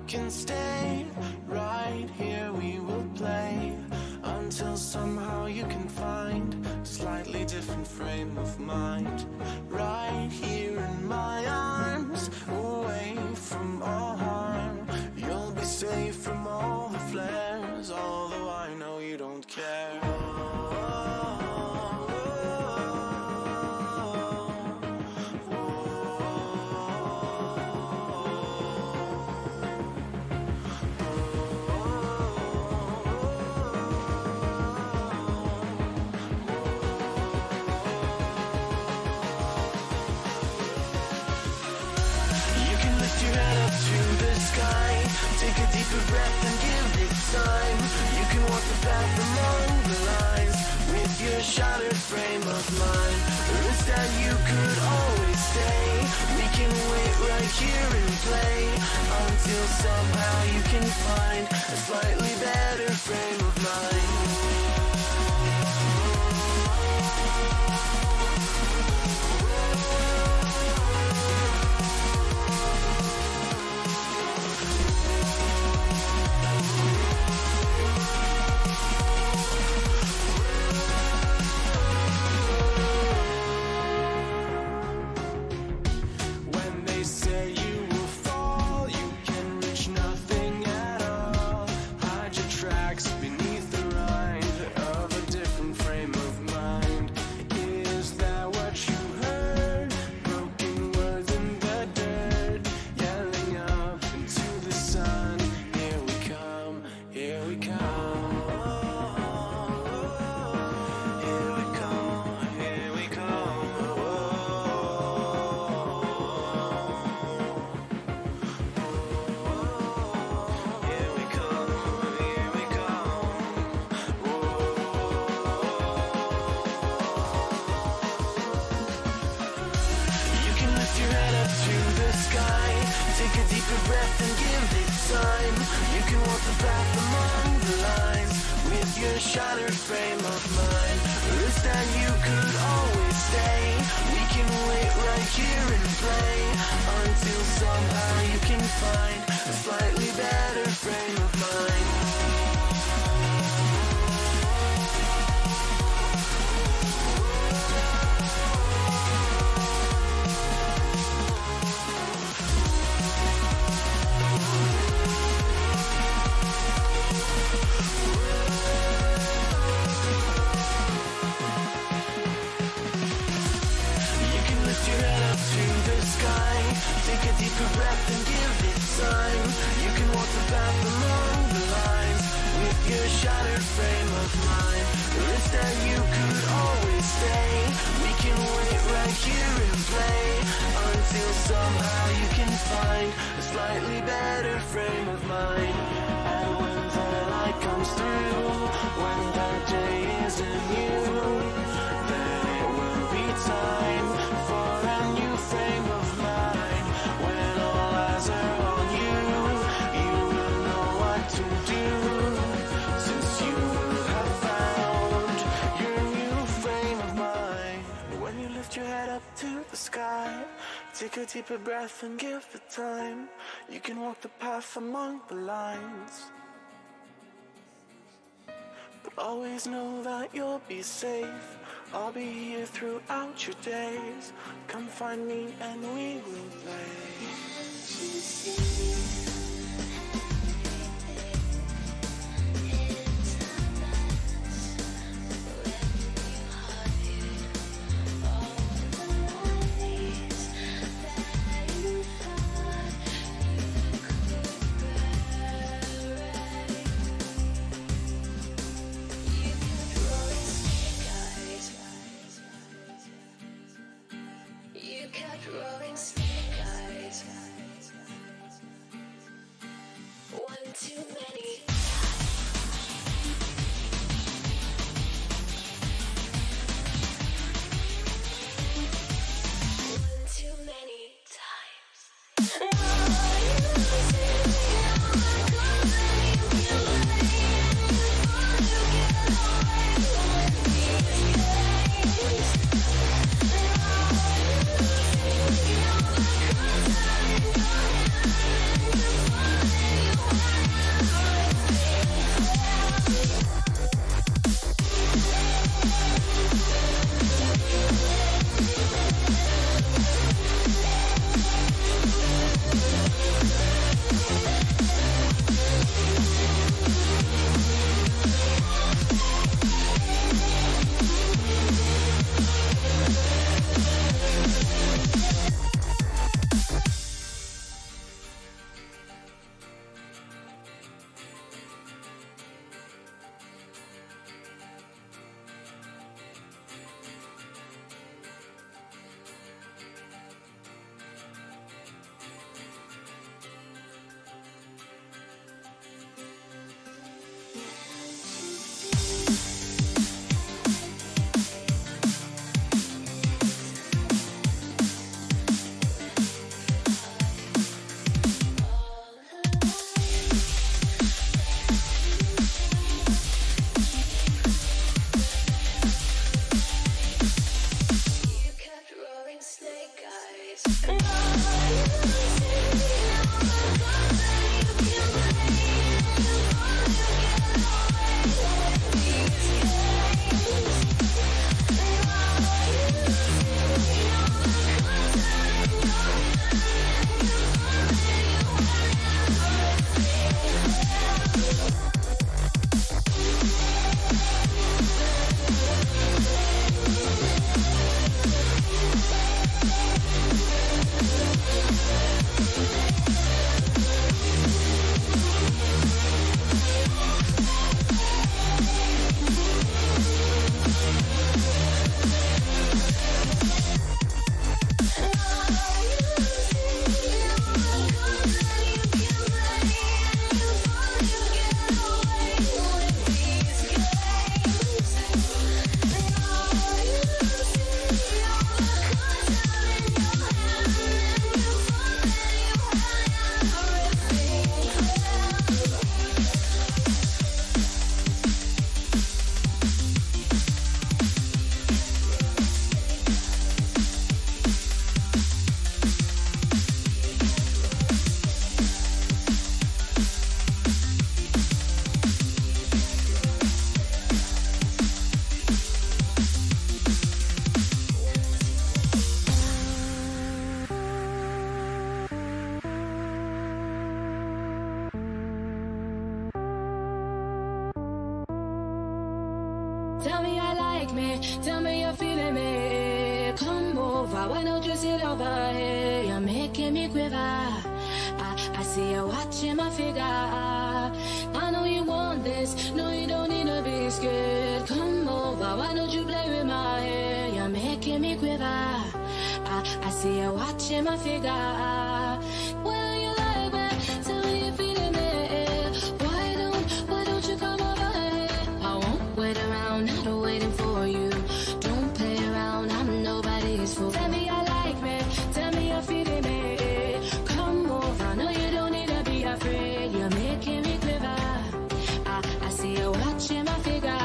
can stay right here, we will play until somehow you can find a slightly different frame of mind. Right here in my arms, away from all harm, you'll be safe from all the flares, although I know you don't care. Take a deeper breath and give it time. You can walk the path along the lines with your shattered frame of mind. The risk that you could always stay. We can wait right here and play until somehow you can find a slightly better frame of mind. Beneath the rind of a different frame of mind. Is that what you heard? Broken words in the dirt, yelling up into the sun. Here we come, here we come. Here we come, here we come. Here we come, here we come. Your head up to the sky. Take a deeper breath and give it time. You can walk the path among the lines with your shattered frame of mind. The risk that you could always stay. We can wait right here and play until somehow you can find a slightly better frame of mind. Take a deeper breath and give it time. You can walk the path along the lines with your shattered frame of mind. The risk that you could always stay. We can wait right here and play until somehow you can find a slightly better frame of mind. And when the light comes through, when that day isn't new, then it will be time for a new frame of mind. When all eyes are on you, you will know what to do, since you will have found your new frame of mind. When you lift your head up to the sky, take a deeper breath and give it time. You can walk the path among the lines, but always know that you'll be safe. I'll be here throughout your days. Come find me and we will play. You kept rolling snake eyes. me, tell me you're feeling me. Come over, why don't you sit over here? You're making me quiver. I see you watching my figure. I know you want this, no you don't need to be scared. Come over, why don't you play with my hair? You're making me quiver. I see you watching my figure. Well, you like me, tell me you're feeling me. Why don't you come over here? I won't wait around, not waiting for you. Don't play around, I'm nobody's fool. Tell me I like me, tell me you're feeling me. Come over, no you don't need to be afraid. You're making me quiver. I see you watching my figure.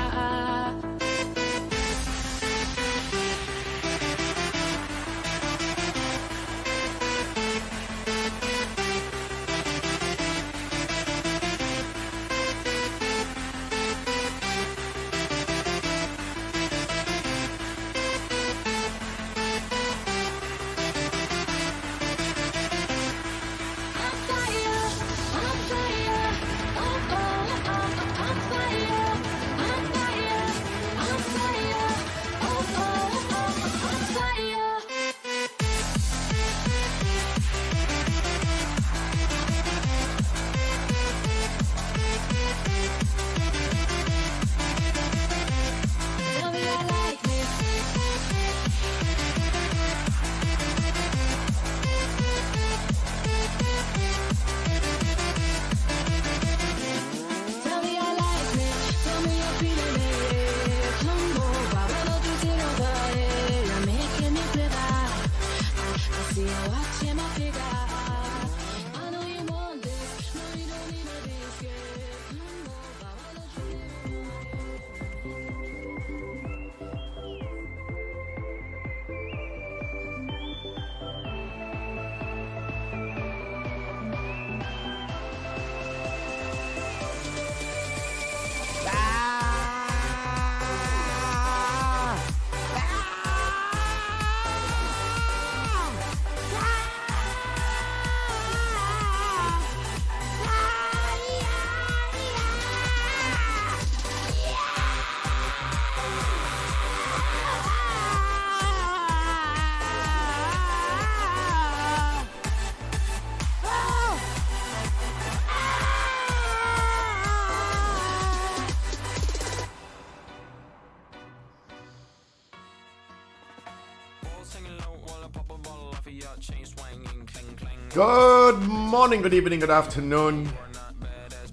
Good morning, good evening, good afternoon.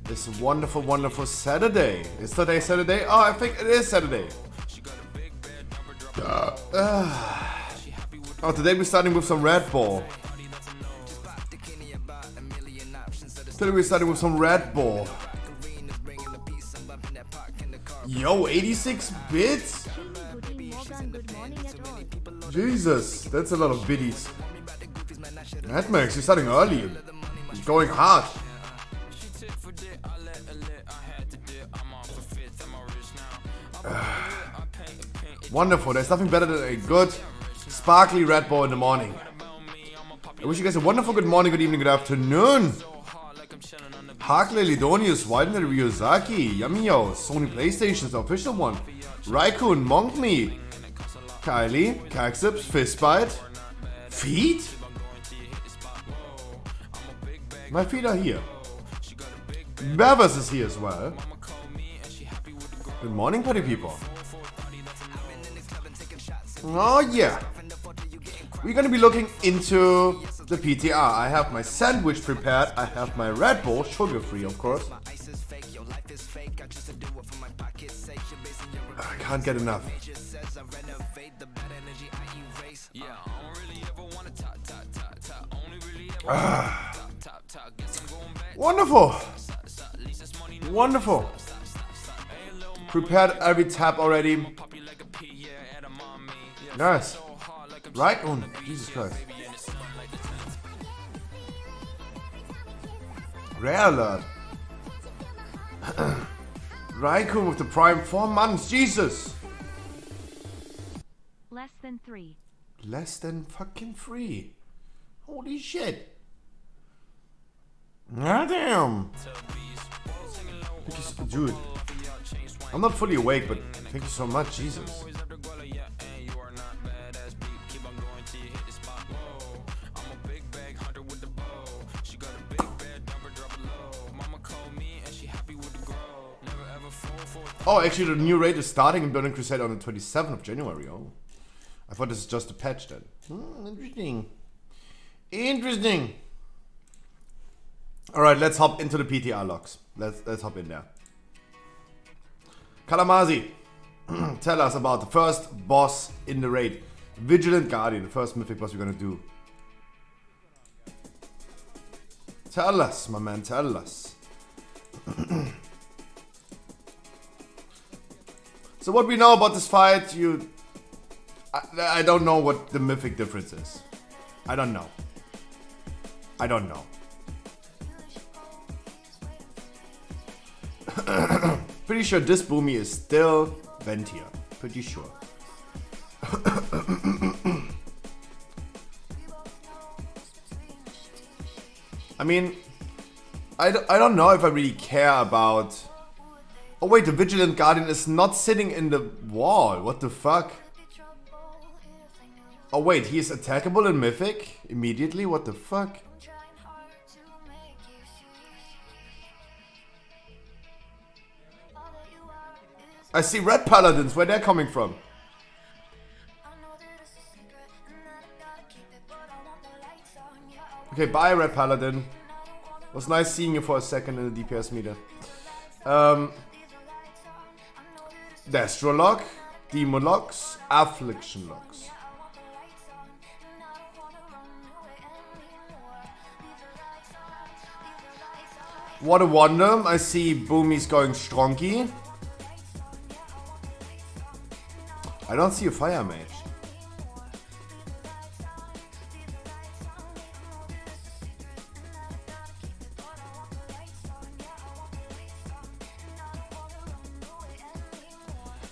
This wonderful, wonderful Saturday. Is today Saturday? Oh, I think it is Saturday. Oh, today we're starting with some Red Bull. Today we're starting with some Red Bull. Yo, 86 bits? Jesus, that's a lot of biddies. Max, you're starting early. You're going hard. Wonderful. There's nothing better than a good, sparkly Red Bull in the morning. I wish you guys a wonderful good morning, good evening, good afternoon. Harkley, Lidonius, Walden, Ryuzaki, Yamio, Sony PlayStation's the official one. Raikun, Monkme, Kylie, Caxips, Fistbite, Feet? My feet are here. Bevers is here as well. Good morning, party people. Oh yeah. We're gonna be looking into the PTR. I have my sandwich prepared. I have my Red Bull, sugar-free of course. I can't get enough. Wonderful. Wonderful. Prepared every tab already. Nice. Right on. Jesus Christ. Rare alert. Raikun with the prime 4 months. Jesus. Less than 3. Less than fucking 3. Holy shit. Ah, damn. Dude. I'm not fully awake, but thank you so much, Jesus. Oh, actually, the new raid is starting in Burning Crusade on the 27th of January. Oh, I thought this is just a patch then. Interesting. Interesting. All right, let's hop into the PTR logs. Let's hop in there. Kalamazi, tell us about the first boss in the raid. Vigilant Guardian, the first mythic boss we're gonna do. Tell us, my man, tell us. So what we know about this fight, I don't know what the mythic difference is. I don't know. I don't know. Pretty sure this Boomy is still Ventia. Pretty sure. I mean, I don't know if I really care about... Oh wait, the Vigilant Guardian is not sitting in the wall. What the fuck? Oh wait, he is attackable in Mythic immediately? What the fuck? I see red paladins, where they're coming from. Okay, bye red paladin. Was nice seeing you for a second in the DPS meter. Destro lock, Demon locks, Affliction locks. What a wonder. I see Boomy's going Stronky. I don't see a Fire Mage.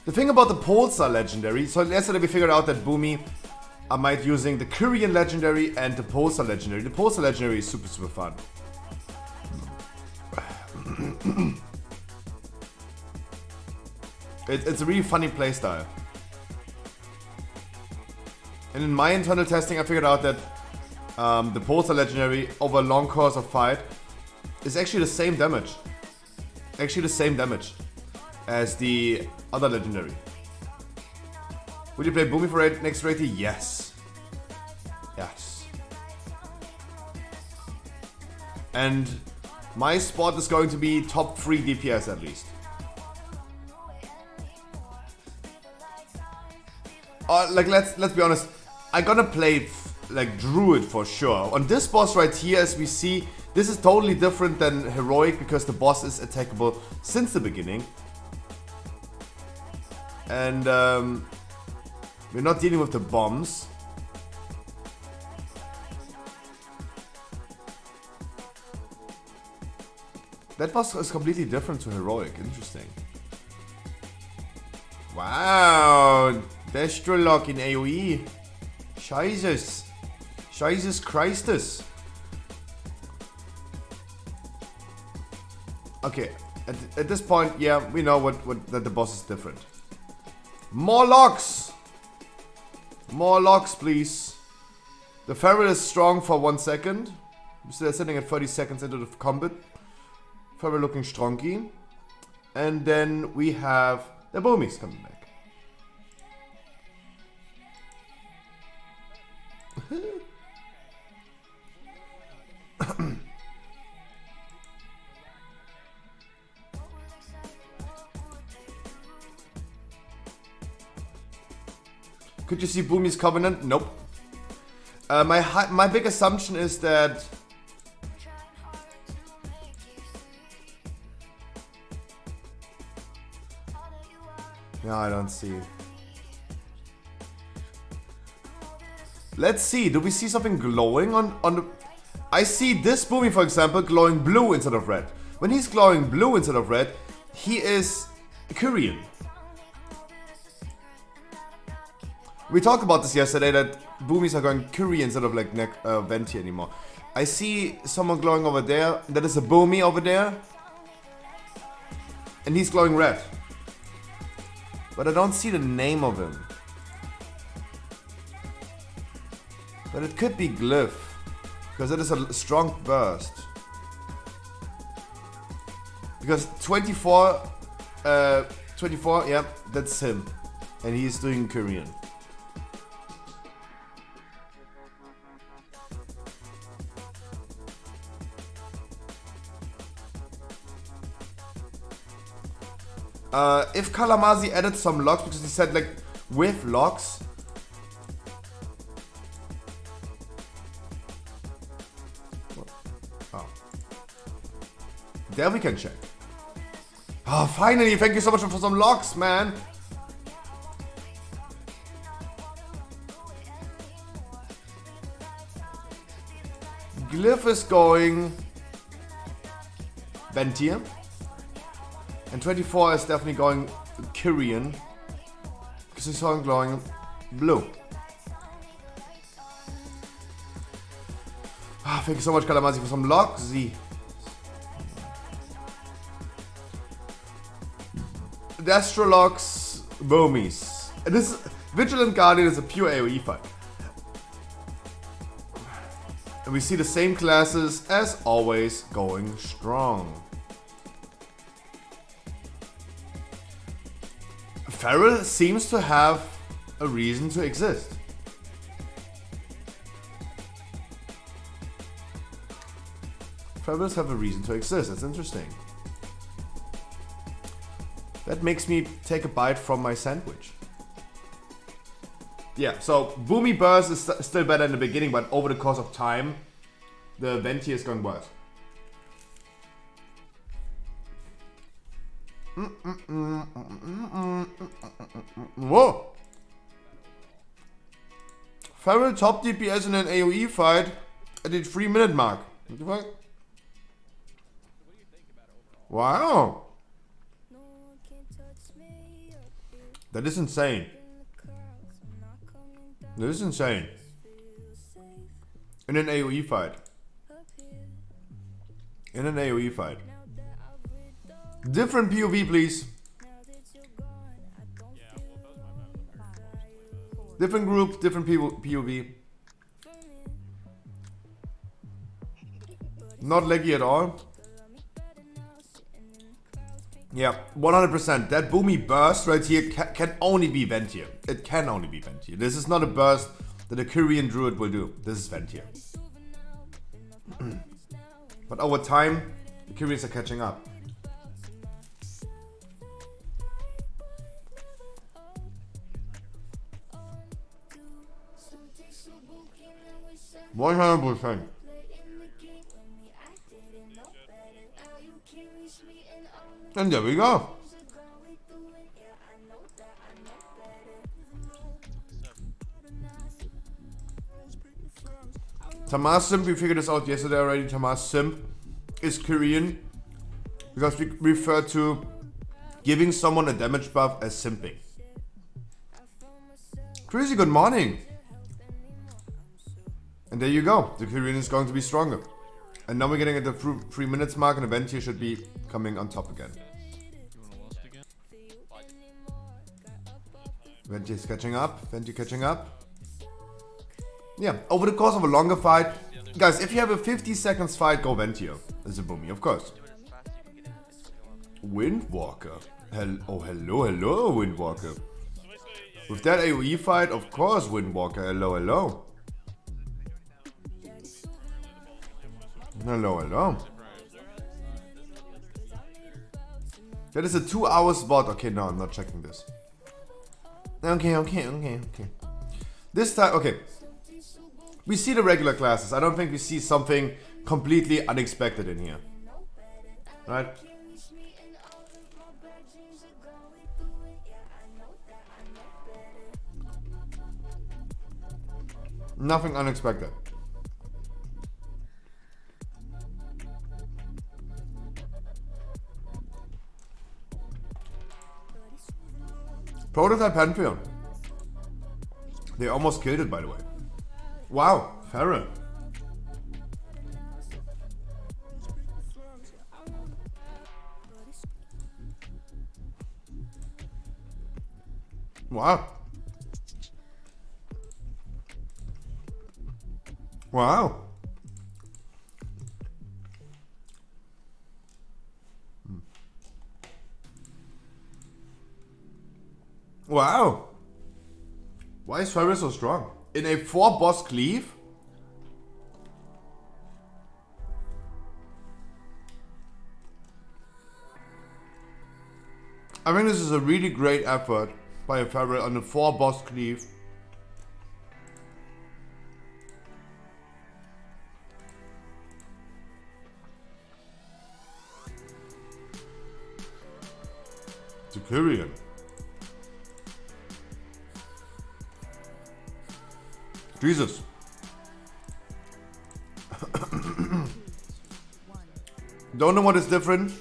The thing about the Pulsar legendary, so yesterday we figured out that Boomy might using the Kyrian legendary and the Pulsar legendary. The Pulsar legendary is super fun. It's a really funny playstyle. And in my internal testing I figured out that the Pulsar legendary over a long course of fight is actually the same damage. Actually the same damage as the other legendary. Would you play Boomy for next raid? Yes. Yes. And my spot is going to be top 3 DPS at least. Like let's be honest, I'm gonna play like Druid for sure. On this boss right here, as we see, this is totally different than Heroic because the boss is attackable since the beginning. And we're not dealing with the bombs. That boss is completely different to Heroic. Interesting. Wow. Destrolock in AoE. Scheißes. Scheißes Christus. Okay. At this point, yeah, we know that the boss is different. More locks! More locks, please. The Feral is strong for 1 second. They're sitting at 30 seconds into the combat. Feral looking stronky. And then we have the Boomies coming back. Could you see Boomy's Covenant? Nope. My big assumption is that no, I don't see. Let's see. Do we see something glowing on the? I see this Boomy, for example, glowing blue instead of red. When he's glowing blue instead of red, he is Kyrian. We talked about this yesterday, that Boomies are going Kyrian instead of like Venti anymore. I see someone glowing over there. That is a Boomy over there. And he's glowing red. But I don't see the name of him. But it could be Glyph. Because it is a strong burst. Because 24 24, yeah, that's him. And he's doing Korean. If Kalamazi added some locks, because he said like with locks. Oh. There we can check. Oh, finally, thank you so much for some locks, man. Glyph is going Ventir. And 24 is definitely going Kyrian. Because he's going blue. Ah, thank you so much, Kalamazi, for some locks. Z. Destrolox Bomies. And this is, Vigilant Guardian is a pure AoE fight. And we see the same classes as always going strong. Feral seems to have a reason to exist. Ferals have a reason to exist. That's interesting. That makes me take a bite from my sandwich. Yeah, so Boomy Burst is still better in the beginning, but over the course of time, the Ventir is going worse. Whoa! Feral top DPS in an AoE fight at the 3-minute mark. What the fuck? Wow! That is insane. That is insane. In an AoE fight. In an AoE fight. Different POV, please. Different group, different POV. Not leggy at all. Yeah, 100%. That Boomy burst right here can only be Ventir. It can only be Ventir. This is not a burst that a Korean druid will do. This is Ventir. But over time, the Koreans are catching up. 100%. And there we go. Tamas Simp, we figured this out yesterday already. Tamas Simp is Korean because we refer to giving someone a damage buff as simping. Crazy, good morning. And there you go. The Korean is going to be stronger. And now we're getting at the 3 minutes mark, and the Ventir should be coming on top again. Ventir is catching up. Ventir catching up. Yeah, over the course of a longer fight, guys, if you have a 50 seconds fight, go Ventir as a Boomy, of course. Windwalker. Oh, hello, Windwalker. With that AoE fight, of course, Windwalker. Hello. Hello. That is a 2-hour spot. Okay, no, I'm not checking this. Okay. This time, okay. We see the regular classes. I don't think we see something completely unexpected in here. Right? Nothing unexpected. Prototype Pantheon. They almost killed it, by the way. Wow, Feral. Wow. Wow. Why is Feral so strong? In a 4 boss cleave? I think this is a really great effort by a Feral on a 4 boss cleave. Tyrion. Jesus. Don't know what is different.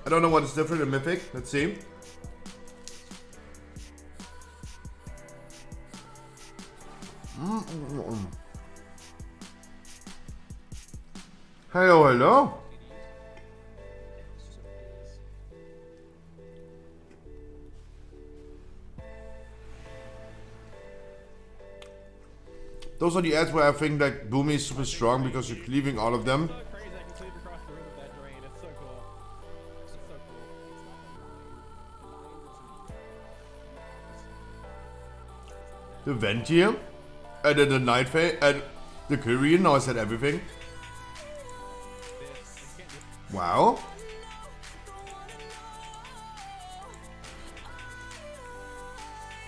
I don't know what is different in Mythic. Let's see. Hello, hello. Those are the ads where I think that Boomy is super strong because you're cleaving all of them. Crazy, I can cleave across the room with that drain. It's so cool. It's so cool. The vent here, and then the night phase, and the Kyrian. Now I said everything. Wow.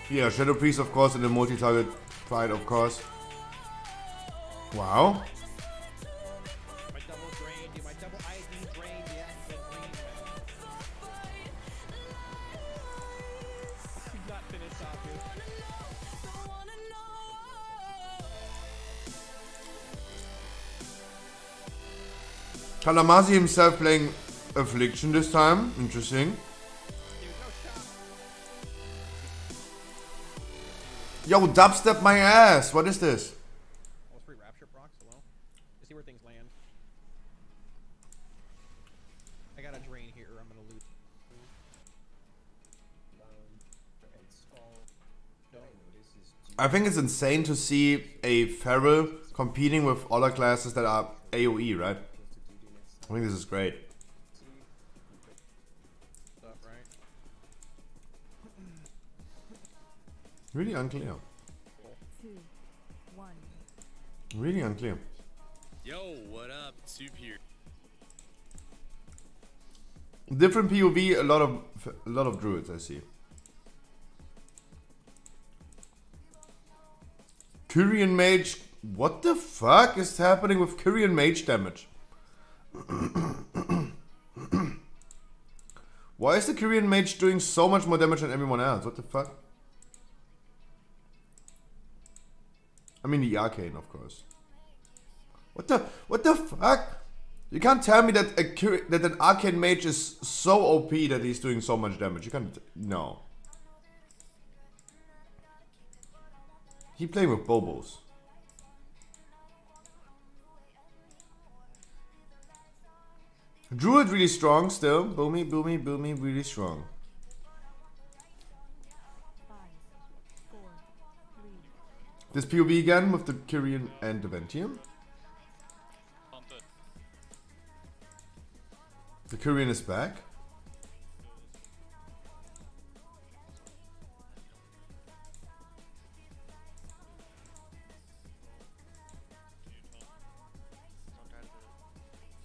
Yeah, Shadow Priest, of course, and the multi-target fight, of course. Wow. My double drain, dude. My double ID drain, yeah. The green, man. He's not finished off, dude. Kalamasi himself playing Affliction this time. Interesting. Dude, no shot. Yo, dubstep my ass. What is this? Oh, it's free Rapture procs, hello? Let's see where things land. I got a drain here, I'm gonna loot. I think it's insane to see a Feral competing with other classes that are AoE, right? I think this is great. Stuff, right? Really unclear. 2, 1. Really unclear. Yo, what up? Soup here. Different POV, a lot of druids, I see. Kyrian Mage. What the fuck is happening with Kyrian Mage damage? Why is the Kyrian Mage doing so much more damage than everyone else? What the fuck? I mean the Arcane, of course. What the fuck? You can't tell me that that an Arcane Mage is so OP that he's doing so much damage. You can't. No. He playing with Bobos. Druid really strong still. Boomy, really strong. 5, 4, 3. This POV again with the Kyrian and the Ventium. Pump it. The Kyrian is back.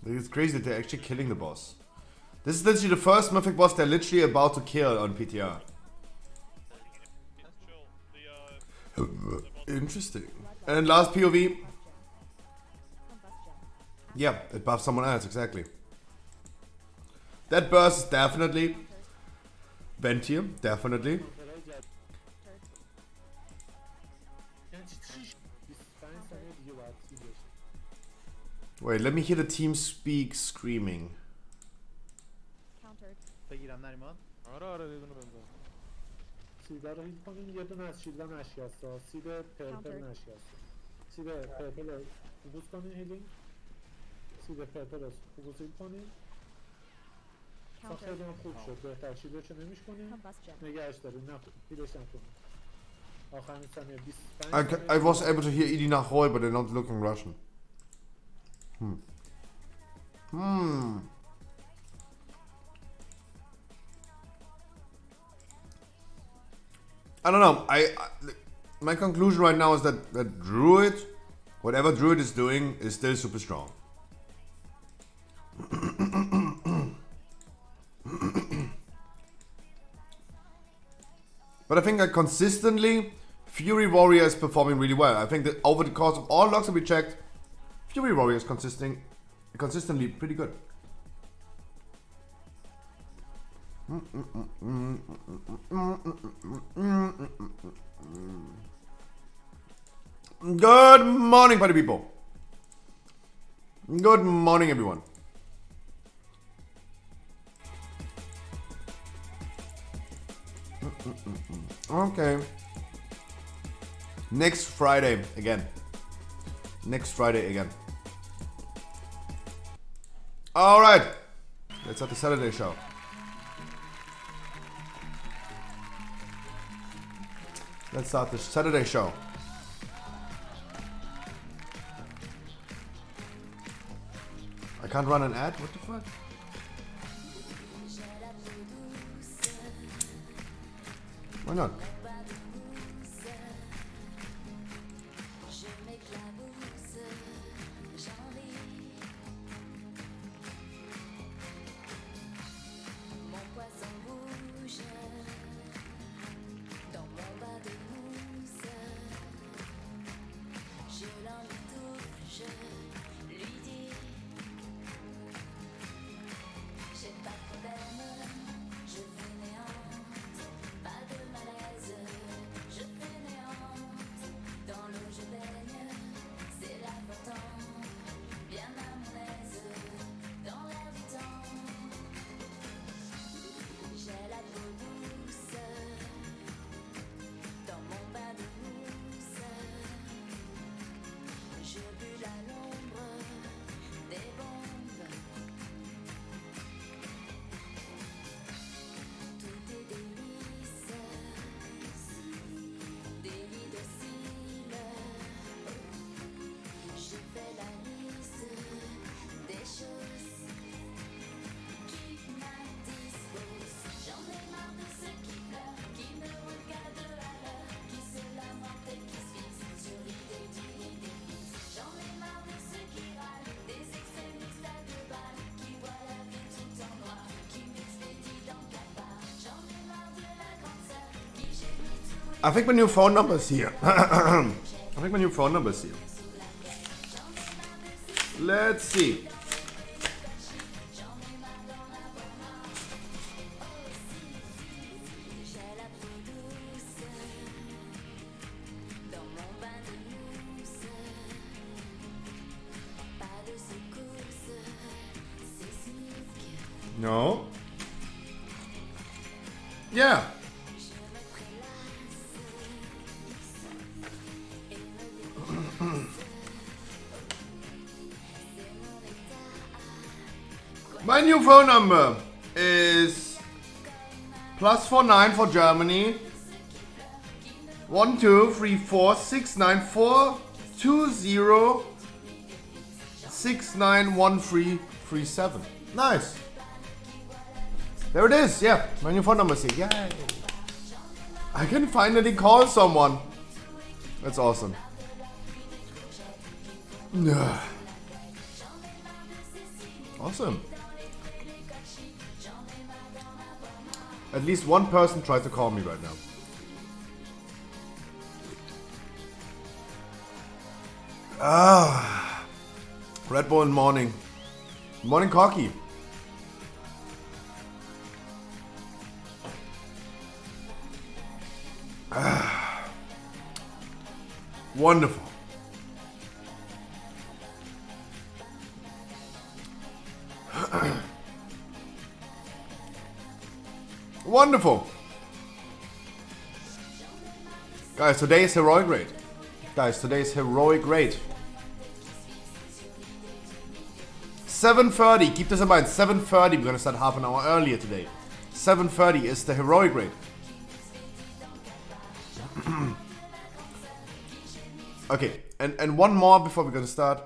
It's crazy that they're actually killing the boss. This is literally the first mythic boss they're literally about to kill on PTR. Interesting. And last POV. Yeah, it buffs someone else, exactly. That burst is definitely Ventium, definitely. Wait, let me hear the team speak screaming. Countered. بگیرم نریمان آره بدون بنده. سیدا رو هیل کنین یه دونه از شیلدا نشکسته سید پرپل نشکسته سید پرپل رو فوکوس کنین هیلینگ سید پرپل رو فوکوس هیل کنین تا خیلی هم خوب شد بهتر شیلدشو نمیش کنین Combustion. نگهش دارین نخون هیلش هم کنین آخرین ثانیه 25 I was able to hear Idina Roy, but they're not looking Russian. I don't know. My conclusion right now is that Druid, whatever Druid is doing, is still super strong. But I think that consistently, Fury Warrior is performing really well. I think that over the course of all logs that we checked, Fury Warrior is consistently pretty good. Good morning, party people. Good morning, everyone. Okay. Next Friday again. Next Friday again. All right. Let's have the Saturday show. Let's start the Saturday show. I can't run an ad? What the fuck? Why not? I think my new phone number is here. I think my new phone number is here. Let's see. No. Yeah. My new phone number is +49 for Germany 12346942069137. Nice. There it is. Yeah, my new phone number is here. Yay! I can finally call someone. That's awesome. Awesome. At least one person tried to call me right now. Ah, Red Bull in morning. Morning, Cocky. Ah, wonderful. Wonderful. Guys, today is heroic rate. Guys, today is heroic rate. 7:30. Keep this in mind. 7:30. We're gonna start half an hour earlier today. 7:30 is the heroic rate. Okay, and one more before we're gonna start.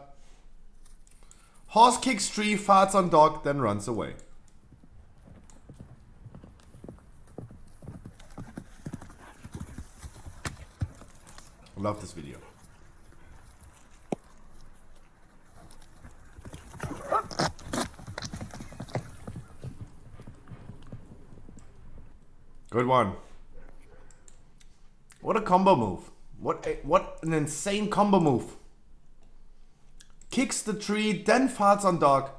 Horse kicks tree, farts on dog, then runs away. Love this video. Good one. What a combo move. What an insane combo move. Kicks the tree, then farts on dog.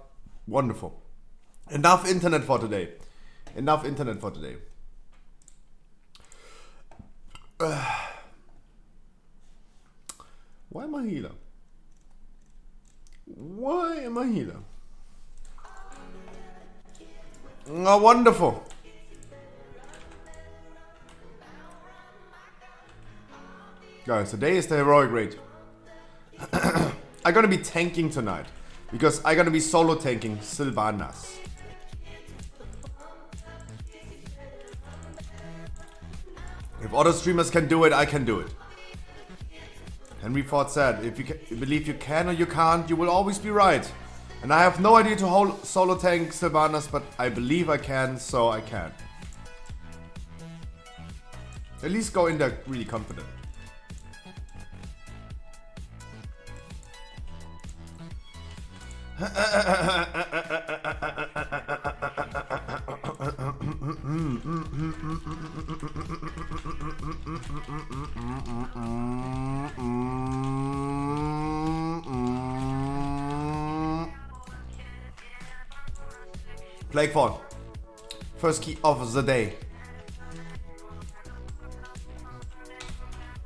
Wonderful. Enough internet for today. Enough internet for today. Why am I healer? Why am I healer? Oh, wonderful. Guys, today is the heroic raid. I'm gonna be tanking tonight. Because I'm gonna be solo tanking Sylvanas. If other streamers can do it, I can do it. Henry Ford said, if you believe you can or you can't, you will always be right. And I have no idea to hold solo tank Sylvanas, but I believe I can, so I can. At least go in there really confident. Plague Fall. First key of the day.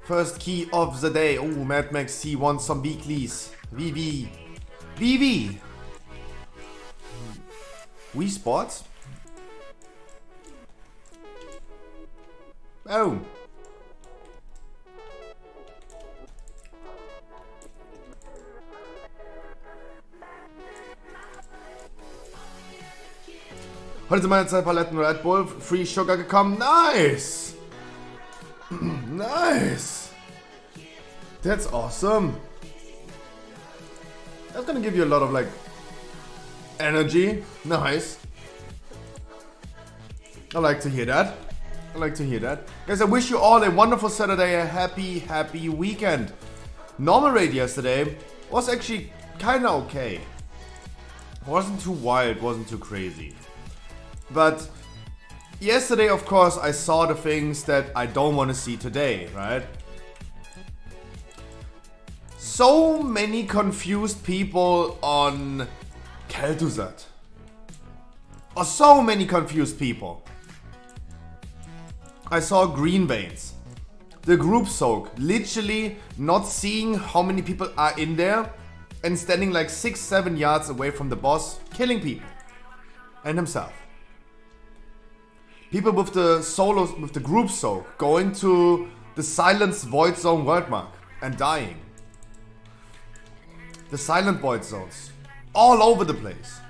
First key of the day. Oh, Mad Max C wants some weeklies. VV. VV. Wii Sports? Oh. Heute sind meine 2 Paletten Red Bull Free Sugar gekommen. Nice! Nice! That's awesome. That's gonna give you a lot of like energy. Nice. I like to hear that. I like to hear that. Guys, I wish you all a wonderful Saturday, a happy weekend. Normal raid yesterday was actually kinda okay. Wasn't too wild, wasn't too crazy. But yesterday, of course, I saw the things that I don't want to see today, right? So many confused people on Kel'Thuzad. Or so many confused people. I saw Green Veins. The group soak. Literally not seeing how many people are in there and standing like 6-7 yards away from the boss, killing people. And himself. People with the solos, with the group soak, going to the Silence Void Zone world mark and dying. The Silent Void Zones. All over the place.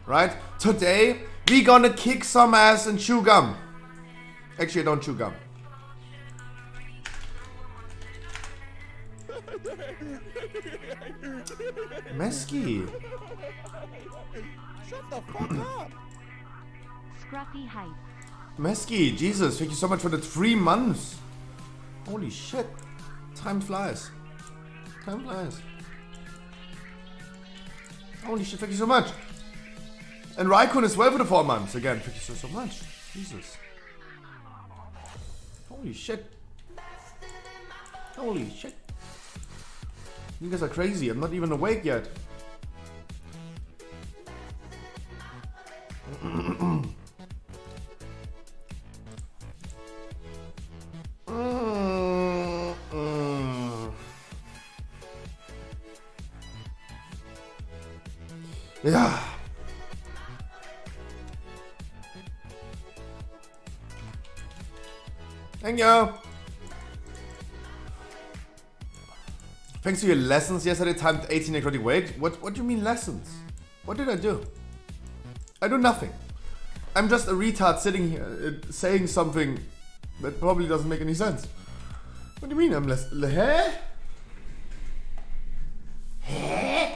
Right? Today, we gonna kick some ass and chew gum. Actually, I don't chew gum. Mesky. Shut the fuck up! Scruffy hype. Mesky, Jesus, thank you so much for the 3 months. Holy shit. Time flies. Time flies. Holy shit, thank you so much. And Raikun as well for the 4 months. Again, thank you so much. Jesus. Holy shit. Holy shit. You guys are crazy. I'm not even awake yet. Ja. Thank you. Thanks to your lessons yesterday, timed 18 necrotic wake. What do you mean lessons? What did I do? I do nothing. I'm just a retard sitting here saying something that probably doesn't make any sense. What do you mean I'm less? Huh? Huh?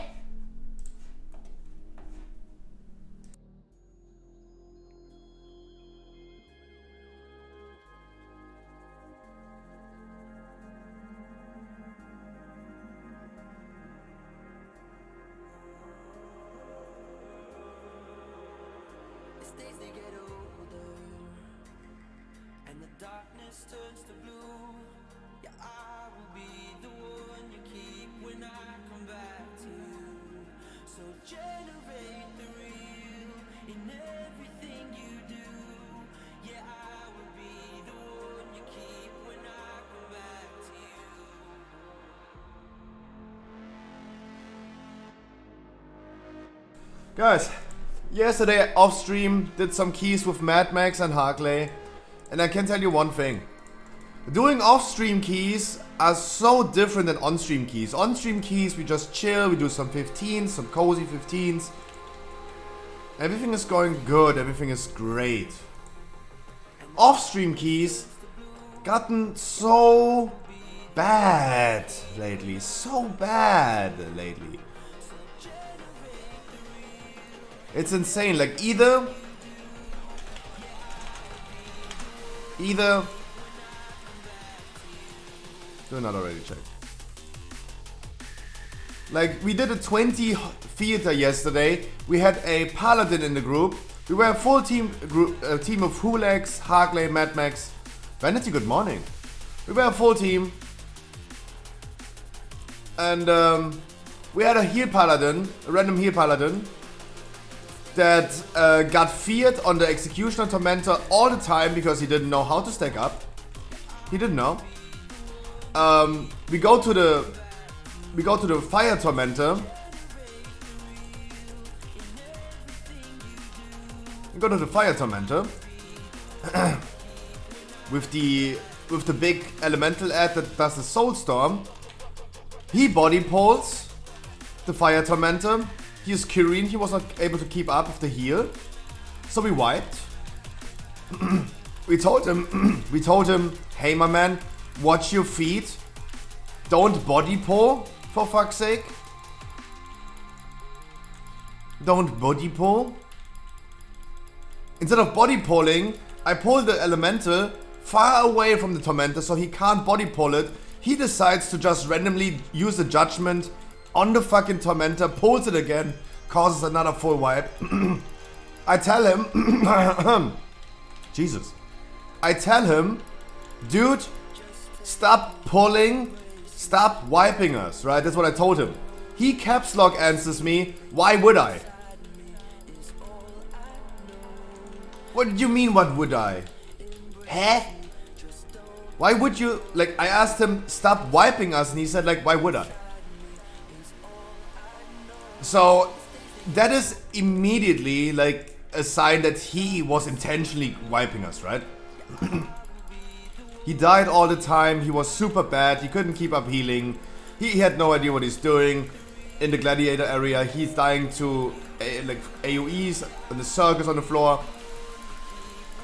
days they get older, and the darkness turns to blue. Yeah, I will be the one you keep when I come back to you. So generate the real in everything you do. Yeah, I will be the one you keep when I come back to you. Guys, yesterday off stream did some keys with Mad Max and Harkley, and I can tell you one thing. Doing off-stream keys are so different than on-stream keys. On-stream keys, we just chill, we do some 15s, some cozy 15s. Everything is going good, everything is great. Off-stream keys gotten so bad lately, so bad lately. It's insane, like either do not already check. Like we did a 20 theater yesterday. We had a paladin in the group. We were a full team group, a team of Hulex, Harkley, Mad Max, Vanity. Good morning. We were a full team, and we had a heal paladin, a random heal paladin that got feared on the Executioner Tormentor all the time because he didn't know how to stack up. He didn't know. We go to the Fire Tormentor. We go to the Fire Tormentor with the big elemental ad that does the Soul Storm. He body pulls the Fire Tormentor. He is Kyrian. He was not able to keep up with the heal, so we wiped. We told him, hey my man, watch your feet. Don't body pull, for fuck's sake. Don't body pull. Instead of body pulling, I pulled the elemental far away from the Tormentor so he can't body pull it. He decides to just randomly use the Judgment on the fucking Tormentor, pulls it again, causes another full wipe. I tell him, Jesus. I tell him, dude, stop pulling, stop wiping us, right? That's what I told him. He caps lock answers me, why would I? What do you mean, what would I? Huh? Why would you, like, I asked him, stop wiping us, and he said, like, why would I? So, that is immediately, like, a sign that he was intentionally wiping us, right? He died all the time, he was super bad, he couldn't keep up healing, he had no idea what he's doing in the gladiator area, he's dying to like AoEs and the circus on the floor.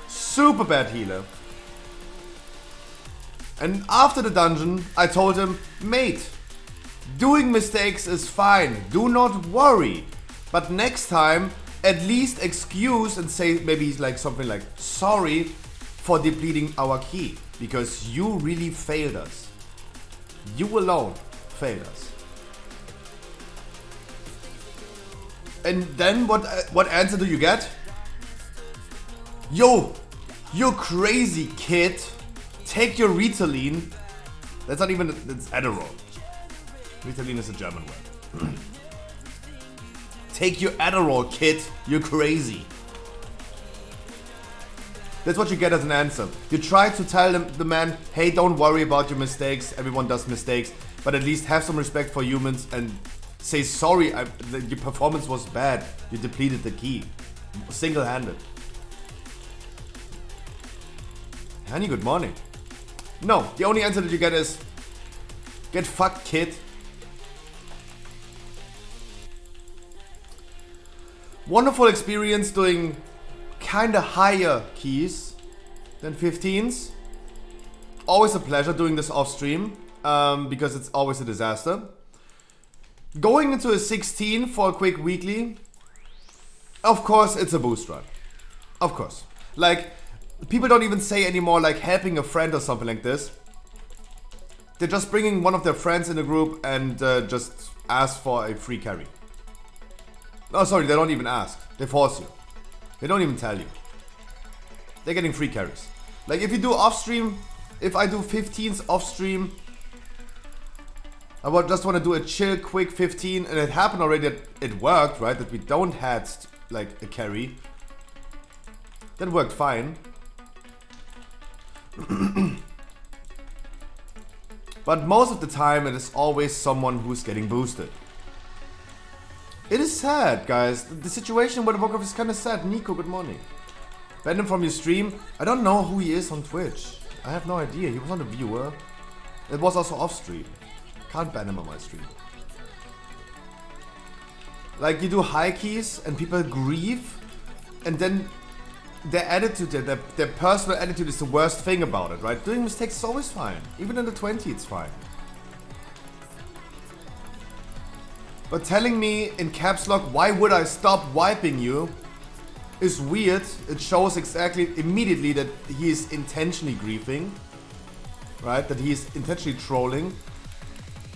Super bad healer. And after the dungeon, I told him, mate, doing mistakes is fine, do not worry, but next time at least excuse and say maybe he's like something like sorry for depleting our key, because you really failed us. You alone failed us. And then what answer do you get? Yo, you crazy kid. Take your Ritalin. That's not even, it's Adderall. Ritalin is a German word. Take your Adderall, kid. You're crazy. That's what you get as an answer. You try to tell the man, hey, don't worry about your mistakes. Everyone does mistakes. But at least have some respect for humans and say sorry. Your performance was bad. You depleted the key. Single-handed. Honey, good morning. No, the only answer that you get is, get fucked, kid. Wonderful experience doing kinda higher keys than 15s. Always a pleasure doing this off stream, because it's always a disaster. Going into a 16 for a quick weekly, of course it's a boost run. Of course. Like, people don't even say anymore like helping a friend or something like this. They're just bringing one of their friends in the group and just ask for a free carry. Oh, sorry, they don't even ask. They force you. They don't even tell you. They're getting free carries. Like if you do off stream, if I do 15s off stream, I would just want to do a chill, quick 15, and it happened already that it worked, right? That we don't had like a carry. That worked fine. But most of the time, it is always someone who's getting boosted. It is sad, guys. The situation in World of Warcraft is kind of sad. Nico, good morning. Ban him from your stream. I don't know who he is on Twitch. I have no idea. He was not a viewer. It was also off stream. Can't ban him on my stream. Like you do high keys and people grieve, and then their attitude, their personal attitude is the worst thing about it, right? Doing mistakes is always fine. Even in the 20, it's fine. But telling me in caps lock, why would I stop wiping you, is weird. It shows exactly immediately that he is intentionally griefing, right? That he is intentionally trolling.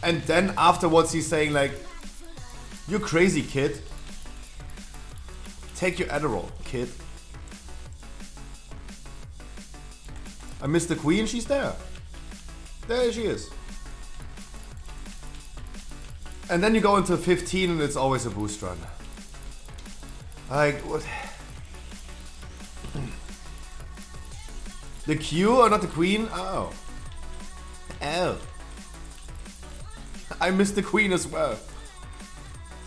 And then afterwards he's saying like, you're crazy, kid. Take your Adderall, kid. I missed the queen, she's there. There she is. And then you go into 15 and it's always a boost run. Like, what? The Q or not the queen? Oh. L. I missed the queen as well.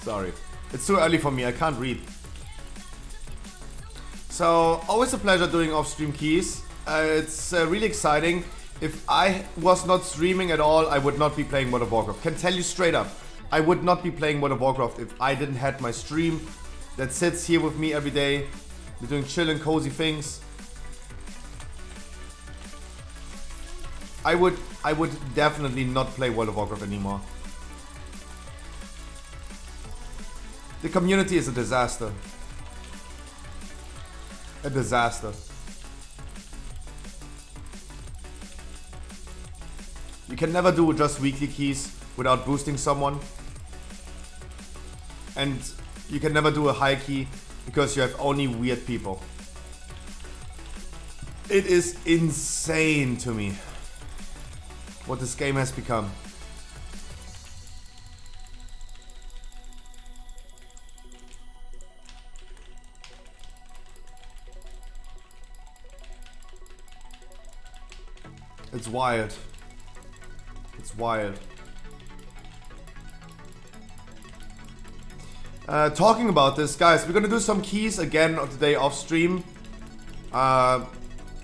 Sorry. It's too early for me, I can't read. So, always a pleasure doing off-stream keys. It's really exciting. If I was not streaming at all, I would not be playing World of Warcraft. Can tell you straight up, I would not be playing World of Warcraft if I didn't have my stream that sits here with me every day. We're doing chill and cozy things. I would definitely not play World of Warcraft anymore. The community is a disaster. A disaster. You can never do just weekly keys without boosting someone. And you can never do a high key because you have only weird people. It is insane to me what this game has become. It's wild. It's wild. Talking about this, guys, we're gonna do some keys again today off stream.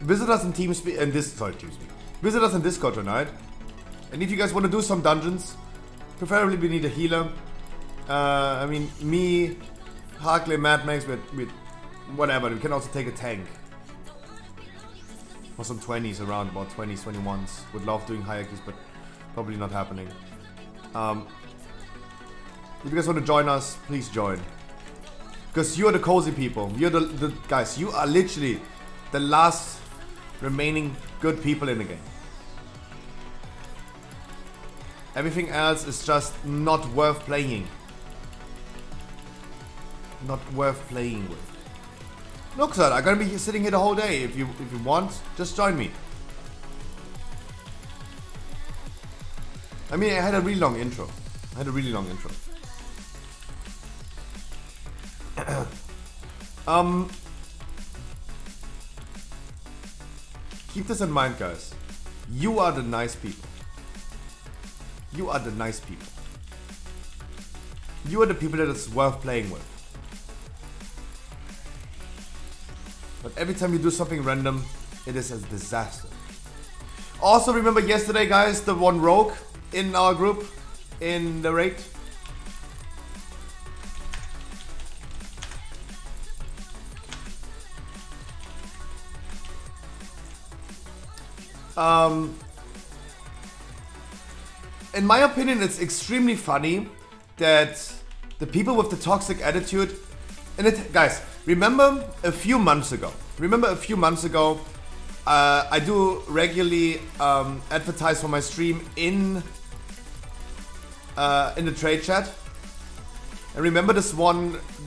Visit us in TeamSpeak and TeamSpeak. Visit us in Discord tonight. And if you guys want to do some dungeons, preferably we need a healer. I mean, me, Harkley, Mad Max, with whatever. We can also take a tank. Or some 20s around, about 20s, 21s. Would love doing higher keys, but probably not happening. If you guys want to join us, please join. Because you are the cozy people. You're the guys, you are literally the last remaining good people in the game. Everything else is just not worth playing. Not worth playing with. Look, sir, I'm gonna be sitting here the whole day. If you want, just join me. I mean, I had a really long intro. Keep this in mind, guys. You are the nice people. You are the nice people. You are the people that it's worth playing with. But every time you do something random, it is a disaster. Also, remember yesterday, guys, the one rogue in our group, in the raid. In my opinion, it's extremely funny that the people with the toxic attitude, and guys, remember a few months ago, I do regularly advertise for my stream in the trade chat. And remember this one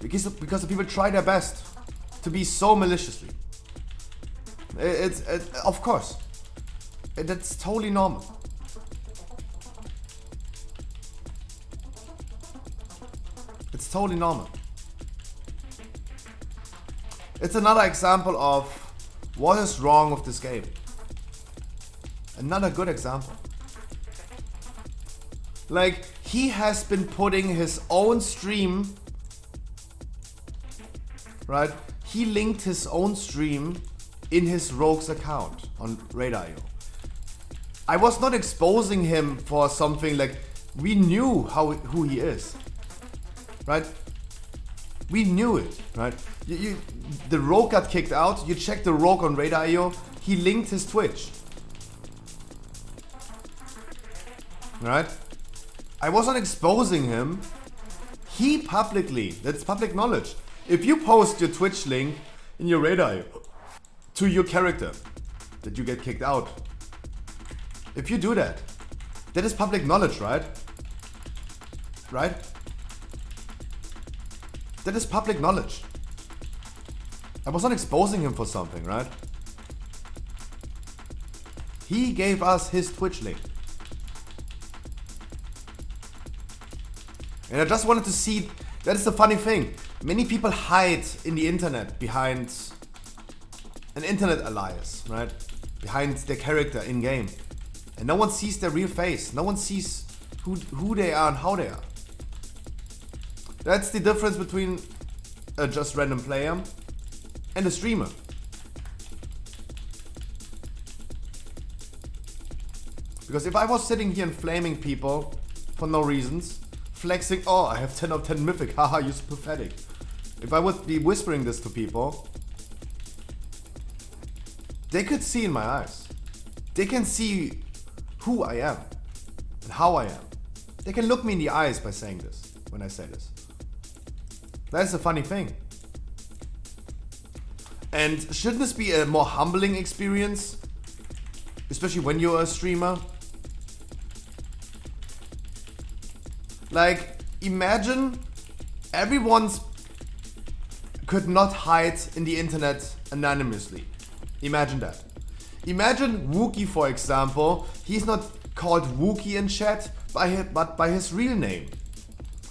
Because the people try their best to be so maliciously. It's of course. That's totally normal. It's totally normal. It's another example of what is wrong with this game. Another good example. Like, he has been putting his own stream, right? He linked his own stream in his Rogue's account on Radar.io. I was not exposing him for something like, we knew who he is, right? We knew it, right? The Rogue got kicked out. You check the Rogue on Radar.io. He linked his Twitch, right? I wasn't exposing him. He publicly, that's public knowledge. If you post your Twitch link in your Radar to your character, that you get kicked out. If you do that, that is public knowledge, right? Right? That is public knowledge. I was not exposing him for something, right? He gave us his Twitch link. And I just wanted to see, that is the funny thing. Many people hide in the internet behind an internet alias, right? Behind their character in game. And no one sees their real face. No one sees who they are and how they are. That's the difference between a just random player and a streamer. Because if I was sitting here and flaming people for no reasons, flexing, oh, I have 10 of 10 mythic, haha, you're so pathetic. If I would be whispering this to people, they could see in my eyes. They can see who I am and how I am. They can look me in the eyes by saying this, when I say this. That's the funny thing. And shouldn't this be a more humbling experience? Especially when you're a streamer? Like, imagine everyone's could not hide in the internet anonymously. Imagine that. Imagine Wookie, for example. He's not called Wookie in chat, but by his real name.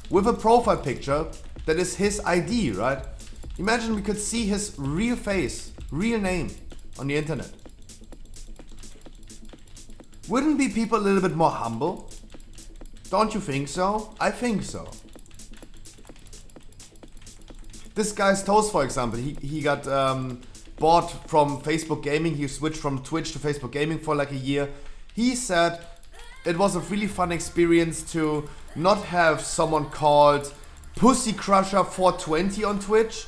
With a profile picture that is his ID, right? Imagine we could see his real face, real name on the internet. Wouldn't be people a little bit more humble? Don't you think so? I think so. This guy's Toast, for example, he got bought from Facebook Gaming. He switched from Twitch to Facebook Gaming for like a year. He said it was a really fun experience to not have someone called Pussy Crusher 420 on Twitch,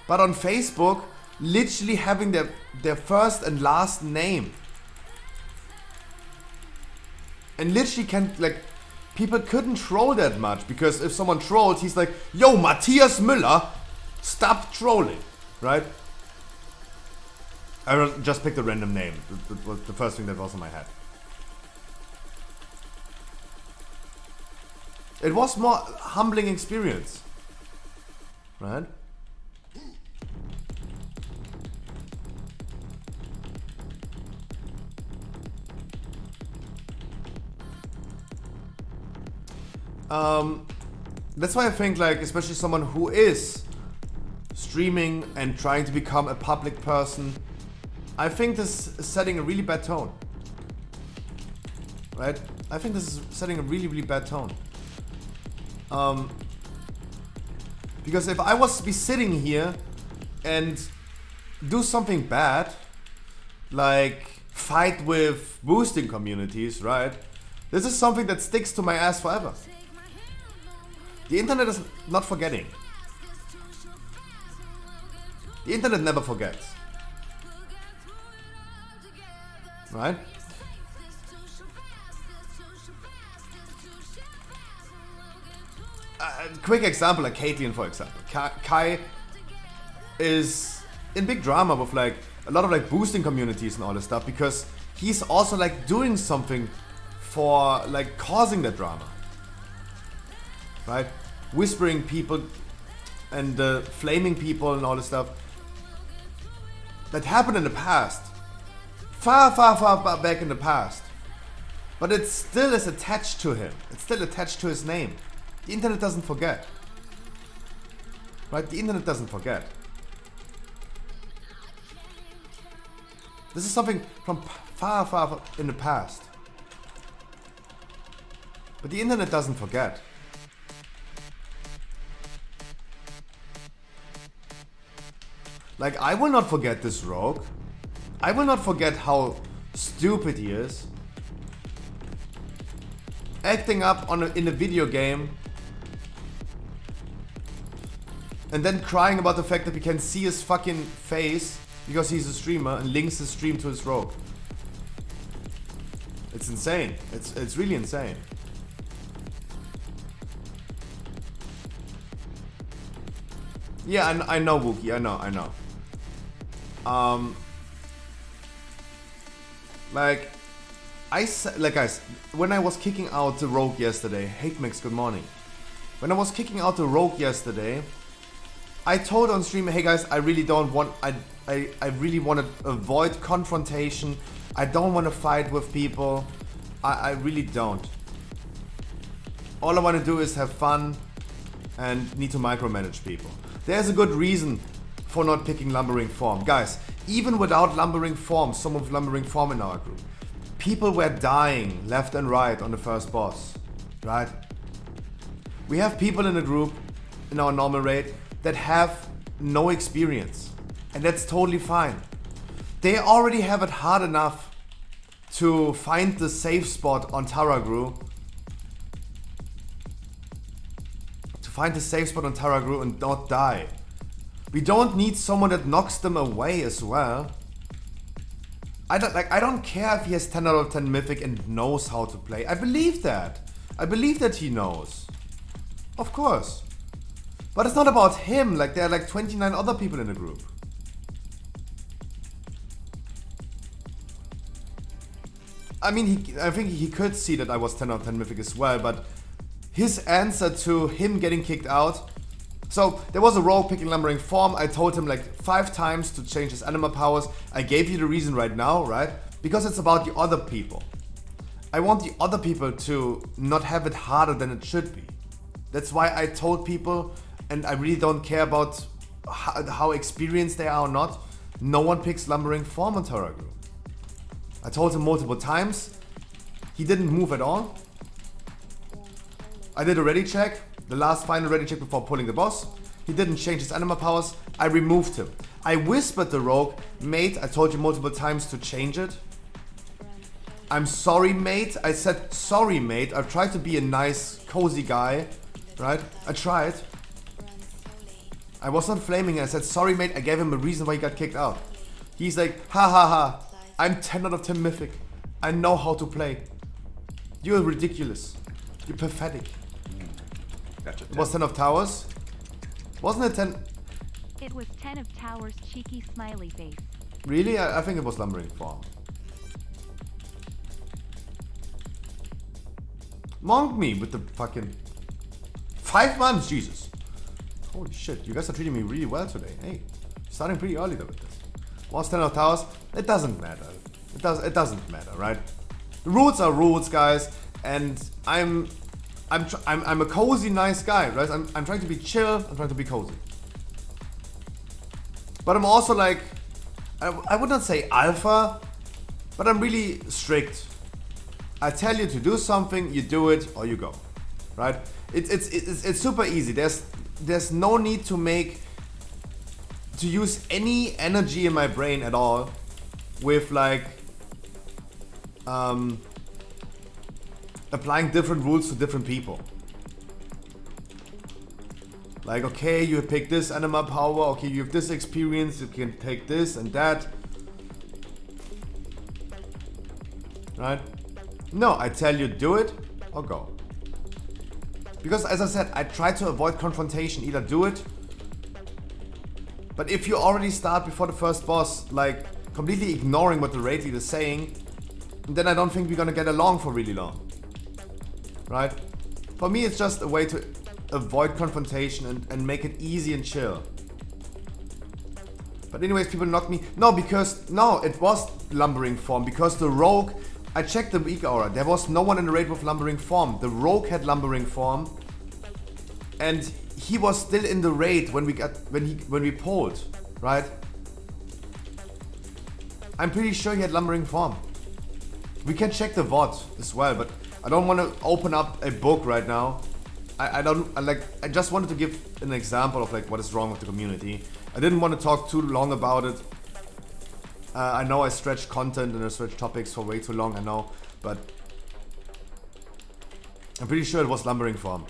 but on Facebook, literally having their first and last name. And literally people couldn't troll that much, because if someone trolled, he's like, yo, Matthias Müller, stop trolling, right? I just picked a random name. It was the first thing that was in my head. It was more humbling experience, right? That's why I think, like, especially someone who is streaming and trying to become a public person, I think this is setting a really bad tone, right? I think this is setting a really, really bad tone. Because if I was to be sitting here and do something bad, like fight with boosting communities, right? This is something that sticks to my ass forever. The internet is not forgetting. The internet never forgets. Right? Quick example, like Caitlyn, for example. Kai is in big drama with like a lot of like boosting communities and all this stuff, because he's also like doing something for like causing the drama, right? Whispering people and the flaming people and all this stuff that happened in the past. Far back in the past. But it still is attached to him. It's still attached to his name. The internet doesn't forget. Right? The internet doesn't forget. This is something from far in the past. But the internet doesn't forget. Like, I will not forget this rogue. I will not forget how stupid he is. Acting up in a video game. And then crying about the fact that we can see his fucking face because he's a streamer and links his stream to his rogue. It's insane. It's really insane. Yeah, I know, Wookie. I know. Like guys, when I was kicking out the rogue yesterday, Hate Mix, good morning. When I was kicking out the rogue yesterday, I told on stream, hey guys, I really don't want, I really want to avoid confrontation. I don't want to fight with people. I really don't. All I want to do is have fun and need to micromanage people. There's a good reason for not picking Lumbering Form. Guys, even without Lumbering Form, some of Lumbering Form in our group, people were dying left and right on the first boss, right? We have people in the group, in our normal raid, that have no experience. And that's totally fine. They already have it hard enough to find the safe spot on Taragru. And not die. We don't need someone that knocks them away as well. I don't care if he has 10 out of 10 mythic and knows how to play. I believe that. I believe that he knows. Of course. But it's not about him. Like, there are like 29 other people in the group. I mean, I think he could see that I was 10 out of 10 mythic as well, but his answer to him getting kicked out. So there was a rogue picking Lumbering Form. I told him like 5 times to change his anima powers. I gave you the reason right now, right? Because it's about the other people. I want the other people to not have it harder than it should be. That's why I told people, and I really don't care about how experienced they are or not. No one picks Lumbering Form on Taragru. I told him multiple times. He didn't move at all. I did a ready check, the last final ready check before pulling the boss. He didn't change his anima powers. I removed him. I whispered the rogue, mate, I told you multiple times to change it. I'm sorry, mate. I said, sorry, mate. I've tried to be a nice, cozy guy, right? I tried. I was not flaming. I said, sorry, mate. I gave him a reason why he got kicked out. He's like, ha ha ha. I'm 10 out of 10 mythic. I know how to play. You're ridiculous. You're pathetic. Gotcha. It was 10 of towers? Wasn't it 10? It was 10 of towers, cheeky smiley face. Really? I think it was Lumbering Form. Monk me with the fucking 5 months, Jesus. Holy shit, you guys are treating me really well today. Hey, starting pretty early though with this. Was 10 of towers? It doesn't matter. It doesn't matter, right? The rules are rules, guys, and I'm a cozy, nice guy, right? I'm trying to be chill. I'm trying to be cozy. But I'm also like, I would not say alpha, but I'm really strict. I tell you to do something, you do it, or you go, right? It's super easy. There's no need to use any energy in my brain at all with like applying different rules to different people. Like, okay, you pick this anima power, okay, you have this experience, you can take this and that. Right? No, I tell you do it or go. Because as I said, I try to avoid confrontation, either do it. But if you already start before the first boss, like completely ignoring what the raid leader is saying, then I don't think we're gonna get along for really long. Right? For me, it's just a way to avoid confrontation and make it easy and chill. But anyways, people knocked me. No, it was lumbering form. Because the rogue, I checked the weak aura. There was no one in the raid with lumbering form. The rogue had lumbering form, and he was still in the raid when we polled, right? I'm pretty sure he had lumbering form. We can check the VoD as well, but I don't want to open up a book right now. I just wanted to give an example of like what is wrong with the community. I didn't want to talk too long about it. I know I stretched content and I stretched topics for way too long, I know, but I'm pretty sure it was lumbering form.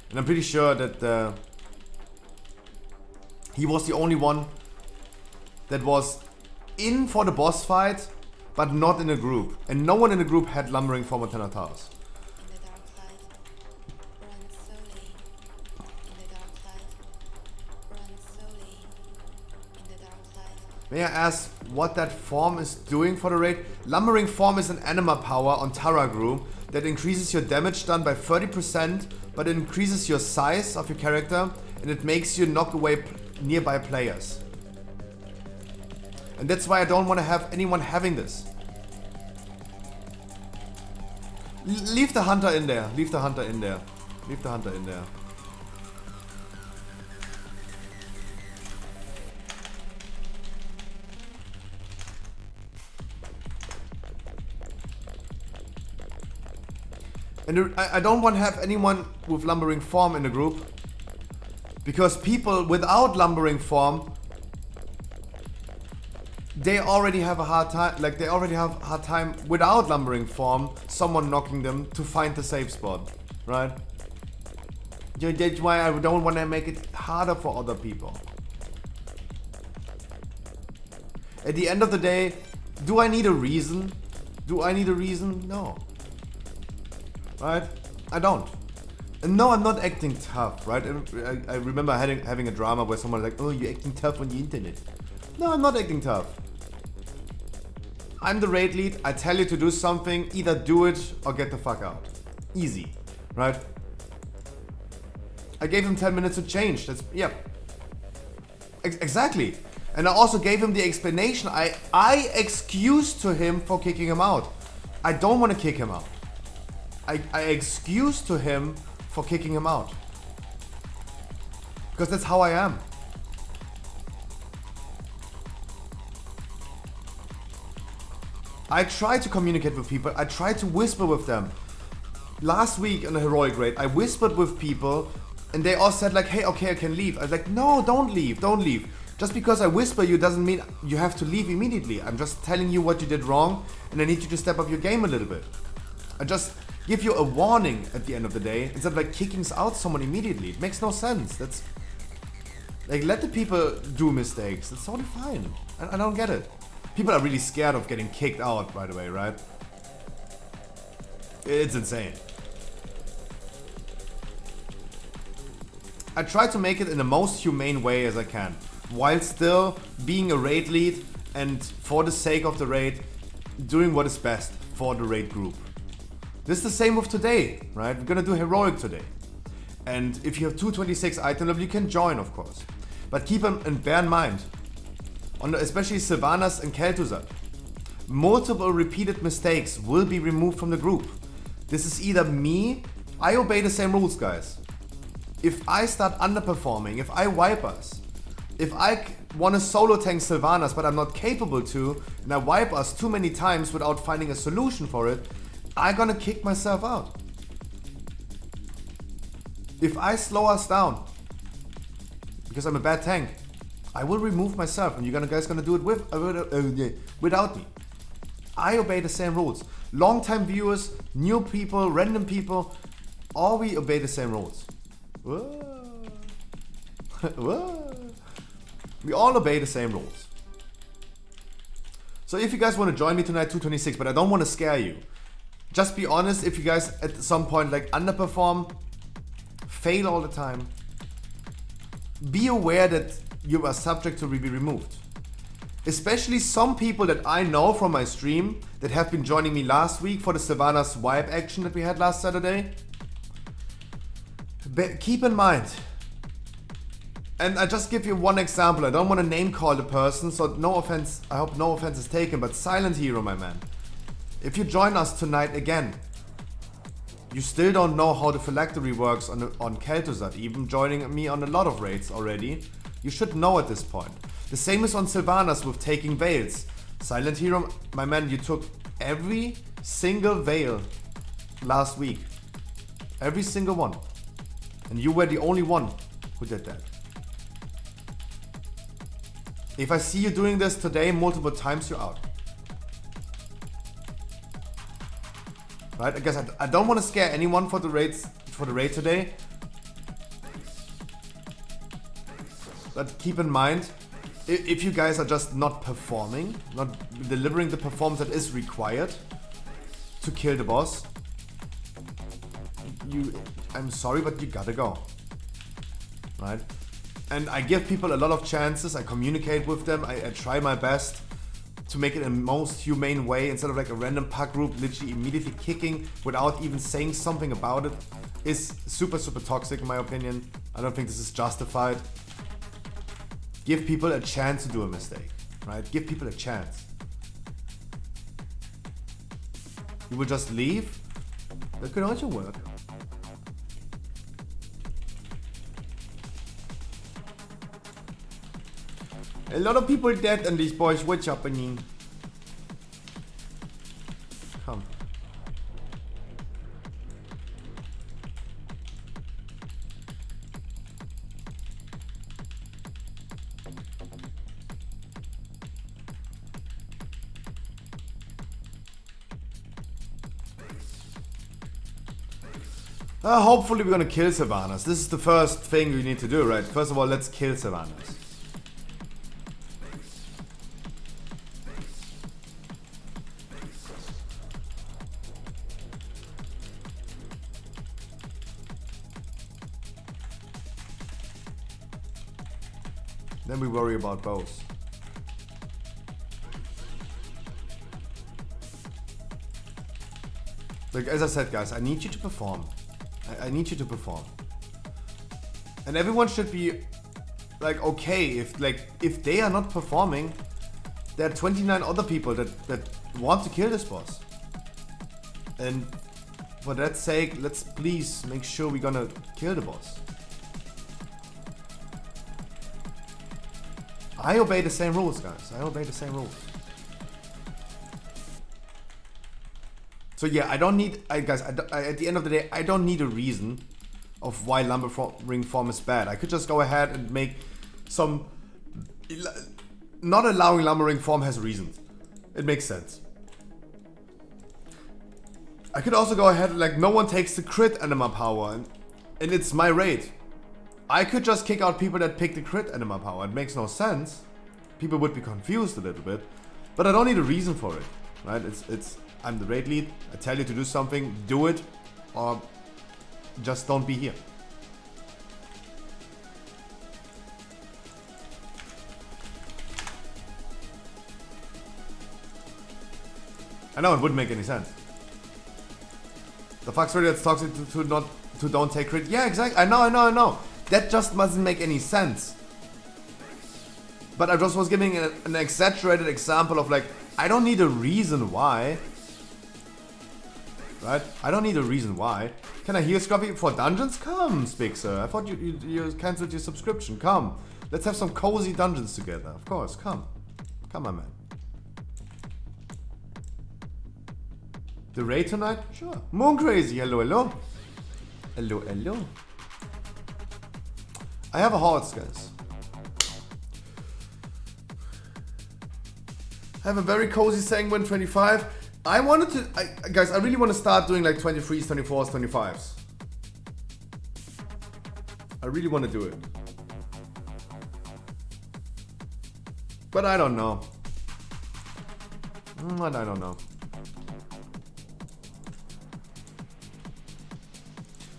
And I'm pretty sure that he was the only one that was in for the boss fight, but not in a group. And no one in the group had lumbering form or 10 of towers. In the dark light, run slowly. In the dark light, run slowly. In the dark light. May I ask what that form is doing for the raid? Lumbering form is an anima power on Taragru that increases your damage done by 30%, but it increases your size of your character and it makes you knock away nearby players. And that's why I don't want to have anyone having this. Leave the hunter in there. Leave the hunter in there. Leave the hunter in there. And I don't want to have anyone with lumbering form in the group. Because people without lumbering form, they already have a hard time, like they already have a hard time without lumbering form, someone knocking them to find the safe spot, right? That's why I don't want to make it harder for other people. At the end of the day, do I need a reason? Do I need a reason? No. Right? I don't. And no, I'm not acting tough, right? I remember having a drama where someone was like, oh, you're acting tough on the internet. No, I'm not acting tough. I'm the raid lead, I tell you to do something, either do it or get the fuck out. Easy, right? I gave him 10 minutes to change, that's, yeah. Exactly. And I also gave him the explanation. I excused to him for kicking him out. I don't want to kick him out. I excuse to him for kicking him out. Because that's how I am. I try to communicate with people. I try to whisper with them. Last week in the heroic raid, I whispered with people and they all said like, hey, okay, I can leave. I was like, no, don't leave, don't leave. Just because I whisper you doesn't mean you have to leave immediately. I'm just telling you what you did wrong and I need you to step up your game a little bit. I just give you a warning at the end of the day instead of like kicking out someone immediately. It makes no sense. That's like, let the people do mistakes. It's totally fine. I don't get it. People are really scared of getting kicked out, by the way, right? It's insane. I try to make it in the most humane way as I can, while still being a raid lead and for the sake of the raid, doing what is best for the raid group. This is the same with today, right? We're gonna do heroic today. And if you have 226 item level, you can join, of course. But keep and bear in mind, on especially Sylvanas and Kel'Thuzad, multiple repeated mistakes will be removed from the group. This is either me, I obey the same rules, guys. If I start underperforming, if I wipe us, if I want to solo tank Sylvanas but I'm not capable to, and I wipe us too many times without finding a solution for it, I'm gonna kick myself out. If I slow us down, because I'm a bad tank, I will remove myself and you guys gonna do it without me. I obey the same rules. Long-time viewers, new people, random people, all we obey the same rules. Whoa. Whoa. We all obey the same rules. So if you guys want to join me tonight, 226, but I don't want to scare you. Just be honest, if you guys at some point like underperform, fail all the time, be aware that you are subject to be removed. Especially some people that I know from my stream that have been joining me last week for the Sylvanas wipe action that we had last Saturday. keep in mind, and I just give you one example. I don't want to name call the person, so no offense. I hope no offense is taken. But Silent Hero, my man, if you join us tonight again, you still don't know how the phylactery works on Kel'Thuzad, even joining me on a lot of raids already. You should know at this point. The same is on Sylvanas with taking veils. Silent Hero, my man, you took every single veil last week. Every single one. And you were the only one who did that. If I see you doing this today multiple times, you're out. Right? I guess I don't want to scare anyone for the raid today. But keep in mind, if you guys are just not performing, not delivering the performance that is required to kill the boss, I'm sorry, but you gotta go. Right? And I give people a lot of chances, I communicate with them, I try my best to make it in the most humane way, instead of like a random pack group literally immediately kicking without even saying something about it is super, super toxic in my opinion. I don't think this is justified. Give people a chance to do a mistake, right? Give people a chance. You will just leave? That could also work. A lot of people dead on these boys. What's happening? Come. Hopefully we're gonna kill Sylvanas. This is the first thing we need to do, right? First of all, let's kill Sylvanas. Then we worry about both. Like, as I said, guys, I need you to perform. I need you to perform. And everyone should be like okay if they are not performing, there are 29 other people that want to kill this boss. And for that sake, let's please make sure we're gonna kill the boss. I obey the same rules, guys. I obey the same rules. So yeah, I don't need, guys, at the end of the day, I don't need a reason of why lumbering form is bad. I could just go ahead and make some, not allowing lumbering form has reasons. It makes sense. I could also go ahead and like, no one takes the crit anima power and it's my raid. I could just kick out people that pick the crit anima power. It makes no sense. People would be confused a little bit, but I don't need a reason for it, right? I'm the raid lead. I tell you to do something, do it, or just don't be here. I know it wouldn't make any sense. The fuck's really that's toxic to don't take crit. Yeah, exactly. I know. That just doesn't make any sense. But I just was giving an exaggerated example of like, I don't need a reason why. Right? I don't need a reason why. Can I heal Scruffy for dungeons? Come, Big Sir. I thought you cancelled your subscription. Come. Let's have some cozy dungeons together. Of course, come. Come on, man. The raid tonight? Sure. Moon Crazy. Hello, hello. Hello, hello. I have a horse, guys. I have a very cozy Sanguine 25. I wanted to, guys, I really want to start doing like 23s, 24s, 25s. I really want to do it. But I don't know. I don't know.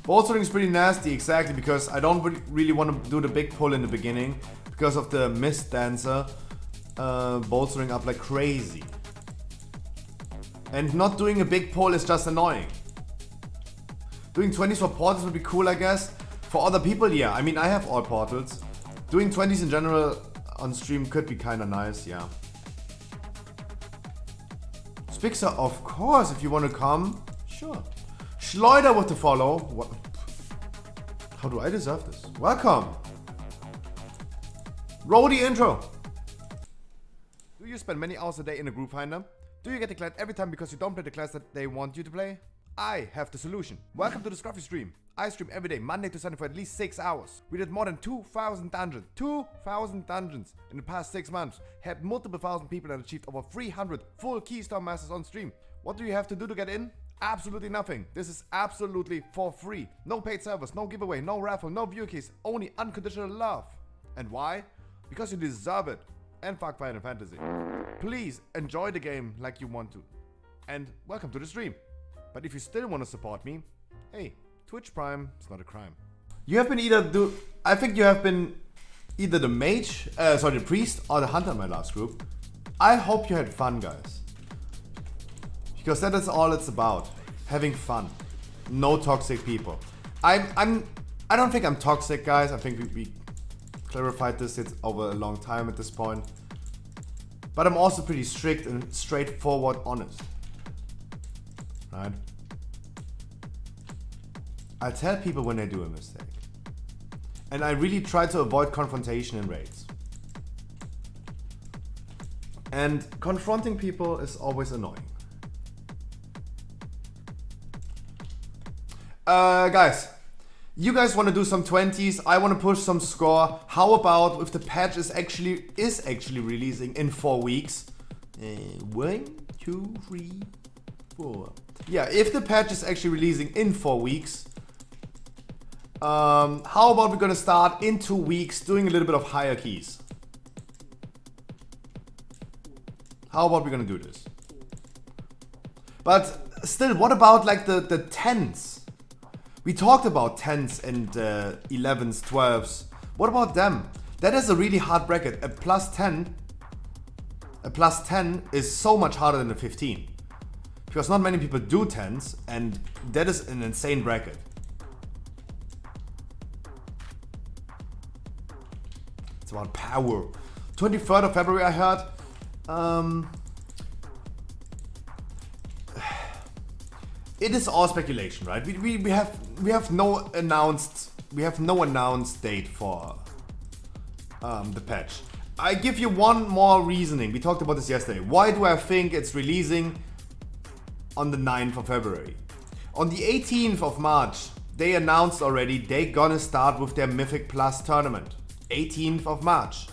Bolstering is pretty nasty, exactly, because I don't really want to do the big pull in the beginning because of the Mist Dancer bolstering up like crazy. And not doing a big pull is just annoying. Doing 20s for portals would be cool, I guess. For other people, yeah. I mean, I have all portals. Doing 20s in general on stream could be kind of nice, yeah. Spixer, of course, if you want to come, sure. Schleuder with the follow. What? How do I deserve this? Welcome. Roll the intro. Do you spend many hours a day in a group finder? Do you get declared every time because you don't play the class that they want you to play? I have the solution. Welcome to the Scruffy stream. I stream every day, Monday to Sunday for at least 6 hours. We did more than 2,000 dungeons. 2,000 dungeons in the past 6 months. Had multiple thousand people and achieved over 300 full Keystone Masters on stream. What do you have to do to get in? Absolutely nothing. This is absolutely for free. No paid servers, no giveaway, no raffle, no view keys, only unconditional love. And why? Because you deserve it. And fuck Final Fantasy. Please enjoy the game like you want to. And welcome to the stream. But if you still want to support me, hey, Twitch Prime is not a crime. You have been I think you have been either the mage, the priest or the hunter in my last group. I hope you had fun, guys. Because that is all it's about. Having fun. No toxic people. I don't think I'm toxic, guys. I think we clarified this. It's over a long time at this point. But I'm also pretty strict and straightforward honest. Right? I tell people when they do a mistake. And I really try to avoid confrontation in raids. And confronting people is always annoying. Guys, you guys want to do some 20s, I want to push some score. How about if the patch is actually releasing in 4 weeks? 1, 2, 3, 4. Yeah, if the patch is actually releasing in 4 weeks, how about we're gonna start in 2 weeks doing a little bit of higher keys? How about we're gonna do this? But still, what about like the 10s? We talked about 10s and 11s, 12s. What about them? That is a really hard bracket. A plus 10 is so much harder than a 15. Because not many people do 10s, and that is an insane bracket. It's about power. 23rd of February, I heard. It is all speculation, right? We have no announced date for the patch. I give you one more reasoning. We talked about this yesterday. Why do I think it's releasing on the 9th of February? On the 18th of March, they announced already they gonna start with their Mythic Plus tournament. 18th of March.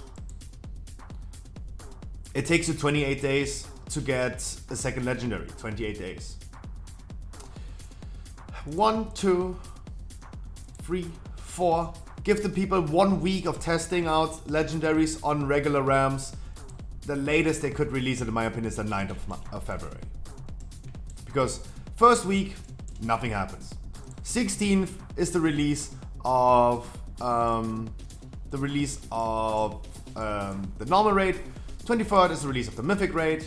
It takes you 28 days to get a second legendary. 28 days. 1, 2, 3, 4. Give the people 1 week of testing out legendaries on regular realms. The latest they could release it, in my opinion, is the 9th of February. Because first week, nothing happens. 16th is the release of the normal raid. 23rd is the release of the mythic raid.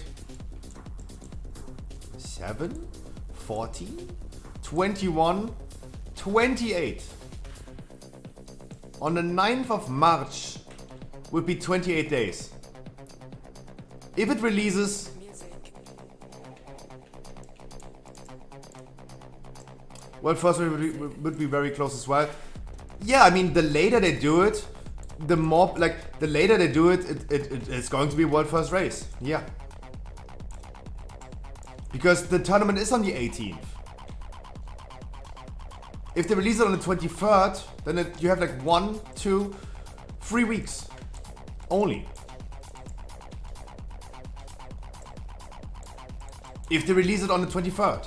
7, 14, 21, 28. On the 9th of March would be 28 days. If it releases... Well, first would be very close as well. Yeah, I mean, the later they do it, the more, like, the later they do it, it's going to be world first race. Yeah. Because the tournament is on the 18th. If they release it on the 23rd, then you have like 1, 2, 3 weeks only. If they release it on the 23rd.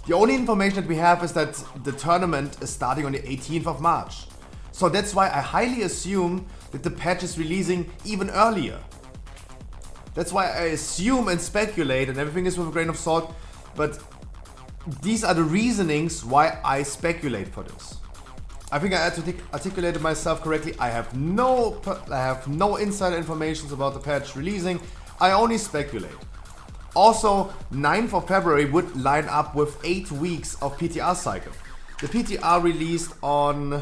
The only information that we have is that the tournament is starting on the 18th of March. So that's why I highly assume that the patch is releasing even earlier. That's why I assume and speculate, and everything is with a grain of salt, but these are the reasonings why I speculate for this. I think I articulated myself correctly. I have no insider information about the patch releasing. I only speculate. Also, 9th of February would line up with 8 weeks of PTR cycle. The PTR released on...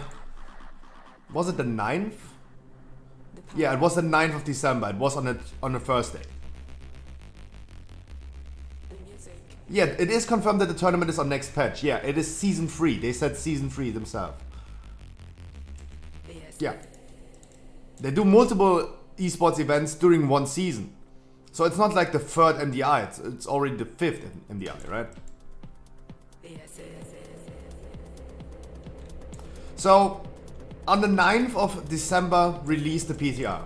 Was it the 9th? Yeah, it was the 9th of December. It was on a Thursday. Yeah, it is confirmed that the tournament is on next patch. Yeah, it is season 3. They said season 3 themselves. Yeah. They do multiple esports events during one season. So it's not like the 3rd MDI, it's already the 5th MDI, right? So, on the 9th of December, release the PTR.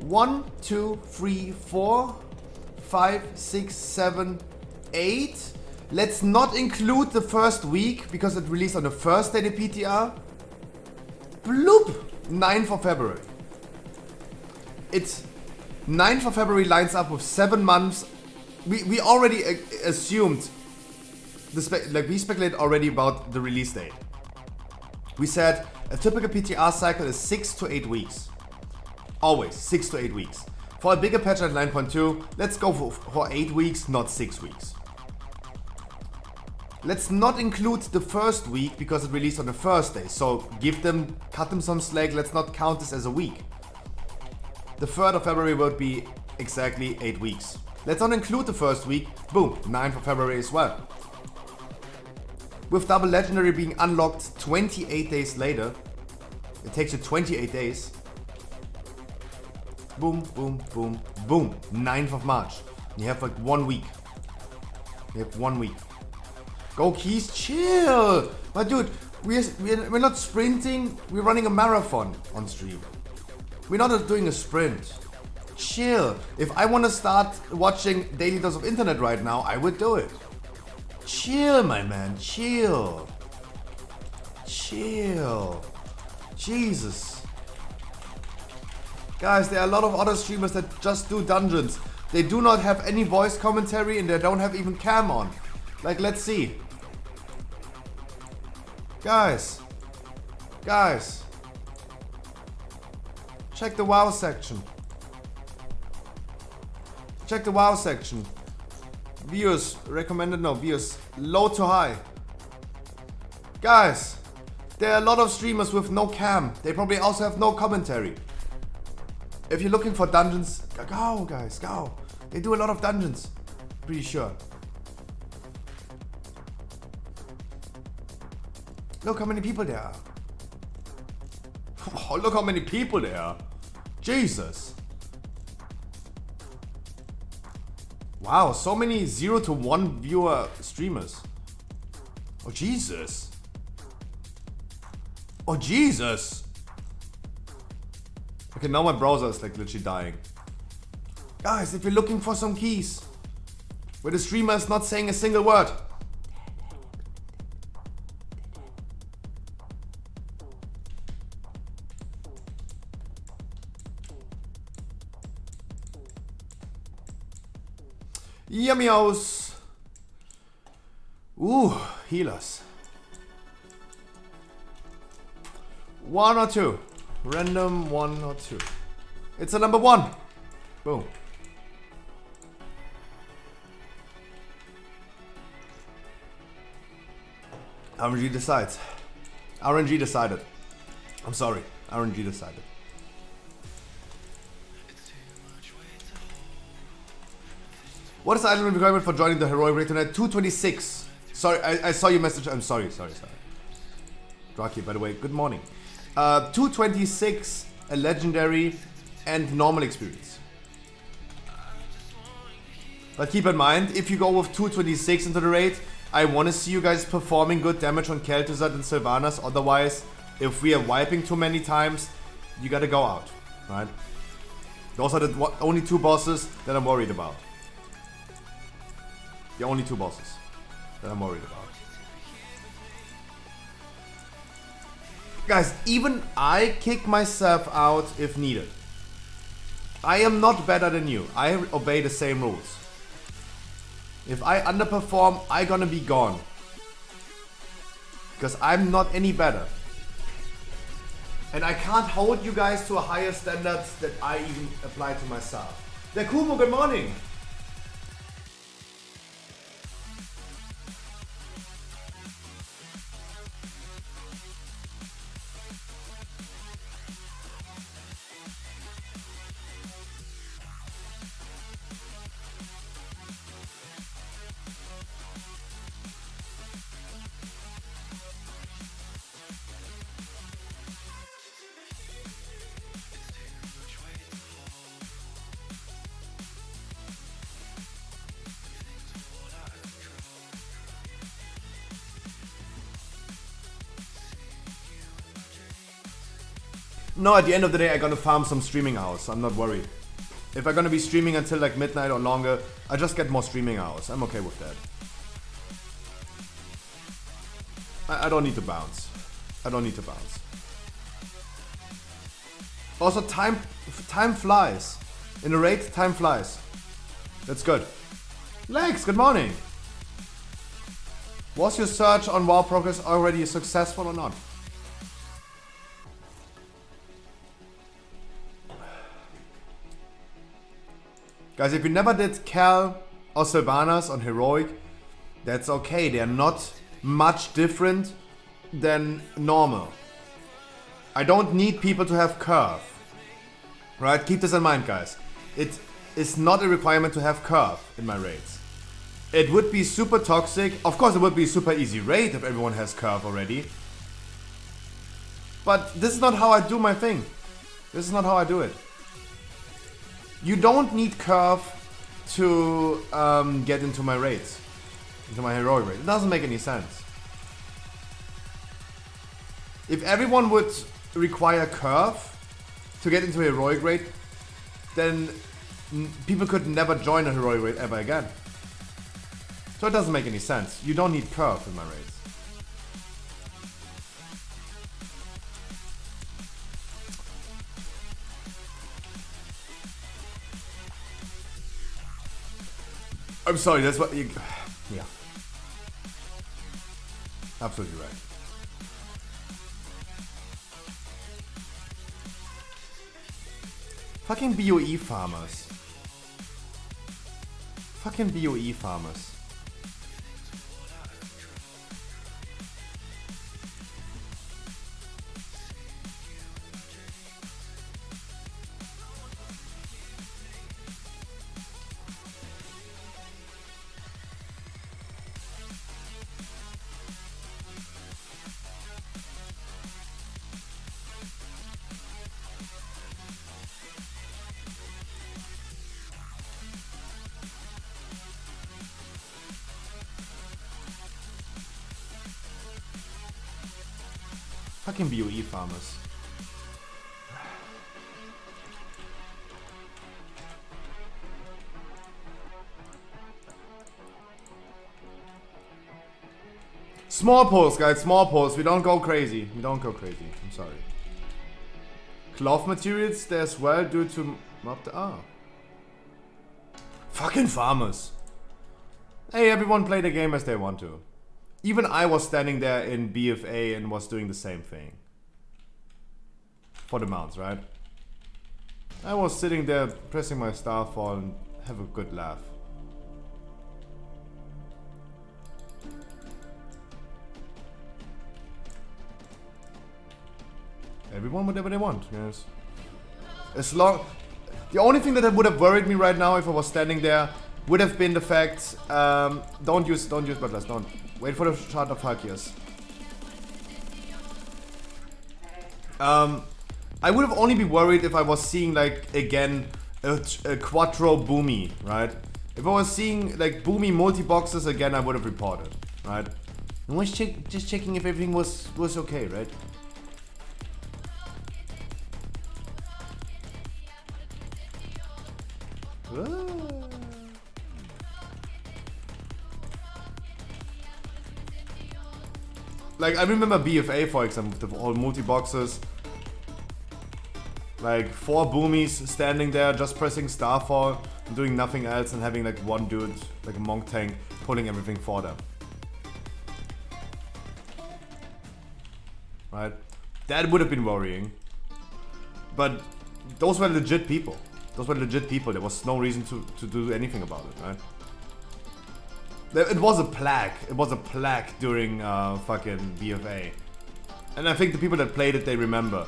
1, 2, 3, 4, 5, 6, 7, 8. Let's not include the first week because it released on the first day, the PTR. Bloop! 9th of February. It's 9th of February lines up with 7 months. We already assumed, we speculated already about the release date. We said a typical PTR cycle is 6 to 8 weeks. Always 6 to 8 weeks. For a bigger patch at 9.2, let's go for 8 weeks, not 6 weeks. Let's not include the first week because it released on the first day. So cut them some slack. Let's not count this as a week. The 3rd of February would be exactly 8 weeks. Let's not include the first week. Boom, 9th of February as well. With double legendary being unlocked 28 days later, it takes you 28 days. Boom, boom, boom, boom. 9th of March. You have like 1 week. You have 1 week. Go Keys, chill! But dude, we're not sprinting, we're running a marathon on stream. We're not doing a sprint. Chill. If I want to start watching Daily Dose of Internet right now, I would do it. Chill, my man, chill. Chill. Jesus. Guys, there are a lot of other streamers that just do dungeons. They do not have any voice commentary and they don't have even cam on. Like, let's see. Guys. Check the WoW section. Views, recommended, no, views, low to high. Guys, there are a lot of streamers with no cam. They probably also have no commentary. If you're looking for dungeons, go guys, go. They do a lot of dungeons, pretty sure. Look how many people there are. Oh, look how many people there are. Jesus. Wow, so many 0 to 1 viewer streamers. Oh, Jesus. Oh, Jesus. Okay, now my browser is like literally dying. Guys, if you're looking for some keys where the streamer is not saying a single word. Yummy house. Ooh, healers. 1 or 2. Random 1 or 2. It's a number 1. Boom. RNG decides. RNG decided. I'm sorry. RNG decided. What is the item requirement for joining the heroic raid tonight? 226. Sorry, I saw your message. I'm sorry. Draki, by the way, good morning. 226, a legendary, and normal experience. But keep in mind, if you go with 226 into the raid, I want to see you guys performing good damage on Kel'Thuzad and Sylvanas. Otherwise, if we are wiping too many times, you gotta go out, right? Those are the only 2 bosses that I'm worried about. The only 2 bosses that I'm worried about. Guys, even I kick myself out if needed. I am not better than you. I obey the same rules. If I underperform, I'm gonna be gone. Because I'm not any better. And I can't hold you guys to a higher standard that I even apply to myself. Der Kumo, good morning. No, at the end of the day, I'm gonna farm some streaming hours. I'm not worried. If I'm gonna be streaming until like midnight or longer, I just get more streaming hours. I'm okay with that. I don't need to bounce. I don't need to bounce. Also, time flies. In a raid, time flies. That's good. Lex, good morning. Was your search on WoW Progress already successful or not? Guys, if you never did Cal or Sylvanas on Heroic, that's okay. They're not much different than normal. I don't need people to have curve. Right? Keep this in mind, guys. It is not a requirement to have curve in my raids. It would be super toxic. Of course, it would be a super easy raid if everyone has curve already. But this is not how I do my thing. This is not how I do it. You don't need curve to get into my raids. Into my heroic raid. It doesn't make any sense. If everyone would require curve to get into a heroic raid, then people could never join a heroic raid ever again. So it doesn't make any sense. You don't need curve in my raids. I'm sorry, that's what you... Yeah. Absolutely right. Fucking BOE farmers. Fucking BOE farmers. Fucking BOE farmers. Small polls, guys, small polls. We don't go crazy. We don't go crazy. I'm sorry. Cloth materials there as well due to fucking farmers. Hey, everyone play the game as they want to. Even I was standing there in BFA and was doing the same thing. For the mounts, right? I was sitting there pressing my starfall and have a good laugh. Everyone whatever they want, yes. As long... The only thing that would have worried me right now if I was standing there would have been the fact... don't use butlers, don't. Wait for the shot of Hakias. I would have only been worried if I was seeing like again a quattro boomy, right? If I was seeing like boomy multi-boxes again, I would have reported, right? I was just checking if everything was okay, right? Like, I remember BFA, for example, with all multi-boxes. Like, 4 boomies standing there, just pressing Starfall, and doing nothing else, and having like one dude, like a monk tank, pulling everything for them. Right? That would have been worrying. But those were legit people. Those were legit people. There was no reason to do anything about it, right? It was a plague. It was a plague during fucking BFA. And I think the people that played it, they remember.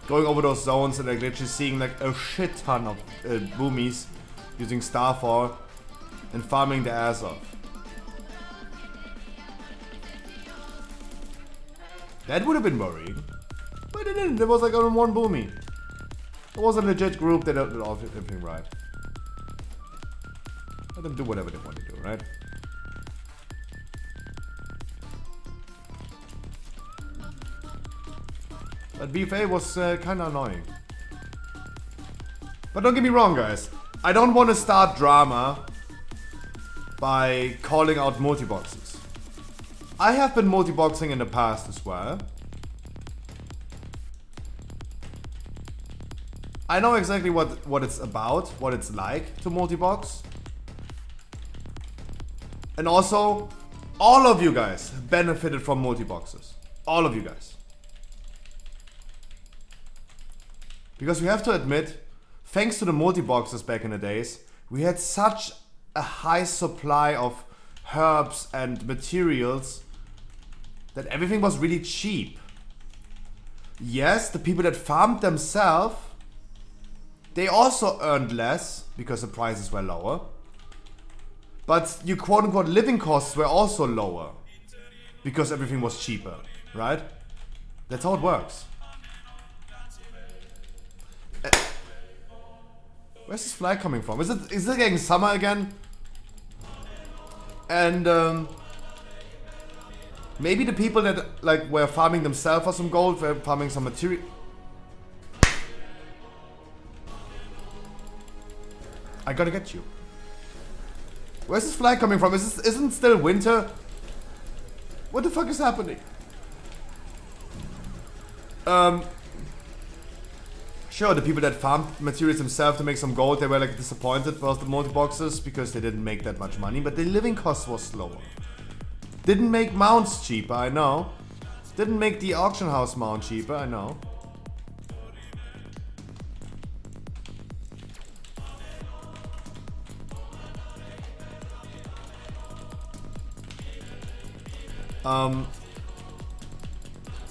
Going over those zones and like literally seeing like a shit ton of boomies using Starfall and farming their ass off. That would have been worrying. But it didn't. There was like only one boomy. It was a legit group that did everything right. Let them do whatever they want to do, right? But BFA was kinda annoying. But don't get me wrong, guys. I don't want to start drama by calling out multi-boxes. I have been multi-boxing in the past as well. I know exactly what it's about, what it's like to multi-box. And also, all of you guys benefited from multi-boxes. All of you guys. Because we have to admit, thanks to the multi-boxes back in the days, we had such a high supply of herbs and materials that everything was really cheap. Yes, the people that farmed themselves, they also earned less because the prices were lower. But your quote-unquote living costs were also lower because everything was cheaper, right? That's how it works. Where's this flag coming from? Is it getting summer again? And maybe the people that like were farming themselves for some gold, were farming some material. I gotta get you. Where's this flag coming from? Isn't it still winter? What the fuck is happening? Sure, the people that farmed materials themselves to make some gold, they were like disappointed with the multi-boxes because they didn't make that much money, but the living cost was lower. Didn't make mounts cheaper, I know. Didn't make the auction house mount cheaper, I know.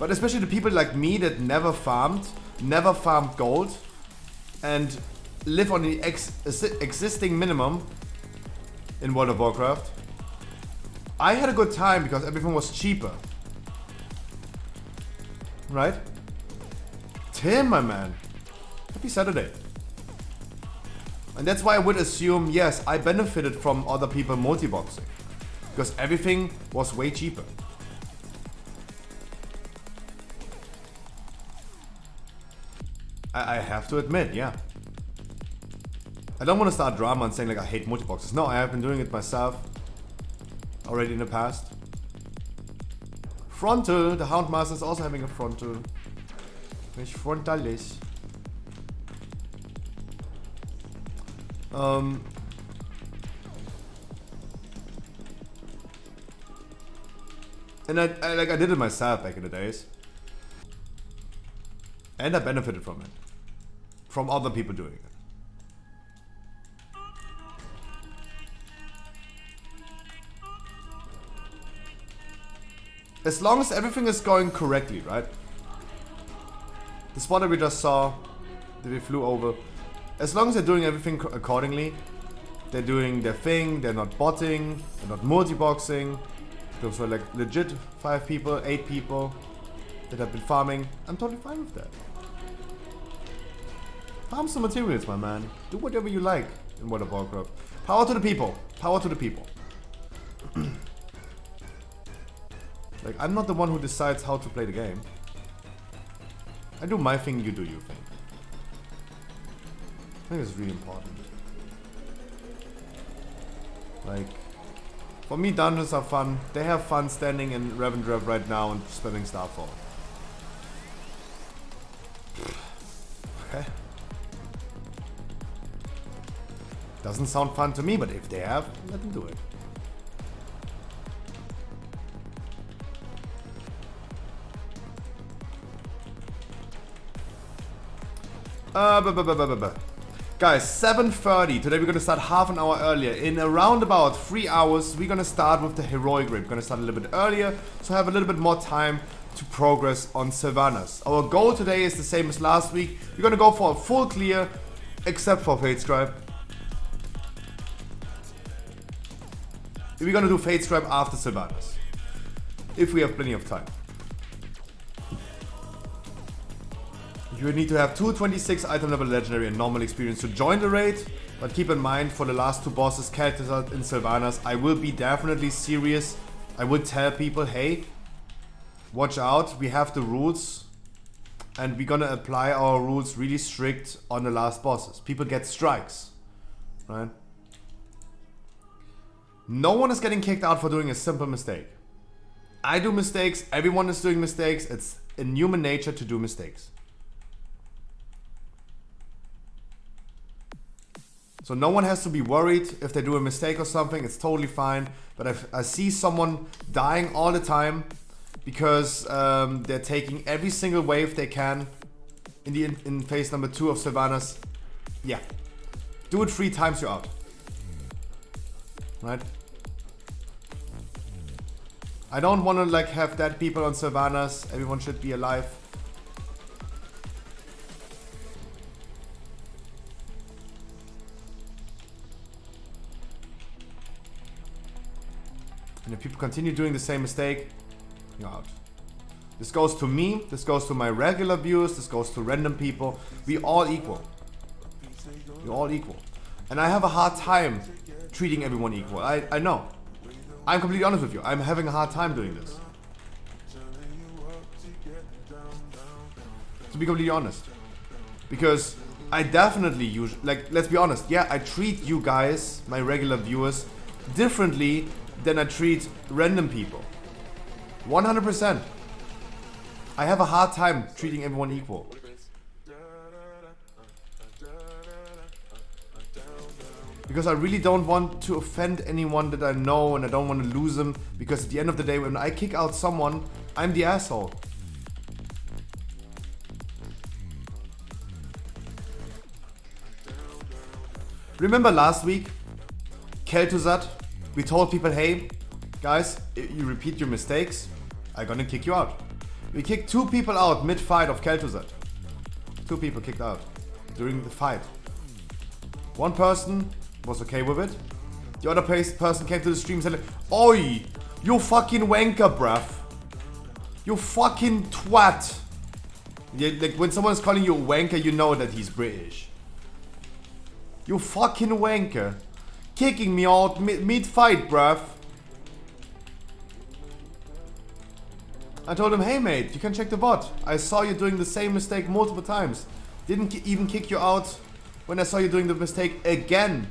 But especially the people like me that never farmed gold, and live on the existing minimum in World of Warcraft. I had a good time because everything was cheaper. Right? Tim, my man. Happy Saturday. And that's why I would assume, yes, I benefited from other people multi-boxing. Because everything was way cheaper. I have to admit, yeah. I don't want to start drama and saying like I hate multi-boxes. No, I have been doing it myself. Already in the past. Frontal, the Houndmaster is also having a frontal. Mich frontalis. And I did it myself back in the days. And I benefited from it. From other people doing it. As long as everything is going correctly, right? The spot that we just saw, that we flew over. As long as they're doing everything accordingly, they're doing their thing, they're not botting, they're not multi-boxing. Those were like legit 5 people, 8 people that have been farming. I'm totally fine with that. Farm some materials, my man. Do whatever you like in World of Warcraft. Power to the people. Power to the people. Like, I'm not the one who decides how to play the game. I do my thing, you do your thing. I think it's really important. Like, for me, dungeons are fun. They have fun standing in Revendrev right now and spamming Starfall. Okay. Doesn't sound fun to me, but if they have, let them do it. Guys, 7:30. Today we're gonna start half an hour earlier. In around about 3 hours, we're gonna start with the heroic raid. We're gonna start a little bit earlier, so have a little bit more time to progress on Sylvanas. Our goal today is the same as last week. We're gonna go for a full clear, except for Fate Scribe. We're gonna do Fate Scribe after Sylvanas, if we have plenty of time. You need to have 226 item level legendary and normal experience to join the raid, but keep in mind for the last 2 bosses characters in Sylvanas, I will be definitely serious. I would tell people, hey, watch out, we have the rules and we're gonna apply our rules really strict on the last bosses. People get strikes, right? No one is getting kicked out for doing a simple mistake. I do mistakes, everyone is doing mistakes. It's in human nature to do mistakes. So no one has to be worried if they do a mistake or something. It's totally fine. But if I see someone dying all the time because they're taking every single wave they can in phase number 2 of Sylvanas, yeah, do it 3 times, you're out. Right? I don't want to like have dead people on Sylvanas. Everyone should be alive. And if people continue doing the same mistake, you're out. This goes to me, this goes to my regular viewers, this goes to random people. We all equal. We're all equal. And I have a hard time treating everyone equal. I know. I'm completely honest with you. I'm having a hard time doing this. To be completely honest. Because I definitely use, like, let's be honest. Yeah, I treat you guys, my regular viewers, differently than I treat random people. 100%. I have a hard time treating everyone equal. Because I really don't want to offend anyone that I know, and I don't want to lose them. Because at the end of the day, when I kick out someone, I'm the asshole. Remember last week, Kel'Thuzad, we told people, hey, guys, if you repeat your mistakes, I'm gonna kick you out. We kicked 2 people out mid-fight of Kel'Thuzad. 2 people kicked out during the fight. One person was okay with it. The other person came to the stream and said, oi, you fucking wanker, bruv. You fucking twat. Yeah, like when someone's calling you a wanker, you know that he's British. You fucking wanker. Kicking me out mid-fight, bruv. I told him, hey mate, you can check the VoD. I saw you doing the same mistake multiple times. Didn't even kick you out when I saw you doing the mistake again.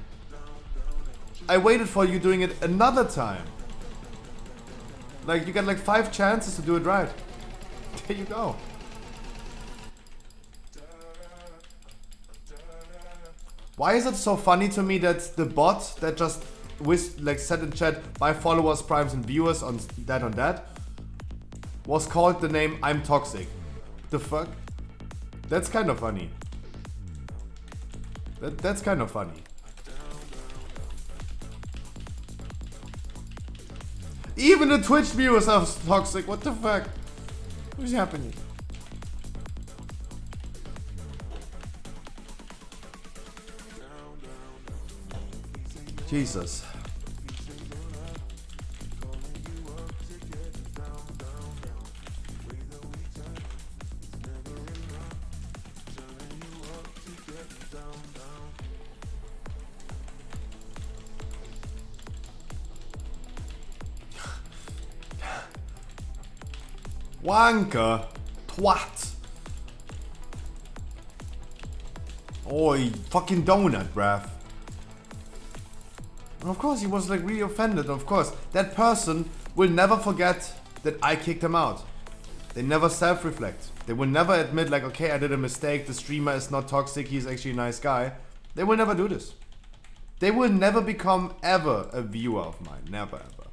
I waited for you doing it another time. Like, you got like 5 chances to do it right. There you go. Why is it so funny to me that the bot that just said in chat, my followers, primes and viewers on that, was called the name I'm Toxic? The fuck? That's kind of funny. That's kind of funny. Even the Twitch viewers are toxic. What the fuck? What's happening? Jesus. Wanker. Twat. Oi, fucking donut, bruv. And of course he was like really offended. Of course, that person will never forget that I kicked him out. They never self-reflect. They will never admit like, okay, I did a mistake. The streamer is not toxic. He's actually a nice guy. They will never do this. They will never become ever a viewer of mine. Never ever.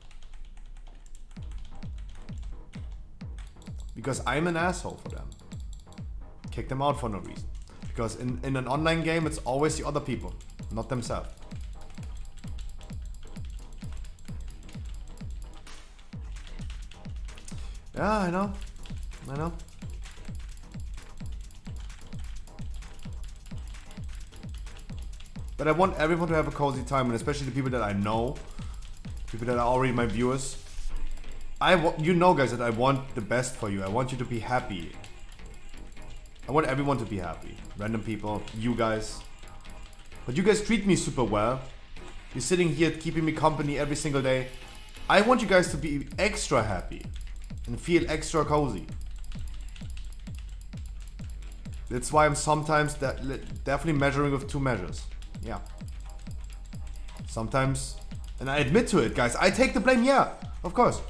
Because I'm an asshole for them. Kick them out for no reason. Because in an online game, it's always the other people, not themselves. Yeah, I know. I know. But I want everyone to have a cozy time, and especially the people that I know, people that are already my viewers. You know, guys, that I want the best for you. I want you to be happy. I want everyone to be happy. Random people, you guys. But you guys treat me super well. You're sitting here keeping me company every single day. I want you guys to be extra happy and feel extra cozy. That's why I'm sometimes definitely measuring with 2 measures. Yeah. Sometimes, and I admit to it, guys. I take the blame, yeah, of course.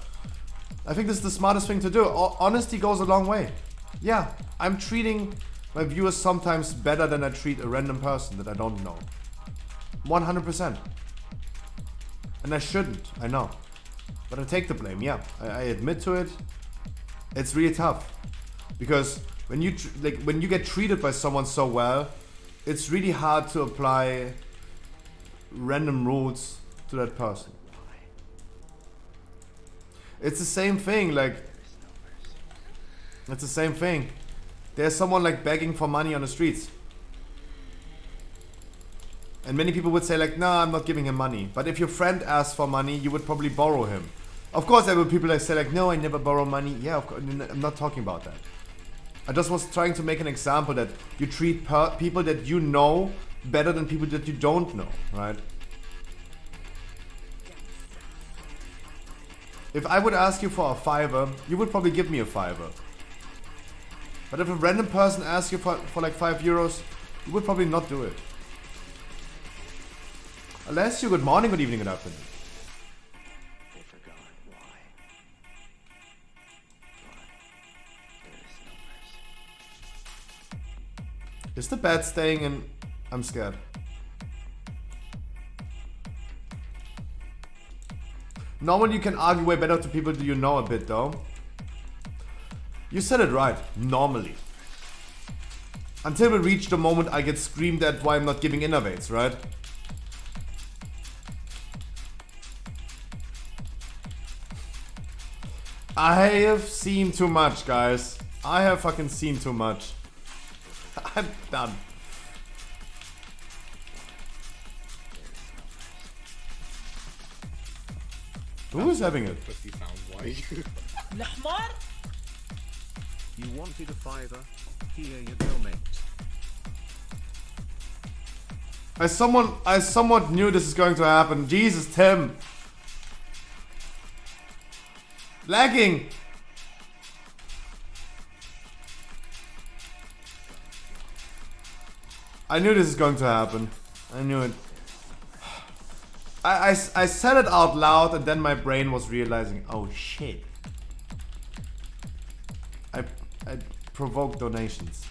I think this is the smartest thing to do. Honesty goes a long way. Yeah, I'm treating my viewers sometimes better than I treat a random person that I don't know. 100%. And I shouldn't, I know. But I take the blame, yeah. I admit to it. It's really tough. Because when you when you get treated by someone so well, it's really hard to apply random rules to that person. It's the same thing, like, it's the same thing. There's someone like begging for money on the streets. And many people would say like, no, I'm not giving him money. But if your friend asks for money, you would probably borrow him. Of course there were people that say like, no, I never borrow money. Yeah, of course, I'm not talking about that. I just was trying to make an example that you treat people that you know better than people that you don't know, right? If I would ask you for a $5, you would probably give me a $5. But if a random person asks you for like €5, you would probably not do it. I'll ask you good morning, good evening, good afternoon. They forgot why. There is no mercy. Is the bet staying in? I'm scared. Normally you can argue way better to people that you know a bit though. You said it right, normally. Until we reach the moment I get screamed at why I'm not giving innovates, right? I have seen too much, guys. I have fucking seen too much. I'm done. Who is having it? Pussy sounds like. You wanted a $5? Here you go, mate. I somewhat knew this is going to happen. Jesus, Tim. Lagging. I knew this is going to happen. I knew it. I said it out loud and then my brain was realizing, oh shit. I provoked donations.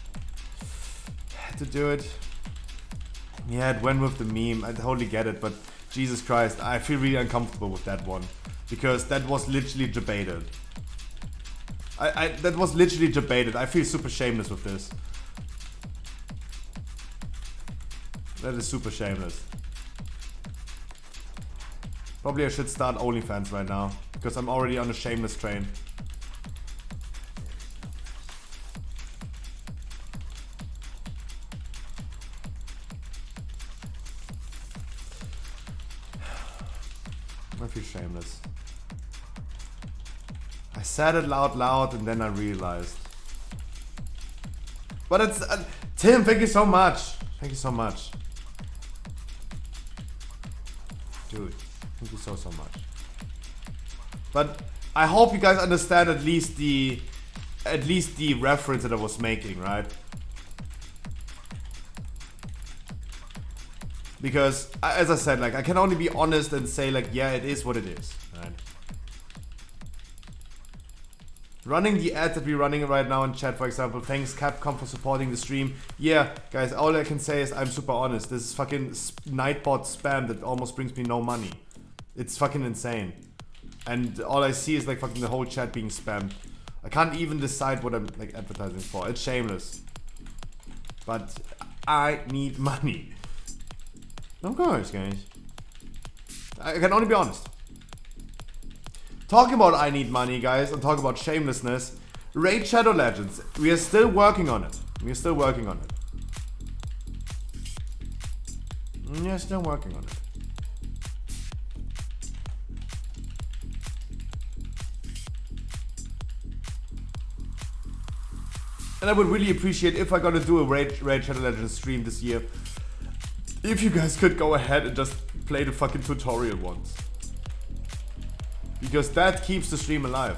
Had to do it. Yeah, it went with the meme. I totally get it, but Jesus Christ, I feel really uncomfortable with that one. Because that was literally debated. That was literally debated. I feel super shameless with this. That is super shameless. Probably I should start OnlyFans right now. Because I'm already on a shameless train. I feel shameless. I said it loud and then I realized. But it's... Tim, thank you so much. Thank you so much. Dude, thank you so much. But I hope you guys understand at least the reference that I was making, right? Because, as I said, like, I can only be honest and say, like, yeah, it is what it is, right? Running the ad that we're running right now in chat, for example, thanks Capcom for supporting the stream. Yeah, guys, all I can say is I'm super honest. This is fucking Nightbot spam that almost brings me no money. It's fucking insane. And all I see is, like, fucking the whole chat being spammed. I can't even decide what I'm, like, advertising for. It's shameless. But I need money. Of course, guys. I can only be honest. Talking about I need money, guys, and talking about shamelessness. Raid Shadow Legends. We are still working on it. We are still working on it. We are still working on it. And I would really appreciate if I gotta do a Raid Shadow Legends stream this year. If you guys could go ahead and just play the fucking tutorial once. Because that keeps the stream alive.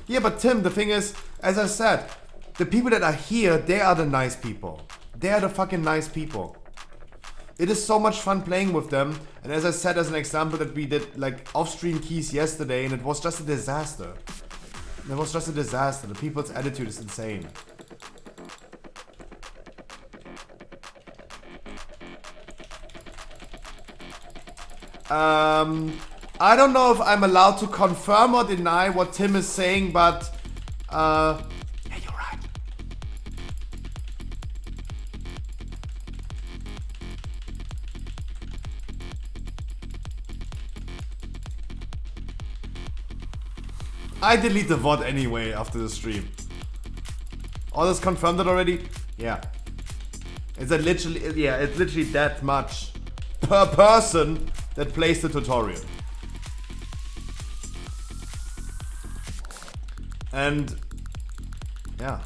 Yeah, but Tim, the thing is, as I said, the people that are here, they are the nice people. They are the fucking nice people. It is so much fun playing with them. And as I said as an example that we did like off-stream keys yesterday and it was just a disaster. It was just a disaster. The people's attitude is insane. I don't know if I'm allowed to confirm or deny what Tim is saying, but yeah, you're right. I delete the VoD anyway after the stream. Others confirmed it already? Yeah. It's literally that much per person that plays the tutorial. And yeah.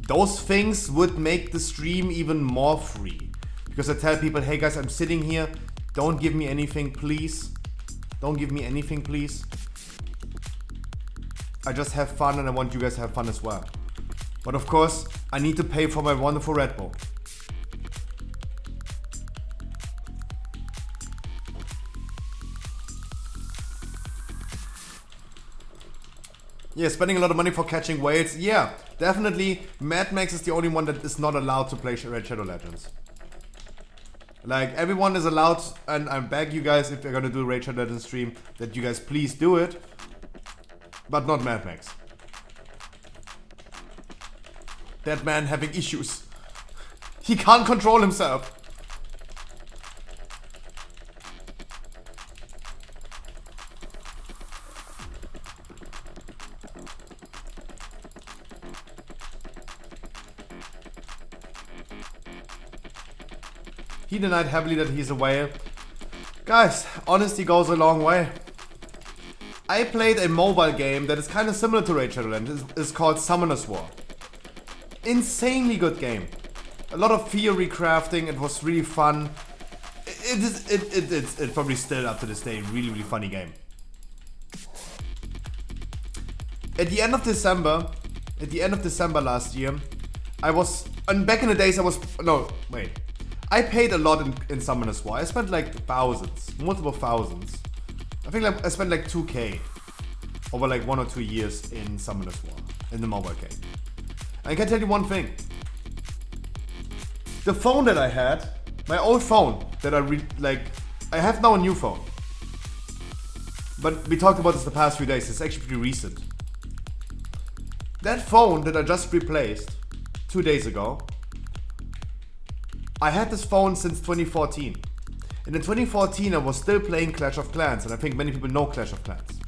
Those things would make the stream even more free. Because I tell people, hey guys, I'm sitting here, don't give me anything, please. Don't give me anything, please. I just have fun and I want you guys to have fun as well. But of course, I need to pay for my wonderful Red Bull. Yeah, spending a lot of money for catching whales. Yeah, definitely. Mad Max is the only one that is not allowed to play Red Shadow Legends. Like, everyone is allowed, and I beg you guys, if you're gonna do a Raid Shadow Legends stream, that you guys please do it. But not Mad Max. That man having issues. He can't control himself. He denied heavily that he's a whale. Guys, honesty goes a long way. I played a mobile game that is kind of similar to Raid Shadow Legends. It's called Summoner's War. Insanely good game. A lot of theory crafting. It was really fun. It's probably still up to this day really, really funny game. At the end of December last year, and back in the days I paid a lot in Summoner's War. I spent like thousands, multiple thousands. I think I spent like 2k over like 1 or 2 years in Summoner's War, in the mobile game. I can tell you one thing. The phone that I had, my old phone that I have now a new phone. But we talked about this the past few days, it's actually pretty recent. That phone that I just replaced 2 days ago, I had this phone since 2014. And in 2014 I was still playing Clash of Clans, and I think many people know Clash of Clans.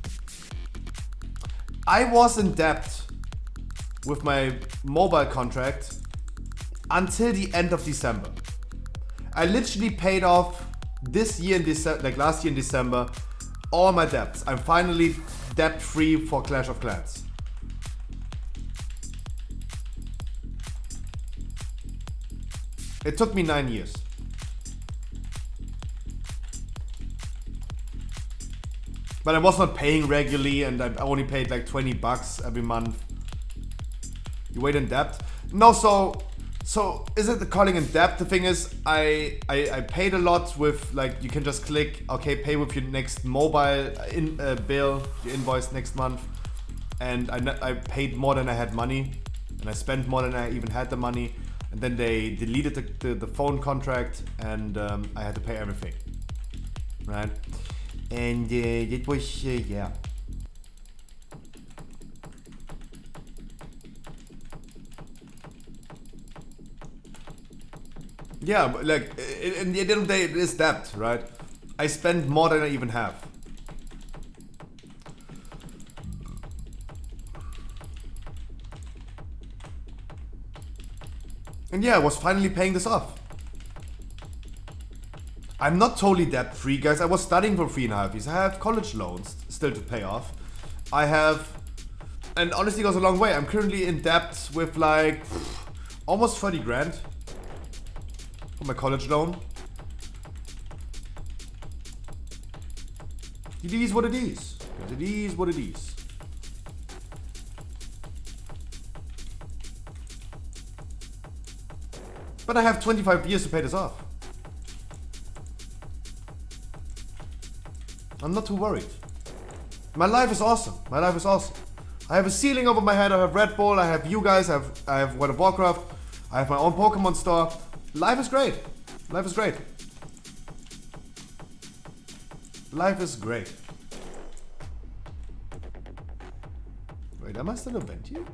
I was in debt with my mobile contract until the end of December. I literally paid off this year in December, like last year in December, all my debts. I'm finally debt free for Clash of Clans. It took me 9 years. But I was not paying regularly, and I only paid like $20 every month. You wait in debt? No, so is it calling in debt? The thing is, I paid a lot with, like, you can just click, okay, pay with your next mobile bill, your invoice next month. And I paid more than I had money, and I spent more than I even had the money. And then they deleted the phone contract, and I had to pay everything, right? And it was, yeah. Yeah, but like, in the end of the day, it is debt, right? I spend more than I even have. And yeah, I was finally paying this off. I'm not totally debt free, guys. I was studying for 3.5 years. I have college loans still to pay off. I have, and honestly, it goes a long way. I'm currently in debt with like almost 30 grand for my college loan. It is what it is. Because it is what it is. But I have 25 years to pay this off. I'm not too worried. My life is awesome. My life is awesome. I have a ceiling over my head. I have Red Bull. I have you guys. I have World of Warcraft. I have my own Pokemon store. Life is great. Life is great. Life is great. Wait, am I still a vent here?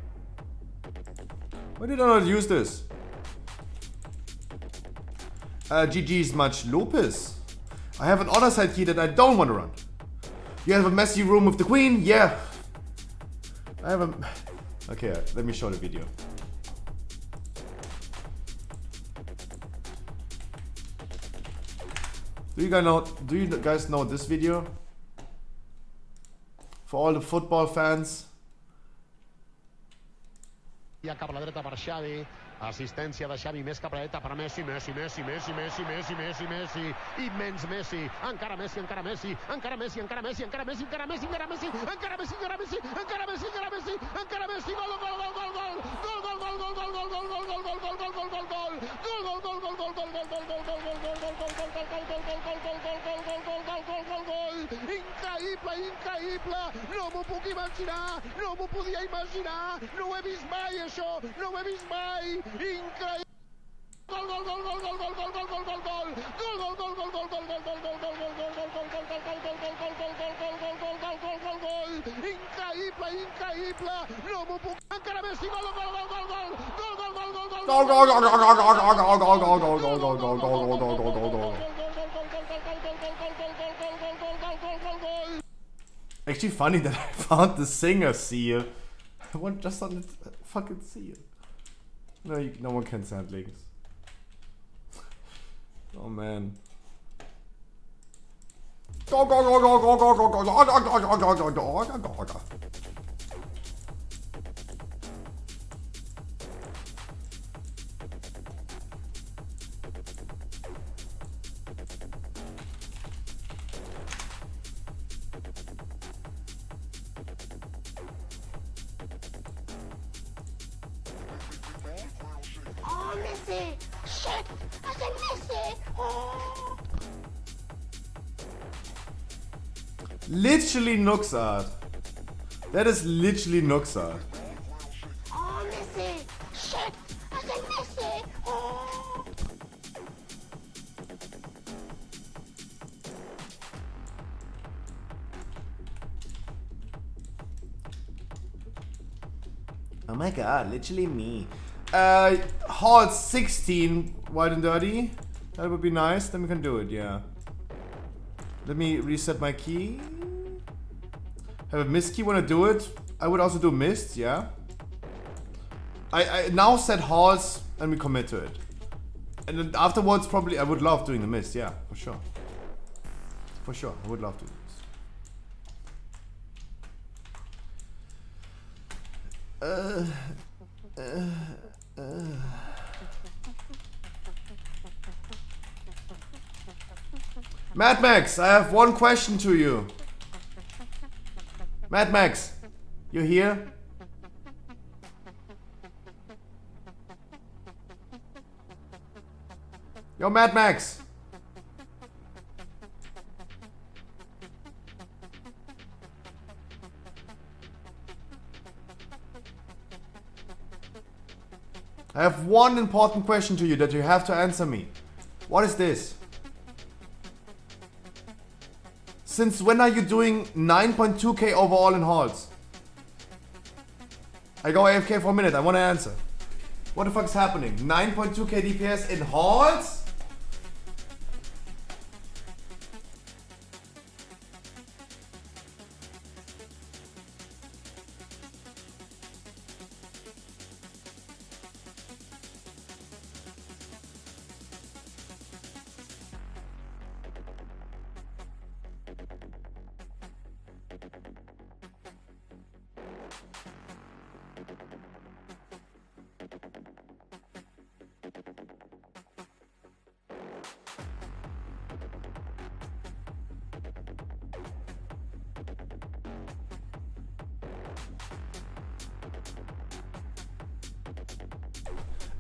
Why did I not use this? GG's much Lopez. I have an honor side key that I don't want to run. You have a messy room with the queen? Yeah. I have a... Okay, let me show the video. Do you guys know this video? For all the football fans. Ja cap a la dreta per Xavi, assistència de Xavi més cap a la dreta per Messi, Messi, immens Messi, encara Messi, encara Messi, encara Messi, encara Messi, encara Messi, encara Messi, encara Messi, encara Messi, encara Messi, encara Messi, encara Messi, encara Messi, gol, gol, gol, gol, gol, gol, gol, gol, gol, gol, gol, gol, gol, gol, gol, gol, gol, gol, gol, increïble, increïble, no m'ho puc imaginar, no m'ho podia imaginar, no ho he vist mai això, no ho he vist mai, increïble. Gol, gol, gol, gol, gol, gol, gol, gol, gol, gol, gol, gol, gol, gol, gol, gol, gol, gol, gol, increïble, increïble, no m'ho puc, encara Messi, gol, gol, gol, gol, gol, gol, gol, gol, gol, Actually funny that I found the singer seal. I want just on the fucking seal. No, no one can send links. Oh man. Go go go go go go go go go go go go go go go. Oh, Messi! Shit! I said Messi! Oh! Literally Nuxart. That is literally Nuxart. Oh, Messi! Shit! I said Messi! Oh! Oh my god, literally me. Hall 16, white and dirty. That would be nice, then we can do it, yeah. Let me reset my key. Have a mist key, wanna do it? I would also do mist, yeah. I now set halls and we commit to it. And then afterwards probably I would love doing the mist, yeah, for sure. For sure, I would love to do this. Mad Max, I have one question to you. Mad Max, you here? Yo, Mad Max. I have one important question to you that you have to answer me. What is this? Since when are you doing 9.2k overall in halls? I go AFK for a minute, I want to answer. What the fuck is happening? 9.2k DPS in halls?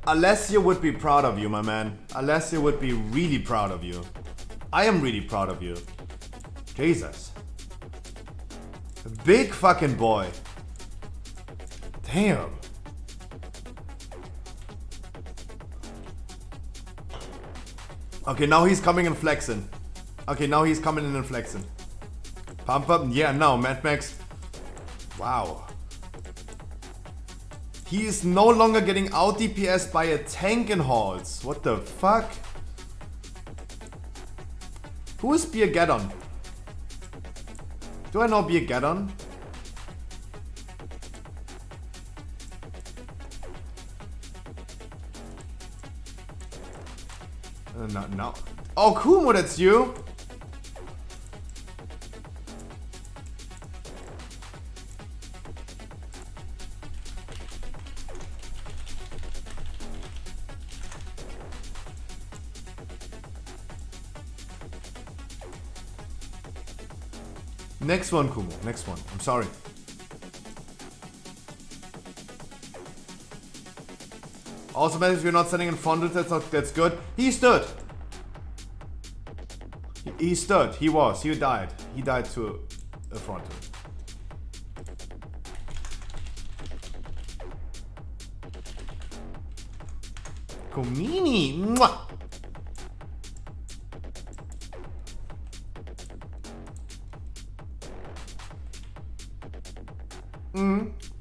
Alessio would be proud of you, my man. Alessio would be really proud of you. I am really proud of you. Jesus. Big fucking boy. Damn. Okay, now he's coming and flexing. Okay, now he's coming in and flexing. Pump up. Yeah, no, Mad Max. Wow. He is no longer getting out DPS by a tank in halls. What the fuck? Who is Beergeddon? Do I know Beergeddon? No. Oh, Kumo, that's you? Next one, Kumo. Next one. I'm sorry. Also, man, if you're not standing in front of it, that's good. He stood. He stood. He was. He died. He died to a frontal. Komini. Mwah.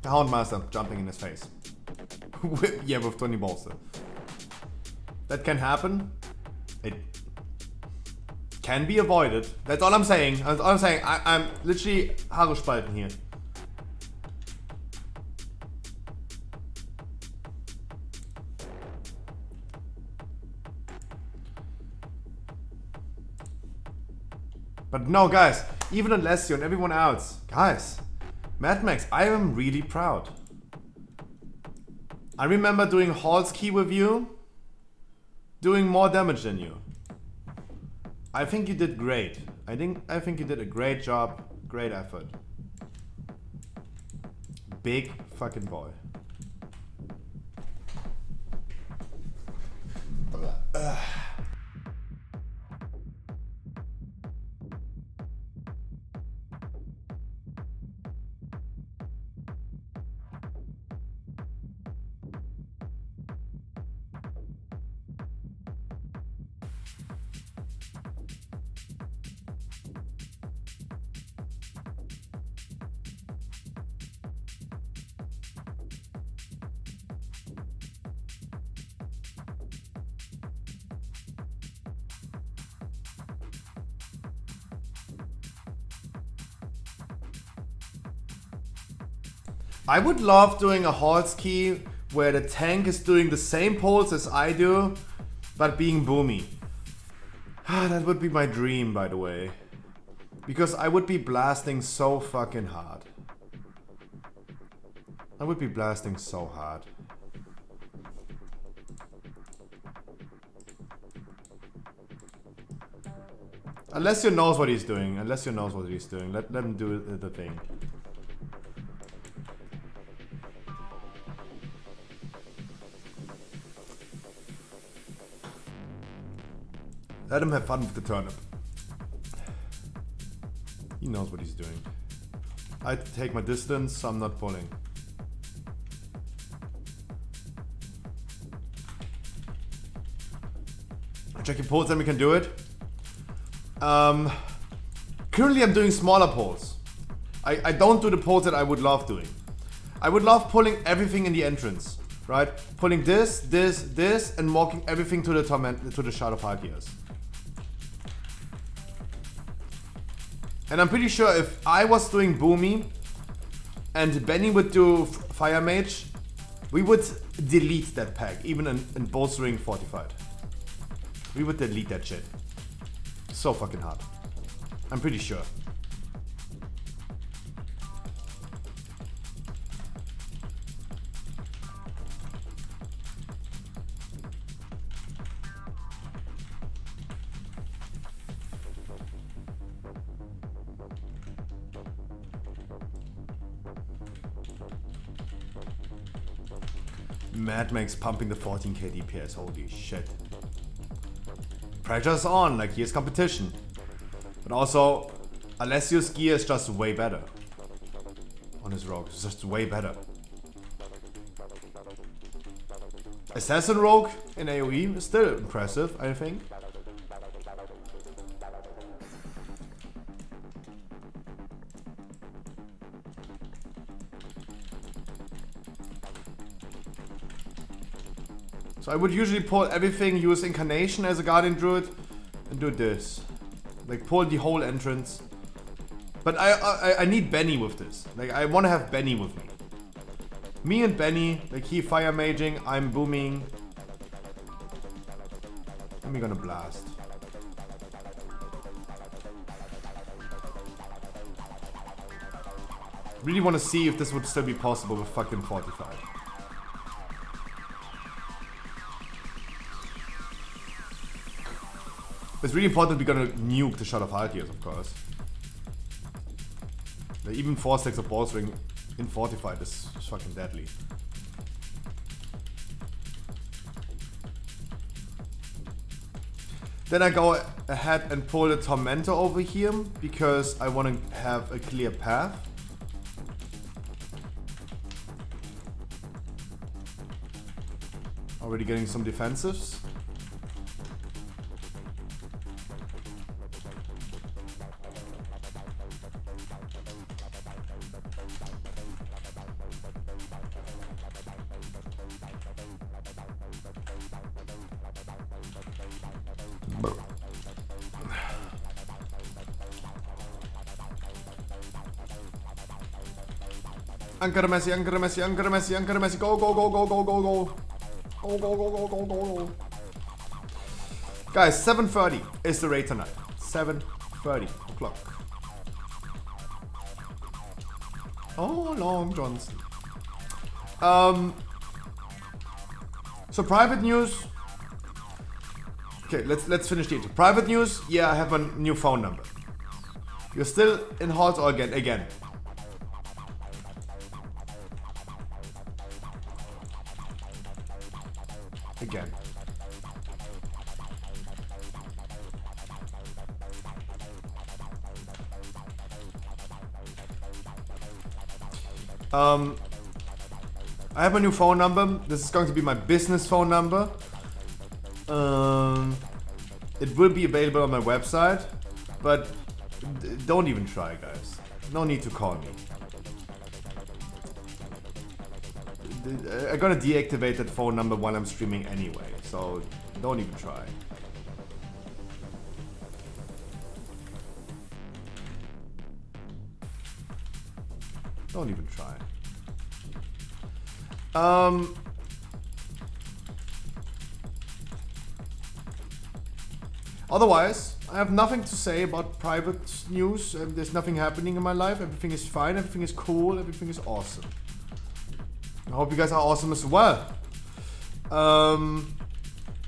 The Houndmaster jumping in his face. Yeah, with Tony Bolster. That can happen. It can be avoided. That's all I'm saying. That's all I'm saying. I'm literally Haare spalten here. But no, guys, even Alessio and everyone else, guys, Mad Max, I am really proud. I remember doing Hall's Key with you, doing more damage than you. I think you did great. I think you did a great job, great effort. Big fucking boy. I would love doing a Hall's Key where the tank is doing the same pulls as I do, but being boomy. That would be my dream, by the way. Because I would be blasting so fucking hard. I would be blasting so hard. Alessio knows what he's doing. Alessio knows what he's doing. Let him do the thing. Let him have fun with the turnip. He knows what he's doing. I take my distance, so I'm not pulling. Check your pulls, then we can do it. Currently I'm doing smaller pulls. I don't do the pulls that I would love doing. I would love pulling everything in the entrance, right? Pulling this, and walking everything to the Shard of Hargias. And I'm pretty sure if I was doing Boomy and Benny would do Fire Mage, we would delete that pack, even in bolstering Fortified. We would delete that shit. So fucking hard. I'm pretty sure. Mad Max pumping the 14k DPS, holy shit. Pressure's on, like here's competition. But also, Alessio's gear is just way better. On his rogue, it's just way better. Assassin rogue in AoE is still impressive, I think. So I would usually pull everything, use Incarnation as a Guardian Druid, and do this. Like pull the whole entrance. But I need Benny with this. Like I want to have Benny with me. Me and Benny, like he fire maging, I'm booming. And we're gonna blast. Really want to see if this would still be possible with fucking 45. It's really important we're gonna nuke the shot of Haltiers, of course. Like, even 4 stacks of ball string in Fortified is fucking deadly. Then I go ahead and pull the Tormentor over here because I want to have a clear path. Already getting some defensives. Ankara Messi, Ankara Messi, Ankara Messi, Ankara Messi, go, go, go, go, go, go, go. Go, go, go, go, go, go, go. Guys, 7:30 is the raid tonight. 7:30 o'clock. Oh, Long Johnson. So private news. Okay, let's finish the intro. Private news. Yeah, I have a new phone number. You're still in halls or again? Again. Again. I have a new phone number. This is going to be my business phone number. It will be available on my website, but don't even try, guys. No need to call me. I'm gonna deactivate that phone number while I'm streaming anyway, so don't even try. Don't even try. Otherwise, I have nothing to say about private news. There's nothing happening in my life. Everything is fine. Everything is cool. Everything is awesome. I hope you guys are awesome as well.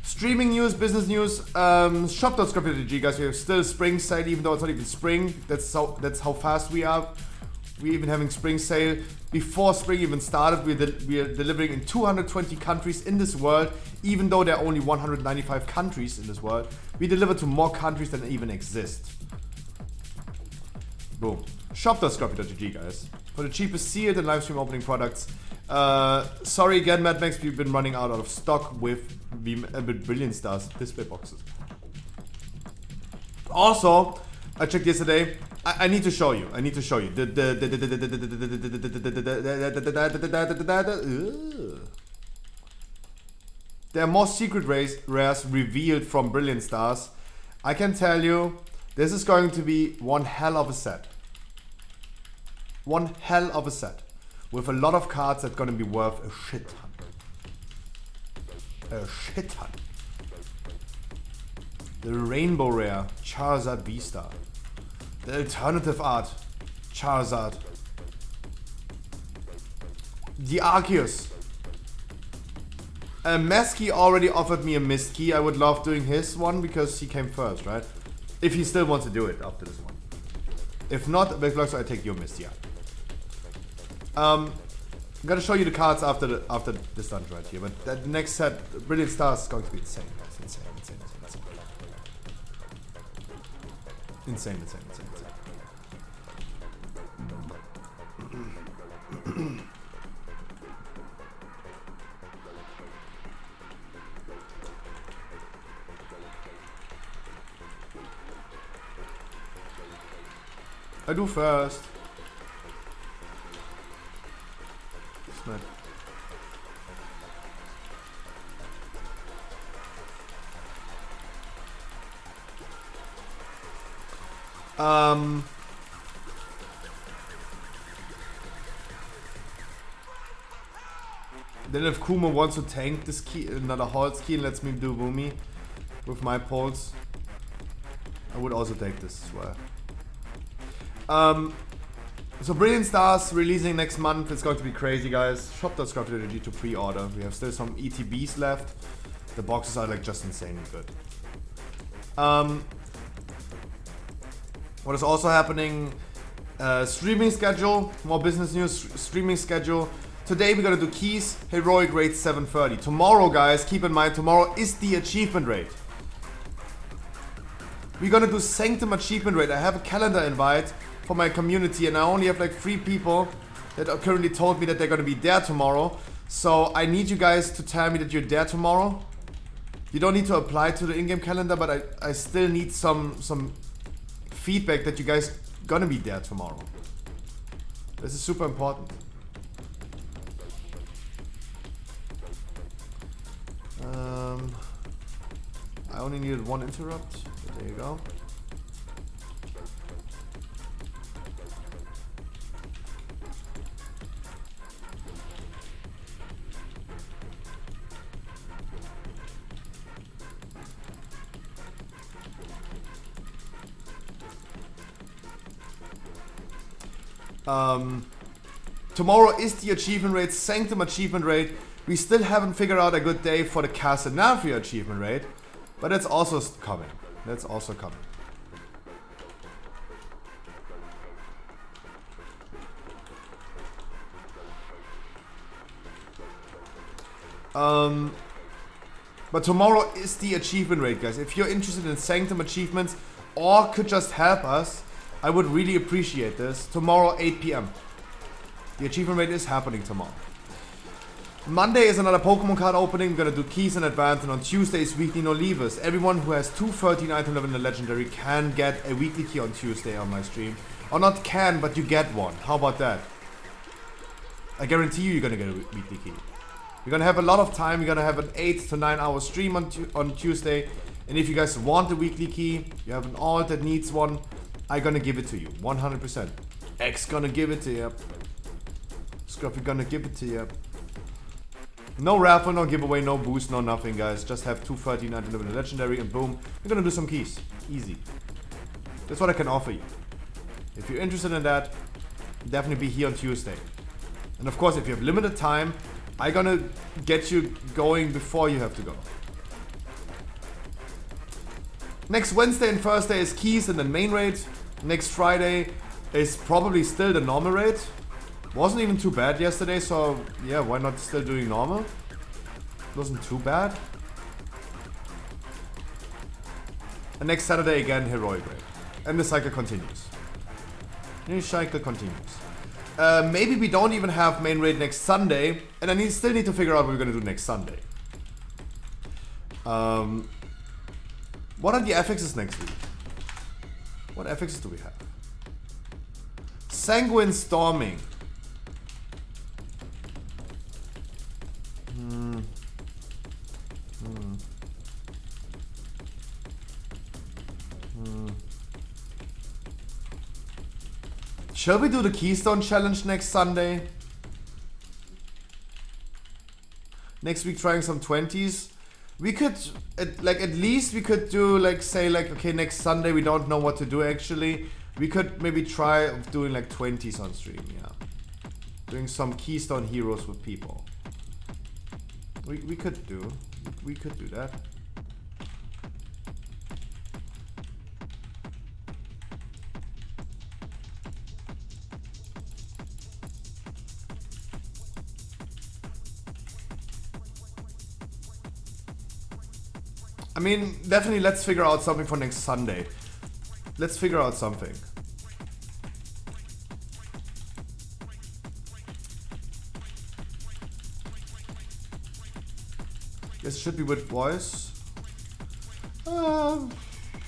Streaming news, business news, shop.script.gg, guys. We have still spring sale, even though it's not even spring. That's how fast we are. We're even having spring sale. Before spring even started, we are delivering in 220 countries in this world. Even though there are only 195 countries in this world, we deliver to more countries than even exist. Boom. Shop.script.gg, guys. For the cheapest sealed and live stream opening products. Sorry again, Mad Max, we've been running out of stock with Brilliant Stars display boxes. Also, I checked yesterday. I need to show you. I need to show you. There are more secret rares revealed from Brilliant Stars. I can tell you, this is going to be one hell of a set. One hell of a set. With a lot of cards that's gonna be worth a shit ton. A shit ton. The Rainbow Rare, Charizard V-Star. The Alternative Art, Charizard. The Arceus. Mesky already offered me a missed key. I would love doing his one because he came first, right? If he still wants to do it after this one. If not, Backblocks, I take your missed, yeah. I'm gonna show you the cards after this done right here, but the next set, Brilliant Stars, is going to be insane, guys. Insane. I do first. Snap. Then if Kuma wants to tank this key, another Halt's key, and lets me do Boomy with my pulse, I would also take this as well. So Brilliant Stars releasing next month. It's going to be crazy, guys. Shop.scruffy.energy to pre-order. We have still some ETBs left. The boxes are like just insanely good. What is also happening? Streaming schedule. More business news. Streaming schedule. Today we're gonna do keys. Heroic rate 730. Tomorrow, guys, keep in mind, tomorrow is the achievement rate. We're gonna do Sanctum achievement rate. I have a calendar invite for my community, and I only have like 3 people that are currently told me that they're gonna be there tomorrow. So I need you guys to tell me that you're there tomorrow. You don't need to apply to the in-game calendar, but I still need some feedback that you guys gonna be there tomorrow. This is super important. I only needed 1 interrupt. There you go. Tomorrow is the achievement rate, Sanctum achievement rate. We still haven't figured out a good day for the Casanafria achievement rate, but it's also coming. That's also coming. But tomorrow is the achievement rate, guys. If you're interested in Sanctum achievements or could just help us, I would really appreciate this. Tomorrow, 8 PM. The achievement rate is happening tomorrow. Monday is another Pokemon card opening. We're gonna do keys in advance, and on Tuesday is weekly no leavers. Everyone who has 213 item level in the legendary can get a weekly key on Tuesday on my stream. Or not can, but you get one. How about that? I guarantee you're gonna get a weekly key. We're gonna have a lot of time. We're gonna have an 8 to 9 hour stream on Tuesday. And if you guys want a weekly key, you have an alt that needs one, I'm gonna give it to you, 100%. X gonna give it to you. Scruffy gonna give it to you. No raffle, no giveaway, no boost, no nothing, guys. Just have 213 item level in the legendary, and boom, we're gonna do some keys. Easy. That's what I can offer you. If you're interested in that, definitely be here on Tuesday. And of course, if you have limited time, I'm gonna get you going before you have to go. Next Wednesday and Thursday is keys and then main raid. Next Friday is probably still the normal raid. Wasn't even too bad yesterday, so yeah, why not still doing normal? Wasn't too bad. And next Saturday again, heroic raid. And the cycle continues. The cycle continues. Maybe we don't even have main raid next Sunday, and I still need to figure out what we're gonna do next Sunday. What are the FXs next week? What FXs do we have? Sanguine Storming. Shall we do the Keystone Challenge next Sunday? Next week trying some 20s. We could, at least we could do okay, next Sunday we don't know what to do actually. We could maybe try doing like 20s on stream, yeah. Doing some Keystone Heroes with people. We could do that. I mean, definitely let's figure out something for next Sunday. Let's figure out something. Guess it should be with voice.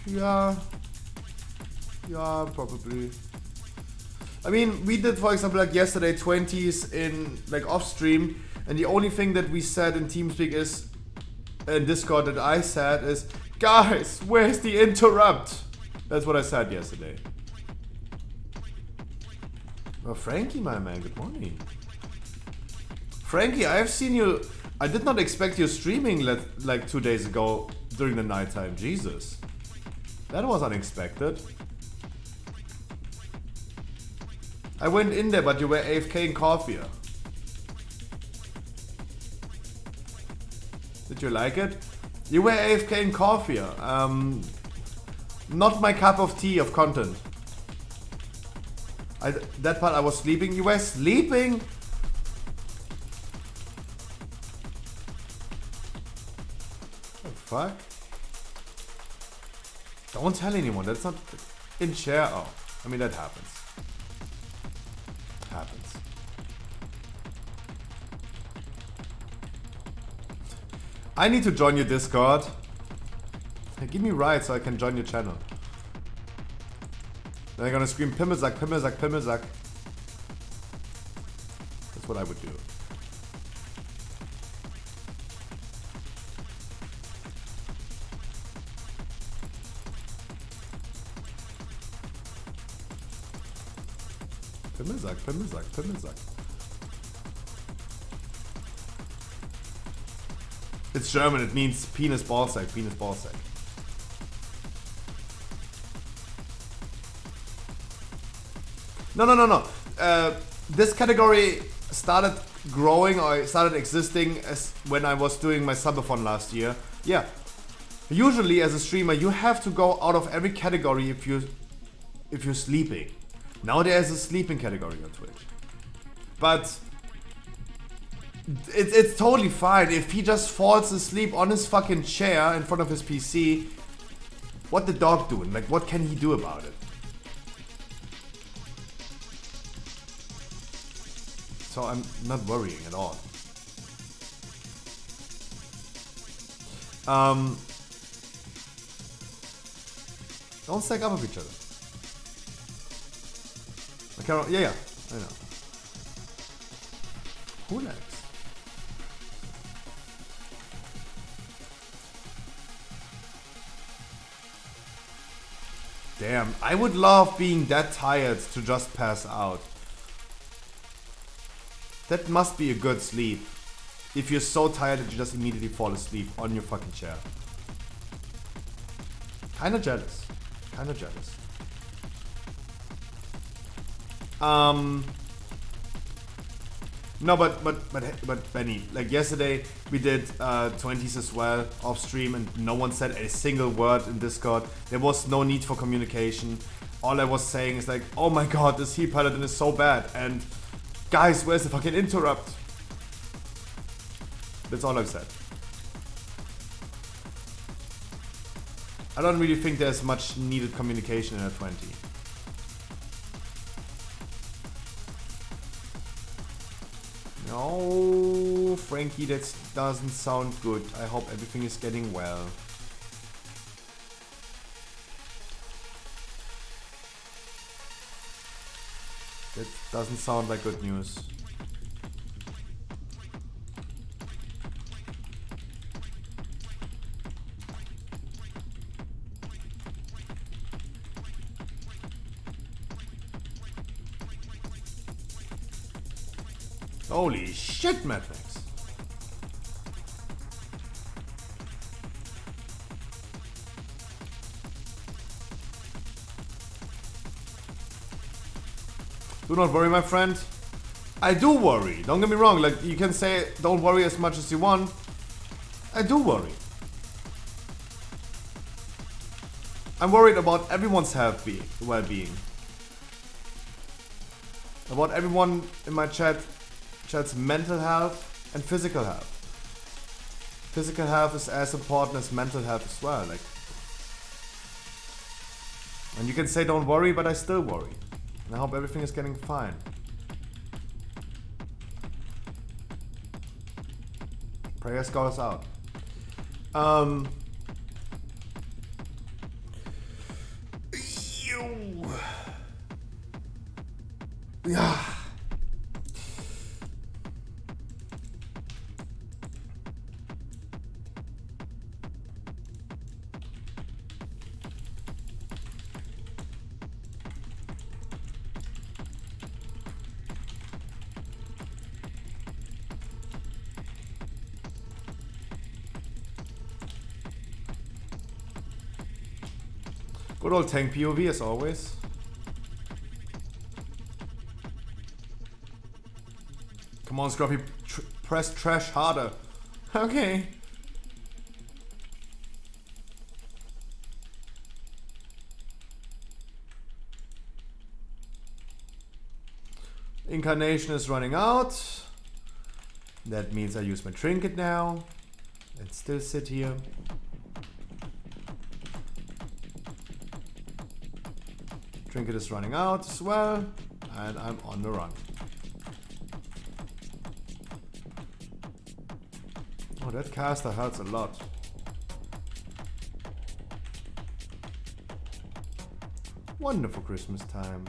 Yeah. Yeah, probably. I mean, we did, for example, like yesterday, 20s in like off stream, and the only thing that we said in TeamSpeak is, in Discord that I said is, guys, where's the interrupt? That's what I said yesterday. Oh, Frankie, my man, good morning. Frankie, I have seen you. I did not expect you streaming like 2 days ago during the nighttime. Jesus. That was unexpected. I went in there, but you were AFK in coffee. Did you like it? You were AFK in coffee. Not my cup of tea of content. That part I was sleeping. You were sleeping? What the fuck? Don't tell anyone. That's not in share. Oh, I mean that happens. Happens. I need to join your Discord. Hey, give me right so I can join your channel. Then I'm gonna scream Pimmelsack, Pimmelsack, Pimmelsack. That's what I would do. Pimmelsack, Pimmelsack, Pimmelsack. It's German, it means penis ballsack, penis ballsack. No. This category started growing or started existing as when I was doing my subathon last year. Yeah. Usually as a streamer you have to go out of every category if you're sleeping. Now there's a sleeping category on Twitch. But it's totally fine if he just falls asleep on his fucking chair in front of his PC. What the dog doing? Like, what can he do about it? So I'm not worrying at all. Don't stack up with each other. Okay, yeah, I know. Who next? Damn, I would love being that tired to just pass out. That must be a good sleep. If you're so tired that you just immediately fall asleep on your fucking chair. Kinda jealous. Kinda jealous. No, but Benny, like yesterday we did 20s as well off stream and no one said a single word in Discord. There was no need for communication. All I was saying is like, oh my god, this heal paladin is so bad, and guys, where's the fucking interrupt? That's all I've said. I don't really think there's much needed communication in a 20. No, Frankie, that doesn't sound good. I hope everything is getting well. That doesn't sound like good news. Holy shit, Mad Max. Do not worry, my friend. I do worry. Don't get me wrong. Like, you can say don't worry as much as you want. I do worry. I'm worried about everyone's well-being. About everyone in my chat's mental health and physical health. Physical health is as important as mental health as well. Like, and you can say don't worry, but I still worry. And I hope everything is getting fine. Prayers goes out. Yeah. Good old tank POV as always. Come on, Scruffy, press trash harder. Okay. Incarnation is running out. That means I use my trinket now and still sit here. Trinket is running out as well, and I'm on the run. Oh, that caster hurts a lot. Wonderful Christmas time.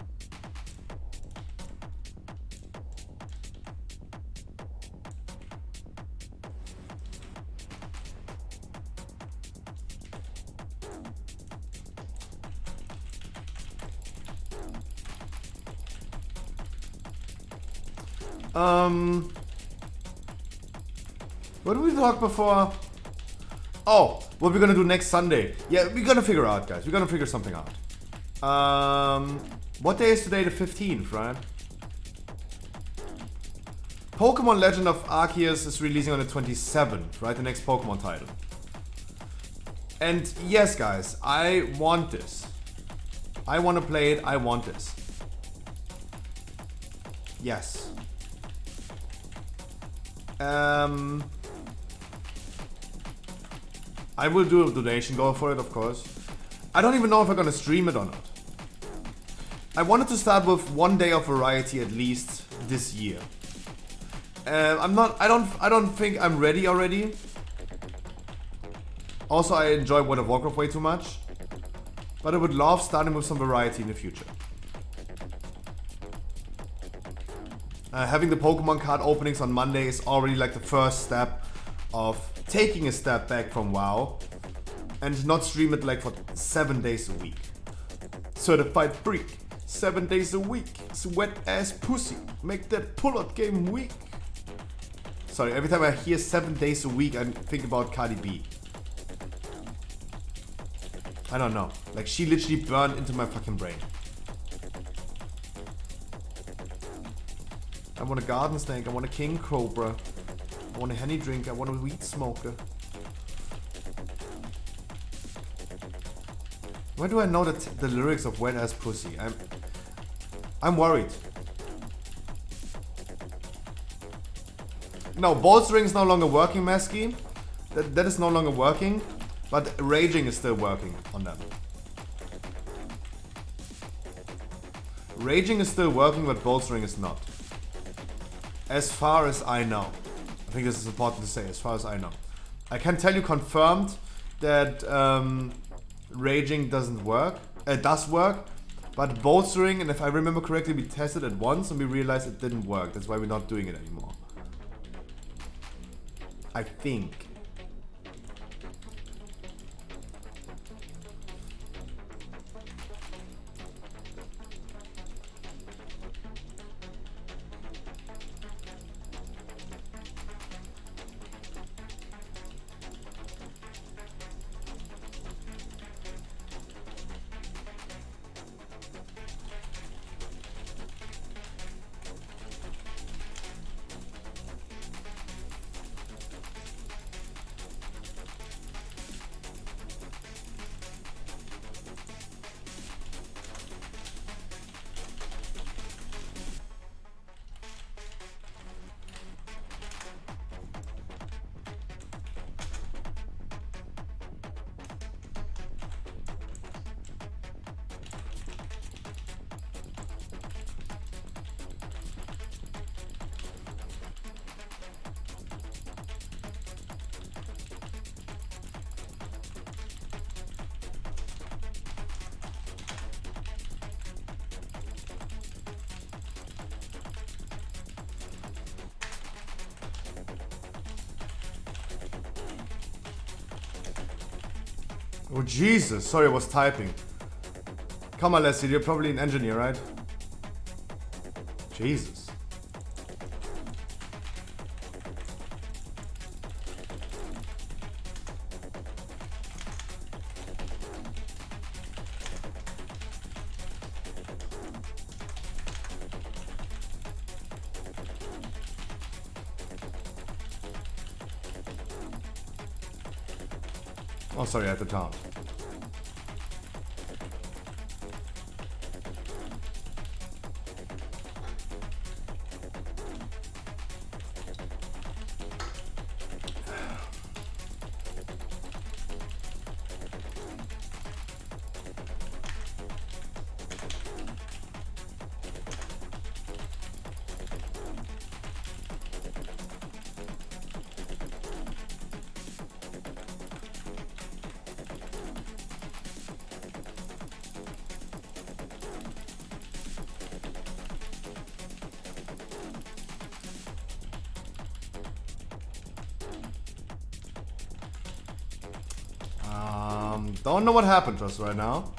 What did we talk before? Oh, what we're gonna do next Sunday. Yeah, we're gonna figure out, guys. We're gonna figure something out. What day is today? The 15th, right? Pokemon Legend of Arceus is releasing on the 27th, right? The next Pokemon title. And yes, guys, I want this. I want to play it. I want this. Yes. I will do a donation goal for it, of course. I don't even know if I'm gonna stream it or not. I wanted to start with one day of variety at least this year. I don't think I'm ready already. Also, I enjoy World of Warcraft way too much. But I would love starting with some variety in the future. Having the Pokemon card openings on Monday is already like the first step of taking a step back from WoW and not stream it like for 7 days a week. Certified freak, 7 days a week, sweat ass pussy, make that pull-out game weak. Sorry, every time I hear 7 days a week, I think about Cardi B. I don't know, like she literally burned into my fucking brain. I want a garden snake, I want a king cobra, I want a honey drink, I want a weed smoker. Why do I know that the lyrics of Wet Ass Pussy? I'm worried. No, bolstering is no longer working, Mesky. That is no longer working, but raging is still working on them. Raging is still working, but bolstering is not. As far as I know. I think this is important to say, as far as I know. I can tell you confirmed that raging doesn't work. It does work, but bolstering, and if I remember correctly, we tested it once and we realized it didn't work. That's why we're not doing it anymore. I think. Oh Jesus, sorry, I was typing. Come on, Leslie, you're probably an engineer, right? Jesus. Oh, sorry, at the top. Don't know what happened to us right now.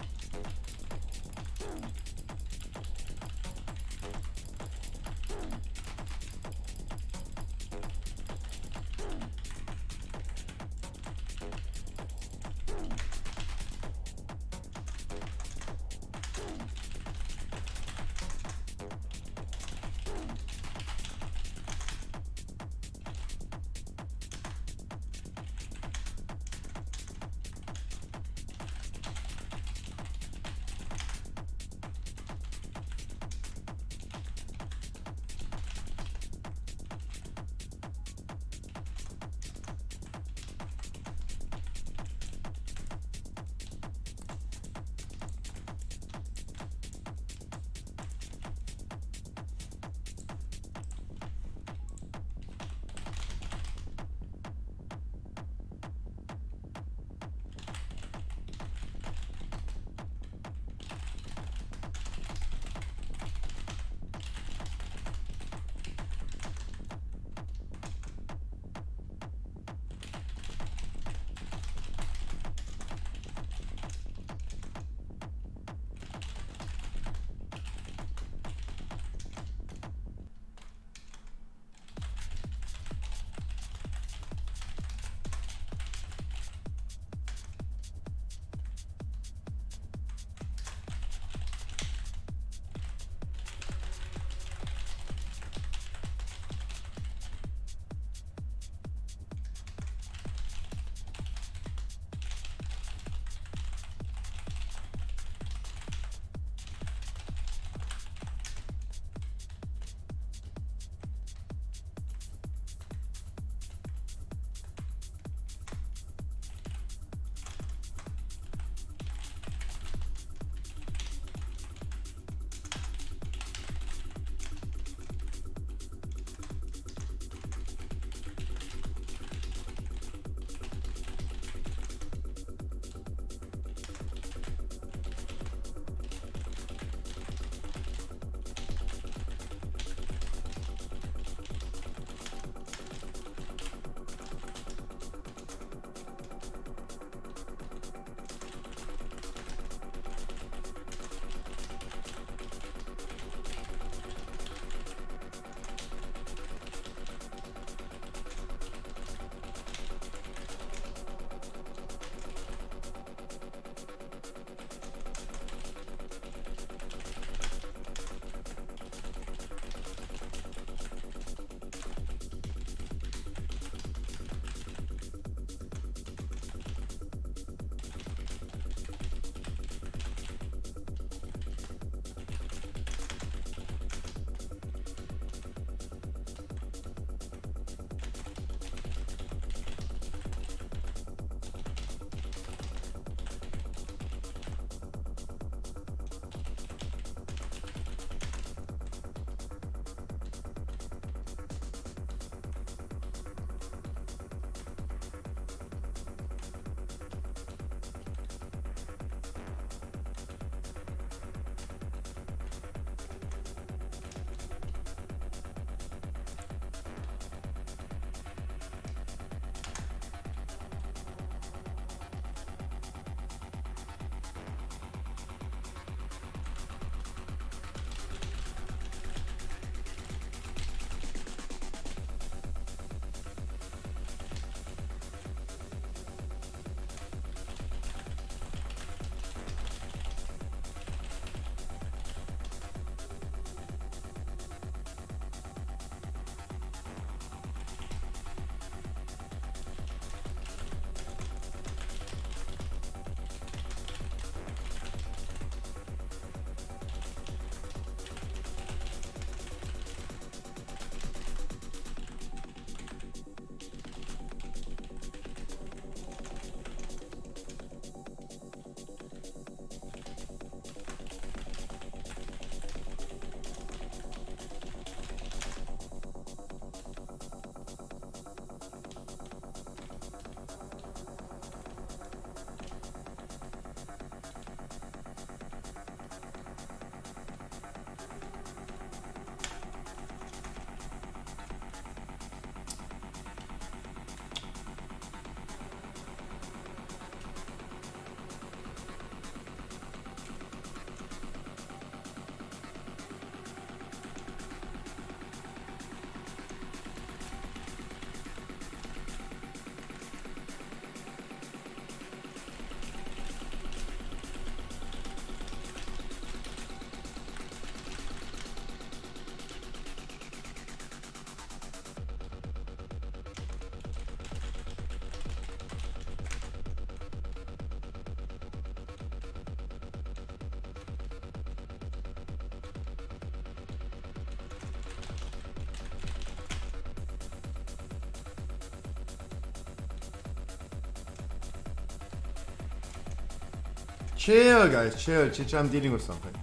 Chill, guys, chill. Chicha, I'm dealing with something.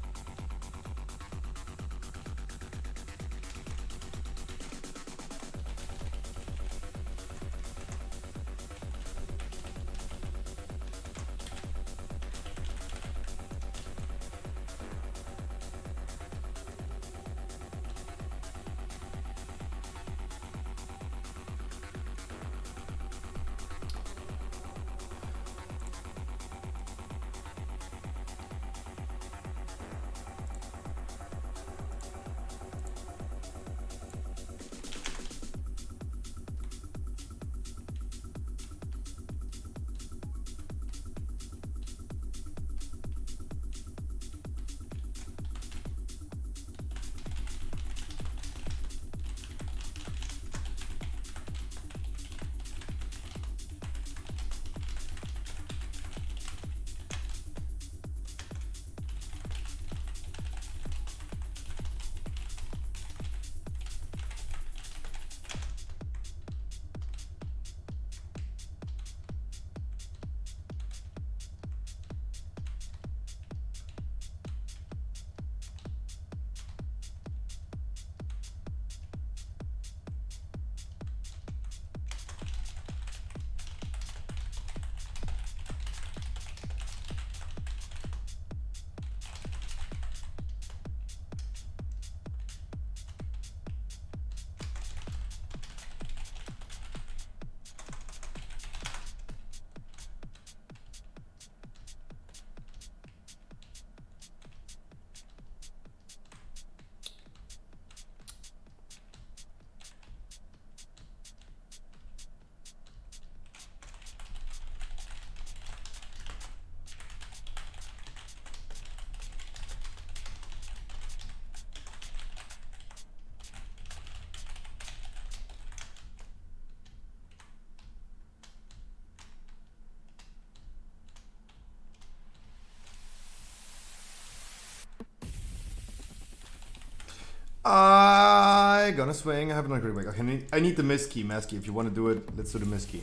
I gonna swing. I have another great wake. Okay, I need the miss key, Masky. If you want to do it, let's do the miss key.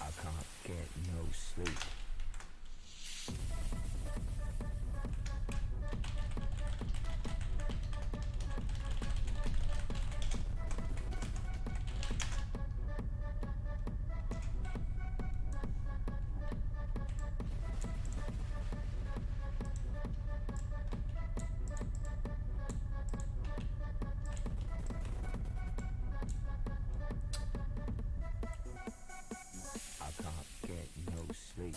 I can't get no sleep. I can't get no sleep.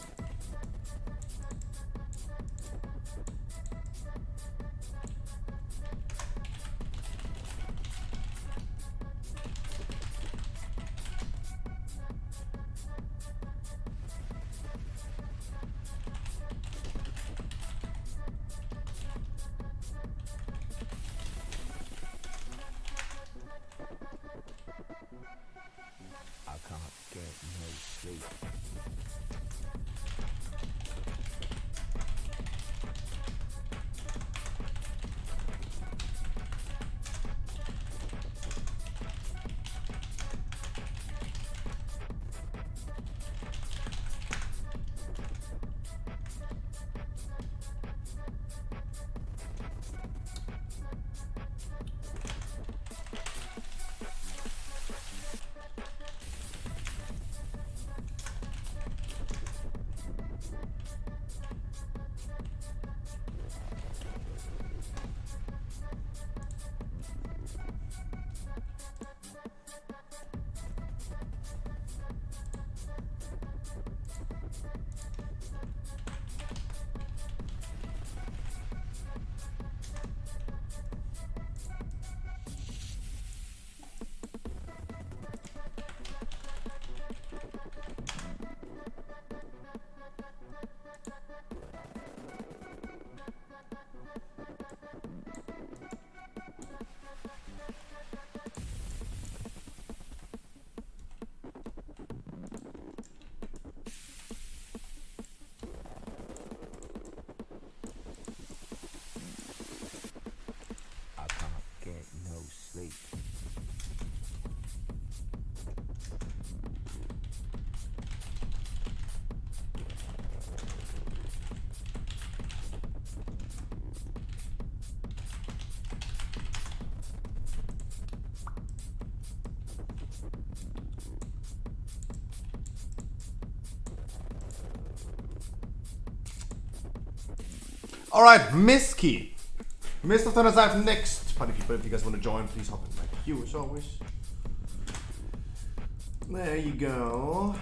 Alright, Miski. Mist of Thunder Scythe next. Party people, if you guys want to join, please hop in my queue as always. There you go.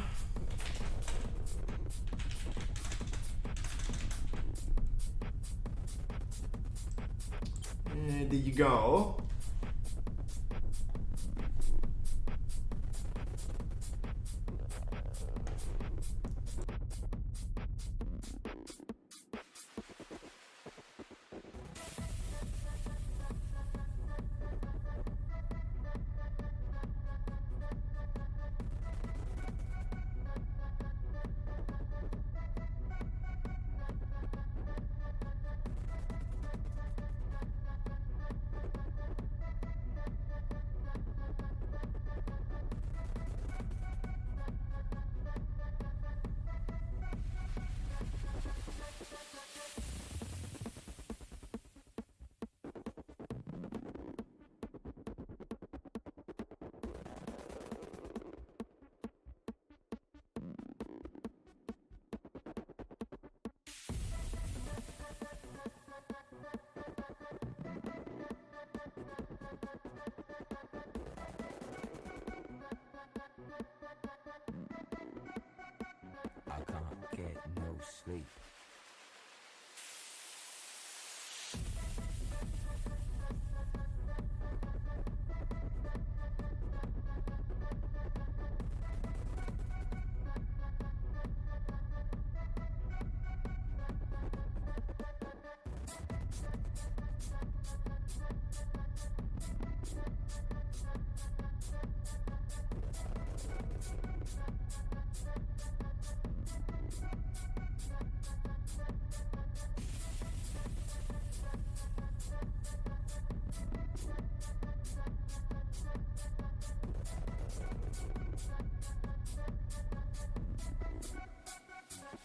There you go. I can't get no sleep.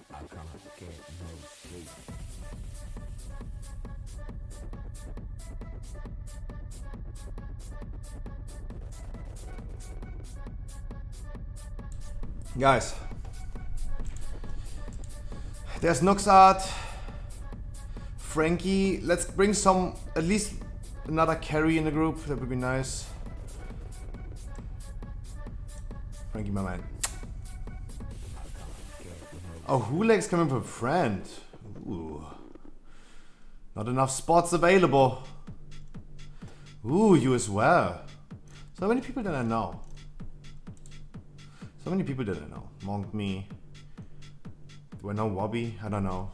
I can't get no sleep. Guys, there's Nuxart, Frankie. Let's bring some, at least another carry in the group. That would be nice. Frankie, my man. Oh, Huleg's coming for friend. Ooh. Not enough spots available. Ooh, you as well. So many people that I know. So many people that I know. Monk, me. Do I know Wobby? I don't know.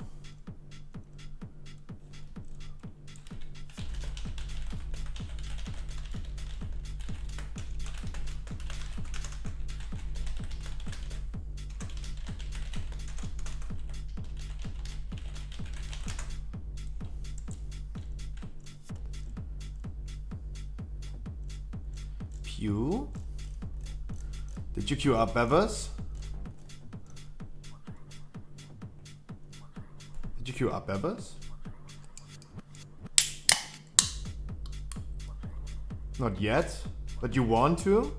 Pew? Did you queue up, Bevers? Did you queue up, Bevers? Not yet, but you want to?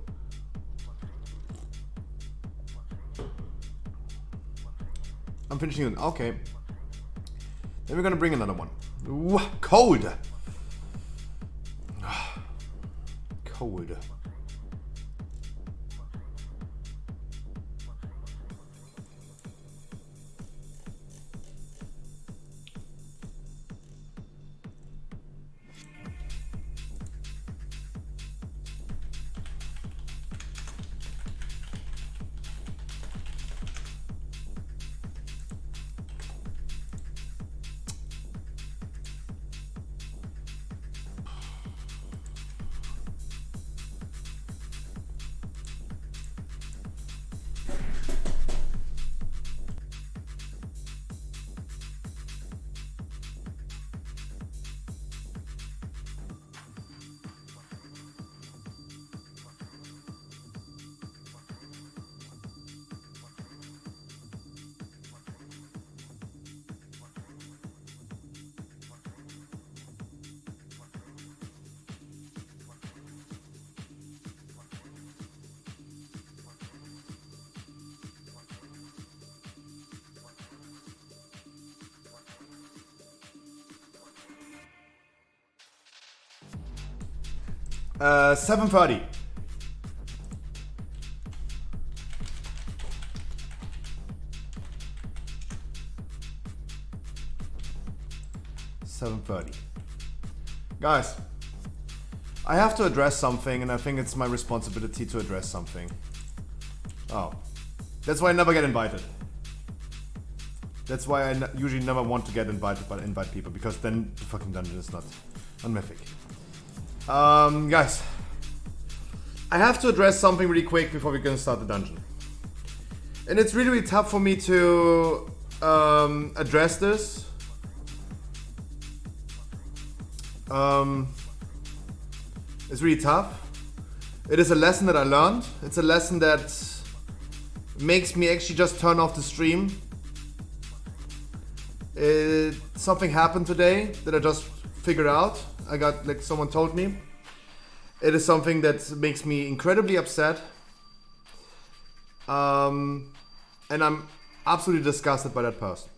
I'm finishing it. Okay. Then we're gonna bring another one. Ooh, cold! Cold. 7:30. Guys, I have to address something, and I think it's my responsibility to address something. Oh, that's why I never get invited. That's why I usually never want to get invited, but invite people, because then the fucking dungeon is not on Mythic. Guys, I have to address something really quick before we're gonna start the dungeon. And it's really, really tough for me to address this. It's really tough. It is a lesson that I learned. It's a lesson that makes me actually just turn off the stream. Something happened today that I just figured out. I got, like, someone told me. It is something that makes me incredibly upset. And I'm absolutely disgusted by that person.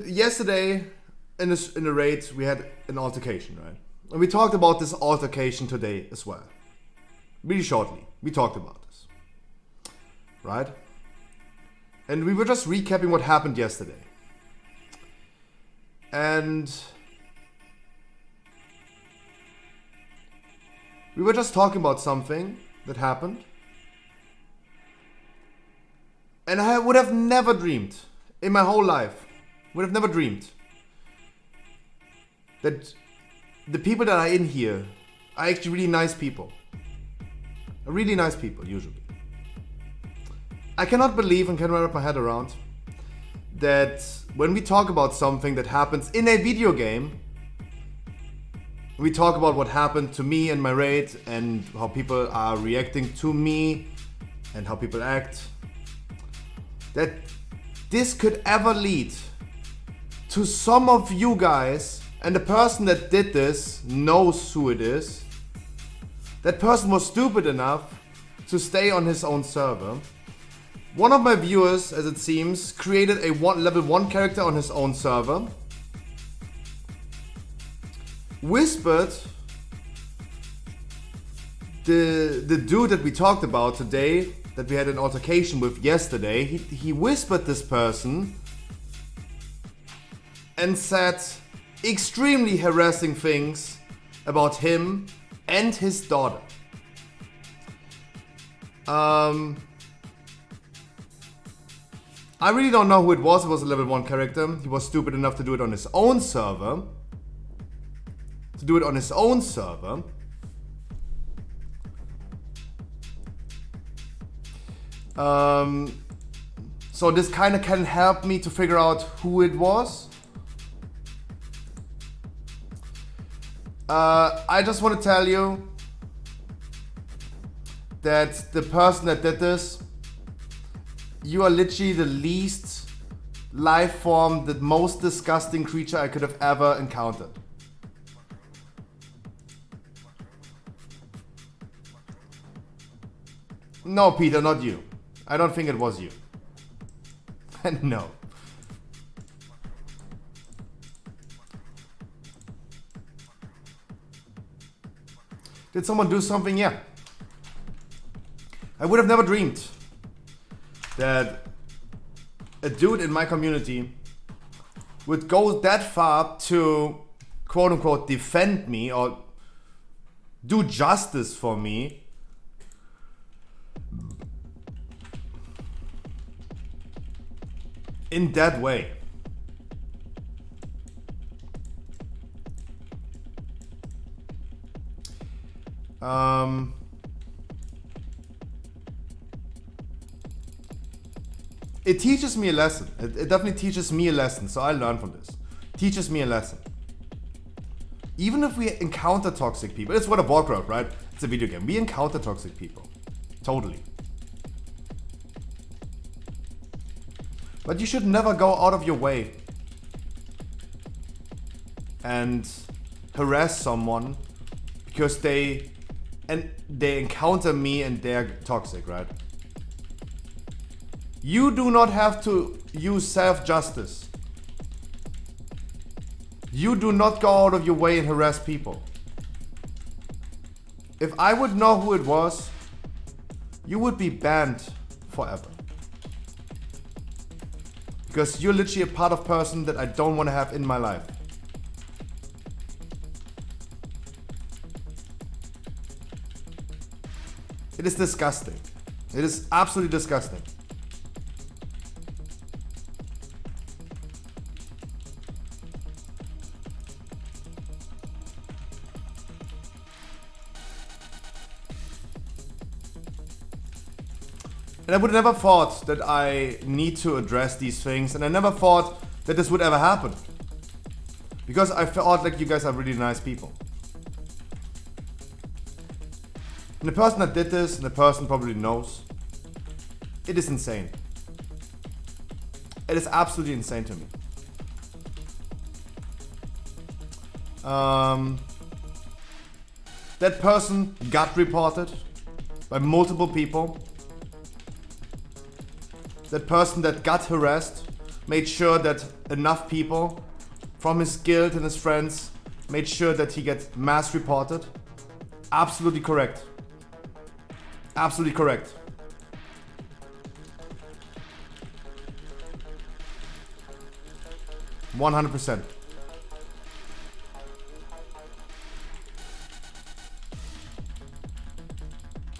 Yesterday, in the raid, we had an altercation, right? And we talked about this altercation today as well. Really shortly, we talked about this. Right? And we were just recapping what happened yesterday. And we were just talking about something that happened. And I would have never dreamed in my whole life, would have never dreamed that the people that are in here are actually really nice people. Are really nice people, usually. I cannot believe and cannot wrap my head around that when we talk about something that happens in a video game, we talk about what happened to me and my raid and how people are reacting to me and how people act, that this could ever lead to some of you guys, and the person that did this knows who it is. That person was stupid enough to stay on his own server. One of my viewers, as it seems, created a level 1 character on his own server. Whispered the dude that we talked about today, that we had an altercation with yesterday, he whispered this person and said extremely harassing things about him and his daughter. I really don't know who it was. It was a level 1 character. He was stupid enough to do it on his own server. So this kind of can help me to figure out who it was. I just want to tell you that the person that did this, you are literally the least life form, the most disgusting creature I could have ever encountered. No, Peter, not you. I don't think it was you. No. Did someone do something? Yeah. I would have never dreamed that a dude in my community would go that far to quote unquote defend me or do justice for me in that way. It teaches me a lesson. It definitely teaches me a lesson, so I learn from this. Teaches me a lesson. Even if we encounter toxic people, it's World of Warcraft, right? It's a video game. We encounter toxic people. Totally. But you should never go out of your way and harass someone because they encounter me and they're toxic, right? You do not have to use self-justice. You do not go out of your way and harass people. If I would know who it was, you would be banned forever. Because you're literally a part of person that I don't want to have in my life. It is disgusting. It is absolutely disgusting. And I would have never thought that I need to address these things, and I never thought that this would ever happen. Because I felt like you guys are really nice people. And the person that did this, and the person probably knows, it is insane. It is absolutely insane to me. That person got reported by multiple people. That person that got harassed made sure that enough people from his guild and his friends made sure that he gets mass reported. Absolutely correct. Absolutely correct. %100%.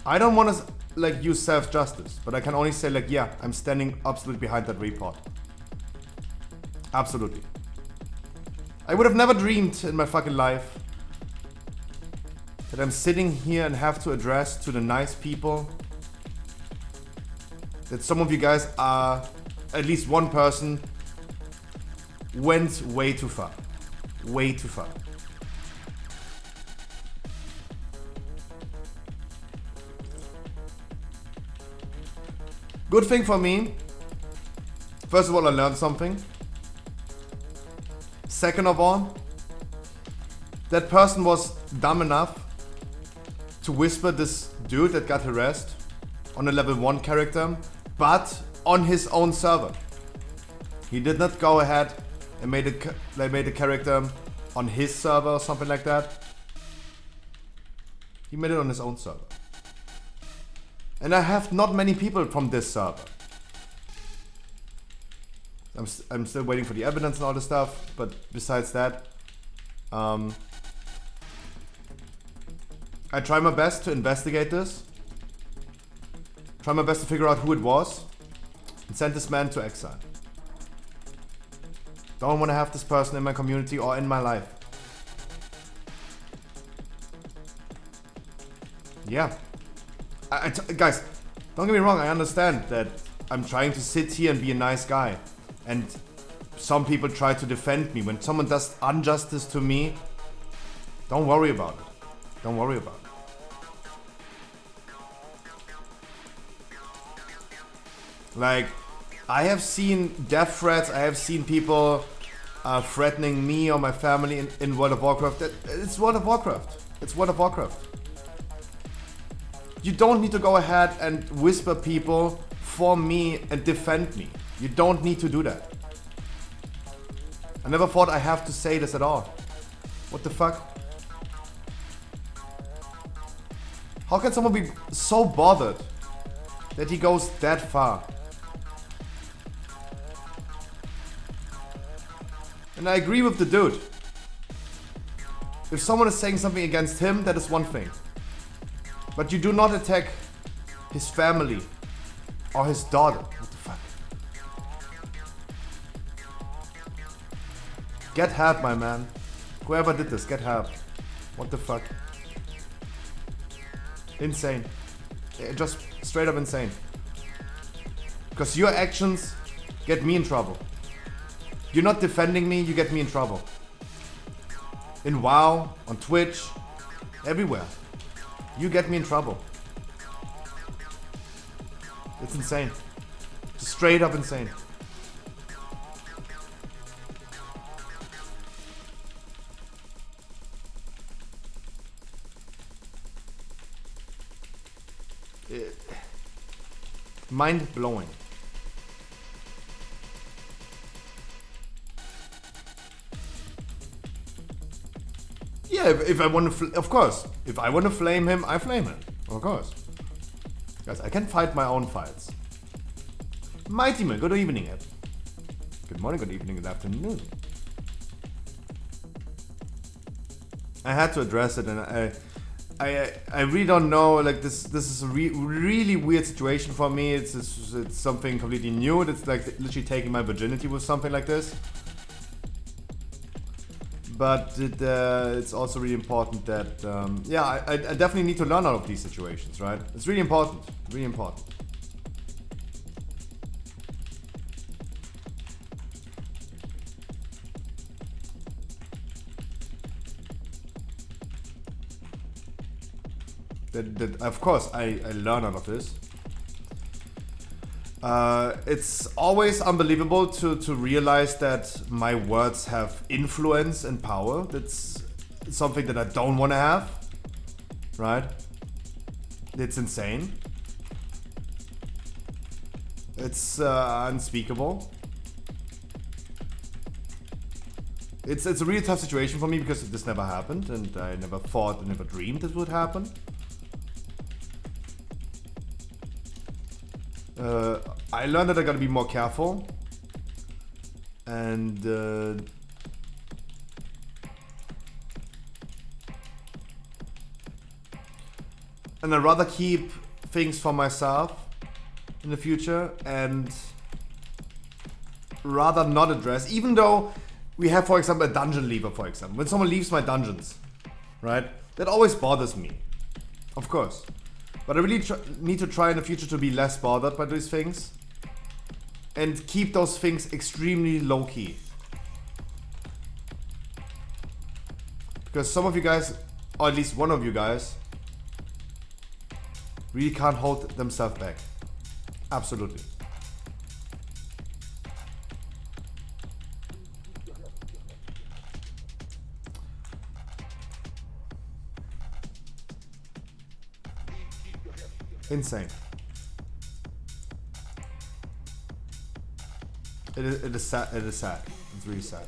I don't want to like use self-justice, but I can only say like, yeah, I'm standing absolutely behind that report. Absolutely. I would have never dreamed in my fucking life that I'm sitting here and have to address to the nice people that some of you guys are, at least one person went way too far. Way too far. Good thing for me. First of all, I learned something. Second of all, that person was dumb enough to whisper this dude that got harassed on a level 1 character, but on his own server. He did not go ahead and made a character on his server or something like that. He made it on his own server. And I have not many people from this server. I'm still waiting for the evidence and all this stuff, but besides that, I try my best to investigate this. Try my best to figure out who it was and send this man to exile. Don't want to have this person in my community or in my life. Yeah. Guys, don't get me wrong, I understand that I'm trying to sit here and be a nice guy. And some people try to defend me. When someone does injustice to me, don't worry about it. Don't worry about it. Like, I have seen death threats, I have seen people threatening me or my family in World of Warcraft. It's World of Warcraft. It's World of Warcraft. You don't need to go ahead and whisper people for me and defend me. You don't need to do that. I never thought I have to say this at all. What the fuck? How can someone be so bothered that he goes that far? And I agree with the dude. If someone is saying something against him, that is one thing. But you do not attack his family or his daughter. What the fuck? Get help, my man. Whoever did this, get help. What the fuck? Insane. Just straight up insane. Because your actions get me in trouble. You're not defending me, you get me in trouble. In WoW, on Twitch, everywhere. You get me in trouble. It's insane. Just straight up insane. Mind blowing. Yeah, if I want to, of course. If I want to flame him, I flame him. Of course. Guys, I can fight my own fights. Mighty Man, good evening. Good morning, good evening, good afternoon. I had to address it, and I really don't know. Like this is a really weird situation for me. It's something completely new. It's like literally taking my virginity with something like this. But it's also really important that yeah, I definitely need to learn out of these situations, right? It's really important, really important. That of course I learn out of this. It's always unbelievable to realize that my words have influence and power. That's something that I don't want to have, right? It's insane. It's unspeakable. It's a really tough situation for me because this never happened, and I never thought and never dreamed it would happen. I learned that I gotta be more careful, and I'd rather keep things for myself in the future and rather not address, even though we have, for example, a dungeon leaver, for example. When someone leaves my dungeons, right? That always bothers me, of course. But I really need to try in the future to be less bothered by these things and keep those things extremely low-key. Because some of you guys, or at least one of you guys, really can't hold themselves back. Absolutely. Insane. It is sad. It is sad. It's really sad.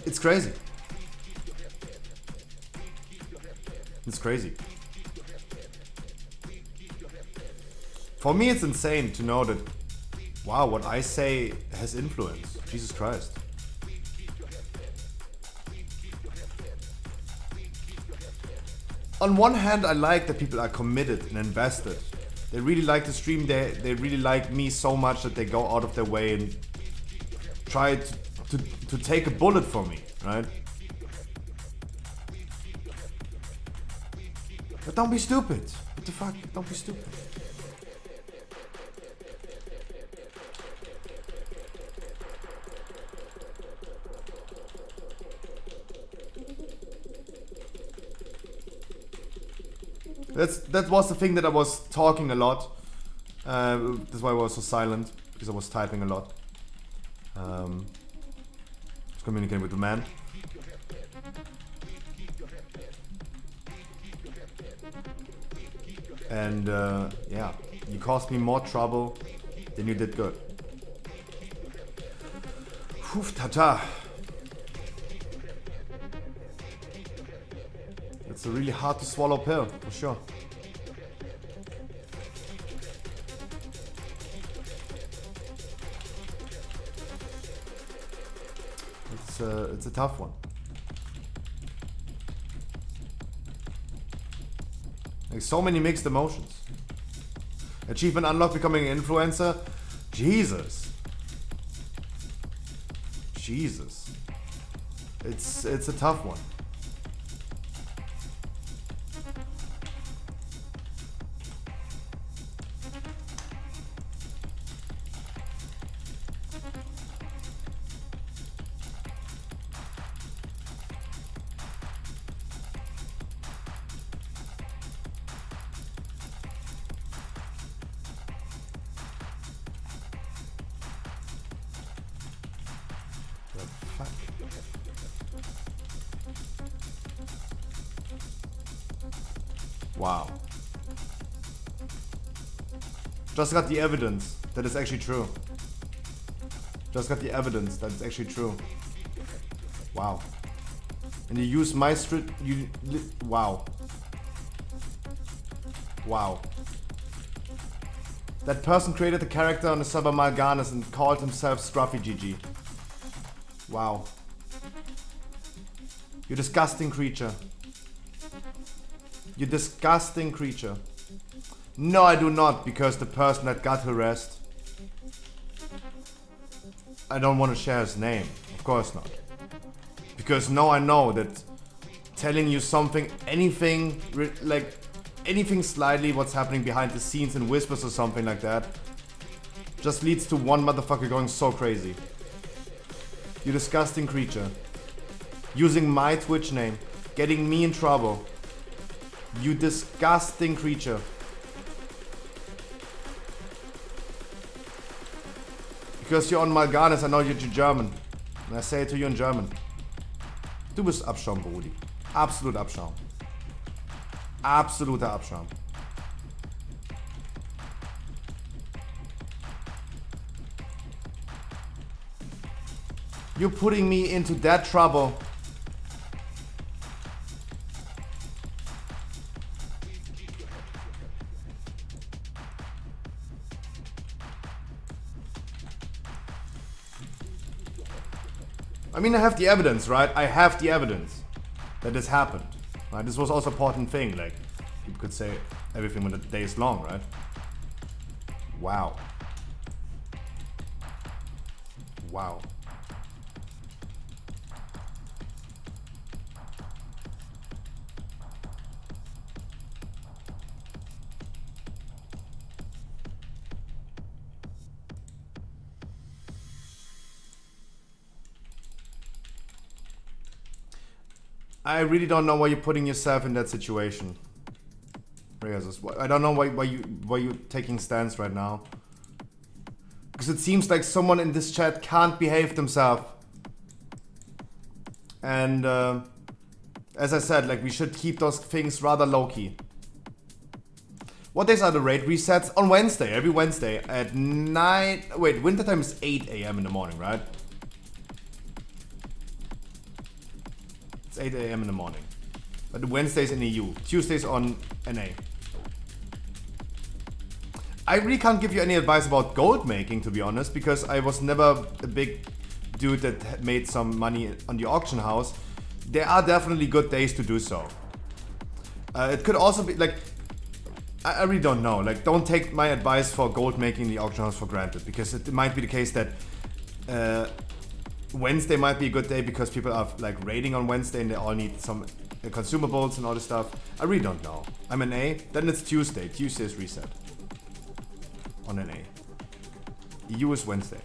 It's crazy. It's crazy. For me, it's insane to know that, wow, what I say has influence. Jesus Christ. On one hand, I like that people are committed and invested. They really like the stream. They really like me so much that they go out of their way and try to take a bullet for me, right? But don't be stupid. What the fuck? Don't be stupid. That was the thing that I was talking a lot. That's why I was so silent, because I was typing a lot. Just communicating with the man. And yeah, you caused me more trouble than you did good. Oof, tata. It's a really hard to swallow pill, for sure. It's a tough one. Like, so many mixed emotions. Achievement unlocked, becoming an influencer. Jesus. Jesus. It's a tough one. Wow. Just got the evidence that it's actually true. Just got the evidence that it's actually true. Wow. And you use my street. Wow. Wow. That person created the character on the server Mal'Ganis and called himself Scruffy GG. Wow. You disgusting creature. You disgusting creature. No, I do not, because the person that got harassed, I don't want to share his name. Of course not. Because now I know that telling you something, anything, like anything slightly what's happening behind the scenes in whispers or something like that, just leads to one motherfucker going so crazy. You disgusting creature. Using my Twitch name, getting me in trouble. You disgusting creature. Because you're on Mal'Ganis, I know you're German. And I say it to you in German. Du bist Abschaum, Brudi. Absolut Abschaum. Absoluter Abschaum. You're putting me into that trouble. I mean, I have the evidence, right? I have the evidence that this happened. Right? This was also an important thing. Like, you could say everything when the day is long, right? Wow. Wow. I really don't know why you're putting yourself in that situation. I don't know why you're taking stance right now. Because it seems like someone in this chat can't behave themselves. And as I said, like, we should keep those things rather low-key. What days are the raid resets? On Wednesday, every Wednesday at 9... Wait, wintertime is 8 AM in the morning, right? It's 8 AM in the morning. But Wednesdays in EU, Tuesdays on NA. I really can't give you any advice about gold making, to be honest, because I was never a big dude that made some money on the auction house. There are definitely good days to do so. It could also be like, I really don't know. Like, don't take my advice for gold making in the auction house for granted, because it might be the case that Wednesday might be a good day because people are like raiding on Wednesday and they all need some consumables and all this stuff. I really don't know. I'm an A. Then it's Tuesday. Tuesday is reset. On an A. EU is Wednesday.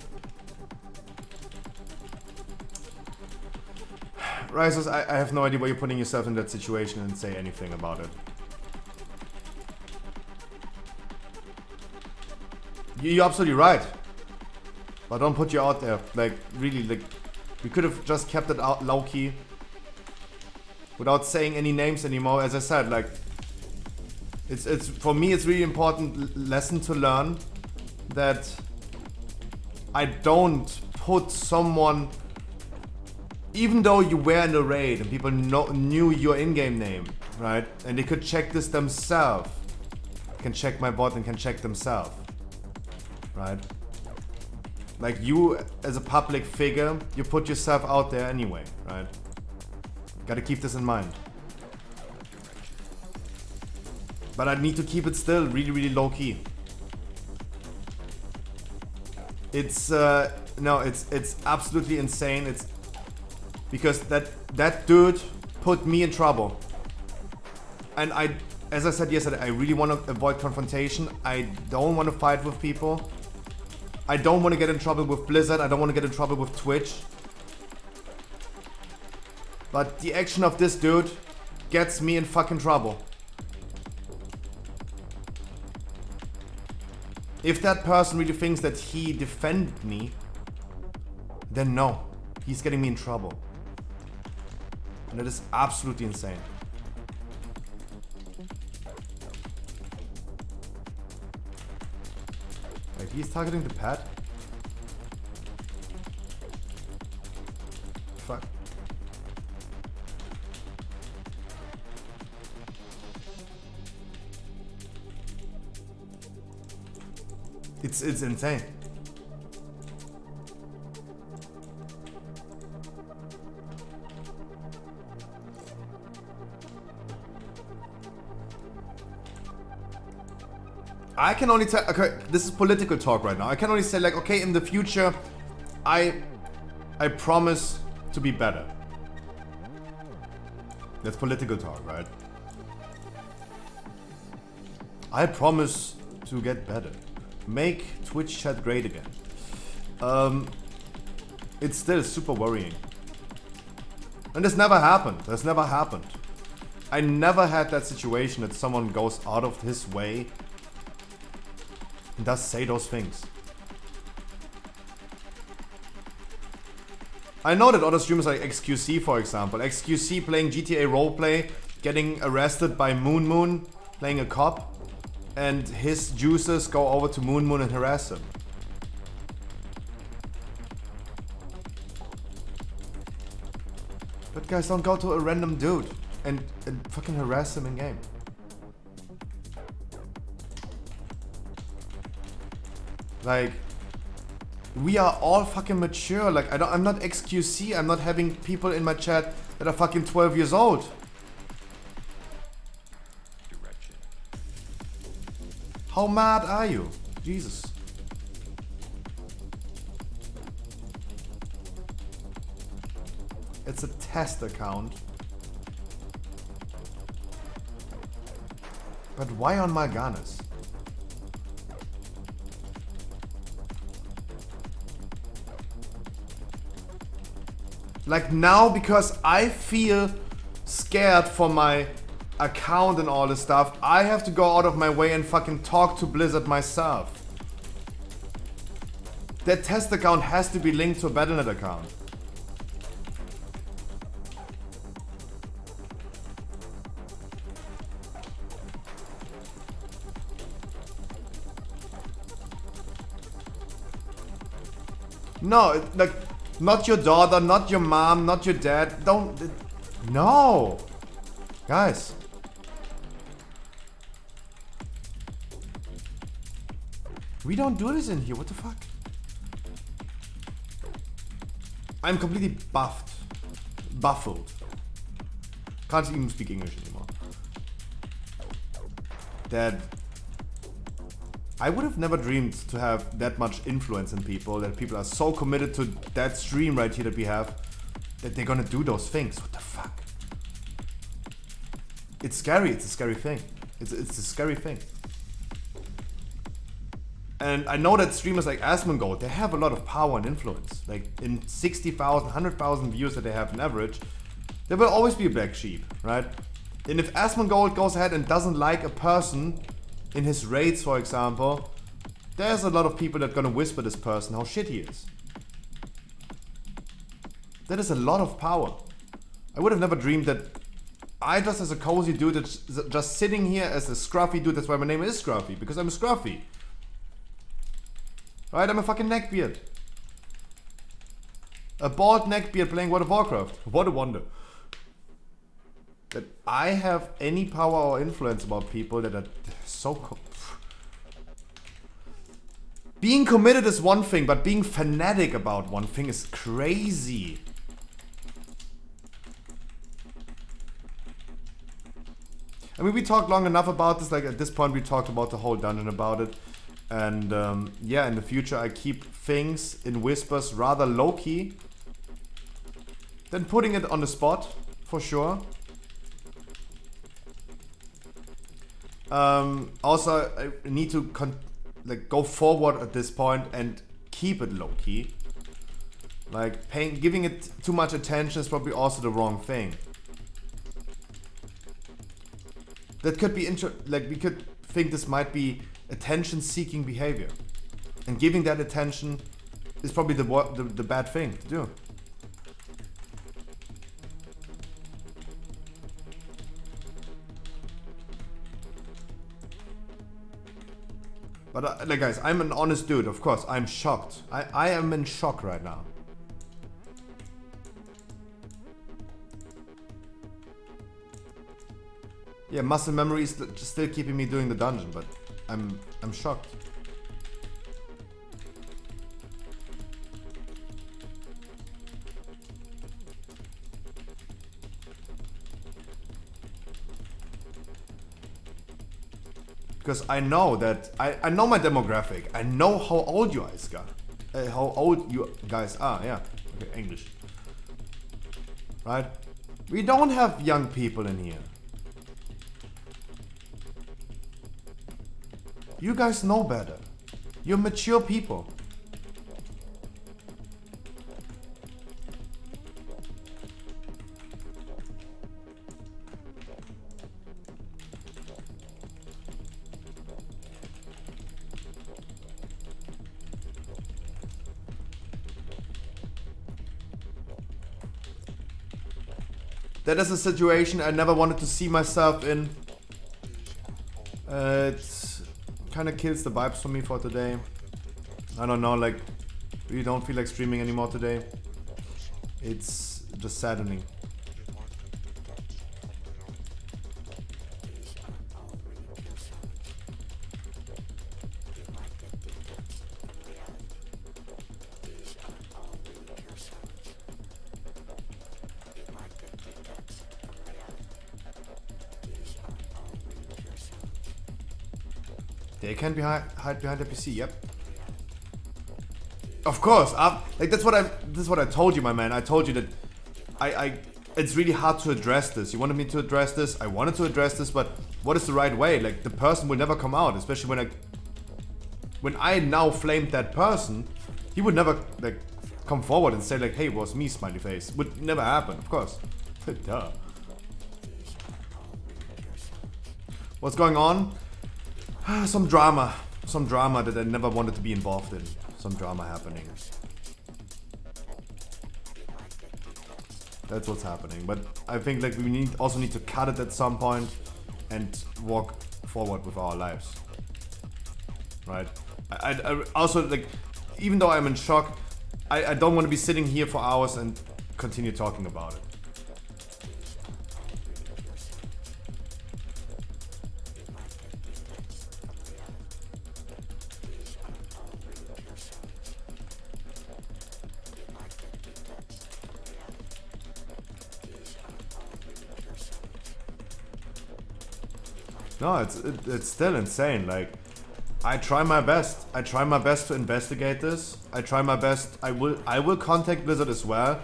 Rises, I have no idea why you're putting yourself in that situation and say anything about it. You're absolutely right. But don't put you out there. Like, really, like, we could have just kept it out low-key. Without saying any names anymore. As I said, like, it's for me, it's really important lesson to learn that I don't put someone, even though you were in the raid and people knew your in-game name, right? And they could check this themselves. Can check my bot and can check themselves, right? Like, you as a public figure, you put yourself out there anyway, right? Gotta keep this in mind. But I need to keep it still really, really low key. It's no, it's absolutely insane. It's because that dude put me in trouble. And as I said yesterday, I really want to avoid confrontation. I don't want to fight with people. I don't want to get in trouble with Blizzard. I don't want to get in trouble with Twitch. But the action of this dude gets me in fucking trouble. If that person really thinks that he defended me, then no, he's getting me in trouble. And that is absolutely insane. He's targeting the pad. Fuck. It's insane. I can only tell, okay, this is political talk right now. I can only say like, okay, in the future, I promise to be better. That's political talk, right? I promise to get better. Make Twitch chat great again. It's still super worrying. And this never happened. This never happened. I never had that situation that someone goes out of his way and does say those things. I know that other streamers like XQC, for example. XQC playing GTA roleplay, getting arrested by Moon Moon, playing a cop, and his juicers go over to Moon Moon and harass him. But guys, don't go to a random dude and fucking harass him in game. Like, we are all fucking mature. Like, I'm not XQC. I'm not having people in my chat that are fucking 12 years old. How mad are you? Jesus. It's a test account. But why on Mal'Ganis? Like now, because I feel scared for my account and all this stuff, I have to go out of my way and fucking talk to Blizzard myself. That test account has to be linked to a Battle.net account. No, like, not your daughter, not your mom, not your dad. Don't. No! Guys. We don't do this in here. What the fuck? I'm completely baffled. Can't even speak English anymore. That I would have never dreamed to have that much influence in people, that people are so committed to that stream right here that we have, that they're gonna do those things. What the fuck? It's scary. It's a scary thing. It's a scary thing. And I know that streamers like Asmongold, they have a lot of power and influence. Like in 60,000, 100,000 views that they have on average, there will always be a black sheep, right? And if Asmongold goes ahead and doesn't like a person in his raids, for example, there's a lot of people that are gonna whisper this person how shit he is. That is a lot of power. I would have never dreamed that I just as a cozy dude that's just sitting here as a scruffy dude, that's why my name is Scruffy, because I'm a scruffy. Right, I'm a fucking neckbeard. A bald neckbeard playing World of Warcraft. What a wonder. That I have any power or influence about people that are so... Being committed is one thing, but being fanatic about one thing is crazy. I mean, we talked long enough about this. Like, at this point, we talked about the whole dungeon about it. And yeah, in the future, I keep things in whispers rather low-key than putting it on the spot, for sure. Also, I need to go forward at this point and keep it low-key. Like, giving it too much attention is probably also the wrong thing. That could be like, we could think this might be attention-seeking behavior, and giving that attention is probably the bad thing to do. But like guys, I'm an honest dude, of course. I'm shocked. I am in shock right now. Yeah, muscle memory is still keeping me doing the dungeon, but I'm shocked. Because I know that I know my demographic. I know how old you guys are. How old you guys are. Yeah. Okay, English. Right? We don't have young people in here. You guys know better. You're mature people. That is a situation I never wanted to see myself in. It kind of kills the vibes for me for today. I don't know, like, really don't feel like streaming anymore today. It's just saddening. They can hide behind the PC. Yep. Of course. Like that's what I told you, my man. I told you that it's really hard to address this. You wanted me to address this. I wanted to address this, but what is the right way? Like the person will never come out, especially when I now flamed that person. He would never like come forward and say like, "Hey, it was me," smiley face. Would never happen, of course. Duh. What's going on? Some drama that I never wanted to be involved in. Some drama happening. That's what's happening. But I think like we also need to cut it at some point and walk forward with our lives. Right? I also like, even though I'm in shock, I don't want to be sitting here for hours and continue talking about it. No, it's still insane. Like, I try my best. I try my best to investigate this. I try my best. I will contact Blizzard as well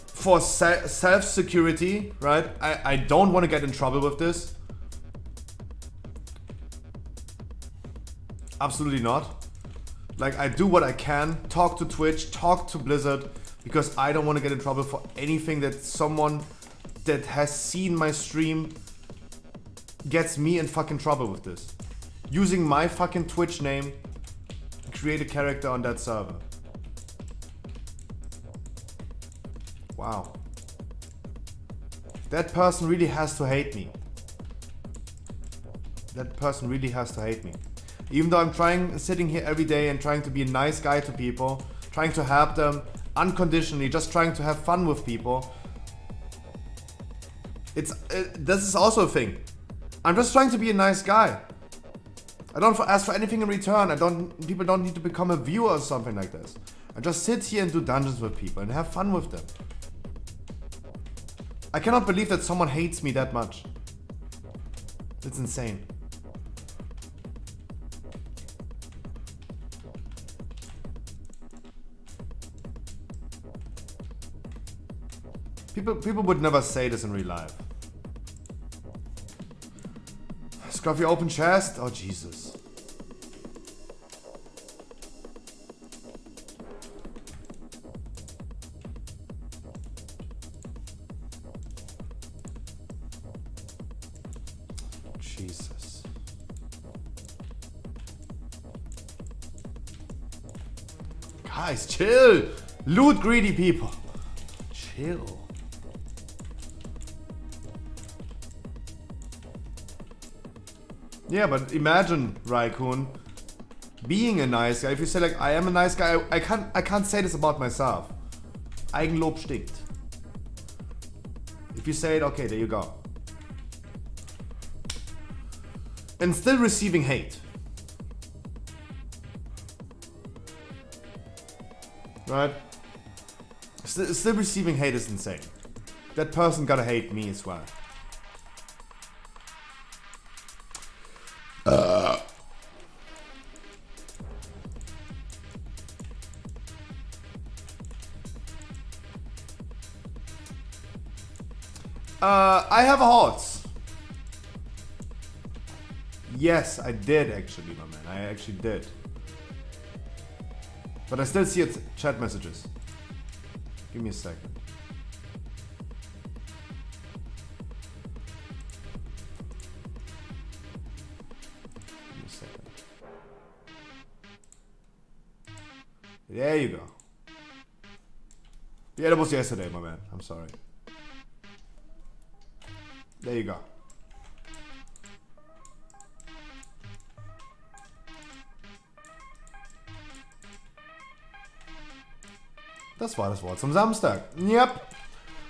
for self-security, right? I don't want to get in trouble with this. Absolutely not. Like, I do what I can. Talk to Twitch, talk to Blizzard, because I don't want to get in trouble for anything that someone that has seen my stream gets me in fucking trouble with this. Using my fucking Twitch name to create a character on that server. Wow. That person really has to hate me. That person really has to hate me. Even though I'm sitting here every day and trying to be a nice guy to people, trying to help them unconditionally, just trying to have fun with people. This is also a thing. I'm just trying to be a nice guy. I don't ask for anything in return. People don't need to become a viewer or something like this. I just sit here and do dungeons with people and have fun with them. I cannot believe that someone hates me that much. It's insane. People would never say this in real life. Scruffy open chest? Oh Jesus. Jesus. Guys, chill! Loot greedy people. Chill. Yeah, but imagine, Raikun, being a nice guy, if you say like I am a nice guy, I can't say this about myself. Eigenlob stinkt. If you say it, okay, there you go. And still receiving hate. Right? Still receiving hate is insane. That person gotta hate me as well. I have a horse. Yes, I did actually, my man. I actually did. But I still see its chat messages. Give me a second. Give me a second. There you go. Yeah, that was yesterday, my man. I'm sorry. There you go. Das war das Wort zum Samstag. Yep.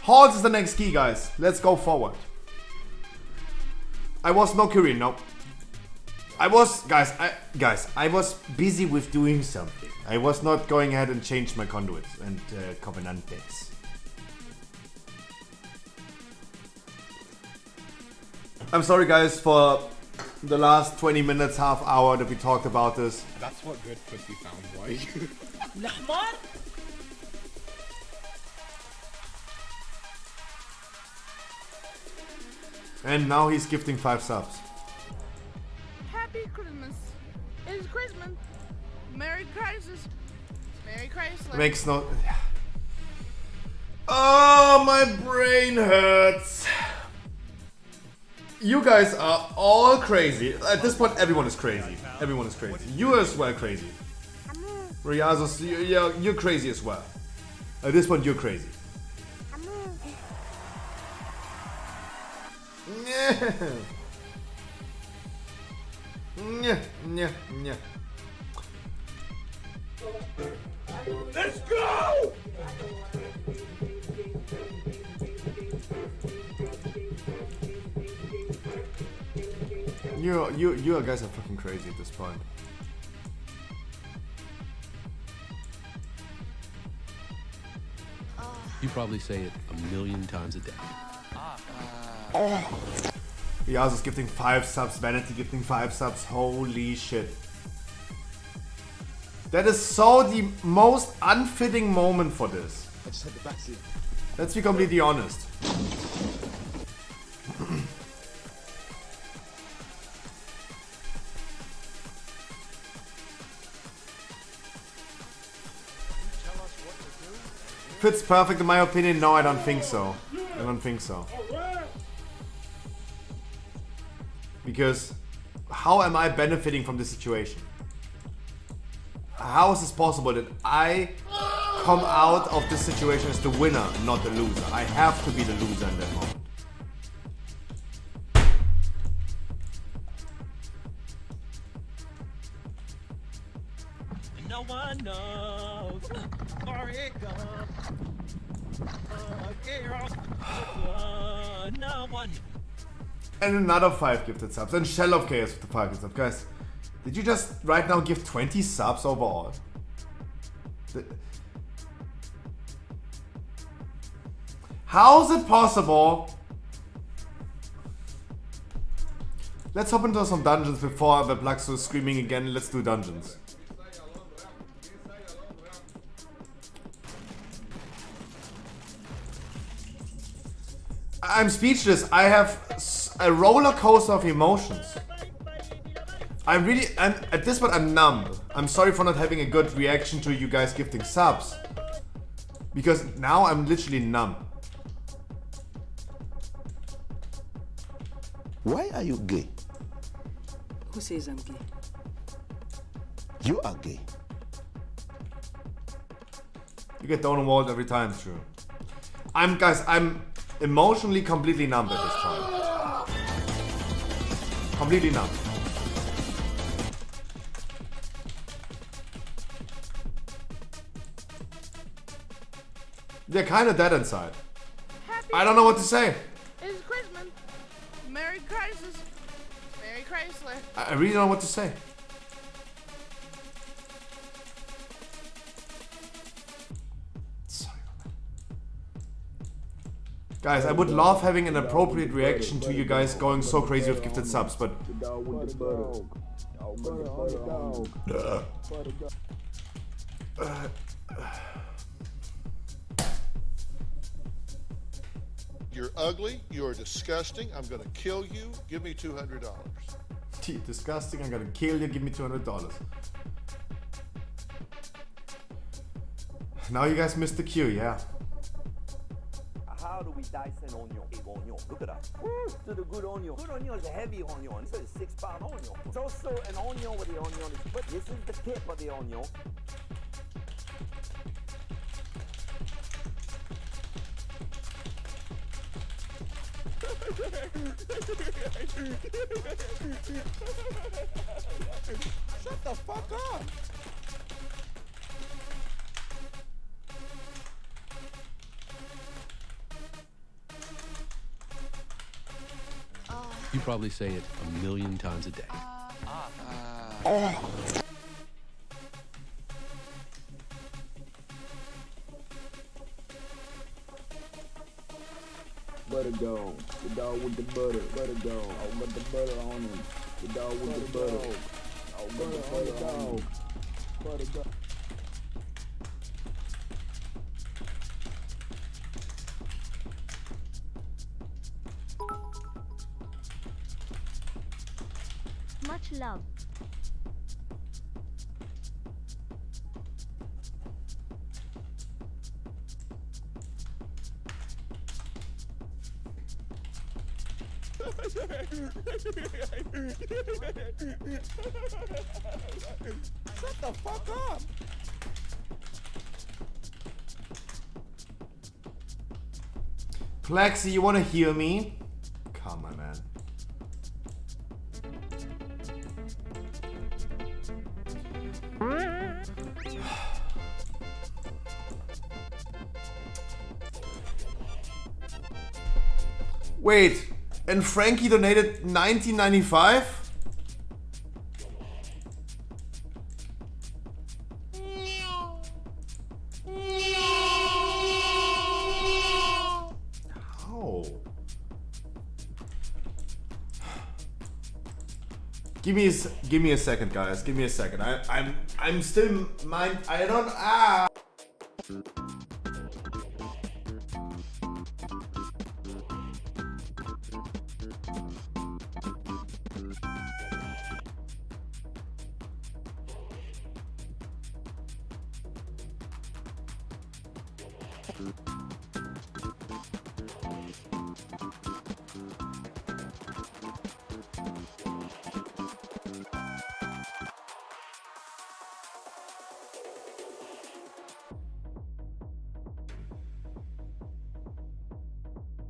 Horse is the next key, guys. Let's go forward. I was no Korean, no. I was, guys, I was busy with doing something. I was not going ahead and change my conduits and covenantes. I'm sorry, guys, for the last 20 minutes, half hour that we talked about this. That's what good pussy sounds like. And now he's gifting 5 subs. Happy Christmas. It's Christmas. Merry Crisis. Merry Chrysler. Makes no... Oh, my brain hurts. You guys are all crazy. At this point, everyone is crazy. Everyone is crazy. You as well crazy. Riazos, you're crazy as well. At this point, you're crazy. Let's go! You guys are fucking crazy at this point. You probably say it a million times a day. Riazos gifting 5 subs, Vanity gifting 5 subs. Holy shit. That is so the most unfitting moment for this. I just had the backseat. Let's be completely honest. Fits perfect in my opinion. No, I don't think so. I don't think so. Because how am I benefiting from this situation? How is this possible that I come out of this situation as the winner, not the loser? I have to be the loser in that moment. No one knows where it goes. No one. And another 5 gifted subs. And Shell of Chaos with the 5 gifted subs. Guys, did you just right now give 20 subs overall? How is it possible? Let's hop into some dungeons before the Blackso is screaming again. Let's do dungeons. I'm speechless. I have a roller coaster of emotions. I'm at this point I'm numb. I'm sorry for not having a good reaction to you guys gifting subs. Because now I'm literally numb. Why are you gay? Who says I'm gay? You are gay. You get down on walls every time, true. I'm emotionally completely numb at this time. Completely numb. They're kind of dead inside. Happy I don't know what to say. It's Christmas. Merry Crisis. Merry Chrysler. I really don't know what to say. Sorry. Guys, I would love having an appropriate reaction to you guys going so crazy with gifted subs, but... You're ugly. You're disgusting. I'm going to kill you. Give me $200. Disgusting, I'm gonna kill you, give me $200. Now you guys missed the cue, yeah. How do we dice an onion? Big onion. Look at that. To the good onion. Good onion is a heavy onion. It's a 6-pound onion. It's also an onion where the onion is split. This is the tip of the onion. Shut the fuck up. You probably say it a million times a day. Butter go. The dog with the butter. Butter go. I'll put the butter on him. The dog with the butter. I'll put the butter on him. Butter go. Much love. Shut the fuck up. Plexi, you wanna heal me? Come on, man. Wait, and Frankie donated $19.95? How? Give me a second, guys. Give me a second. I'm still I don't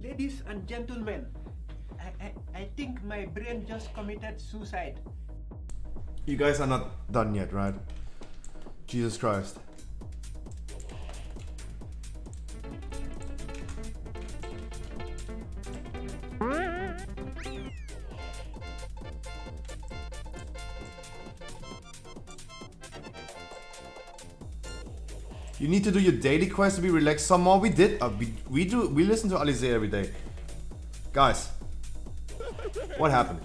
Ladies and gentlemen, I think my brain just committed suicide. You guys are not done yet, right? Jesus Christ. You need to do your daily quest to be relaxed some more. We did. We listen to Alize every day. Guys, what happened?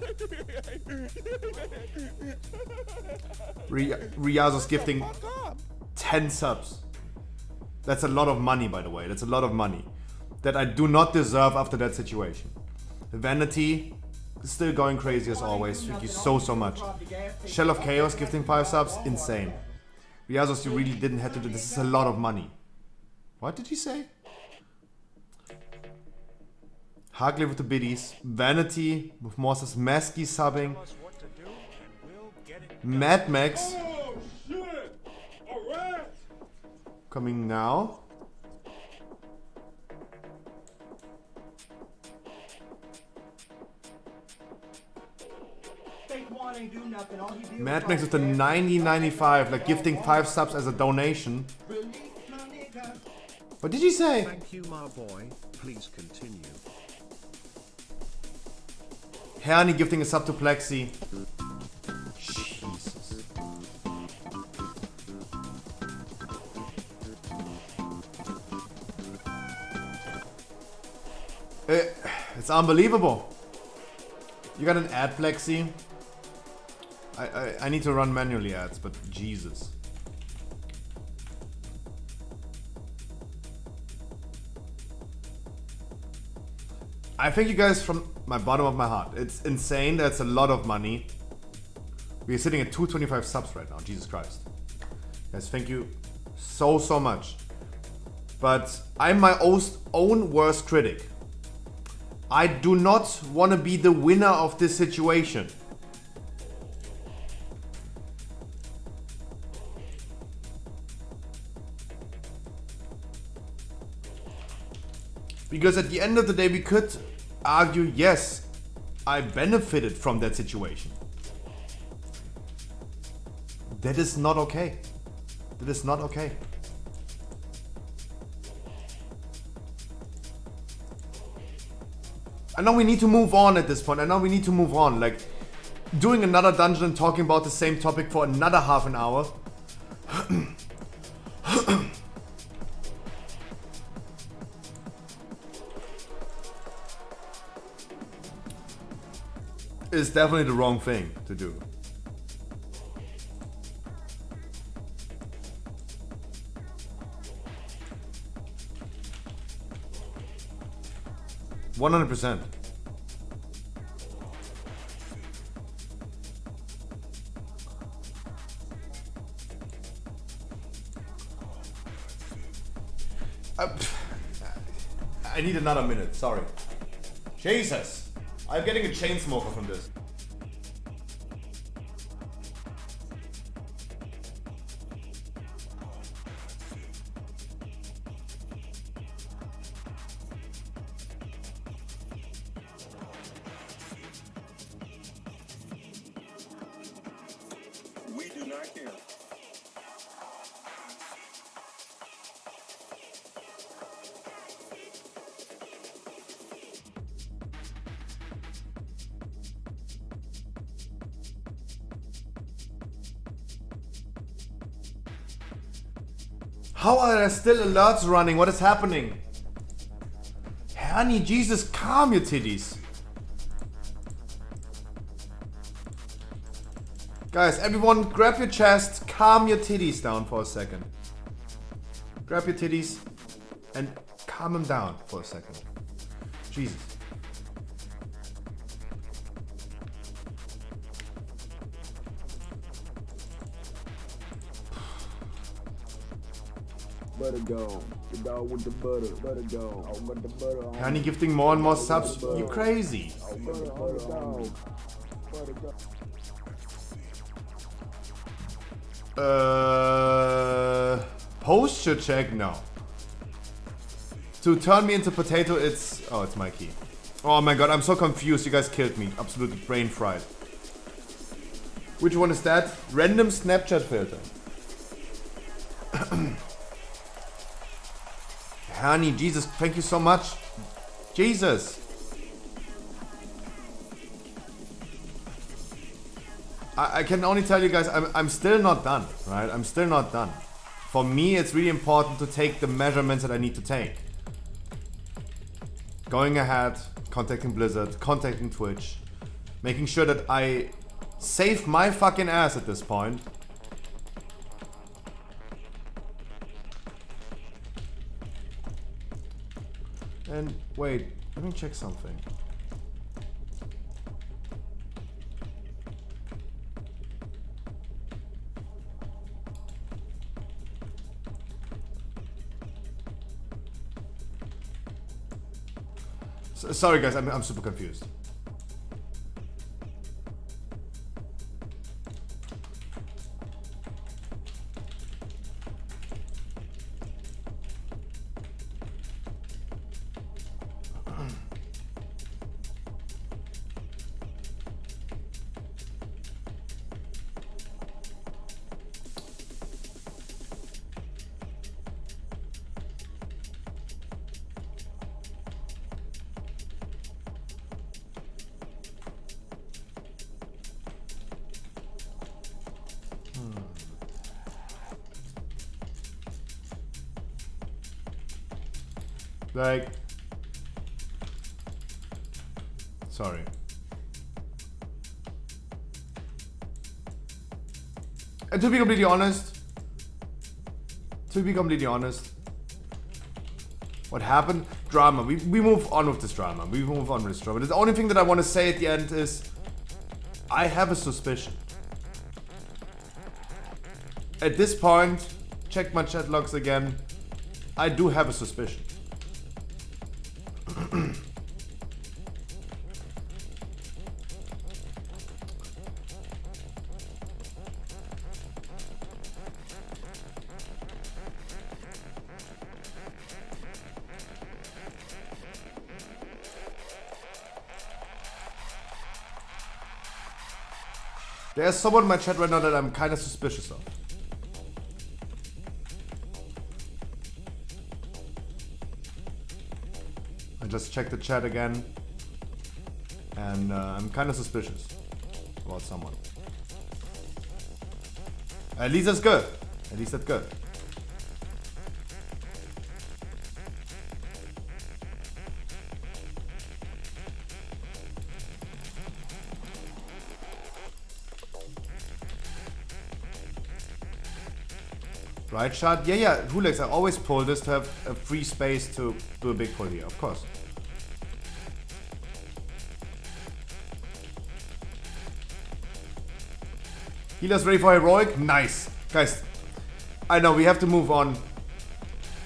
Riazo's gifting 10 subs. That's a lot of money, by the way. That's a lot of money that I do not deserve after that situation. Vanity is still going crazy as always. Thank you so much. Shell of Chaos gifting 5 subs. Insane. Riazos, you really didn't have to do this. Is a lot of money. What did you say? Harkley with the biddies. Vanity with Morse's Masky subbing. Mad Max. Coming now. Mad Max with the 90.95, like gifting 5 subs as a donation. What did you say? Thank you, my boy. Please continue. Herni gifting a sub to Plexi. Jesus. It's unbelievable. You got an ad, Plexi? I need to run manually ads, but Jesus. I thank you guys from my bottom of my heart. It's insane. That's a lot of money. We're sitting at 225 subs right now. Jesus Christ. Guys, thank you so much. But I'm my own worst critic. I do not want to be the winner of this situation. Because at the end of the day, we could argue, yes, I benefited from that situation. That is not okay. That is not okay. I know we need to move on at this point. I know we need to move on. Like, doing another dungeon and talking about the same topic for another half an hour. is definitely the wrong thing to do. %100%. I need another minute, sorry. Jesus! I'm getting a chain smoker from this. We do not care. How are there still alerts running? What is happening? Honey, Jesus, calm your titties. Guys, everyone grab your chest, calm your titties down for a second. Grab your titties and calm them down for a second. Jesus. Butter go. The dog with the butter. Butter go. I got the butter on. Honey gifting more and more subs. You crazy. Butter on the dog. Butter go. Posture check? No. To turn me into potato, it's... Oh, it's my key. Oh my god, I'm so confused. You guys killed me. Absolutely brain fried. Which one is that? Random Snapchat filter. Honey, Jesus, thank you so much. Jesus. I can only tell you guys, I'm still not done, right? I'm still not done. For me, it's really important to take the measurements that I need to take. Going ahead, contacting Blizzard, contacting Twitch, making sure that I save my fucking ass at this point. And wait, let me check something. Sorry guys, I'm super confused. Like, sorry. And to be completely honest, what happened? Drama. We move on with this drama. We move on with this drama. The only thing that I want to say at the end is, I have a suspicion. At this point, check my chat logs again. I do have a suspicion. There's someone in my chat right now that I'm kind of suspicious of. I just checked the chat again, and I'm kind of suspicious about someone. At least that's good. At least that's good. Right shot? Yeah, Hulex, I always pull this to have a free space to do a big pull here, of course. Healer's ready for heroic? Nice. Guys, I know we have to move on.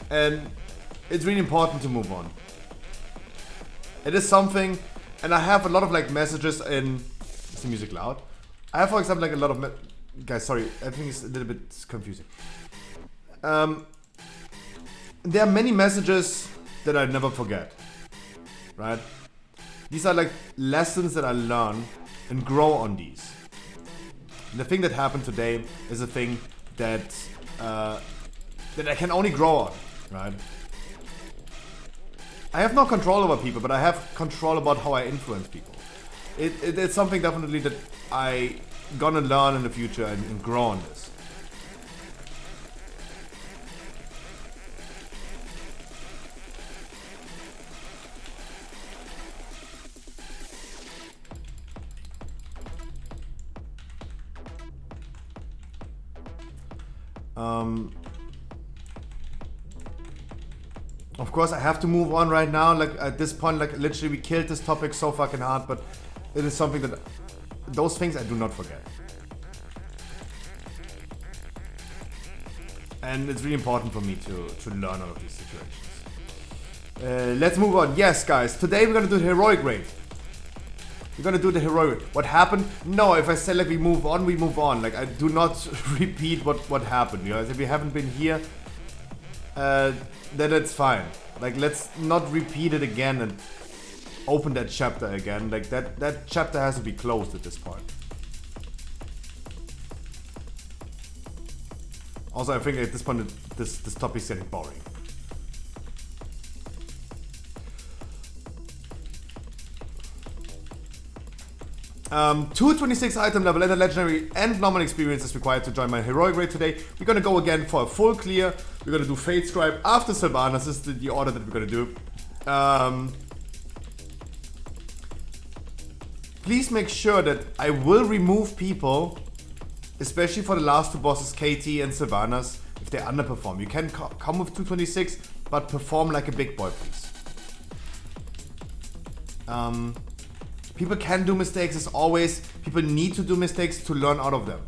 And it's really important to move on. It is something, and I have a lot of like messages in... Is the music loud? I have, for example, like a lot of... Guys, sorry, everything is a little bit confusing. There are many messages that I never forget, right? These are like lessons that I learn and grow on these. And the thing that happened today is a thing that that I can only grow on, right? I have no control over people, but I have control about how I influence people. It's something definitely that I gonna learn in the future and grow on this. Of course, I have to move on right now. Like at this point, like literally, we killed this topic so fucking hard, but it is something that those things I do not forget, and it's really important for me to learn out of these situations. Let's move on. Yes, guys, today we're gonna do the heroic raid. We're gonna do the heroic. What happened? No, if I say like we move on, we move on. Like I do not repeat what happened. You guys, if you haven't been here, then it's fine. Like let's not repeat it again and open that chapter again. Like that chapter has to be closed at this point. Also, I think at this point this topic is getting boring. 226 item level and a legendary and normal experience is required to join my heroic raid today. We're gonna go again for a full clear. We're gonna do Fate Scribe after Sylvanas. This is the order that we're gonna do. Please make sure that I will remove people, especially for the last two bosses, KT and Sylvanas, if they underperform. You can come with 226, but perform like a big boy, please. People can do mistakes as always. People need to do mistakes to learn out of them.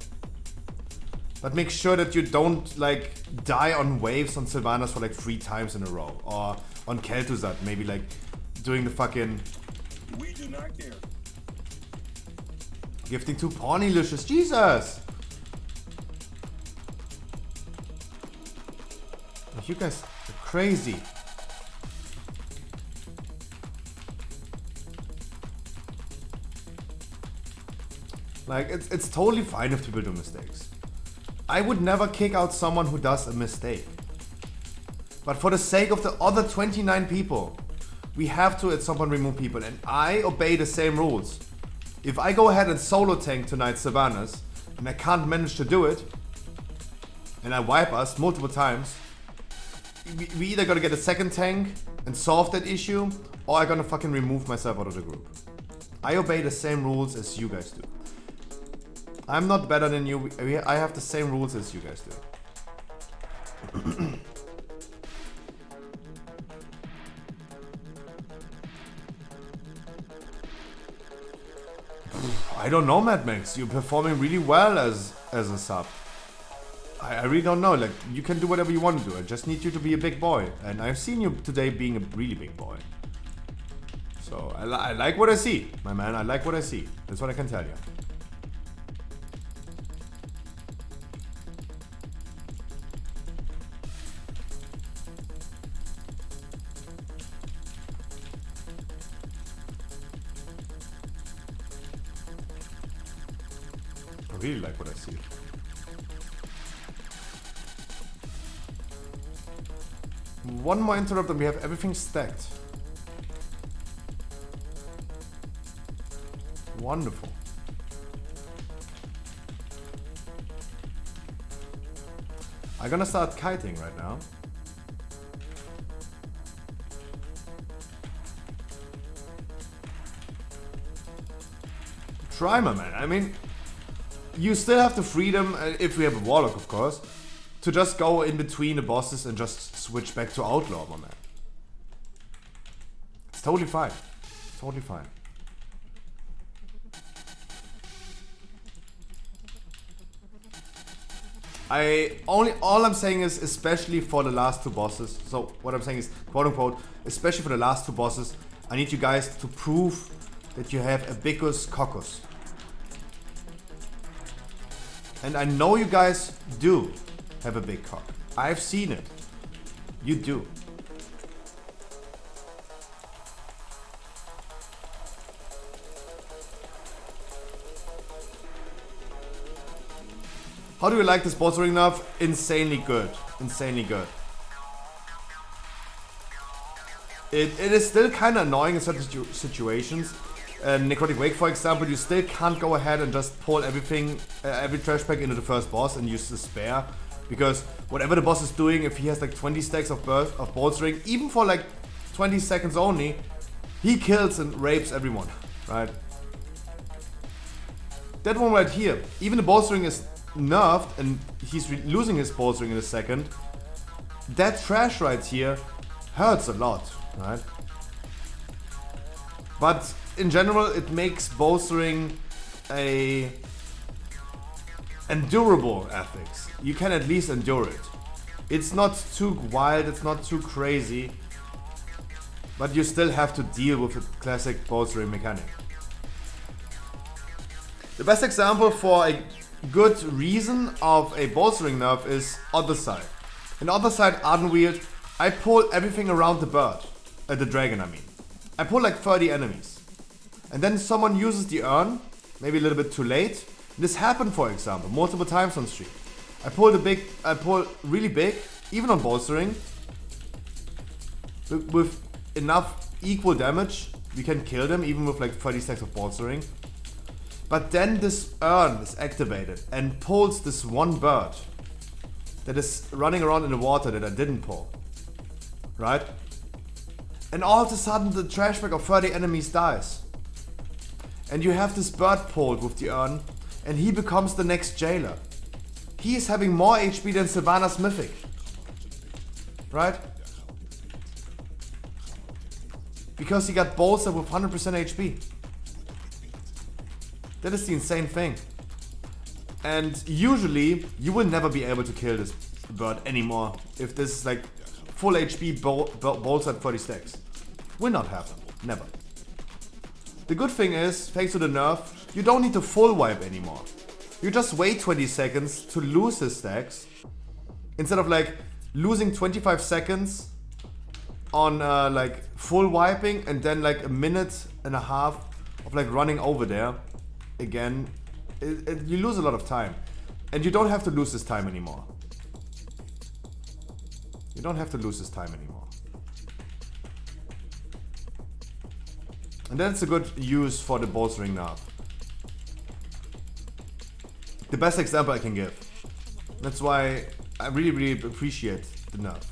But make sure that you don't like die on waves on Sylvanas for like 3 times in a row. Or on Kel'Thuzad, maybe like doing the fucking... We do not care. Gifting to Pornylicious. Jesus! You guys are crazy. Like, it's totally fine if people do mistakes. I would never kick out someone who does a mistake. But for the sake of the other 29 people, we have to at some point remove people. And I obey the same rules. If I go ahead and solo tank tonight Sylvanas, and I can't manage to do it, and I wipe us multiple times, we either gotta get a second tank and solve that issue, or I'm gonna fucking remove myself out of the group. I obey the same rules as you guys do. I'm not better than you. I have the same rules as you guys do. I don't know, Mad Max. You're performing really well as a sub. I really don't know. Like, you can do whatever you want to do. I just need you to be a big boy. And I've seen you today being a really big boy. So, I like what I see, my man. I like what I see. That's what I can tell you. I really like what I see. One more interrupt and we have everything stacked. Wonderful. I'm gonna start kiting right now. Try, my man. I mean, you still have the freedom, if we have a warlock of course, to just go in between the bosses and just switch back to outlaw, my man. It's totally fine. Totally fine. All I'm saying is, especially for the last two bosses, so what I'm saying is, quote unquote, especially for the last two bosses, I need you guys to prove that you have a bickus caucus. And I know you guys do have a big cock. I've seen it. You do. How do you like this boss ring nerf? Insanely good. Insanely good. It is still kind of annoying in certain situations. Necrotic Wake, for example, you still can't go ahead and just pull everything, every trash pack into the first boss and use the spare. Because whatever the boss is doing, if he has like 20 stacks of bolstering, even for like 20 seconds only, he kills and rapes everyone, right? That one right here, even the bolstering is nerfed and he's losing his bolstering in a second. That trash right here hurts a lot, right? But in general, it makes bolstering a endurable ethics. You can at least endure it. It's not too wild, it's not too crazy, but you still have to deal with the classic bolstering mechanic. The best example for a good reason of a bolstering nerf is Other Side. In Other Side Ardenweald, I pull everything around the bird, the dragon I mean. I pull like 30 enemies. And then someone uses the urn, maybe a little bit too late. This happened, for example, multiple times on stream. I pull really big, even on bolstering. With enough equal damage, we can kill them, even with like 30 stacks of bolstering. But then this urn is activated and pulls this one bird that is running around in the water that I didn't pull. Right? And all of a sudden the trash bag of 30 enemies dies. And you have this bird pulled with the urn, and he becomes the next jailer. He is having more HP than Sylvanas Mythic. Right? Because he got bolstered with 100% HP. That is the insane thing. And usually, you will never be able to kill this bird anymore if this is like full HP bolstered 30 stacks. Will not happen. Never. The good thing is, thanks to the nerf, you don't need to full wipe anymore. You just wait 20 seconds to lose his stacks, instead of like losing 25 seconds on like full wiping and then like a minute and a half of like running over there again. You lose a lot of time, and you don't have to lose this time anymore. You don't have to lose this time anymore. And that's a good use for the bolstering nerf. The best example I can give. That's why I really, really appreciate the nerf.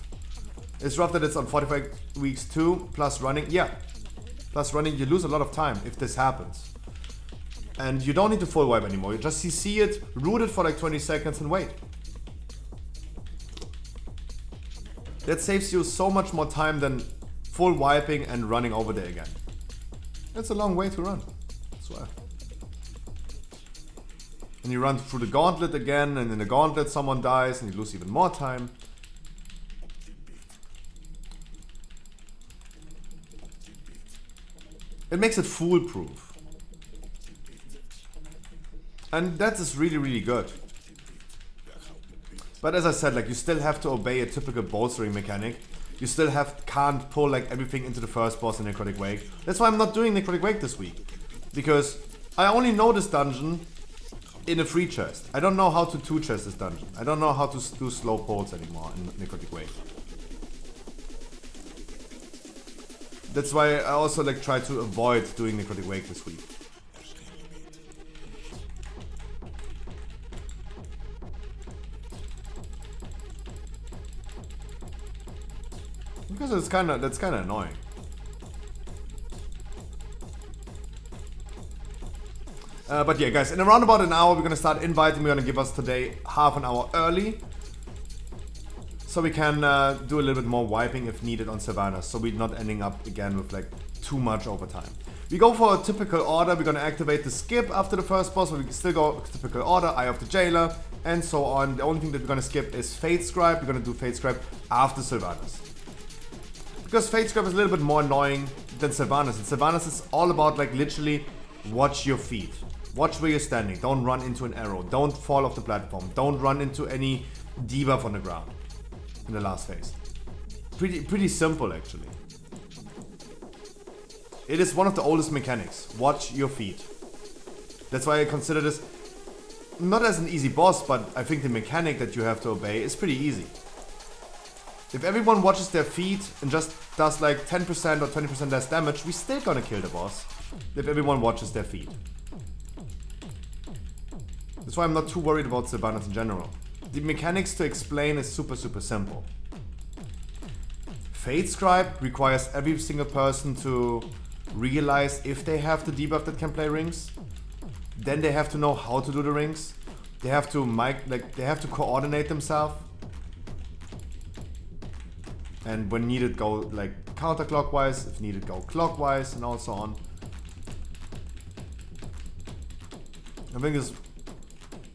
It's rough that it's on 45 weeks too, plus running. Yeah, plus running, you lose a lot of time if this happens. And you don't need to full wipe anymore. You just CC it, root it for like 20 seconds and wait. That saves you so much more time than full wiping and running over there again. That's a long way to run, I swear. And you run through the gauntlet again, and in the gauntlet someone dies and you lose even more time. It makes it foolproof. And that is really, really good. But as I said, like, you still have to obey a typical bolstering mechanic. You still can't pull like everything into the first boss in Necrotic Wake. That's why I'm not doing Necrotic Wake this week. Because I only know this dungeon in a free chest. I don't know how to two chest this dungeon. I don't know how to do slow pulls anymore in Necrotic Wake. That's why I also like try to avoid doing Necrotic Wake this week. Because that's kinda annoying. But yeah, guys, in around about an hour we're gonna start inviting. We're gonna give us today half an hour early, so we can do a little bit more wiping if needed on Savannah, so we're not ending up again with like too much overtime. We go for a typical order. We're gonna activate the skip after the first boss, but we can still go typical order, Eye of the Jailer, and so on. The only thing that we're gonna skip is Fate Scribe. We're gonna do Fate Scribe after Sylvanas. Because Fate Scribe is a little bit more annoying than Sylvanas. And Sylvanas is all about like literally watch your feet. Watch where you're standing. Don't run into an arrow. Don't fall off the platform. Don't run into any debuff on the ground in the last phase. Pretty simple actually. It is one of the oldest mechanics. Watch your feet. That's why I consider this not as an easy boss, but I think the mechanic that you have to obey is pretty easy. If everyone watches their feet and just does like 10% or 20% less damage, we still gonna kill the boss if everyone watches their feet. That's why I'm not too worried about Sylvanas in general. The mechanics to explain is super simple. Fate Scribe requires every single person to realize if they have the debuff that can play rings. Then they have to know how to do the rings. They have to they have to coordinate themselves. And when needed, go like counterclockwise. If needed, go clockwise, and also on. I think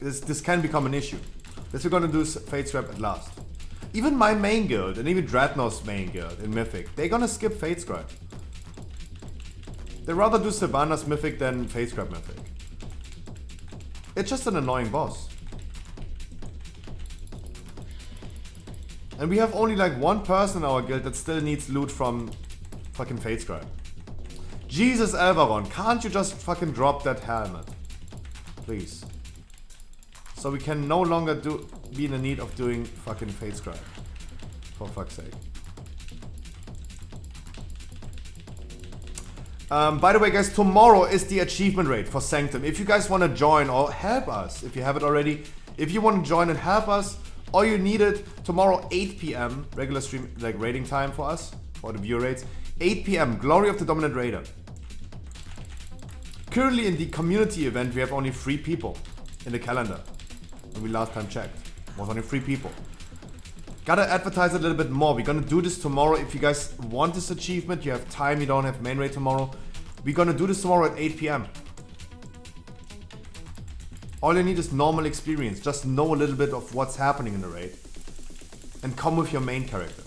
this can become an issue. That's what we're gonna do Fate Scribe at last. Even my main guild and even Dreadnought's main guild in Mythic, they're gonna skip Fate Scribe. They rather do Sylvanas Mythic than Fate Scribe Mythic. It's just an annoying boss. And we have only like one person in our guild that still needs loot from fucking Fate Scribe. Jesus Elvaron, can't you just fucking drop that helmet? Please. So we can no longer be in the need of doing fucking Fate Scribe. For fuck's sake. By the way guys, tomorrow is the achievement raid for Sanctum. If you guys want to join or help us, if you have it already, if you want to join and help us, all you need it tomorrow 8 PM, regular stream like raiding time for us, for the viewer raids, 8 PM, Glory of the Dominant Raider. Currently in the community event we have only 3 people in the calendar. When we last time checked, it was only 3 people. Gotta advertise a little bit more. We're gonna do this tomorrow. If you guys want this achievement, you have time, you don't have main raid tomorrow. We're gonna do this tomorrow at 8 PM. All you need is normal experience. Just know a little bit of what's happening in the raid. And come with your main character.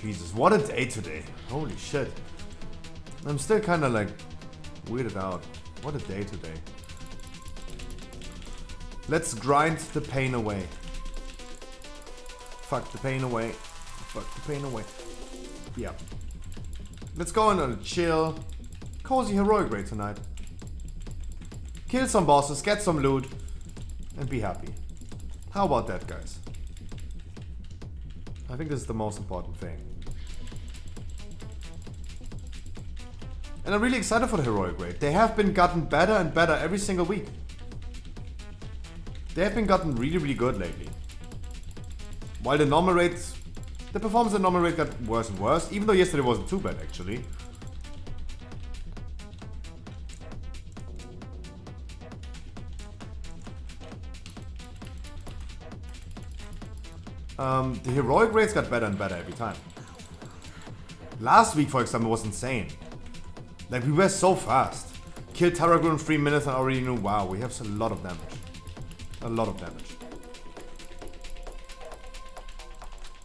Jesus, what a day today. Holy shit. I'm still kinda like weirded out. What a day today. Let's grind the pain away. Fuck the pain away. Fuck the pain away. Yeah. Let's go on a chill, cozy heroic raid tonight. Kill some bosses, get some loot, and be happy. How about that, guys? I think this is the most important thing. And I'm really excited for the heroic raid. They have been gotten better and better every single week. They have been gotten really, really good lately. While the normal raid, the performance of the normal raid got worse and worse, even though yesterday wasn't too bad actually. The heroic raids got better and better every time. Last week, for example, was insane. Like, we were so fast. Killed Tarragon in 3 minutes and I already knew, wow, we have a lot of damage. A lot of damage.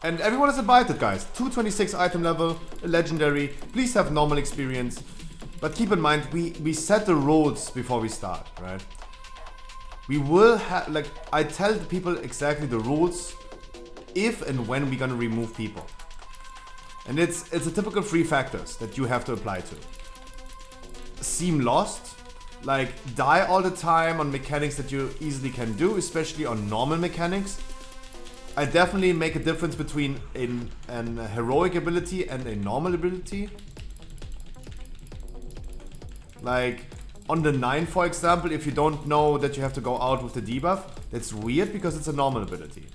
And everyone is invited, guys. 226 item level, a legendary. Please have normal experience. But keep in mind, we set the rules before we start, right? We will have, like, I tell the people exactly the rules if and when we're gonna remove people. And it's a typical 3 factors that you have to apply to. Seem lost, like die all the time on mechanics that you easily can do, especially on normal mechanics. I definitely make a difference between an heroic ability and a normal ability. Like on the 9, for example, if you don't know that you have to go out with the debuff, that's weird because it's a normal ability.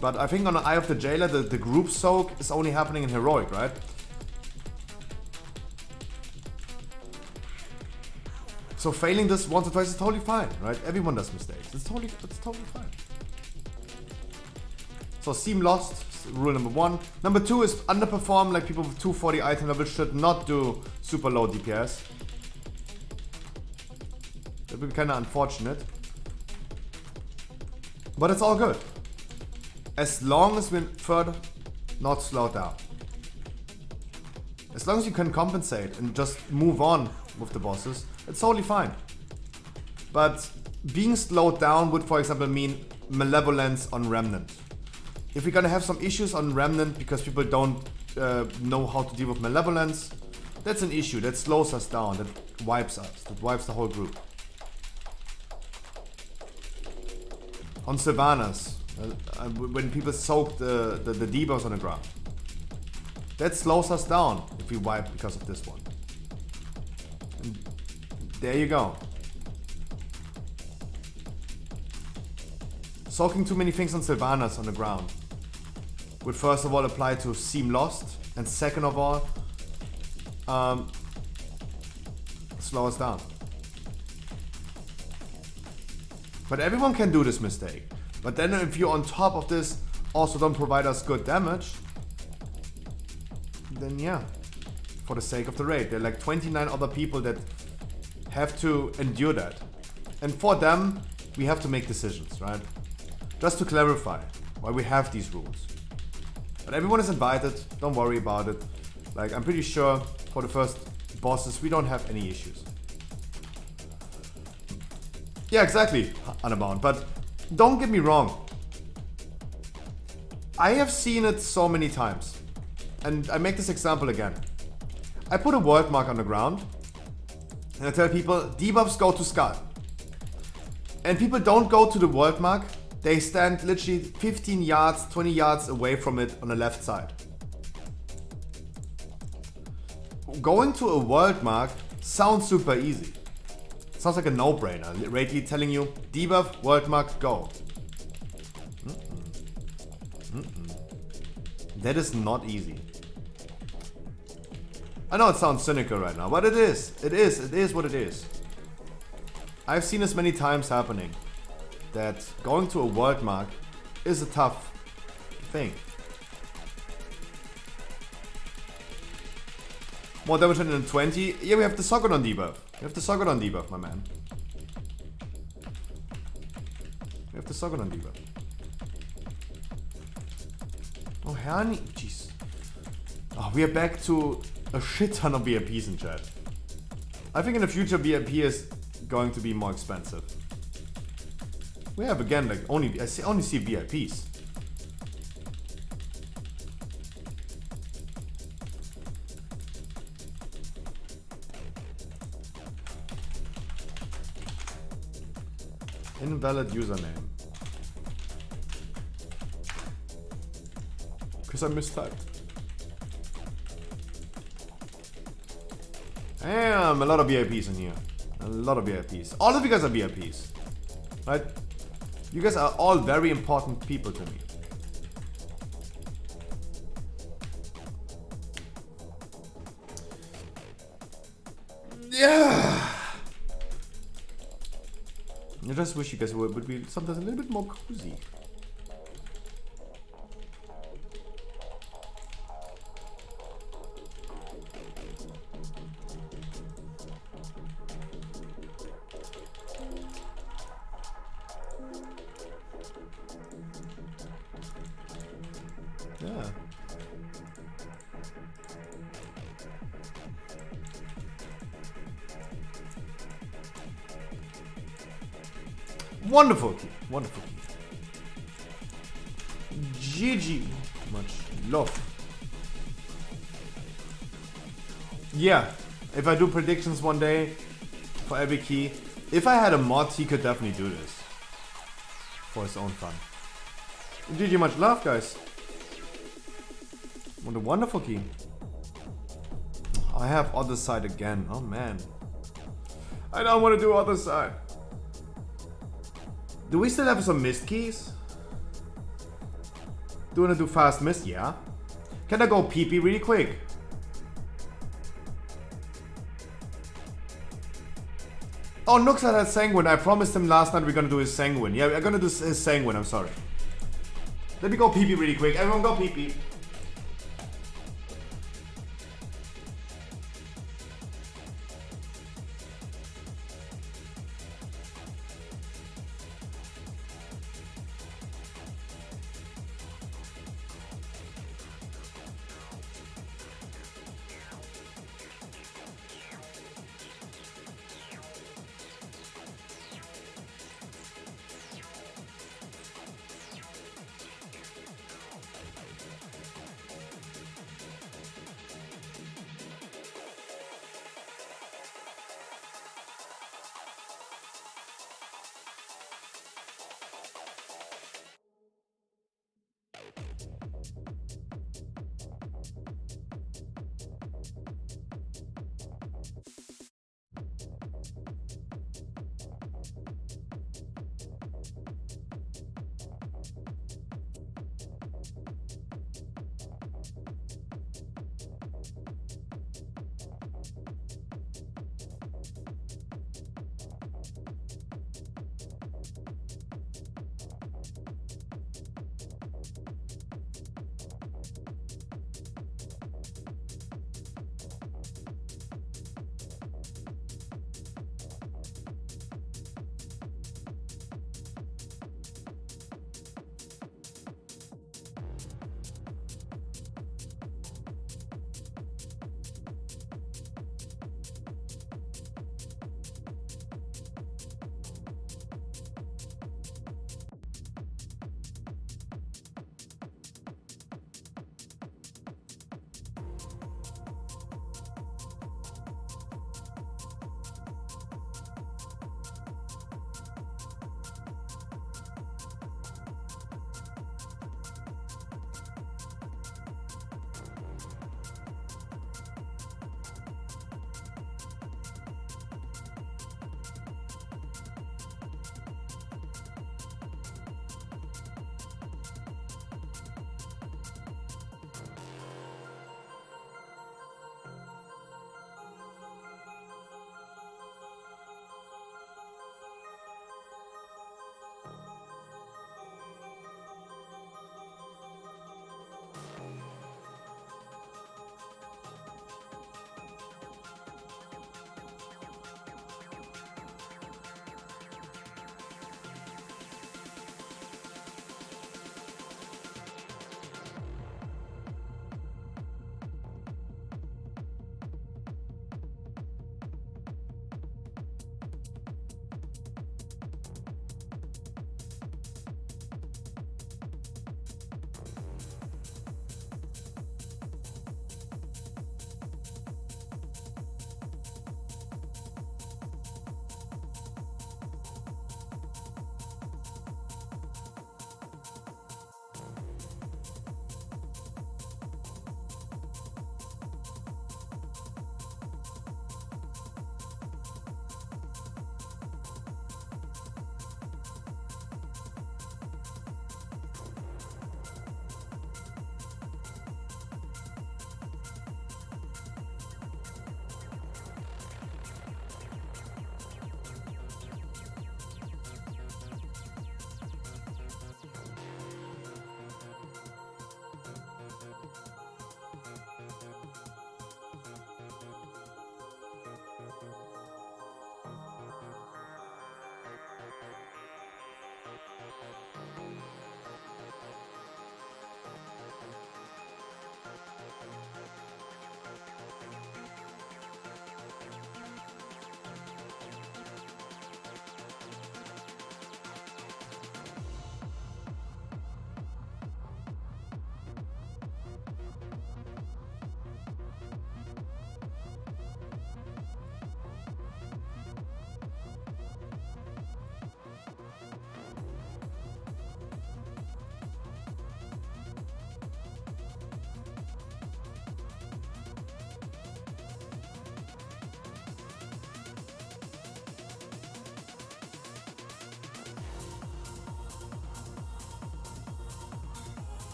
But I think on the Eye of the Jailer, the group soak is only happening in heroic, right? So failing this once or twice is totally fine, right? Everyone does mistakes. It's totally fine. So seem lost, rule number 1. Number 2 is underperform, like people with 240 item level should not do super low DPS. That would be kind of unfortunate. But it's all good. As long as we're further not slowed down. As long as you can compensate and just move on with the bosses, it's totally fine. But being slowed down would, for example, mean malevolence on Remnant. If we're gonna have some issues on Remnant because people don't know how to deal with malevolence, that's an issue. That slows us down. That wipes us. That wipes the whole group. On Sylvanas, when people soak the debuffs on the ground, that slows us down if we wipe because of this one. And there you go. Soaking too many things on Sylvanas on the ground would first of all apply to Seem Lost, and second of all, slow us down. But everyone can do this mistake. But then if you on top of this also don't provide us good damage, then yeah, for the sake of the raid. There are like 29 other people that have to endure that. And for them, we have to make decisions, right? Just to clarify why we have these rules. But everyone is invited, don't worry about it. Like, I'm pretty sure for the first bosses, we don't have any issues. Yeah, exactly, Unbound. But don't get me wrong. I have seen it so many times. And I make this example again. I put a world mark on the ground and I tell people debuffs go to Skull. And people don't go to the world mark. They stand literally 15 yards, 20 yards away from it on the left side. Going to a world mark sounds super easy. Sounds like a no-brainer. Lately telling you debuff, world mark, go. That is not easy. I know it sounds cynical right now, but it is. It is what it is. I've seen this many times happening. That going to a world mark is a tough thing. More damage than 20. Yeah, we have the Sogodon debuff. We have the Sogodon debuff, my man. We have the Sogodon debuff. Oh, Herni. Jeez. Oh, we are back to a shit ton of VIPs in chat. I think in the future VIP is going to be more expensive. We have again like only see VIPs. Invalid username. Because I mistyped. Damn, a lot of VIPs in here. A lot of VIPs. All of you guys are VIPs. Right? You guys are all very important people to me. Yeah. I just wish you guys would be sometimes a little bit more cozy. Yeah. Wonderful key. Wonderful key. GG. Much love. Yeah. If I do predictions one day for every key, if I had a mod, he could definitely do this. For his own fun. GG, much love, guys. What a wonderful key. I have other side again. Oh man. I don't want to do other side. Do we still have some mist keys? Do you want to do fast mist? Yeah. Can I go pee-pee really quick? Oh, Nuxat has Sanguine. I promised him last night we're gonna do his Sanguine. Yeah, we're gonna do his Sanguine, I'm sorry. Let me go pee-pee really quick. Everyone go pee-pee.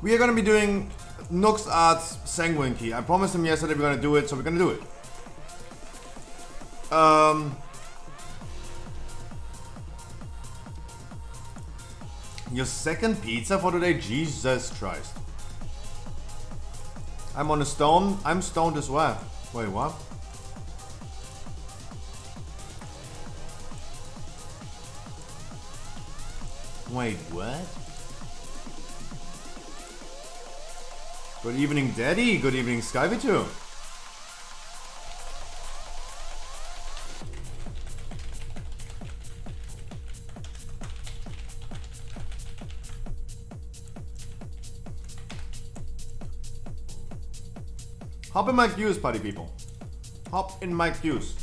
We are gonna be doing Nook's Arts Sanguine Key. I promised him yesterday we're gonna do it, so we're gonna do it. Your second pizza for today? Jesus Christ. I'm on a stone. I'm stoned as well. Wait, what? Wait, what? Good evening, Daddy. Good evening, Skyvy2. Hop in my queues, party people. Hop in my queues.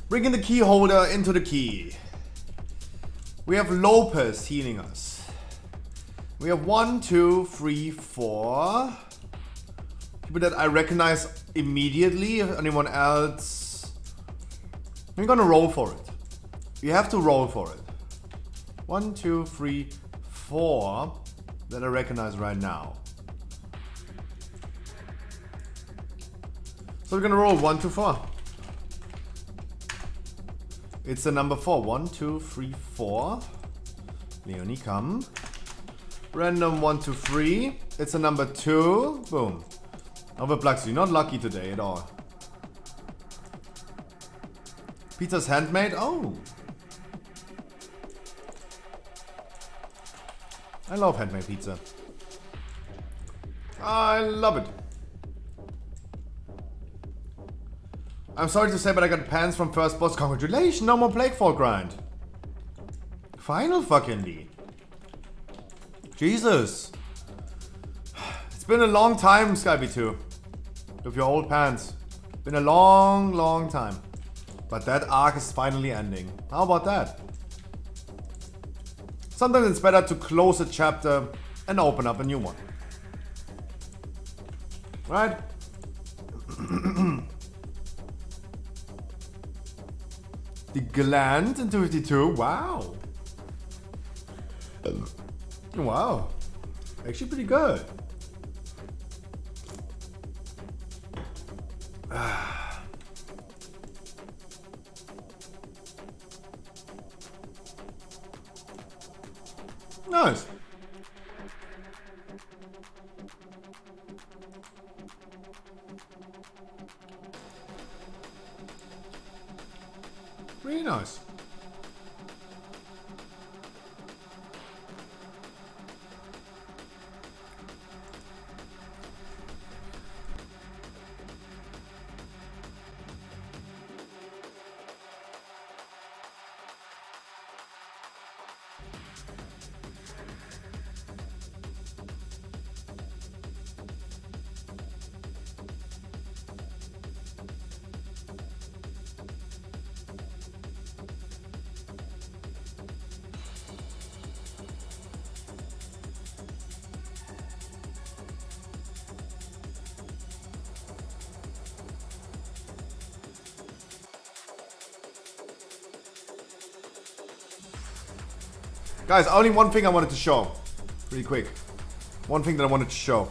Bringing the key holder into the key. We have Lopez healing us. We have 1, 2, 3, 4. People that I recognize immediately. If anyone else, I'm gonna roll for it. You have to roll for it. 1, 2, 3, 4 that I recognize right now. So we're gonna roll 1, 2, 4. It's the number 4. 1, 2, 3, 4. Leonie, come. Random 1, 2, 3. It's a number 2. Boom. Overplugs, you're not lucky today at all. Pizza's handmade. Oh. I love handmade pizza. I love it. I'm sorry to say, but I got pants from first boss. Congratulations, no more Plague Fall grind. Final fucking D. Jesus. It's been a long time, Skyby2. With your old pants. Been a long, long time. But that arc is finally ending. How about that? Sometimes it's better to close a chapter and open up a new one. Right? The gland into 52. Wow. Wow. Actually pretty good. Nice. Really nice. Guys, only one thing I wanted to show. Really quick. One thing that I wanted to show.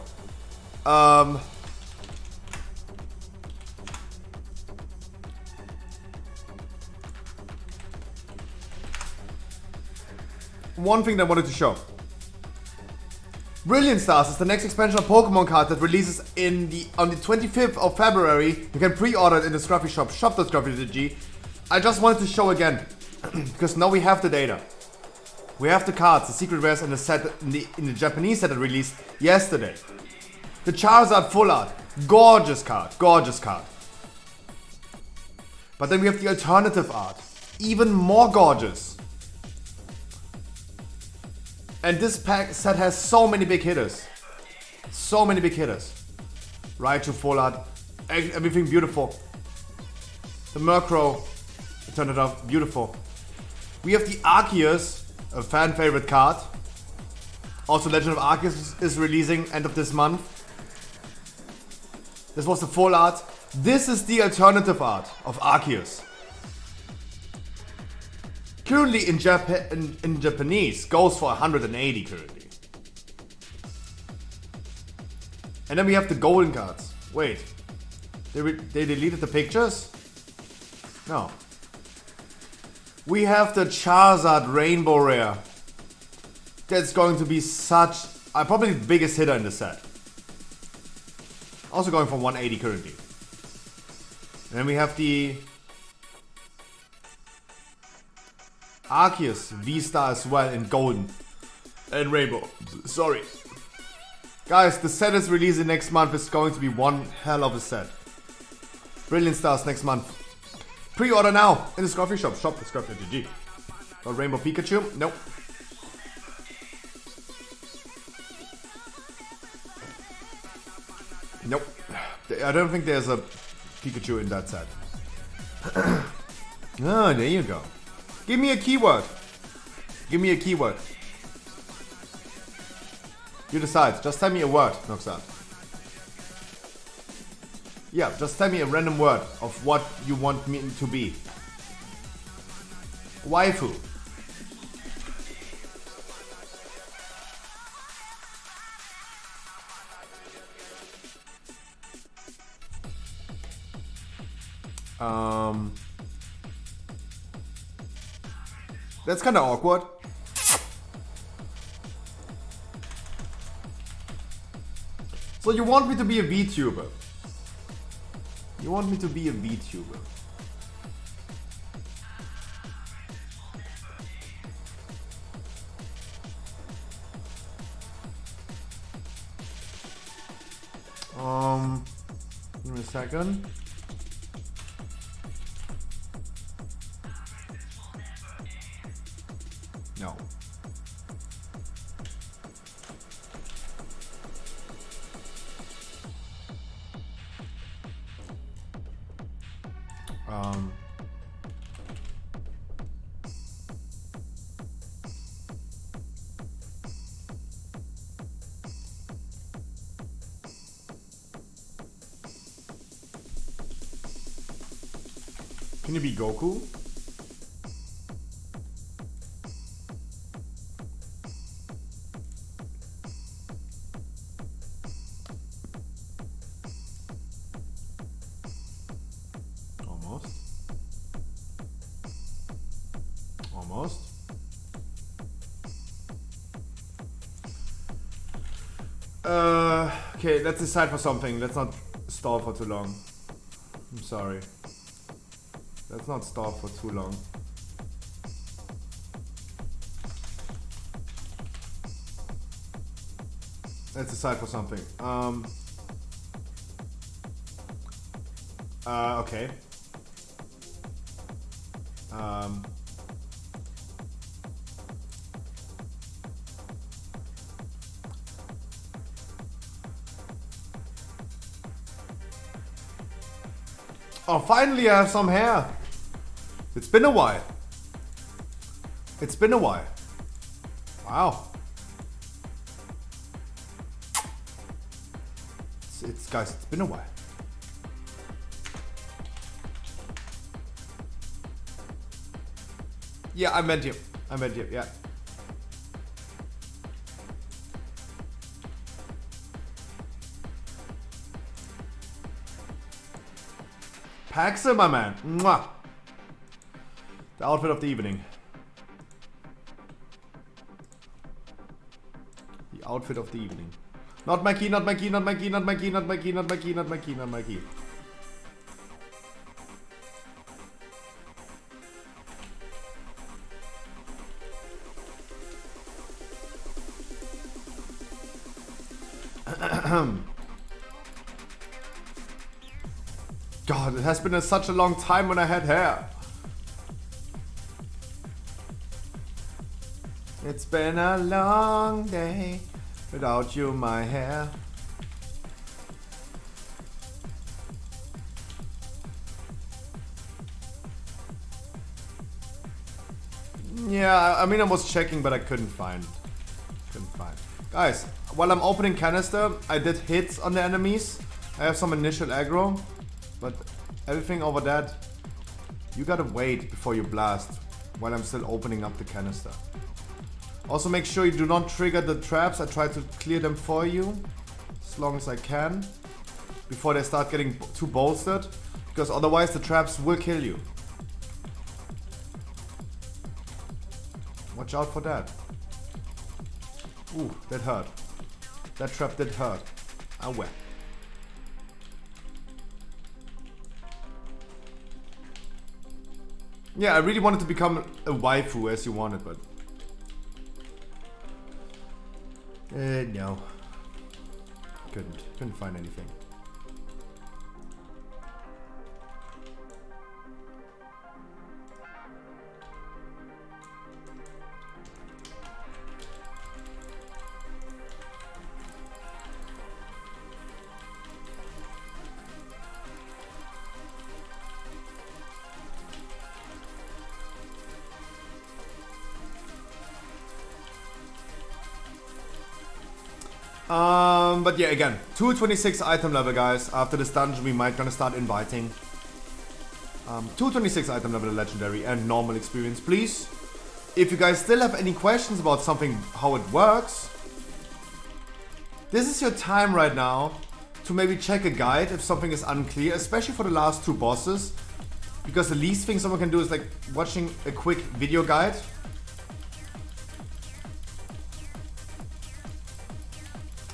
One thing that I wanted to show. Brilliant Stars is the next expansion of Pokemon card that releases on the 25th of February. You can pre-order it in the Scruffy shop, shop.scruffy.g. I just wanted to show again, because now we have the data. We have the cards, the secret rares in the set in the Japanese set that released yesterday. The Charizard full art. Gorgeous card. Gorgeous card. But then we have the alternative art. Even more gorgeous. And this pack set has so many big hitters. So many big hitters. Raichu full art. Everything beautiful. The Murkrow alternative. Beautiful. We have the Arceus, a fan favorite card. Also Legend of Arceus is releasing end of this month. This was the full art. This is the alternative art of Arceus. Currently in Japanese goes for 180 currently. And then we have the golden cards. Wait, they deleted the pictures? No. We have the Charizard Rainbow Rare. That's going to be such, probably the biggest hitter in the set. Also going for 180 currently. And then we have the Arceus V-Star as well in golden and rainbow. Sorry. Guys, the set is releasing next month. It's going to be one hell of a set. Brilliant Stars next month. Pre-order now in the Scruffy shop. Shop at Scruffy.gg. Got Rainbow Pikachu? Nope. Nope. I don't think there's a Pikachu in that set. Ah, there you go. Give me a keyword. Give me a keyword. You decide. Just tell me a word, Noxat. Yeah, just tell me a random word of what you want me to be. Waifu. That's kind of awkward. So you want me to be a VTuber? You want me to be a VTuber? Give me a second. No. Can you be Goku? Almost. Almost. Okay, let's decide for something. Let's not stall for too long. I'm sorry. Let's not stall for too long. Let's decide for something. Okay. Oh, finally I have some hair. It's been a while. It's been a while. Wow. Guys, it's been a while. Yeah, I meant you. I meant you, yeah. Paxer, my man. Mwah. The outfit of the evening. The outfit of the evening. Not my key, not my key, not my key, not my key, not my key, not my key, not my key, not my key. God, it has been such a long time when I had hair. It's been a long day without you, my hair. Yeah, I mean I was checking, but I couldn't find. Guys, while I'm opening canister, I did hits on the enemies. I have some initial aggro, but everything over that, you gotta wait before you blast while I'm still opening up the canister. Also make sure you do not trigger the traps. I try to clear them for you as long as I can before they start getting too bolstered, because otherwise the traps will kill you. Watch out for that. Ooh, that hurt. That trap did hurt. Ah well. Yeah, I really wanted to become a waifu as you wanted, but no. Couldn't find anything. But yeah, again, 226 item level, guys. After this dungeon, we might gonna start inviting. 226 item level legendary and normal experience, please. If you guys still have any questions about something, how it works, this is your time right now to maybe check a guide if something is unclear, especially for the last two bosses. Because the least thing someone can do is like watching a quick video guide.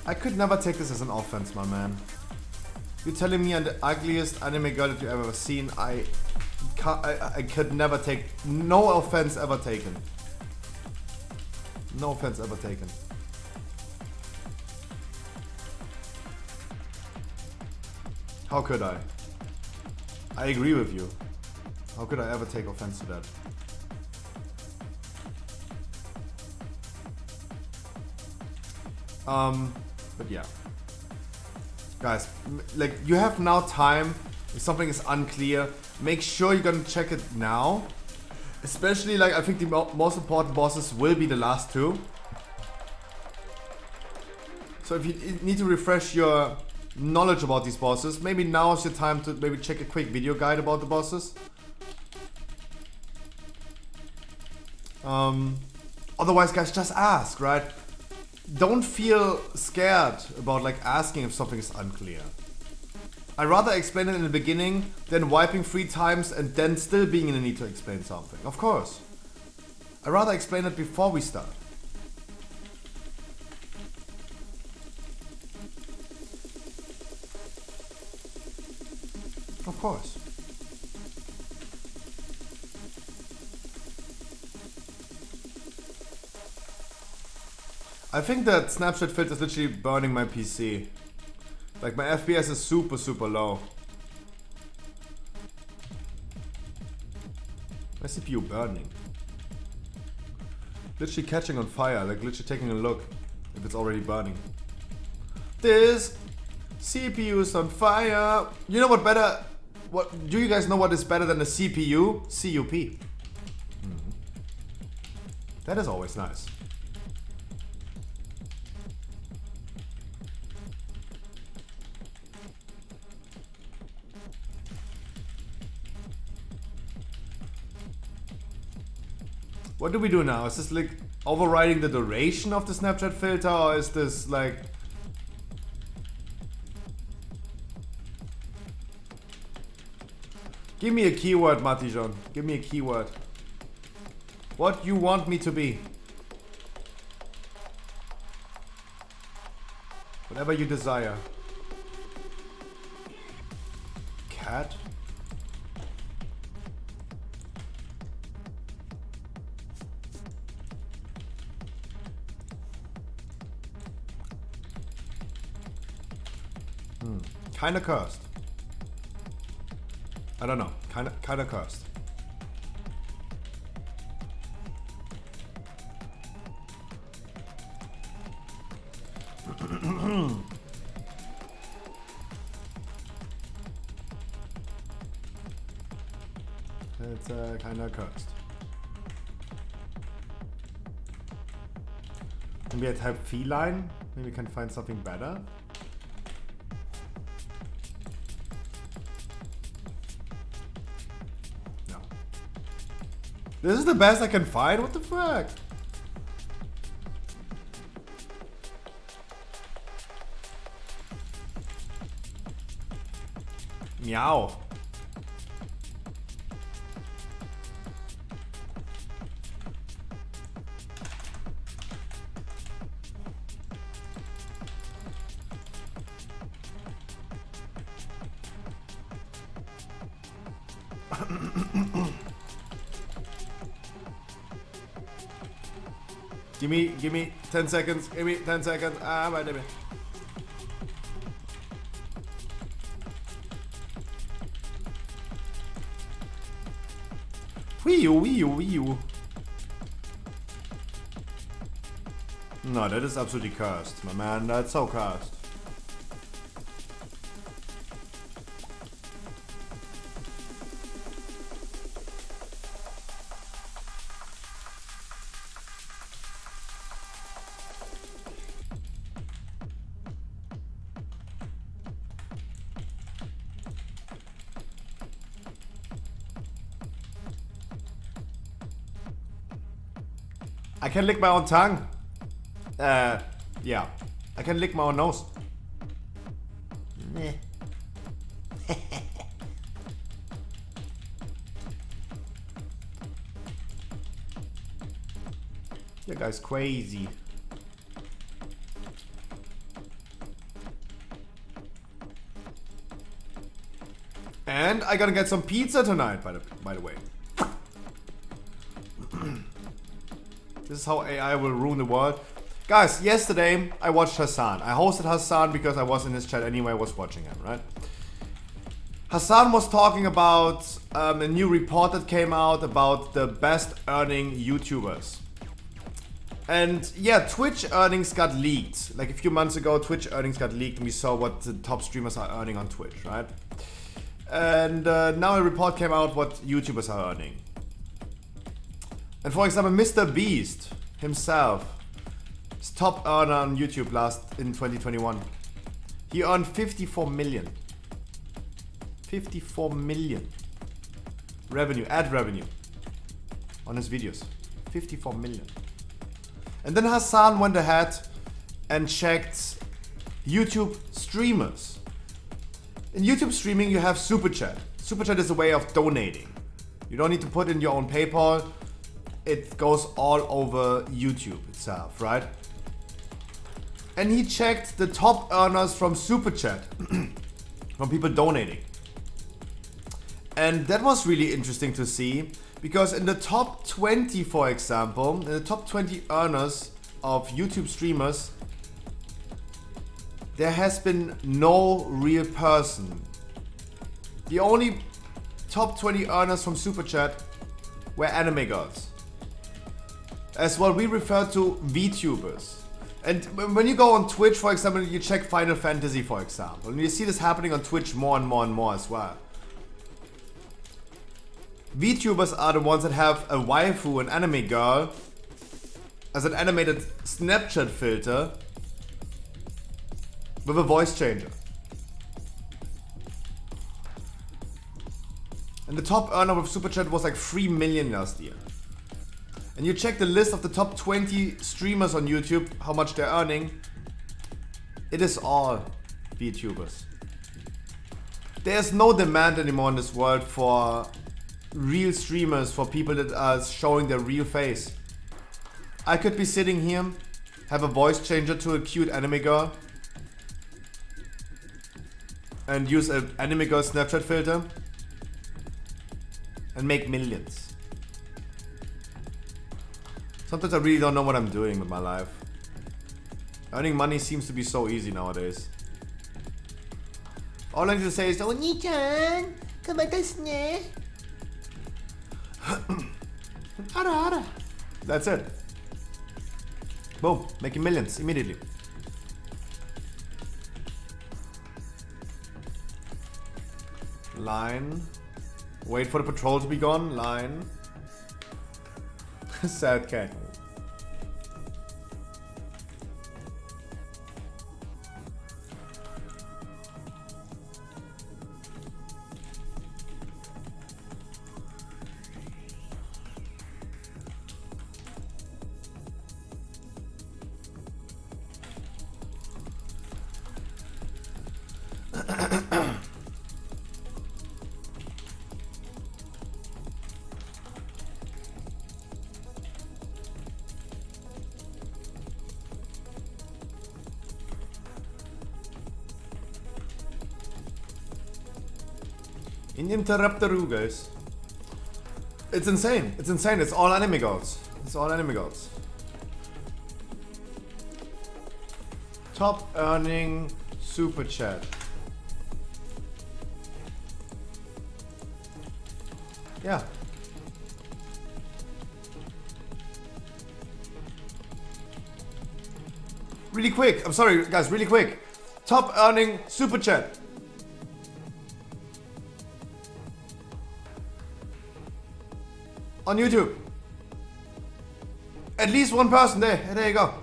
I could never take this as an offense, my man. You're telling me I'm the ugliest anime girl that you've ever seen. I could never take... No offense ever taken. No offense ever taken. How could I? I agree with you. How could I ever take offense to that? But yeah. Guys, like, you have now time. If something is unclear, make sure you're gonna check it now. Especially, like, I think the most important bosses will be the last two. So if you need to refresh your knowledge about these bosses, maybe now is your time to maybe check a quick video guide about the bosses. Otherwise, guys, just ask, right? Don't feel scared about like asking if something is unclear. I'd rather explain it in the beginning than wiping 3 times and then still being in the need to explain something. Of course. I'd rather explain it before we start. Of course. I think that snapshot filter is literally burning my PC. Like, my FPS is super, super low. My CPU burning. Literally catching on fire, like literally taking a look if it's already burning. This CPU is on fire. You know what better? What do you guys know what is better than a CPU? CUP. That is always nice. What do we do now? Is this like overriding the duration of the snapshot filter, or is this like... Give me a keyword, Matijon. Give me a keyword. What you want me to be. Whatever you desire. Cat? Kinda cursed. I don't know. Kinda cursed. It's kinda cursed. Maybe I type feline. Maybe we can find something better. No. This is the best I can find? What the fuck? Meow. Give me 10 seconds. Give me 10 seconds. Ah, wait a minute. Wii U. No, that is absolutely cursed, my man. That's so cursed. I can lick my own tongue. Yeah. I can lick my own nose. Meh. You guys crazy. And I gotta get some pizza tonight, by the way. This is how AI will ruin the world. Guys, yesterday I watched Hassan. I hosted Hassan because I was in his chat anyway, I was watching him, right? Hassan was talking about a new report that came out about the best earning YouTubers. And yeah, Twitch earnings got leaked. Like a few months ago, Twitch earnings got leaked and we saw what the top streamers are earning on Twitch, right? And now a report came out what YouTubers are earning. And for example, Mr. Beast himself, his top earner on YouTube in 2021, he earned 54 million. 54 million revenue, ad revenue on his videos. 54 million. And then Hassan went ahead and checked YouTube streamers. In YouTube streaming, you have Super Chat. Super Chat is a way of donating. You don't need to put in your own PayPal. It goes all over YouTube itself, right? And he checked the top earners from Super Chat, from people donating. And that was really interesting to see, because in the top 20, for example, in the top 20 earners of YouTube streamers, there has been no real person. The only top 20 earners from Super Chat were anime girls. As what we refer to VTubers. And when you go on Twitch, for example, you check Final Fantasy, for example, and you see this happening on Twitch more and more and more as well. VTubers are the ones that have a waifu, an anime girl, as an animated Snapchat filter with a voice changer. And the top earner with Super Chat was like 3 million last year. And you check the list of the top 20 streamers on YouTube, how much they're earning. It is all VTubers. There's no demand anymore in this world for real streamers, for people that are showing their real face. I could be sitting here, have a voice changer to a cute anime girl, and use an anime girl Snapchat filter, and make millions. Sometimes I really don't know what I'm doing with my life. Earning money seems to be so easy nowadays. All I need to say is, Oni-chan, kamatasune. Ara ara. That's it. Boom, making millions immediately. Line. Wait for the patrol to be gone. Line. Sad cat. Interrupter, guys. It's insane. It's insane. It's all anime gods. It's all anime gods. Top earning super chat. Yeah. Really quick. I'm sorry, guys. Really quick. Top earning super chat. On YouTube. At least one person there. There you go.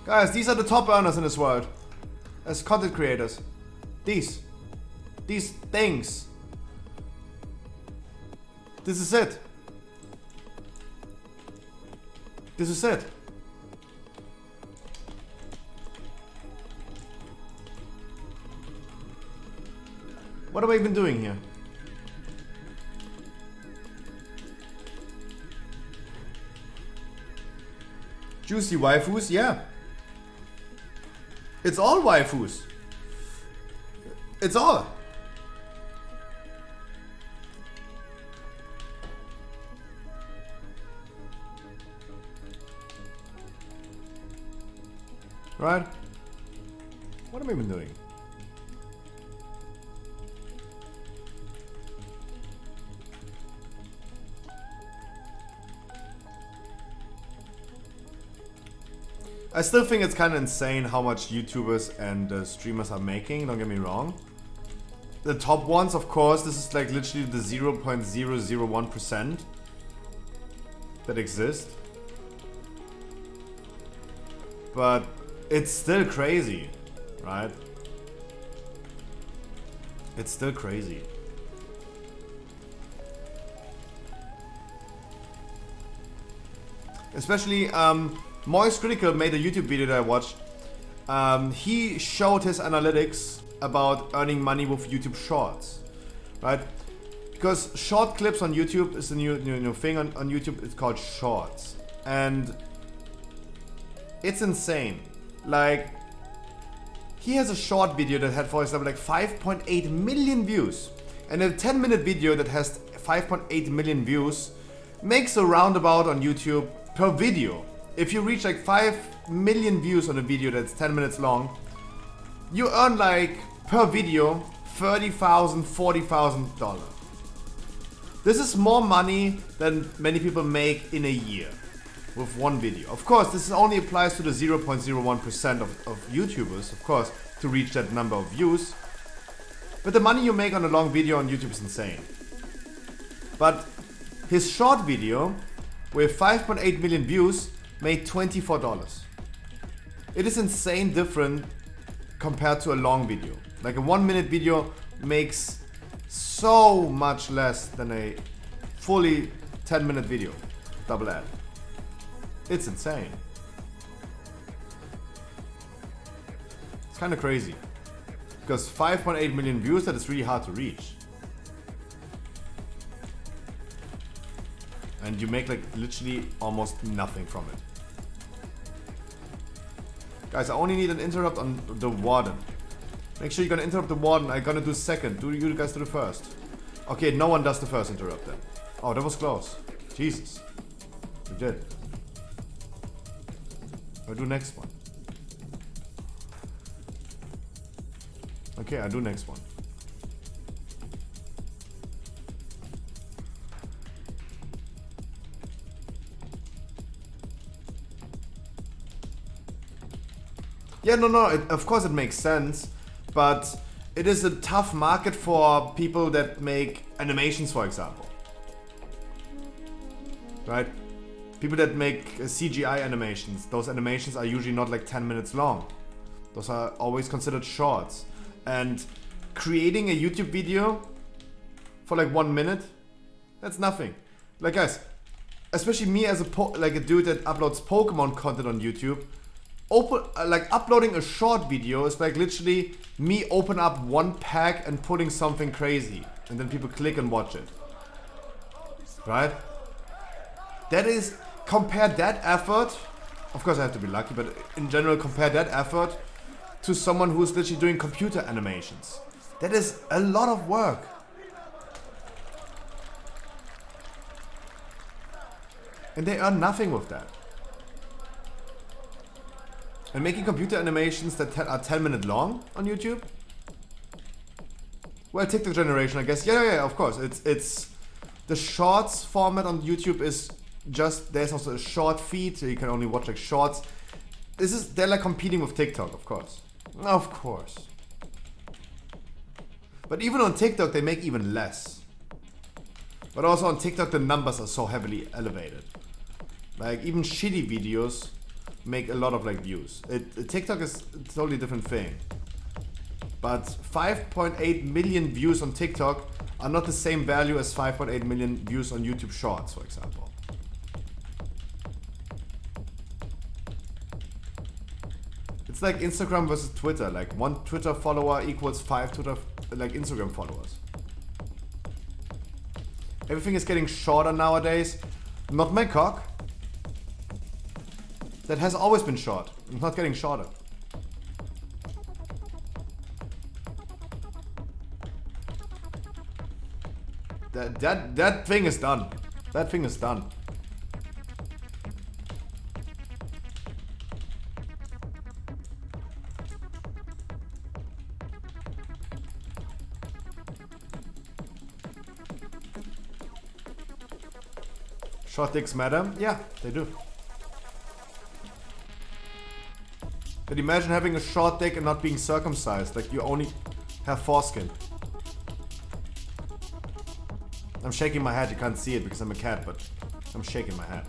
Guys, these are the top earners in this world. As content creators. These things. This is it. This is it. What have I been doing here? Juicy waifus, yeah. It's all waifus. It's all. Right? What have I been doing? I still think it's kind of insane how much YouTubers and streamers are making, don't get me wrong. The top ones, of course, this is like literally the 0.001% that exist. But it's still crazy, right? It's still crazy. Especially, Moist Critical made a YouTube video that I watched. He showed his analytics about earning money with YouTube Shorts, right? Because short clips on YouTube is the new thing on YouTube. It's called Shorts, and it's insane. Like, he has a short video that had, for example, like 5.8 million views, and a 10-minute video that has 5.8 million views makes a roundabout on YouTube per video. If you reach like 5 million views on a video that's 10 minutes long, you earn like per video $30,000, $40,000. This is more money than many people make in a year with one video. Of course, this only applies to the 0.01% of YouTubers, of course, to reach that number of views. But the money you make on a long video on YouTube is insane. But his short video with 5.8 million views made $24. It is insane different compared to a long video. Like a 1-minute video makes so much less than a fully 10-minute video, double ad. It's insane. It's kind of crazy. Because 5.8 million views, that is really hard to reach. And you make like literally almost nothing from it. Guys, I only need an interrupt on the warden. Make sure you're gonna interrupt the warden. I'm gonna do second. Do you guys do the first? Okay, no one does the first interrupt then. Oh, that was close. Jesus. We did. I do next one. Okay, I do next one. Yeah, no, of course it makes sense, but it is a tough market for people that make animations, for example. Right? People that make CGI animations, those animations are usually not like 10 minutes long. Those are always considered shorts. And creating a YouTube video for like 1 minute, that's nothing. Like guys, especially me as a dude that uploads Pokemon content on YouTube, uploading a short video is like literally me open up one pack and putting something crazy, and then people click and watch it. Right? That is, compare that effort, of course I have to be lucky, but in general compare that effort to someone who's literally doing computer animations. That is a lot of work. And they earn nothing with that. And making computer animations that are 10-minute long on YouTube? Well, TikTok generation, I guess. Yeah, of course. It's the shorts format on YouTube is just, there's also a short feed, so you can only watch like shorts. They're like competing with TikTok, of course. Of course. But even on TikTok, they make even less. But also on TikTok, the numbers are so heavily elevated. Like even shitty videos make a lot of like views. TikTok is a totally different thing. But 5.8 million views on TikTok are not the same value as 5.8 million views on YouTube Shorts, for example. It's like Instagram versus Twitter. Like 1 Twitter follower equals 5 Instagram followers. Everything is getting shorter nowadays. Not my cock. That has always been short. It's not getting shorter. That thing is done. That thing is done. Short dicks matter? Yeah, they do. But imagine having a short dick and not being circumcised, like you only have foreskin. I'm shaking my head, you can't see it because I'm a cat, but I'm shaking my head.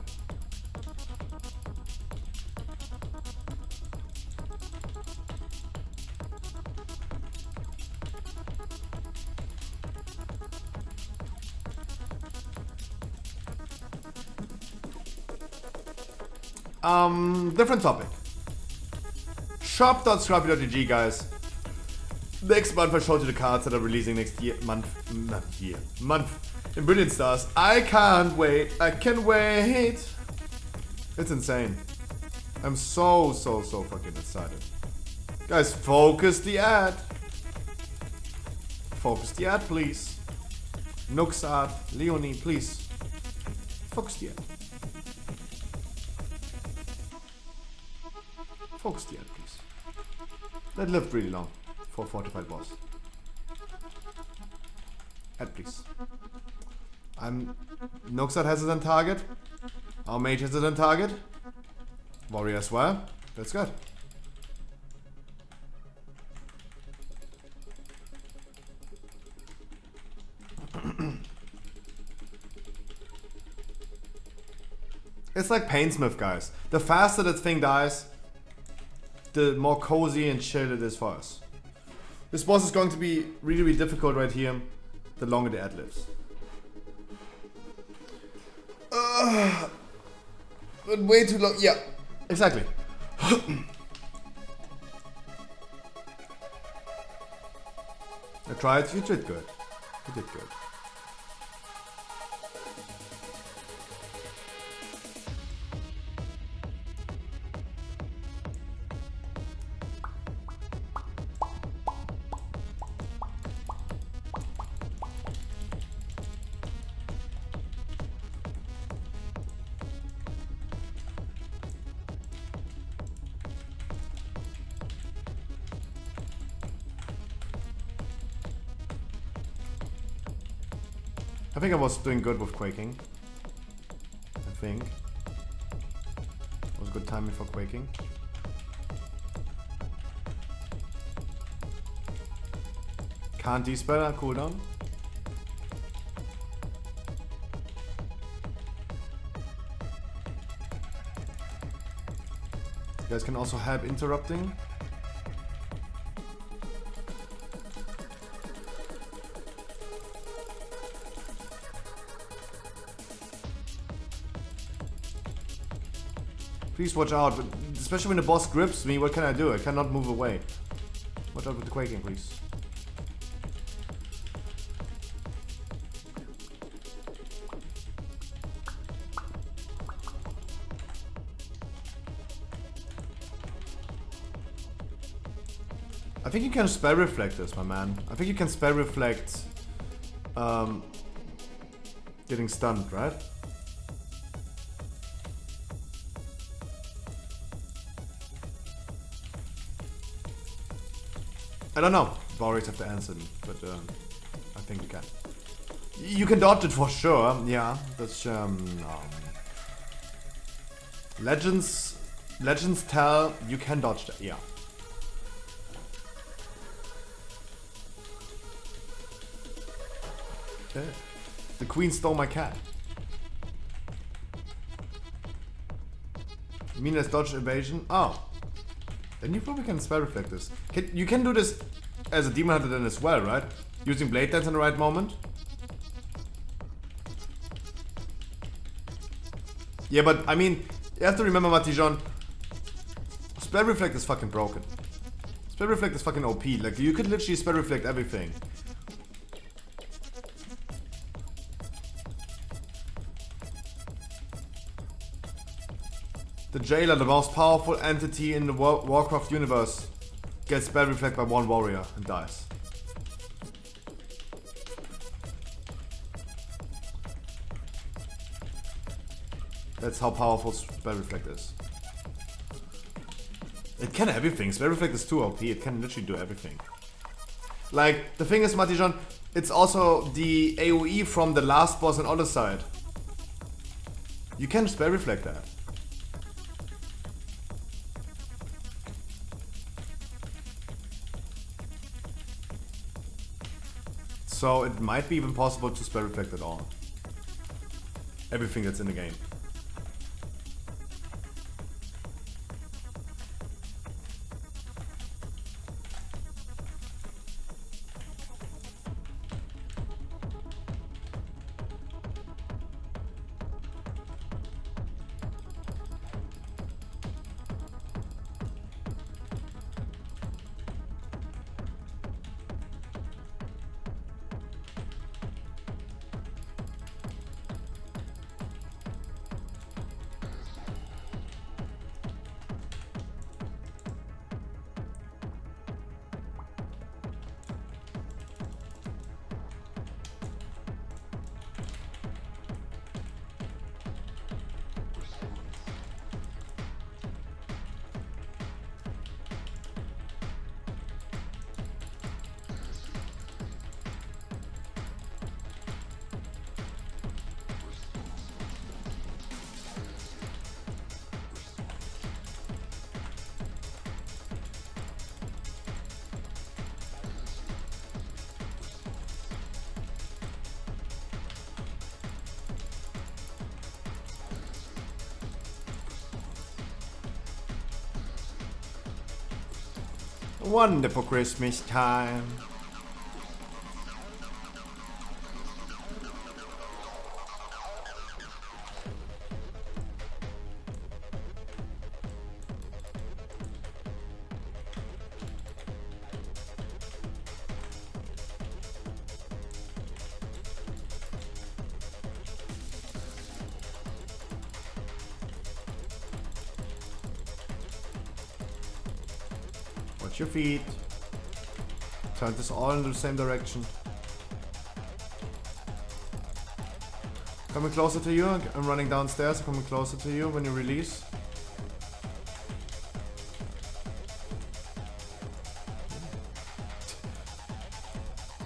Different topic. Shop.scrappy.gg, guys. Next month I showed you the cards that are releasing next year. Month. In Brilliant Stars. I can't wait. I can wait. It's insane. I'm so fucking excited. Guys, focus the ad. Focus the ad, please. Nuxart, Leonie, please. Focus the ad. Focus the ad, please. That lived really long for Fortified Boss. Ad, please. Nuxart has it on target. Our mage has it on target. Warrior as well. That's good. It's like Painsmith, guys. The faster that thing dies, the more cozy and chill it is for us. This boss is going to be really, really difficult right here, the longer the ad lives. But way too long. Yeah, exactly. I tried. You did good. You did good. I think I was doing good with quaking. I think. It was good timing for quaking. Can't D-spell cooldown. You guys can also help interrupting. Please watch out, especially when the boss grips me. What can I do? I cannot move away. Watch out with the quaking, please. I think you can spell reflect this, my man. I think you can spell reflect getting stunned, right? I don't know. Warriors have to answer me, but I think you can. You can dodge it for sure. Yeah, that's Legends tell you can dodge that. Yeah. Okay. The queen stole my cat. Meaningless dodge evasion. Oh. Then you probably can spell reflect this. You can do this as a demon hunter then as well, right? Using blade dance in the right moment. Yeah, but I mean, you have to remember, Matijon, spell reflect is fucking broken. Spell reflect is fucking OP. Like, you could literally spell reflect everything. The jailer, the most powerful entity in the Warcraft universe, gets spell reflect by one warrior and dies. That's how powerful spell reflect is. It can everything. Spell reflect is too OP. It can literally do everything. Like, the thing is, Matijon, it's also the AoE from the last boss on other side. You can spell reflect that. So it might be even possible to spell reflect at all. Everything that's in the game. Wonderful Christmas time. Watch your feet. Turn this all in the same direction. Coming closer to you. I'm running downstairs. Coming closer to you when you release.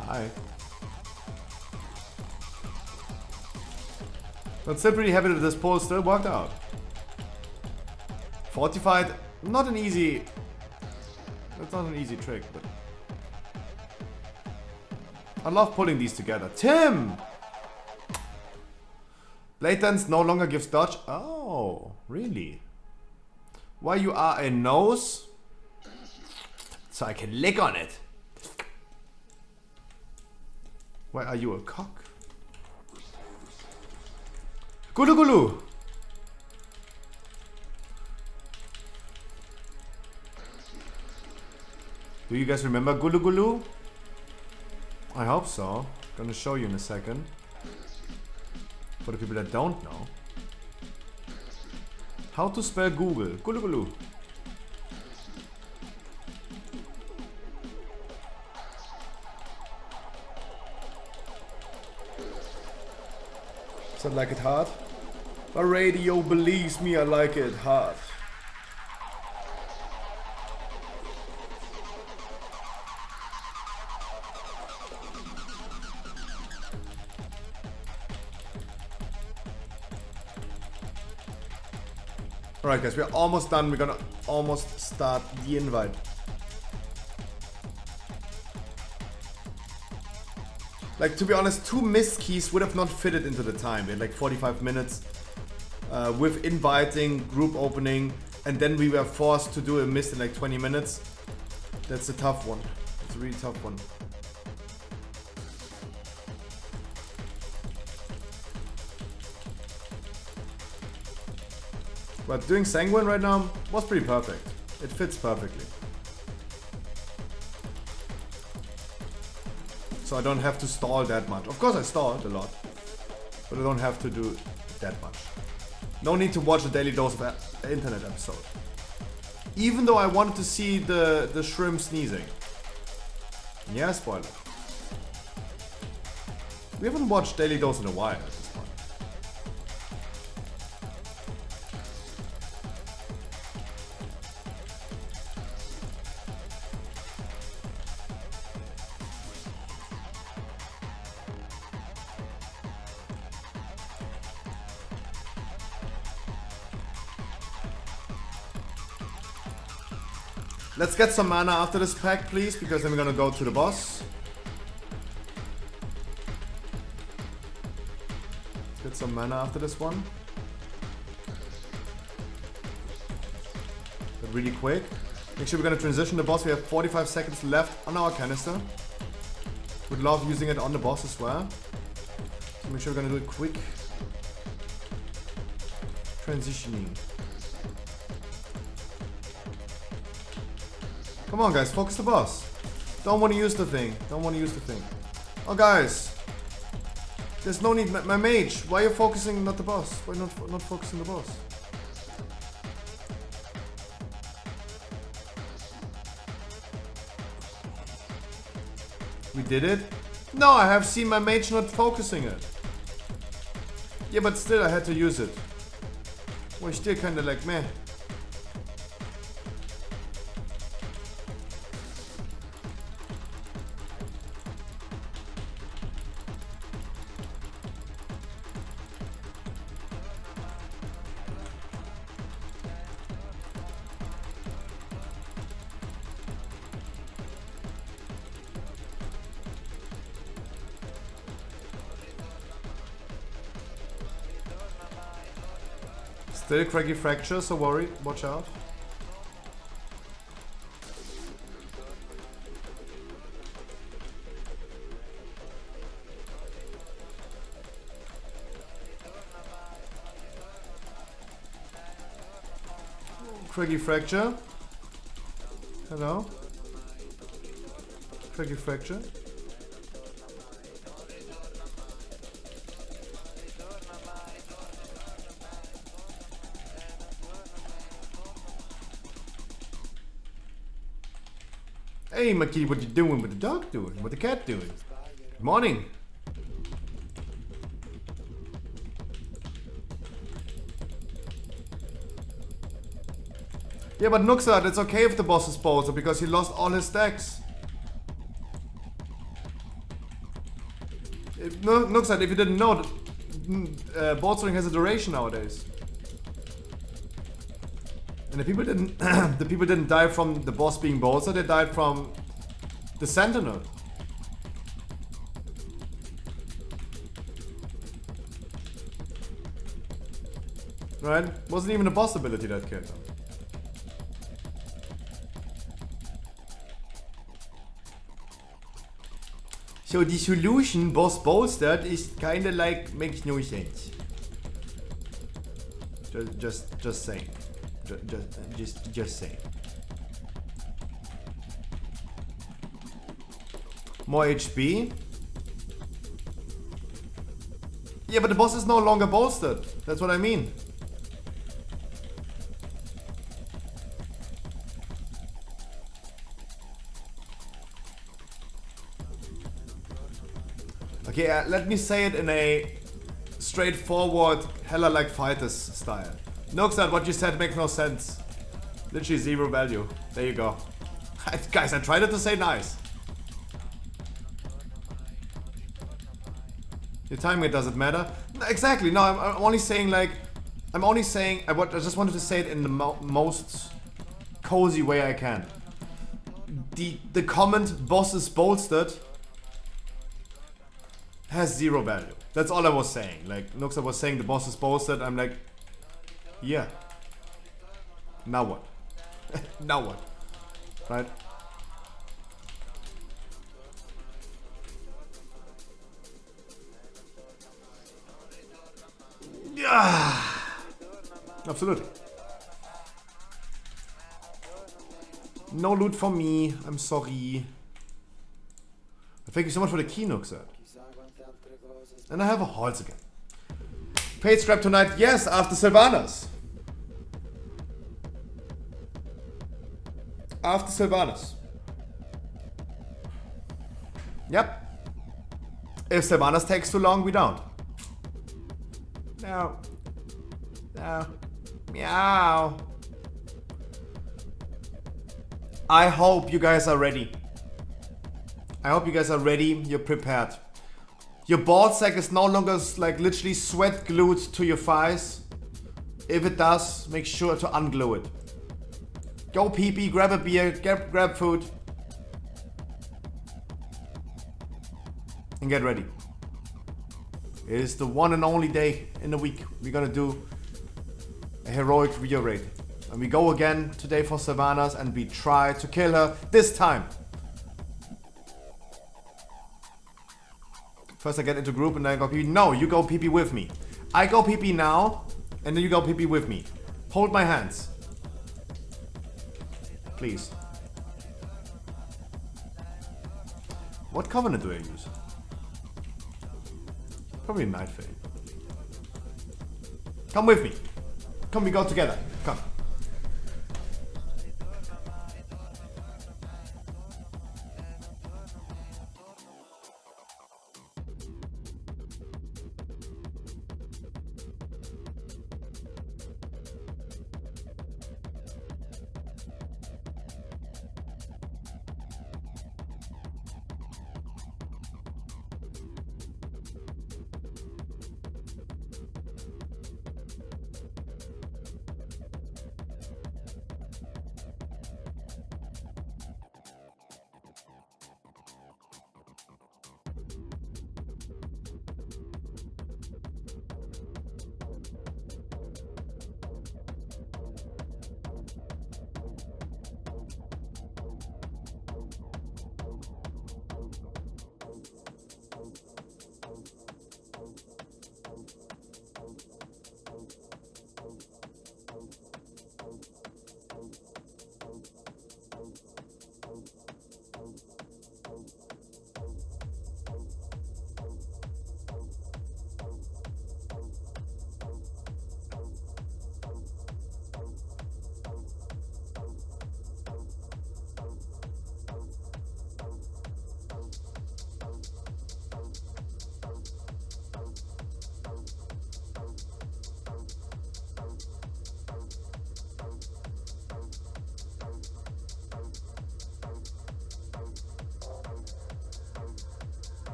Hi. But still pretty happy that this poll still worked out. Fortified, not an easy... That's not an easy trick, but... I love pulling these together. Tim! Blade Dance no longer gives dodge. Oh, really? Why you are a nose? So I can lick on it. Why are you a cock? Gulu Gulu! Do you guys remember Gulu Gulu? I hope so. Gonna show you in a second. For the people that don't know. How to spell Google. Gulu Gulu. Does that like it hard? My radio believes me, I like it hard. Alright guys, we're almost done. We're gonna almost start the invite. Like, to be honest, 2 missed keys would have not fitted into the time. We had like 45 minutes with inviting, group opening, and then we were forced to do a miss in like 20 minutes. That's a tough one. It's a really tough one. But doing Sanguine right now was pretty perfect. It fits perfectly. So I don't have to stall that much. Of course I stalled a lot, but I don't have to do that much. No need to watch a Daily Dose of Internet episode. Even though I wanted to see the shrimp sneezing. Yeah, spoiler. We haven't watched Daily Dose in a while at this point. Let's get some mana after this pack, please, because then we're gonna go to the boss. Let's get some mana after this one. But really quick. Make sure we're gonna transition the boss. We have 45 seconds left on our canister. Would love using it on the boss as well. So make sure we're gonna do it quick. Transitioning. Come on guys, focus the boss. Don't want to use the thing. Don't want to use the thing. Oh guys. There's no need. My mage. Why are you focusing not the boss? Why not focusing the boss? We did it? No, I have seen my mage not focusing it. Yeah, but still I had to use it. Well, still kinda like meh. Still craggy fracture, so watch out. Craggy fracture. Hello. Craggy fracture. Hey, my kitty, what you doing? What the dog doing? What the cat doing? Good morning. Yeah, but Nuxat, it's okay if the boss is Bowser because he lost all his stacks. Nuxat, if you didn't know, bolstering has a duration nowadays. And the people didn't the people didn't die from the boss being bolstered, they died from the sentinel. Right? Wasn't even a boss ability that killed them. So the solution, boss bolstered, is kinda like makes no sense. Just saying. Just saying. More HP. Yeah, but the boss is no longer bolstered. That's what I mean. Okay, let me say it in a straightforward, hella like fighters style. Noxat, what you said makes no sense. Literally zero value. There you go. Guys, I tried to say nice. Your timing, doesn't matter. No, exactly, no, I'm only saying like... I just wanted to say it in the most cozy way I can. The comment, boss is bolstered, has zero value. That's all I was saying. Like, Noxa was saying the boss is bolstered, I'm like... Yeah. Now what? Now what? Right? Yeah. Absolutely. No loot for me. I'm sorry. Thank you so much for the key, Noxa. And I have a halls again. Paid scrap tonight? Yes, after Sylvanas. After Sylvanas. Yep. If Sylvanas takes too long, we don't. No. No. Meow. I hope you guys are ready. I hope you guys are ready. You're prepared. Your ball sack is no longer like literally sweat glued to your thighs. If it does, make sure to unglue it. Go pee-pee, grab a beer, grab food. And get ready. It is the one and only day in the week we're gonna do a heroic video raid. And we go again today for Sylvanas and we try to kill her this time. First I get into group and then I go PP. No, you go PP with me. I go PP now and then you go PP with me. Hold my hands. Please. What covenant do I use? Probably Night Fae. Come with me. Come, we go together. Come.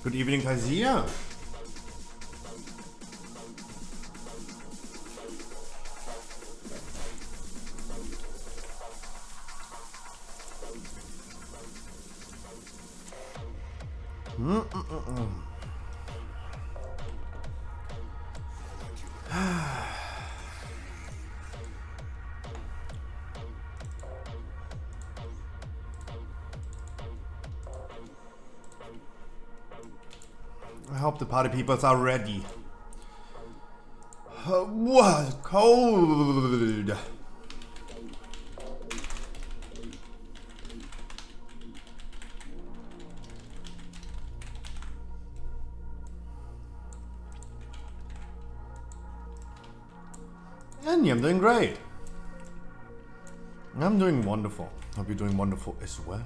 Good evening, Kazia. I hope the party peoples are ready. What? Cold. Annie, I'm doing great. I'm doing wonderful. Hope you're doing wonderful as well.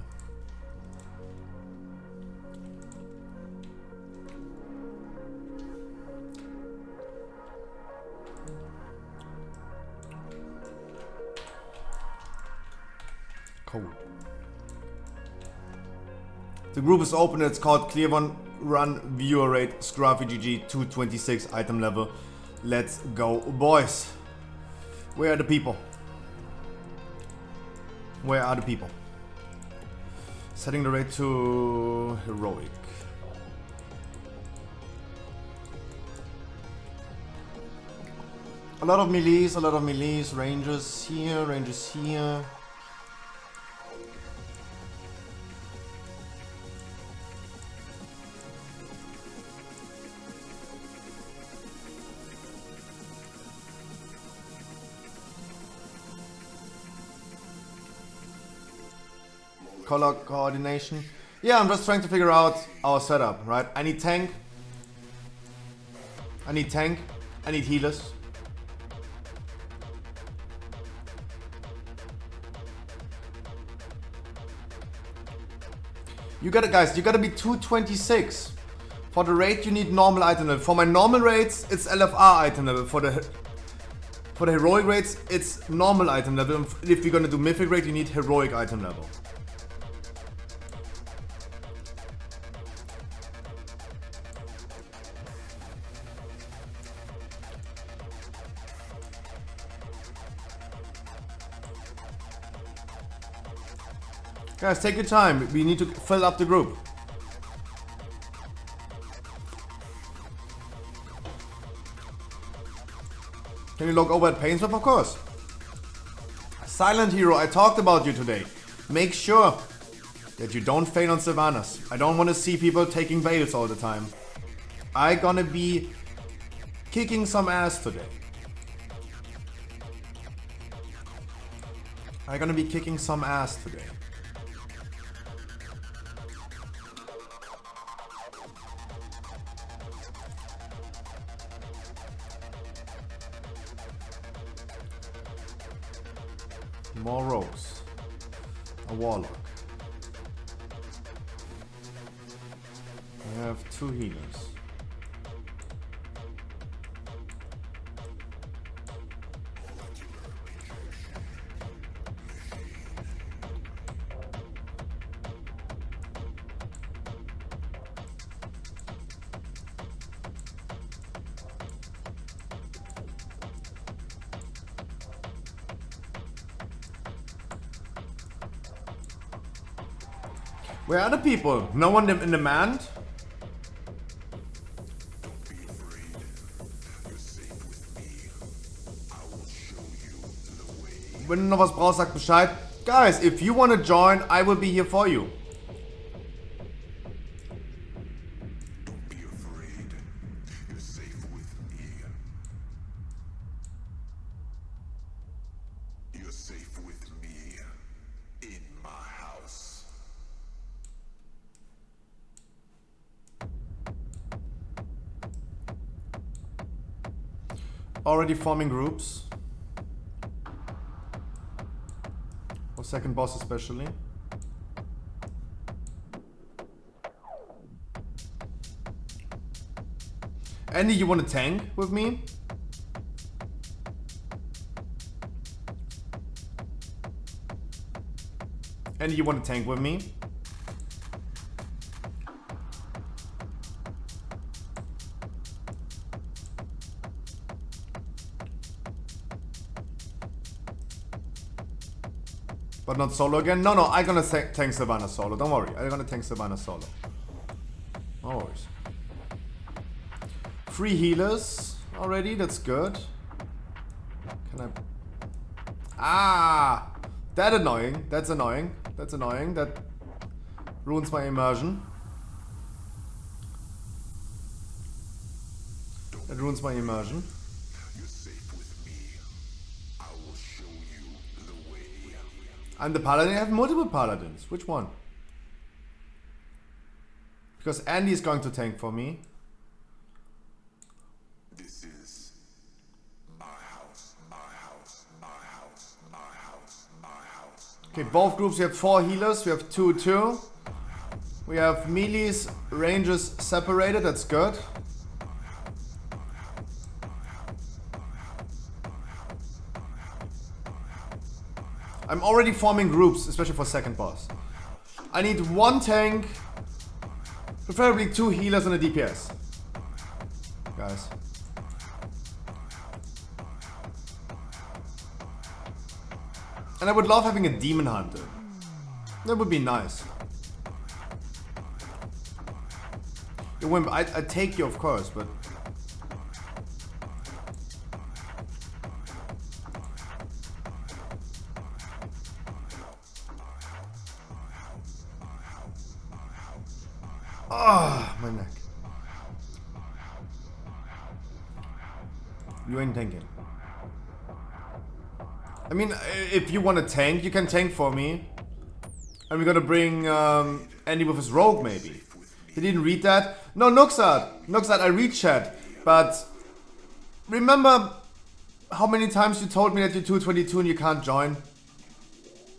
Cold. The group is open. It's called Clear One Run Viewer Rate Scruffy GG 226 item level. Let's go, boys. Where are the people? Where are the people? Setting the rate to heroic. A lot of melees, rangers here. Color coordination. Yeah, I'm just trying to figure out our setup, right? I need tank. I need healers. You gotta, guys, you gotta be 226. For the raid, you need normal item level. For my normal raids, it's LFR item level. For the heroic raids, it's normal item level. If you're gonna do mythic raid, you need heroic item level. Guys, take your time. We need to fill up the group. Can you log over at Painswap? Of course. Silent Hero, I talked about you today. Make sure that you don't fail on Sylvanas. I don't want to see people taking veils all the time. I gonna be kicking some ass today. More rogues. A warlock. I have 2 healers. Where are the people? No one in demand? Wenn du noch was brauchst, sag Bescheid. Guys, if you want to join, I will be here for you. Already forming groups. For second boss especially. Andy, you want to tank with me? Andy, you want to tank with me? But not solo again? No, I'm gonna tank Sylvanas solo. Don't worry. I'm gonna tank Sylvanas solo. No worries. 3 healers already. That's good. Can I... Ah! That's annoying. That's annoying. That's annoying. That ruins my immersion. That ruins my immersion. I'm the paladin. I have multiple paladins. Which one? Because Andy is going to tank for me. This is our house, our house, our house, our house, our house. Okay, both groups we have 4 healers. We have 2-2. We have melees, rangers separated. That's good. I'm already forming groups, especially for second boss. I need 1 tank, preferably 2 healers and a DPS. Guys. And I would love having a demon hunter. That would be nice. You wimp, I'd take you of course, but... Ah, my neck. You ain't tanking. I mean, if you want to tank, you can tank for me. And we're gonna bring Andy with his rogue, maybe. He didn't read that. No, Nuxat. Nuxat, I read chat. But remember how many times you told me that you're 222 and you can't join?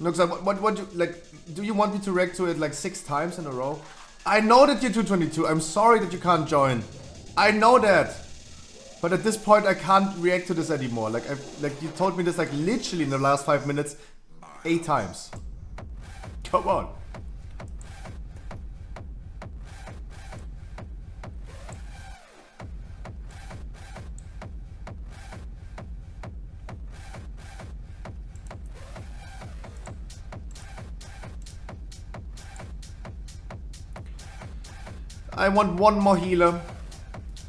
Nuxat, what you, like, do you want me to react to it like 6 times in a row? I know that you're 222. I'm sorry that you can't join. I know that. But at this point, I can't react to this anymore. Like you told me this like literally in the last 5 minutes 8 times. Come on. I want 1 more healer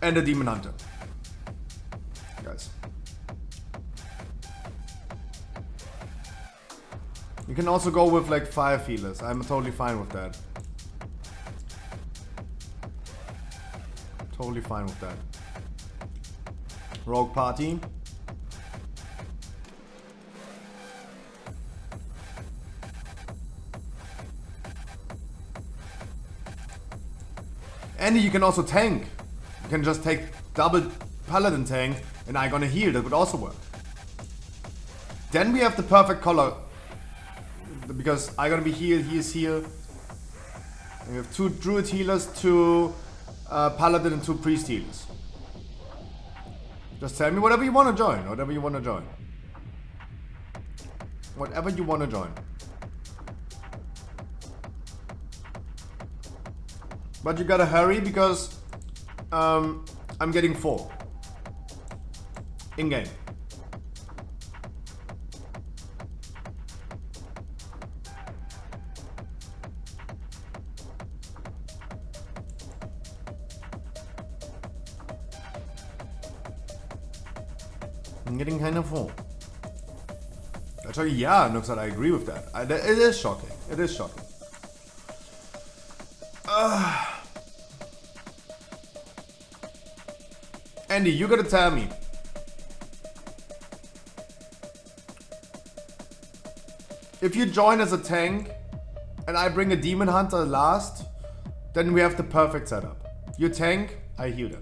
and a demon hunter. Guys. You can also go with like 5 healers. I'm totally fine with that. Totally fine with that. Rogue party. And you can also tank. You can just take double paladin tank and I'm gonna heal. That would also work. Then we have the perfect color. Because I'm gonna be healed, he is healed. And we have 2 druid healers, 2 paladin and 2 priest healers. Just tell me whatever you want to join. Whatever you want to join. Whatever you want to join. But you gotta hurry because I'm getting 4 in game. I'm getting kind of 4. Actually, yeah, Nuxat, I agree with that. It is shocking. It is shocking. Andy, you gotta tell me. If you join as a tank and I bring a demon hunter last, then we have the perfect setup. You tank, I heal them.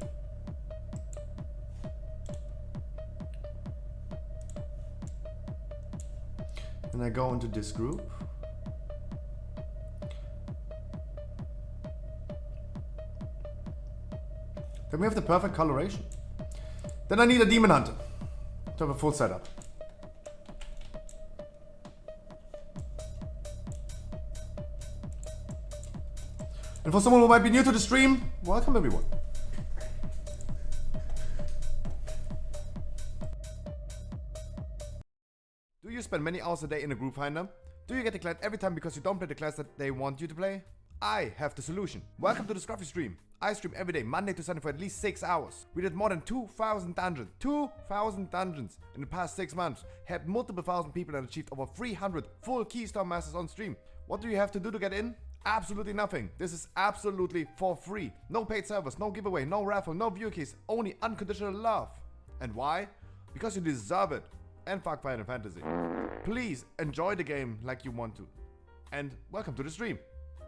And I go into this group. Then we have the perfect coloration. Then I need a demon hunter to have a full setup. And for someone who might be new to the stream, welcome everyone. Do you spend many hours a day in a group finder? Do you get declined every time because you don't play the class that they want you to play? I have the solution. Welcome to the Scruffy stream. I stream every day, Monday to Sunday for at least 6 hours. We did more than 2,000 dungeons. 2,000 dungeons in the past 6 months. Had multiple thousand people and achieved over 300 full Keystone Masters on stream. What do you have to do to get in? Absolutely nothing. This is absolutely for free. No paid servers, no giveaway, no raffle, no view keys. Only unconditional love. And why? Because you deserve it. And fuck Final Fantasy. Please enjoy the game like you want to. And welcome to the stream.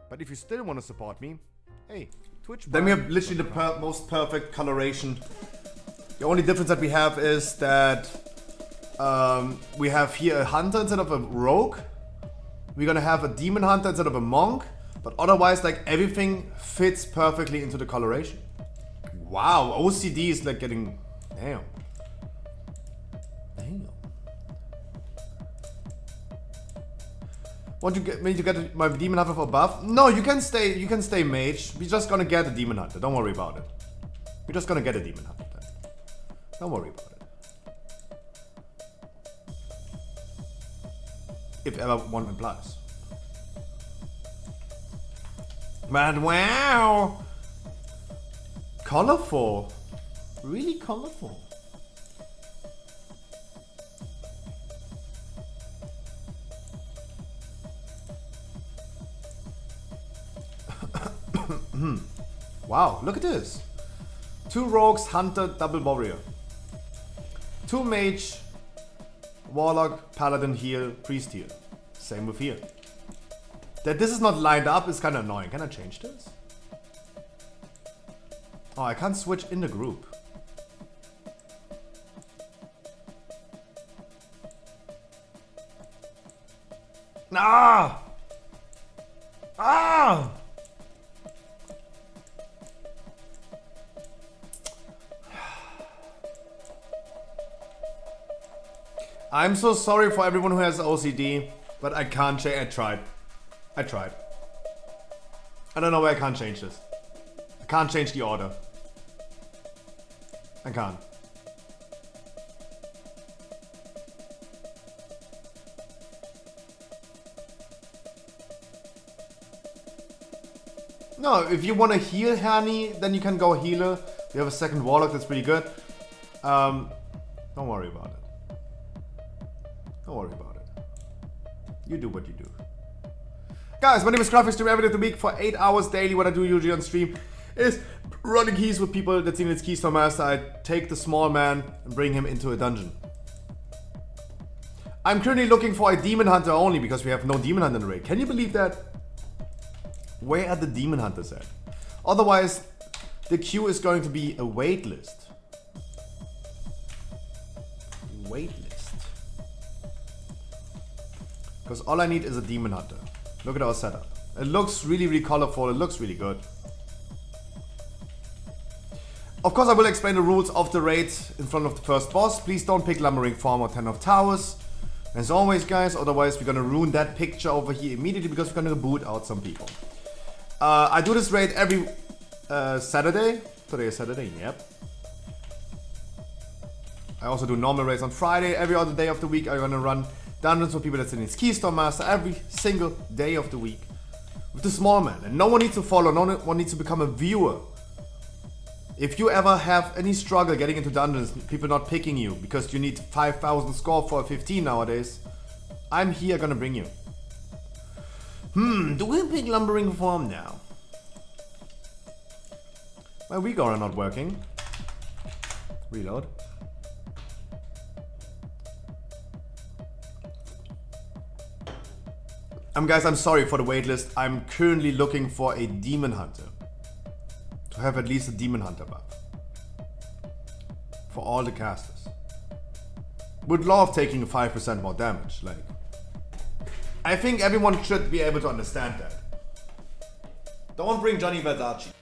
But if you still want to support me, hey, Twitch. Then we have literally the most perfect coloration. The only difference that we have is that we have here a hunter instead of a rogue. We're gonna have a demon hunter instead of a monk. But otherwise, like, everything fits perfectly into the coloration. Wow, OCD is like getting... Damn. Damn. Want you get me to get my demon hunter for buff? No, you can stay mage. We're just gonna get a demon hunter. Don't worry about it. We're just gonna get a demon hunter then. Don't worry about it. If ever one applies. Man, wow! Colorful. Really colorful. Wow, look at this. 2 rogues, hunter, double warrior. 2 mage, warlock, paladin heal, priest heal. Same with here. That this is not lined up is kind of annoying. Can I change this? Oh, I can't switch in the group. Ah! Ah! I'm so sorry for everyone who has OCD, but I can't change. I tried. I don't know why I can't change this. I can't change the order. I can't. No, if you want to heal Hani, then you can go healer. We have a second warlock that's pretty good. Don't worry about it. Don't worry about it. You do what you do. Guys, my name is Graphics, stream every day of the week for 8 hours daily. What I do usually on stream is running keys with people that's in its Keystone Master. I take the small man and bring him into a dungeon. I'm currently looking for a demon hunter only because we have no demon hunter in the raid. Can you believe that? Where are the demon hunters at? Otherwise, the queue is going to be a wait list. Wait list. Because all I need is a demon hunter. Look at our setup. It looks really, really colorful. It looks really good. Of course, I will explain the rules of the raid in front of the first boss. Please don't pick Lumbering Farm or 10 of Towers. As always, guys, otherwise we're gonna ruin that picture over here immediately because we're gonna boot out some people. I do this raid every Saturday. Today is Saturday, yep. I also do normal raids on Friday. Every other day of the week I'm gonna run dungeons for people that's in its Keystone Master every single day of the week. With the small man. And no one needs to follow, no one needs to become a viewer. If you ever have any struggle getting into dungeons, people not picking you because you need 5,000 score for a 15 nowadays, I'm here gonna bring you. Do we pick Lumbering Farm now? My Vigor are not working. Reload. Guys, I'm sorry for the waitlist. I'm currently looking for a demon hunter. To have at least a demon hunter buff. For all the casters. Would love taking 5% more damage, like. I think everyone should be able to understand that. Don't bring Johnny Versace.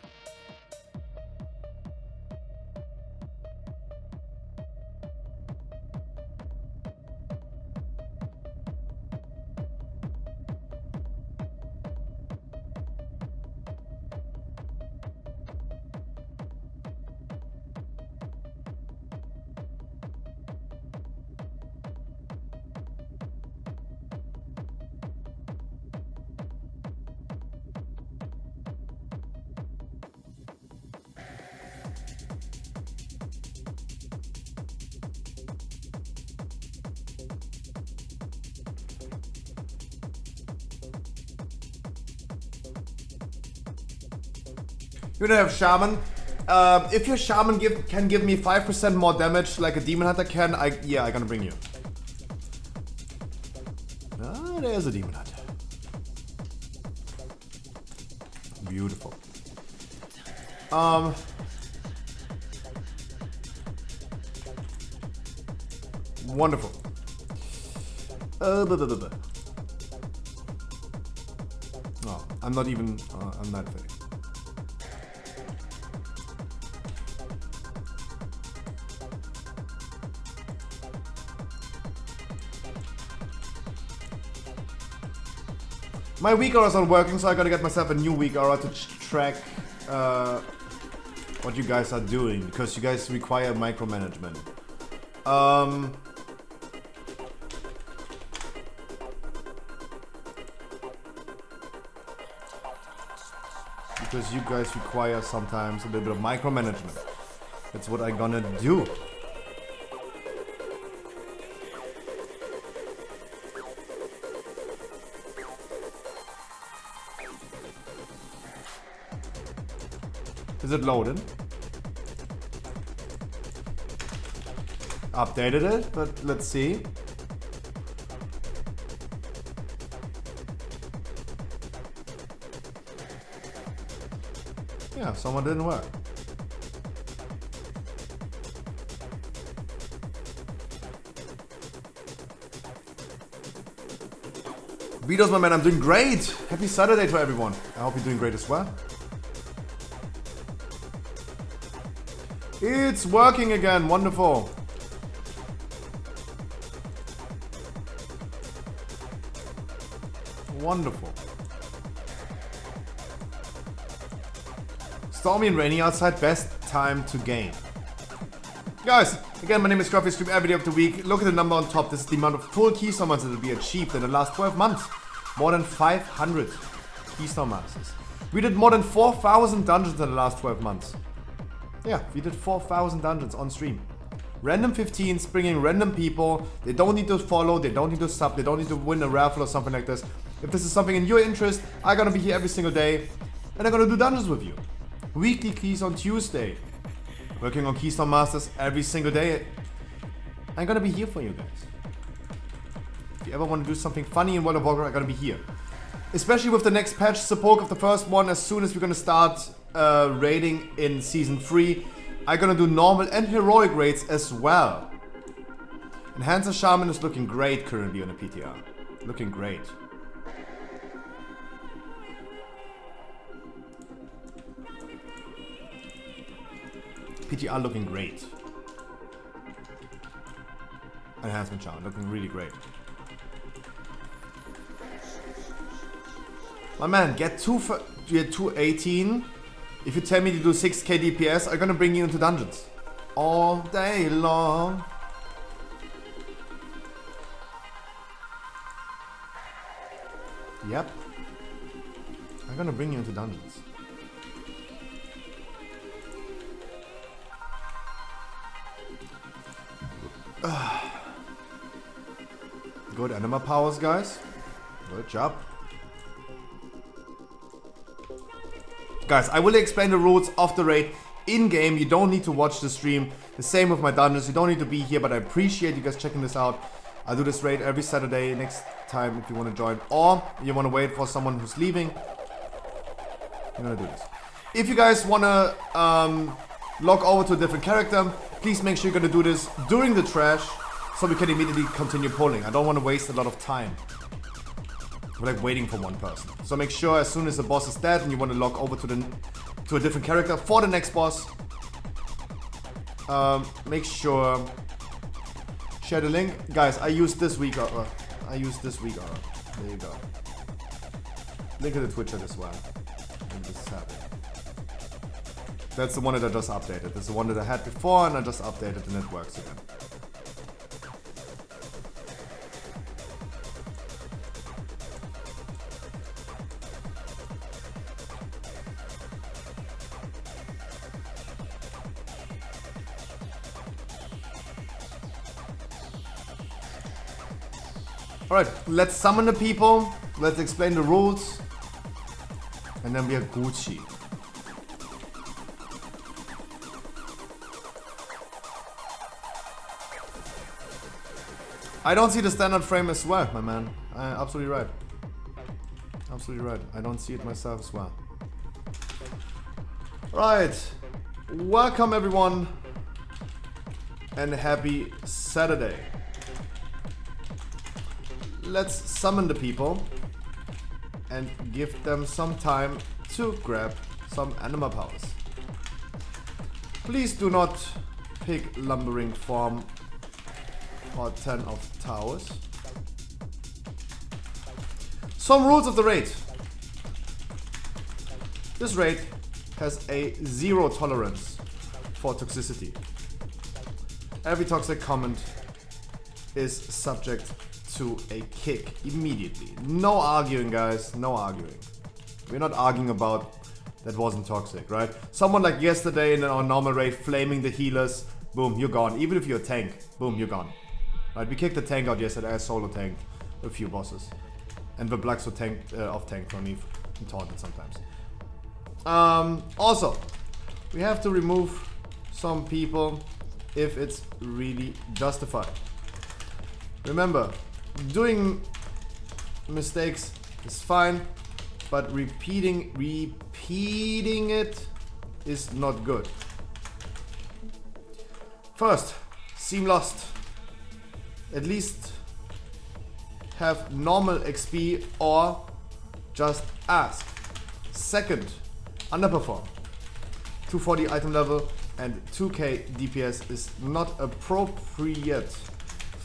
You don't have Shaman. If your Shaman can give me 5% more damage like a Demon Hunter can, I'm gonna bring you. Ah, there's a Demon Hunter. Beautiful. Wonderful. Oh, I'm not even. I'm not fair. My weak aura's not working, so I gotta get myself a new weak aura to track what you guys are doing, because you guys require micromanagement. Because you guys require sometimes a little bit of micromanagement. That's what I'm gonna do. Is it loaded? Updated it, but let's see. Yeah, someone didn't work. Vito's, my man, I'm doing great! Happy Saturday to everyone. I hope you're doing great as well. It's working again, wonderful. Wonderful. Stormy and rainy outside, best time to game. Guys, again, my name is Scruffy, stream every day of the week. Look at the number on top. This is the amount of full keystone masters that we achieved in the last 12 months. More than 500 keystone masters. We did more than 4,000 dungeons in the last 12 months. Yeah, we did 4,000 dungeons on stream. Random 15s, bringing random people. They don't need to follow, they don't need to sub, they don't need to win a raffle or something like this. If this is something in your interest, I'm gonna be here every single day. And I'm gonna do dungeons with you. Weekly keys on Tuesday. Working on Keystone Masters every single day. I'm gonna be here for you guys. If you ever want to do something funny in World of Warcraft, I'm gonna be here. Especially with the next patch, support of the first one, as soon as we're gonna start raiding in Season 3. I'm gonna do normal and heroic raids as well. Enhancer Shaman is looking great currently on the PTR. Looking great. PTR looking great. Enhancement Shaman looking really great. My man, get 218. If you tell me to do 6k DPS, I'm gonna bring you into dungeons. All day long. Yep. I'm gonna bring you into dungeons. Good anima powers, guys. Good job. Guys, I will explain the rules of the raid in-game. You don't need to watch the stream. The same with my dungeons. You don't need to be here, but I appreciate you guys checking this out. I do this raid every Saturday next time if you want to join. Or you want to wait for someone who's leaving. I'm gonna do this. If you guys want to log over to a different character, please make sure you're going to do this during the trash so we can immediately continue pulling. I don't want to waste a lot of time. We're like waiting for one person. So make sure as soon as the boss is dead and you want to log over to a different character for the next boss, make sure share the link. Guys, I use this week. There you go. Link in the Twitch chat as well. And this is happening. That's the one that I just updated. That's the one that I had before and I just updated and it works again. Alright, let's summon the people, let's explain the rules, and then we are Gucci. I don't see the standard frame as well, my man. Absolutely right. Absolutely right. I don't see it myself as well. Right. Welcome everyone. And happy Saturday. Let's summon the people. And give them some time to grab some anima powers. Please do not pick lumbering form or 10 of towers. Some rules of the raid. This raid has a 0 tolerance for toxicity. Every toxic comment is subject to a kick immediately. No arguing, guys, no arguing. We're not arguing about that wasn't toxic, right? Someone like yesterday in our normal raid flaming the healers, boom, you're gone. Even if you're a tank, boom, you're gone. Right, we kicked the tank out yesterday. I solo tanked a few bosses. And the blacks were tanked, off-tanked for me and taunted sometimes. Also, we have to remove some people if it's really justified. Remember, doing mistakes is fine, but repeating it is not good. First, seem lost. At least have normal XP or just ask. Second, underperform. 240 item level and 2k DPS is not appropriate.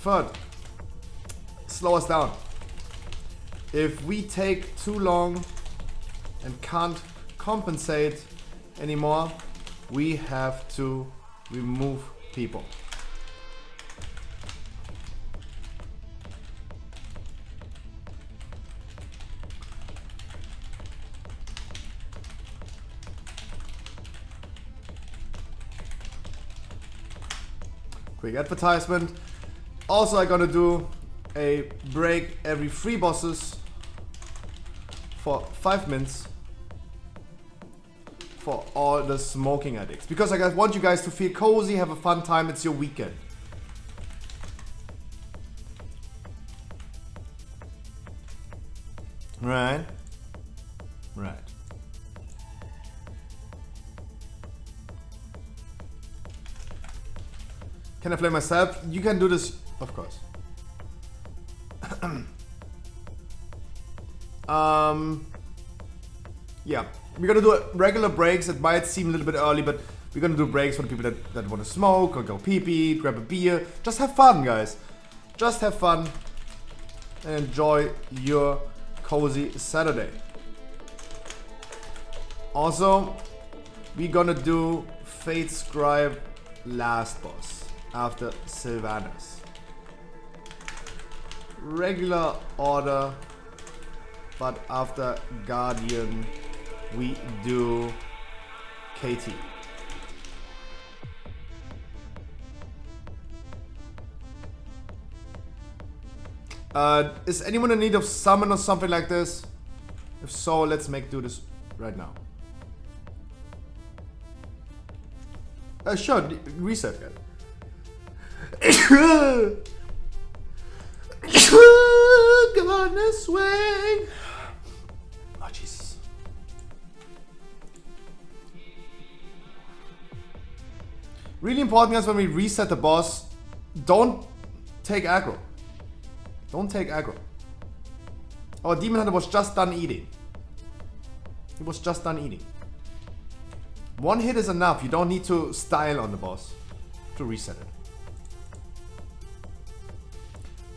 Third, slow us down. If we take too long and can't compensate anymore, we have to remove people. Quick advertisement. Also, I'm gonna do a break every 3 bosses for 5 minutes for all the smoking addicts. Because I want you guys to feel cozy, have a fun time, it's your weekend. Right? Right. Can I play myself? You can do this, of course. Yeah, we're gonna do regular breaks. It might seem a little bit early, but we're gonna do breaks for the people that want to smoke or go pee-pee, grab a beer. Just have fun, guys. Just have fun and enjoy your cozy Saturday. Also, we're gonna do Fate Scribe last boss after Sylvanas. Regular order, but after Guardian we do KT. Is anyone in need of summon or something like this? If so, let's do this right now. Sure, reset, guys. Gonna swing. Oh, Jesus. Really important, guys, when we reset the boss, don't take aggro. Don't take aggro. Our Demon Hunter was just done eating. He was just done eating. 1 hit is enough. You don't need to style on the boss to reset it.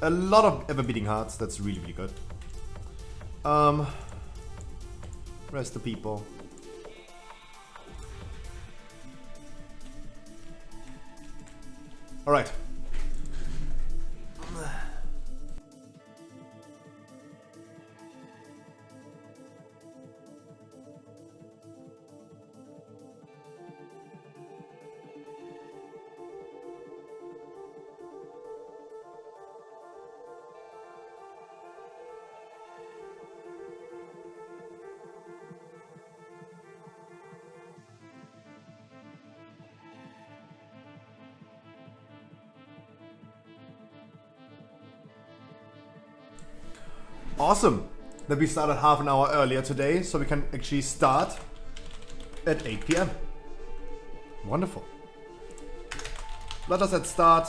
A lot of ever beating hearts. That's really, really good. Rest the people. All right. Awesome that we started half an hour earlier today, so we can actually start at 8 p.m. Wonderful. Let us at start.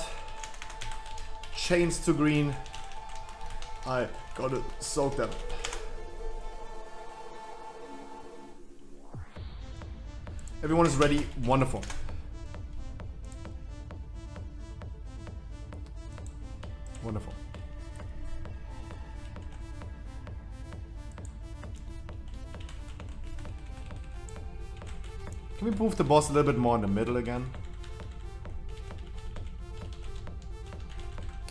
Chains to green. I gotta soak them. Everyone is ready. Wonderful. Wonderful. Can we move the boss a little bit more in the middle again?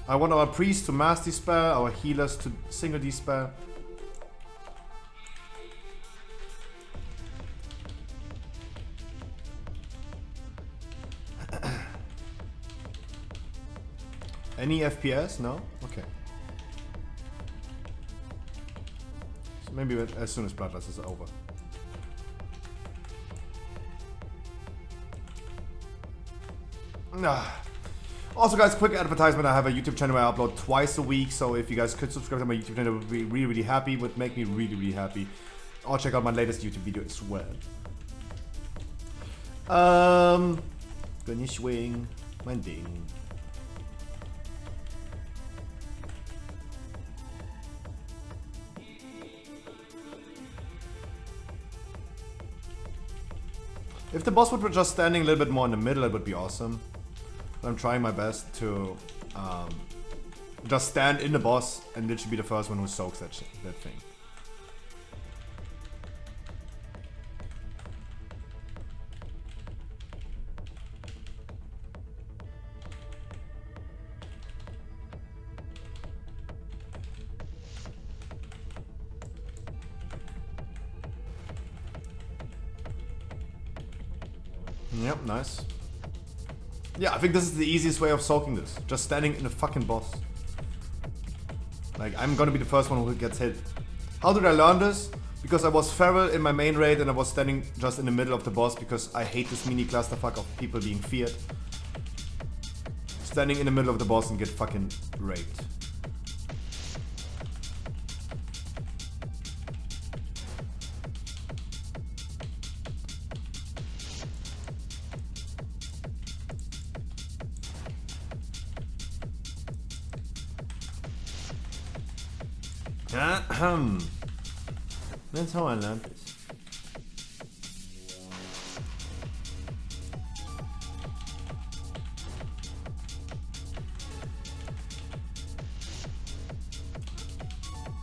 I want our priest to mass dispel, our healers to single dispel. Any FPS? No? Okay. So maybe as soon as Bloodlust is over. Also guys, quick advertisement, I have a YouTube channel where I upload twice a week, so if you guys could subscribe to my YouTube channel, it would be really happy, would make me really happy. Or check out my latest YouTube video as well. Gönn ich swing, mein Ding. If the boss would be just standing a little bit more in the middle, it would be awesome. But I'm trying my best to just stand in the boss and literally be the first one who soaks that thing. Yep, nice. Yeah, I think this is the easiest way of soaking this. Just standing in the fucking boss. Like, I'm gonna be the first one who gets hit. How did I learn this? Because I was feral in my main raid and I was standing just in the middle of the boss because I hate this mini clusterfuck of people being feared. Standing in the middle of the boss and get fucking raped. That's how I learned this.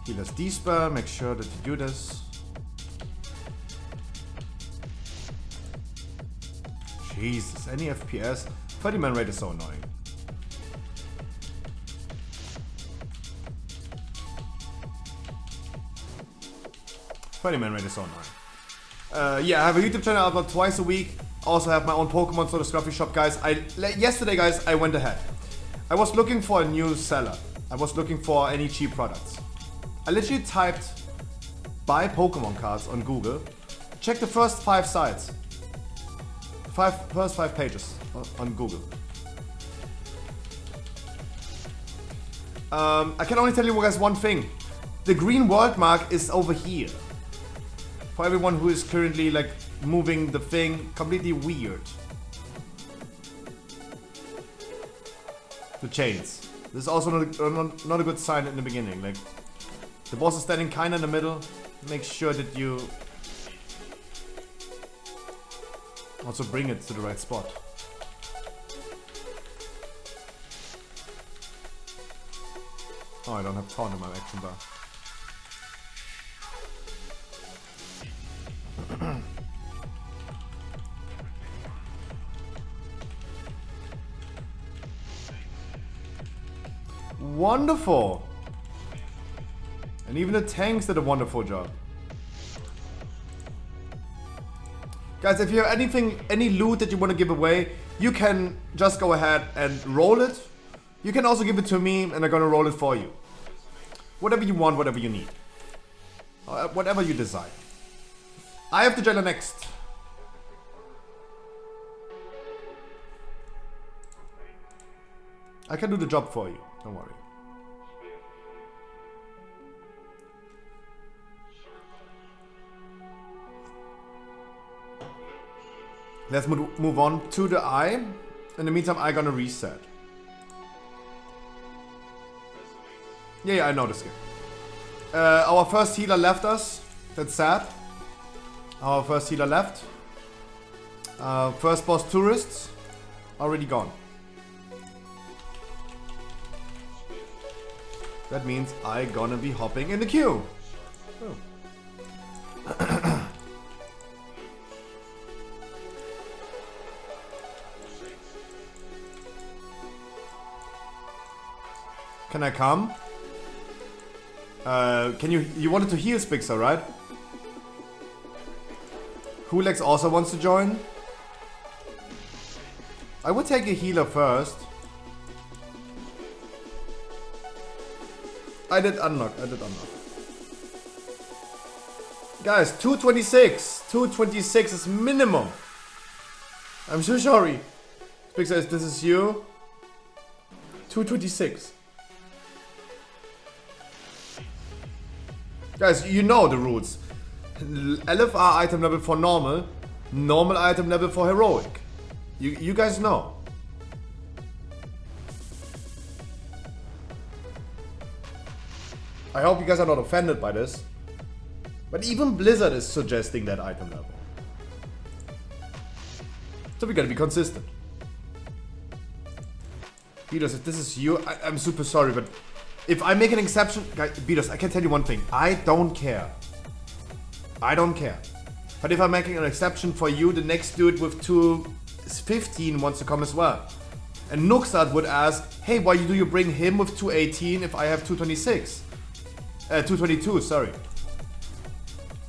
Healers dispel, make sure that you do this. Jesus, any FPS? 30-man rate is so annoying. Man rate is so annoying. Yeah, I have a YouTube channel, I upload twice a week. Also have my own Pokemon store, the Scruffy Shop, guys. Yesterday, guys, I went ahead. I was looking for a new seller. I was looking for any cheap products. I literally typed buy Pokemon cards on Google. Check the first 5 sites. First 5 pages on Google. I can only tell you guys one thing. The green world mark is over here. For everyone who is currently like moving the thing, completely weird. The chains. This is also not a good sign in the beginning. Like, the boss is standing kinda in the middle. Make sure that you also bring it to the right spot. Oh, I don't have taunt in my action bar. Wonderful! And even the tanks did a wonderful job. Guys, if you have any loot that you want to give away, you can just go ahead and roll it. You can also give it to me and I'm gonna roll it for you. Whatever you want, whatever you need. Whatever you desire. I have the jailer next. I can do the job for you, don't worry. Let's move on to the eye. In the meantime, I'm gonna reset. Yeah, I know this game. Our first healer left us. That's sad. Our first healer left. First boss tourists already gone. That means I gonna be hopping in the queue. Oh. Can I come? Can you wanted to heal Spixer, right? Hulex also wants to join. I would take a healer first. I did unlock. Guys, 226. 226 is minimum. I'm so sorry. Spixer, this is you. 226. Guys, you know the rules. LFR item level for normal. Normal item level for heroic. You guys know. I hope you guys are not offended by this. But even Blizzard is suggesting that item level. So we gotta be consistent. Beatles, if this is you, I'm super sorry, but if I make an exception, guys, Beatles, I can tell you one thing. I don't care. I don't care. But if I'm making an exception for you, the next dude with 215 wants to come as well. And Nuxad would ask, hey, why do you bring him with 218 if I have 226? 222, sorry.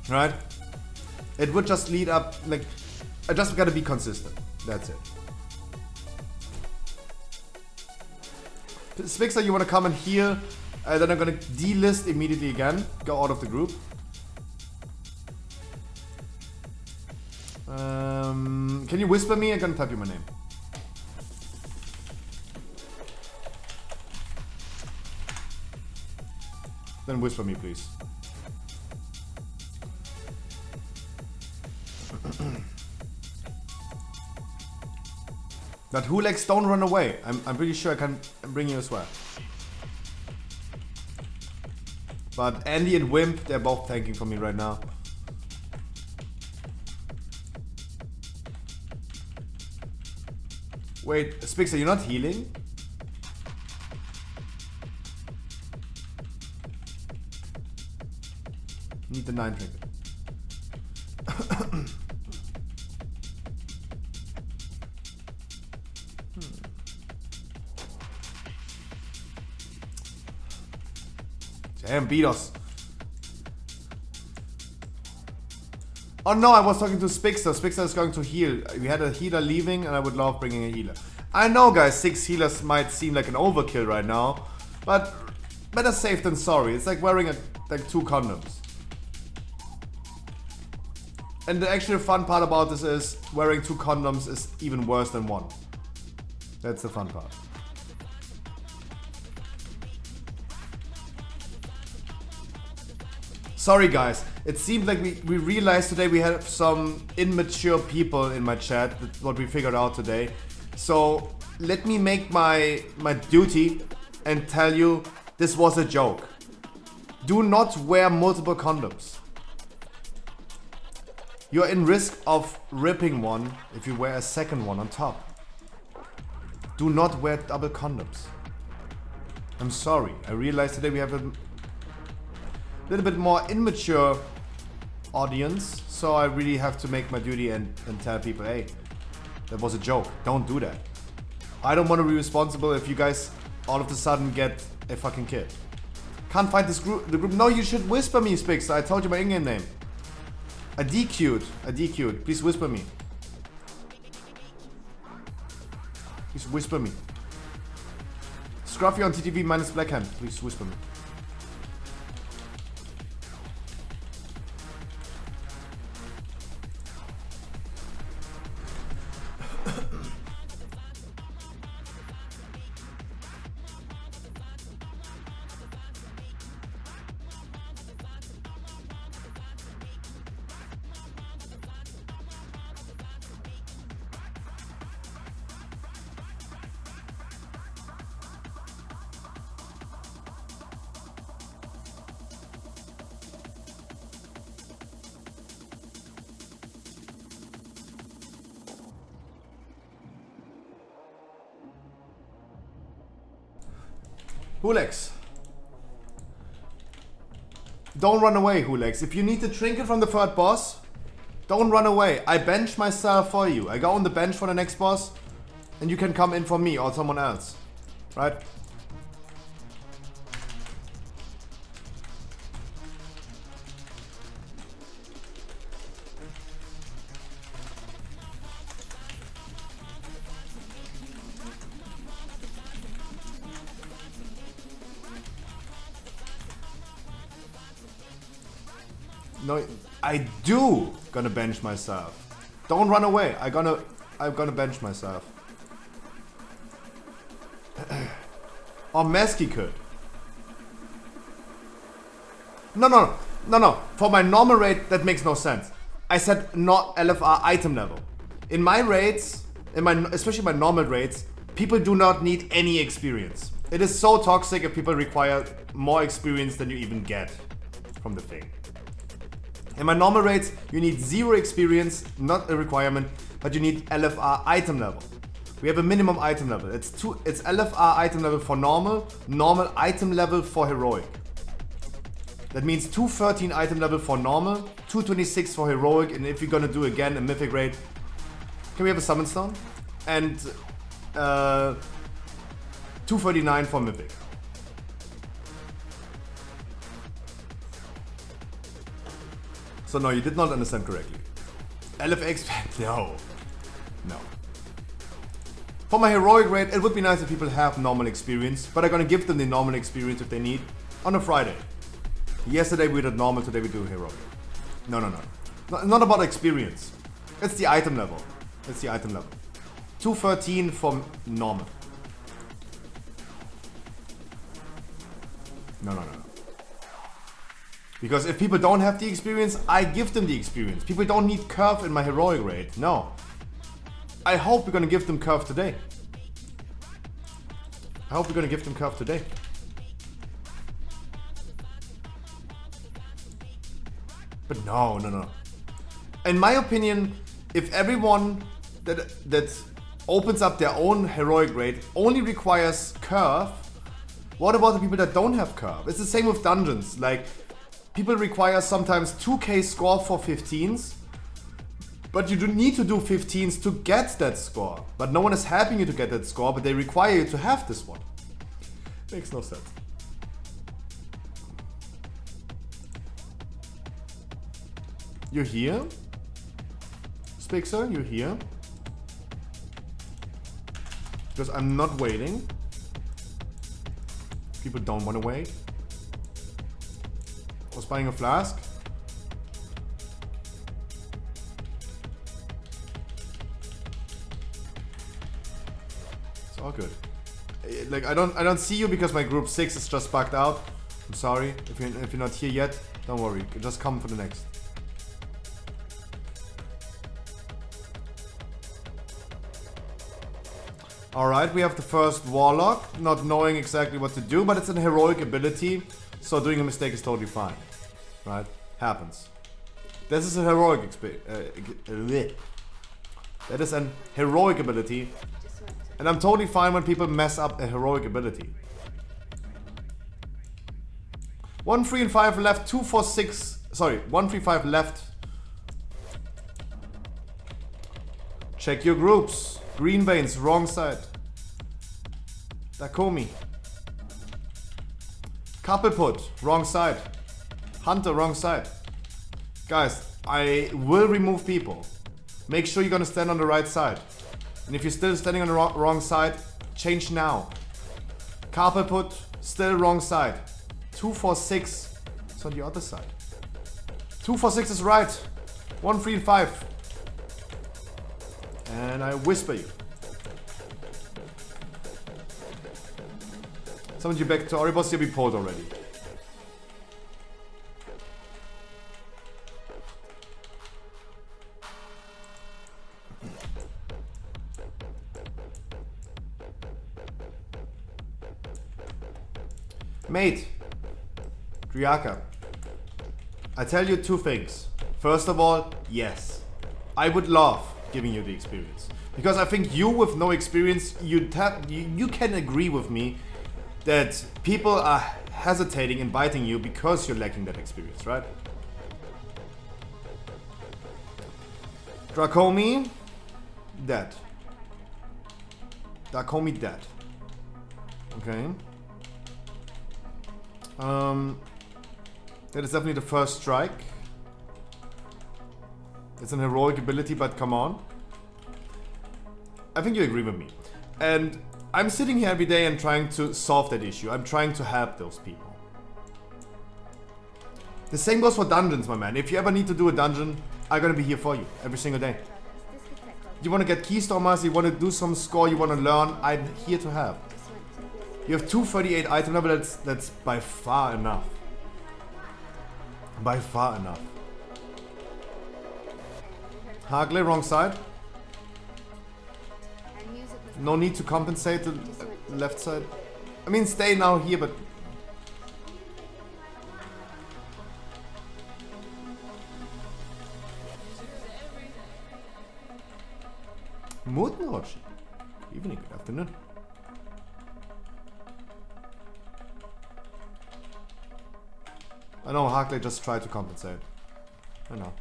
Right? It would just lead up, like, I just gotta be consistent. That's it. Spixer, you wanna come and heal? Then I'm gonna delist immediately again. Go out of the group. Can you whisper me? I'm gonna type you my name. Then whisper me, please. But Hulex, don't run away. I'm pretty sure I can bring you as well. But Andy and Wimp, they're both tanking for me right now. Wait, Spixer, you're not healing? Need the 9 trinket. Damn, beat us. Oh no, I was talking to Spixer. Spixer is going to heal. We had a healer leaving and I would love bringing a healer. I know, guys, 6 healers might seem like an overkill right now, but better safe than sorry. It's like wearing like 2 condoms. And the actual fun part about this is wearing 2 condoms is even worse than 1. That's the fun part. Sorry guys, it seemed like we realized today we had some immature people in my chat. That's what we figured out today. So let me make my duty and tell you this was a joke. Do not wear multiple condoms. You're in risk of ripping one if you wear a second one on top. Do not wear double condoms. I'm sorry, I realized today we have a little bit more immature audience, so I really have to make my duty and tell people, hey, that was a joke, don't do that. I don't want to be responsible if you guys all of a sudden get a fucking kid. Can't find this group, the group. No, you should whisper me, Spix. I told you my in-game name. I DQ'd. Please whisper me. Please whisper me. Scruffy on TTV minus Blackhand. Please whisper me. Hulex. Don't run away, Hulex. If you need the trinket from the third boss, don't run away. I bench myself for you. I go on the bench for the next boss, and you can come in for me or someone else. Right? No, I do gonna bench myself. Don't run away. I'm gonna bench myself. Or Mesky could. No. For my normal raid, that makes no sense. I said not LFR item level. In my raids, especially my normal raids, people do not need any experience. It is so toxic if people require more experience than you even get from the thing. In my normal raids, you need 0 experience, not a requirement, but you need LFR item level. We have a minimum item level. It's LFR item level for normal item level for heroic. That means 213 item level for normal, 226 for heroic, and if you're gonna do again a mythic raid, can we have a summon stone? And 239 for mythic. So no, you did not understand correctly. LFX, no. For my heroic raid, it would be nice if people have normal experience, but I'm gonna give them the normal experience if they need on a Friday. Yesterday we did normal, today we do heroic. No. Not about experience. It's the item level. 213 for normal. No. Because if people don't have the experience, I give them the experience. People don't need curve in my heroic raid. No. I hope we're gonna give them curve today. But no. In my opinion, if everyone that opens up their own heroic raid only requires curve, what about the people that don't have curve? It's the same with dungeons. Like, people require sometimes 2k score for 15s, but you do need to do 15s to get that score. But no one is helping you to get that score, but they require you to have this one. Makes no sense. You're here? Spixer, you're here? Because I'm not waiting. People don't want to wait. I was buying a flask. It's all good. Like, I don't see you because my group 6 is just bugged out. I'm sorry. If you're not here yet, don't worry. Just come for the next. Alright, we have the first Warlock, not knowing exactly what to do, but it's an heroic ability, so doing a mistake is totally fine. Right? Happens. This is a heroic that is an heroic ability, and I'm totally fine when people mess up a heroic ability. 1, 3, and 5 left, 2, 4, 6. Sorry, 1, 3, 5 left. Check your groups. Green Veins, wrong side. Dakomi. Couple put, wrong side. Hunter, wrong side. Guys, I will remove people. Make sure you're gonna stand on the right side. And if you're still standing on the wrong side, change now. Couple put, still wrong side. 2, 4, 6 is on the other side. 2, 4, 6 is right. 1, 3, and 5. And I whisper you. Summoned you back to Oribos, you'll be pulled already. Mate, Driaka, I tell you 2 things. First of all, yes, I would love giving you the experience, because I think you with no experience, you can agree with me that people are hesitating in biting you because you're lacking that experience, right? Dracomi, dead. Dracomi, dead. Okay. That is definitely the first strike. It's an heroic ability, but come on. I think you agree with me. And I'm sitting here every day and trying to solve that issue. I'm trying to help those people. The same goes for dungeons, my man. If you ever need to do a dungeon, I'm gonna be here for you every single day. You wanna get Keystormers, you wanna do some score, you wanna learn, I'm here to help. You have 238 item level, that's by far enough. By far enough. Hargley, wrong side. No need to compensate the left side. I mean, stay now here, but... Mutnosh. Evening, good afternoon. I know, Harkley just tried to compensate. I know.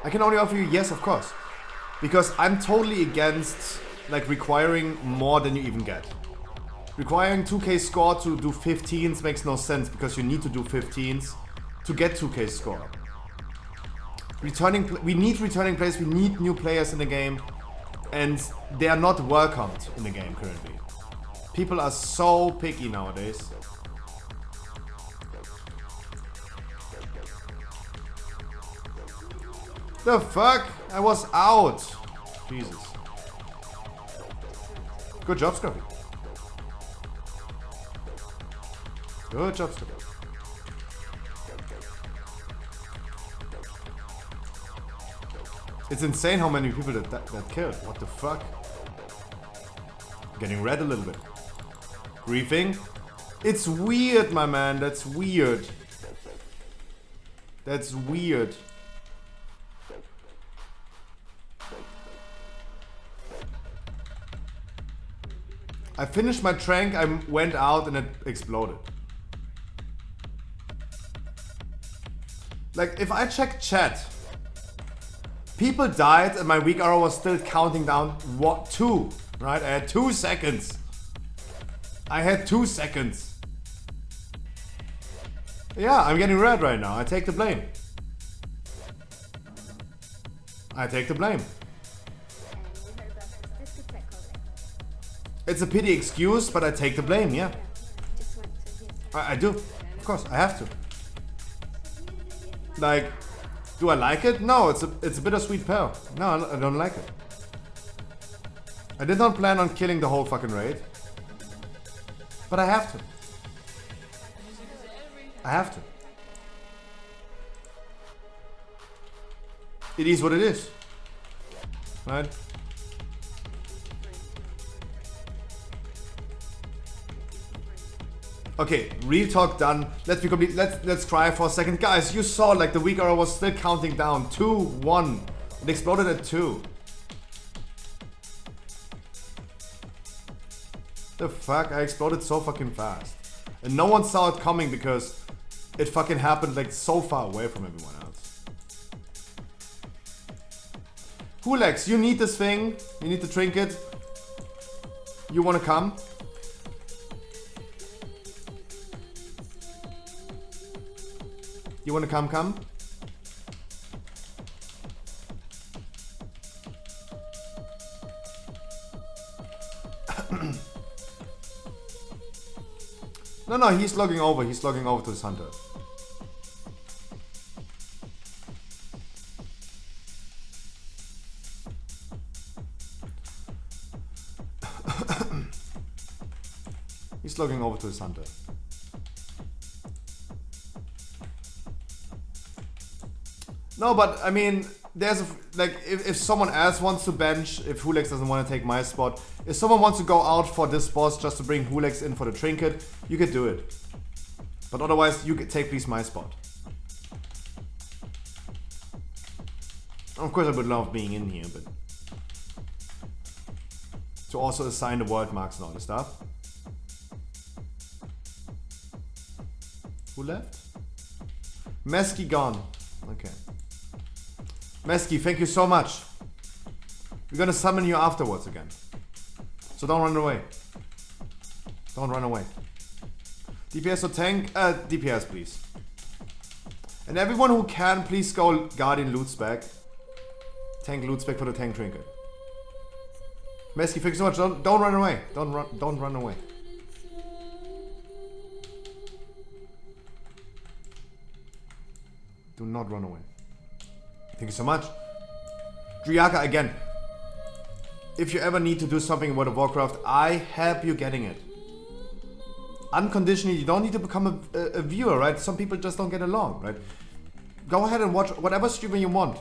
I can only offer you yes, of course. Because I'm totally against like requiring more than you even get. Requiring 2k score to do 15s makes no sense because you need to do 15s to get 2k score. We need returning players, we need new players in the game, and they are not welcomed in the game currently. People are so picky nowadays. The fuck? I was out. Jesus. Good job, Scruffy. Good job, Scruffy. It's insane how many people that killed. What the fuck? Getting red a little bit. Griefing. It's weird, my man. That's weird. That's weird. I finished my trank, I went out and it exploded. Like, if I check chat, people died and my weak arrow was still counting down, what, 2, right? I had 2 seconds. I had 2 seconds. Yeah, I'm getting red right now. I take the blame. I take the blame. It's a pity excuse, but I take the blame, yeah. I do. Of course, I have to. Like, do I like it? No, it's a bittersweet pill. No, I don't like it. I did not plan on killing the whole fucking raid. But I have to. I have to. It is what it is. Right? Okay, real talk done. Let's be complete. Let's cry for a second. Guys, you saw like the weak arrow was still counting down. 2, 1. It exploded at 2. The fuck? I exploded so fucking fast. And no one saw it coming because it fucking happened like so far away from everyone else. Hulex, you need this thing. You need the trinket. You wanna come? You wanna come? No, he's logging over. He's logging over to his hunter. He's logging over to his hunter. No, but I mean, there's like if someone else wants to bench, if Hulex doesn't want to take my spot, if someone wants to go out for this boss just to bring Hulex in for the trinket, you could do it. But otherwise, you could take please my spot. Of course I would love being in here, but to also assign the world marks and all the stuff. Who left? Mesky gone. Okay. Mesky, thank you so much. We're gonna summon you afterwards again. So don't run away. Don't run away. DPS or tank? DPS please. And everyone who can, please go Guardian loot spec. Tank loot spec for the tank trinket. Mesky, thank you so much. Don't run away. Don't run away. Do not run away. Thank you so much. Driaka again. If you ever need to do something in World of Warcraft, I help you getting it. Unconditionally, you don't need to become a viewer, right? Some people just don't get along, right? Go ahead and watch whatever streamer you want.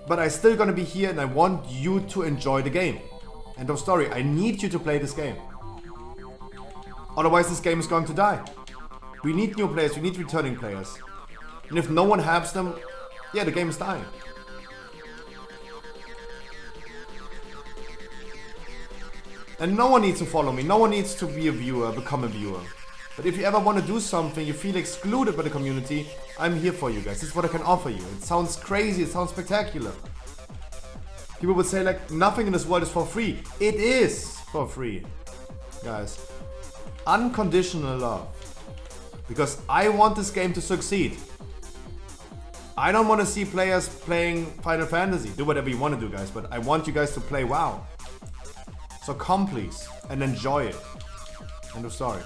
But I'm still gonna be here and I want you to enjoy the game. End of story. I need you to play this game. Otherwise this game is going to die. We need new players, we need returning players. And if no one helps them, yeah, the game is dying. And no one needs to follow me, no one needs to be a viewer, become a viewer. But if you ever want to do something, you feel excluded by the community, I'm here for you guys. This is what I can offer you. It sounds crazy, it sounds spectacular. People would say like, nothing in this world is for free. It is for free, guys. Unconditional love. Because I want this game to succeed. I don't want to see players playing Final Fantasy. Do whatever you want to do, guys, but I want you guys to play WoW. So come please, and enjoy it. End of story.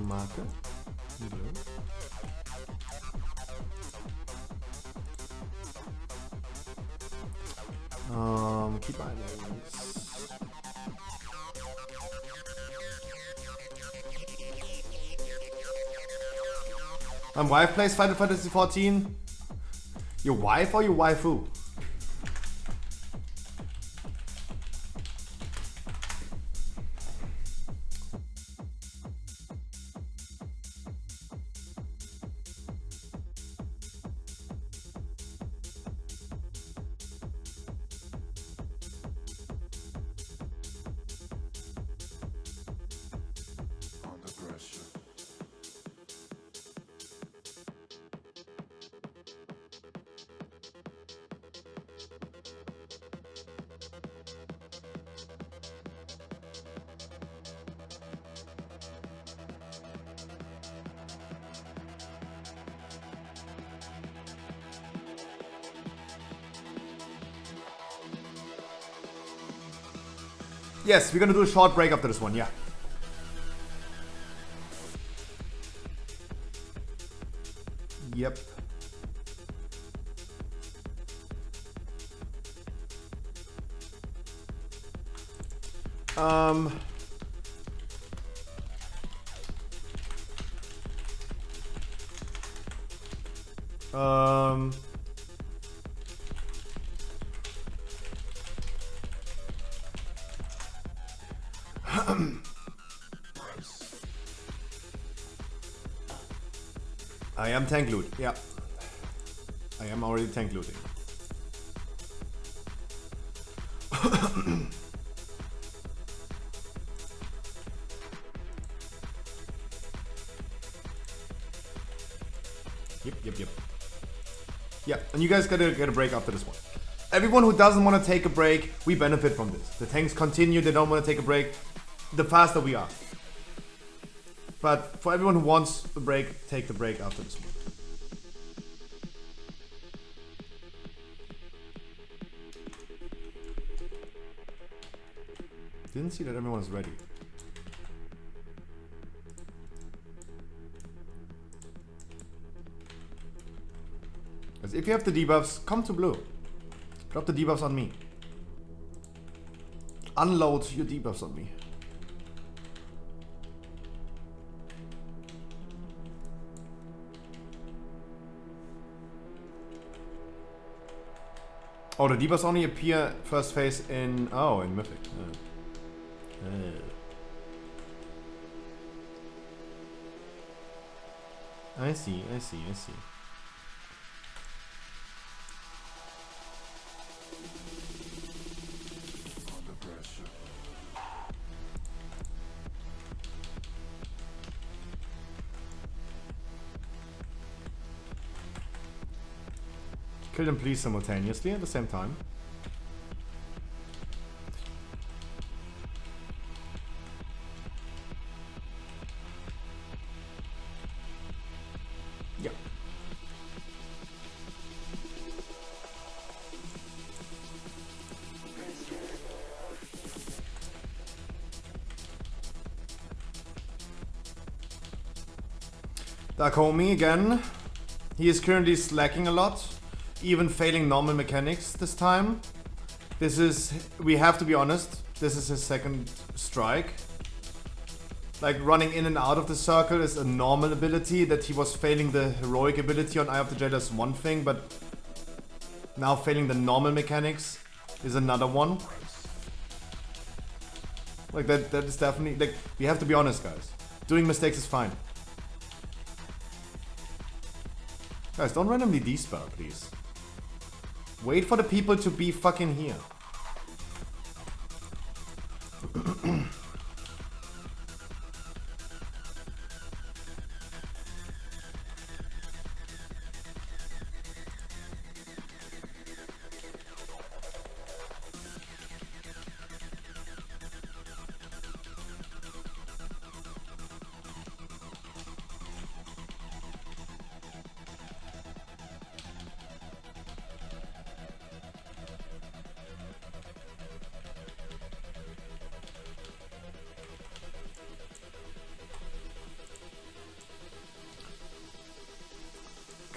Marker. Keep items. My wife plays Final Fantasy 14. Your wife or your waifu? Yes, we're gonna do a short break after this one, yeah. Yep. I am tank loot, yeah. I am already tank looting. Yep. Yeah, and you guys gotta get a break after this one. Everyone who doesn't want to take a break, we benefit from this. The tanks continue, they don't want to take a break, the faster we are. But for everyone who wants a break, take the break after this one. Didn't see that everyone is ready. Because if you have the debuffs, come to blue. Drop the debuffs on me. Unload your debuffs on me. Oh, the debuffs only appear first phase in... Oh, in Mythic. I see. Kill them please simultaneously at the same time. Yeah. Dakomi again. He is currently slacking a lot, even failing normal mechanics this time. This is, we have to be honest, this is his second strike. Like running in and out of the circle is a normal ability. That he was failing the heroic ability on Eye of the Jailer is one thing, but now failing the normal mechanics is another one. Like that is definitely, like, we have to be honest, guys. Doing mistakes is fine. Guys, don't randomly despell, please. Wait for the people to be fucking here.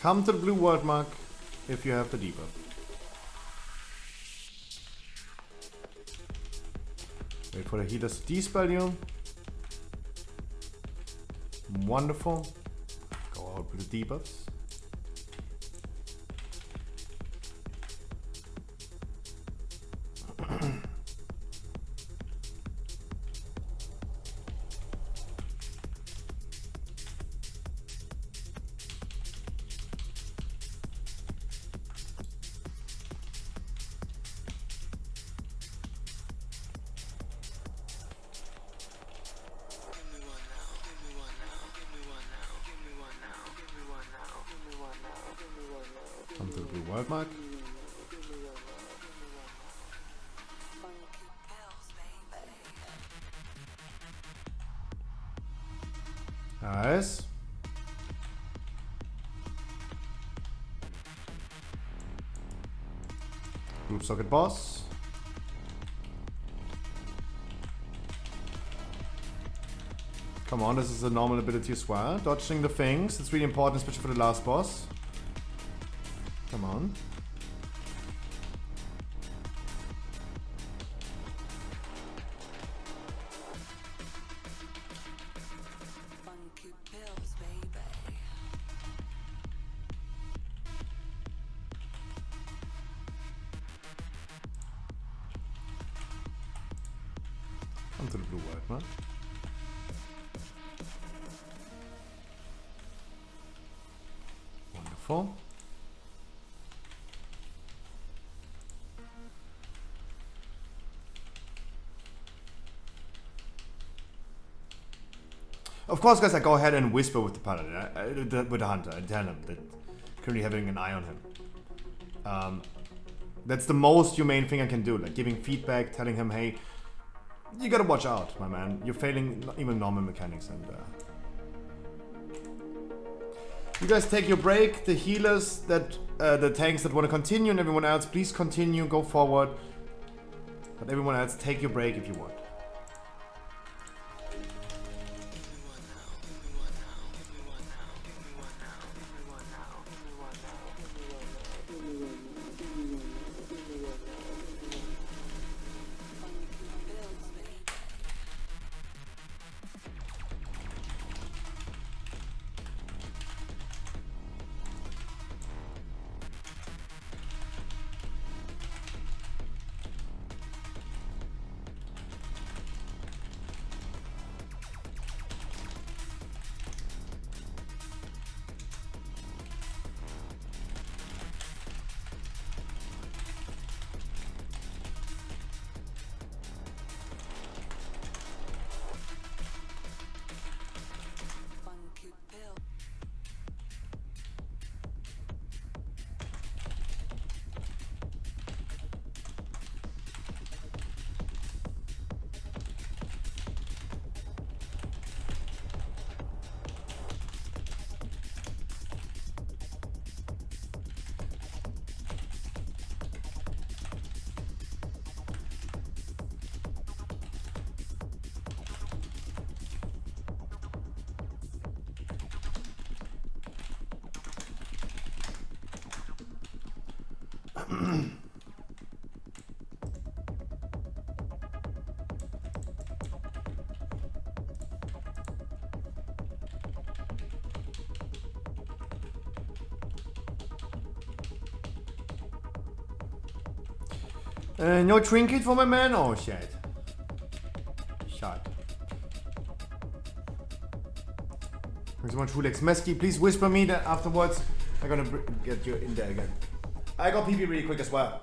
Come to the blue word mark if you have the debuff. Wait for the healers to dispel you. Wonderful. Go out with the debuffs. Come to the blue word mark. Nice. Group socket boss. Come on, this is a normal ability as well. Dodging the things, it's really important, especially for the last boss. Come on. Come to the blue word mark. Wonderful. Of course, guys, I go ahead and whisper with the paladin, with the hunter, and tell him that currently having an eye on him. That's the most humane thing I can do, like giving feedback, telling him, hey, you gotta watch out, my man. You're failing even normal mechanics, and you guys take your break. The healers, that the tanks that want to continue, and everyone else, please continue, go forward. But everyone else, take your break if you want. No trinket for my man? Oh shit. Shot. Thanks so much, Hulex. Mesky, please whisper me that afterwards. I'm gonna get you in there again. I got PP really quick as well.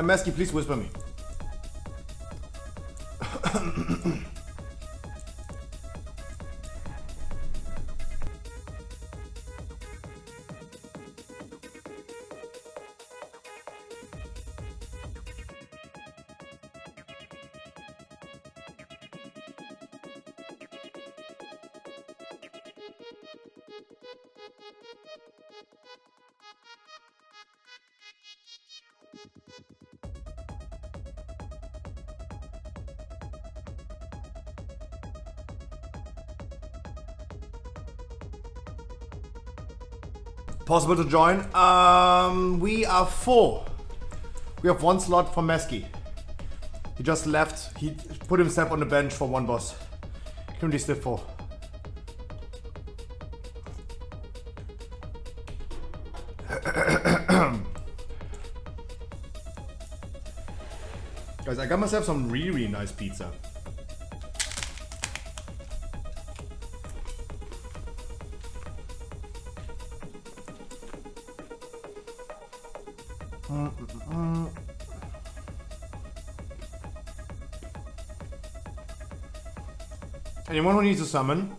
Mesky, please whisper me. Possible to join? We are 4. We have 1 slot for Mesky. He just left. He put himself on the bench for 1 boss. Currently still 4. Guys, I got myself some really nice pizza. Anyone who needs a summon?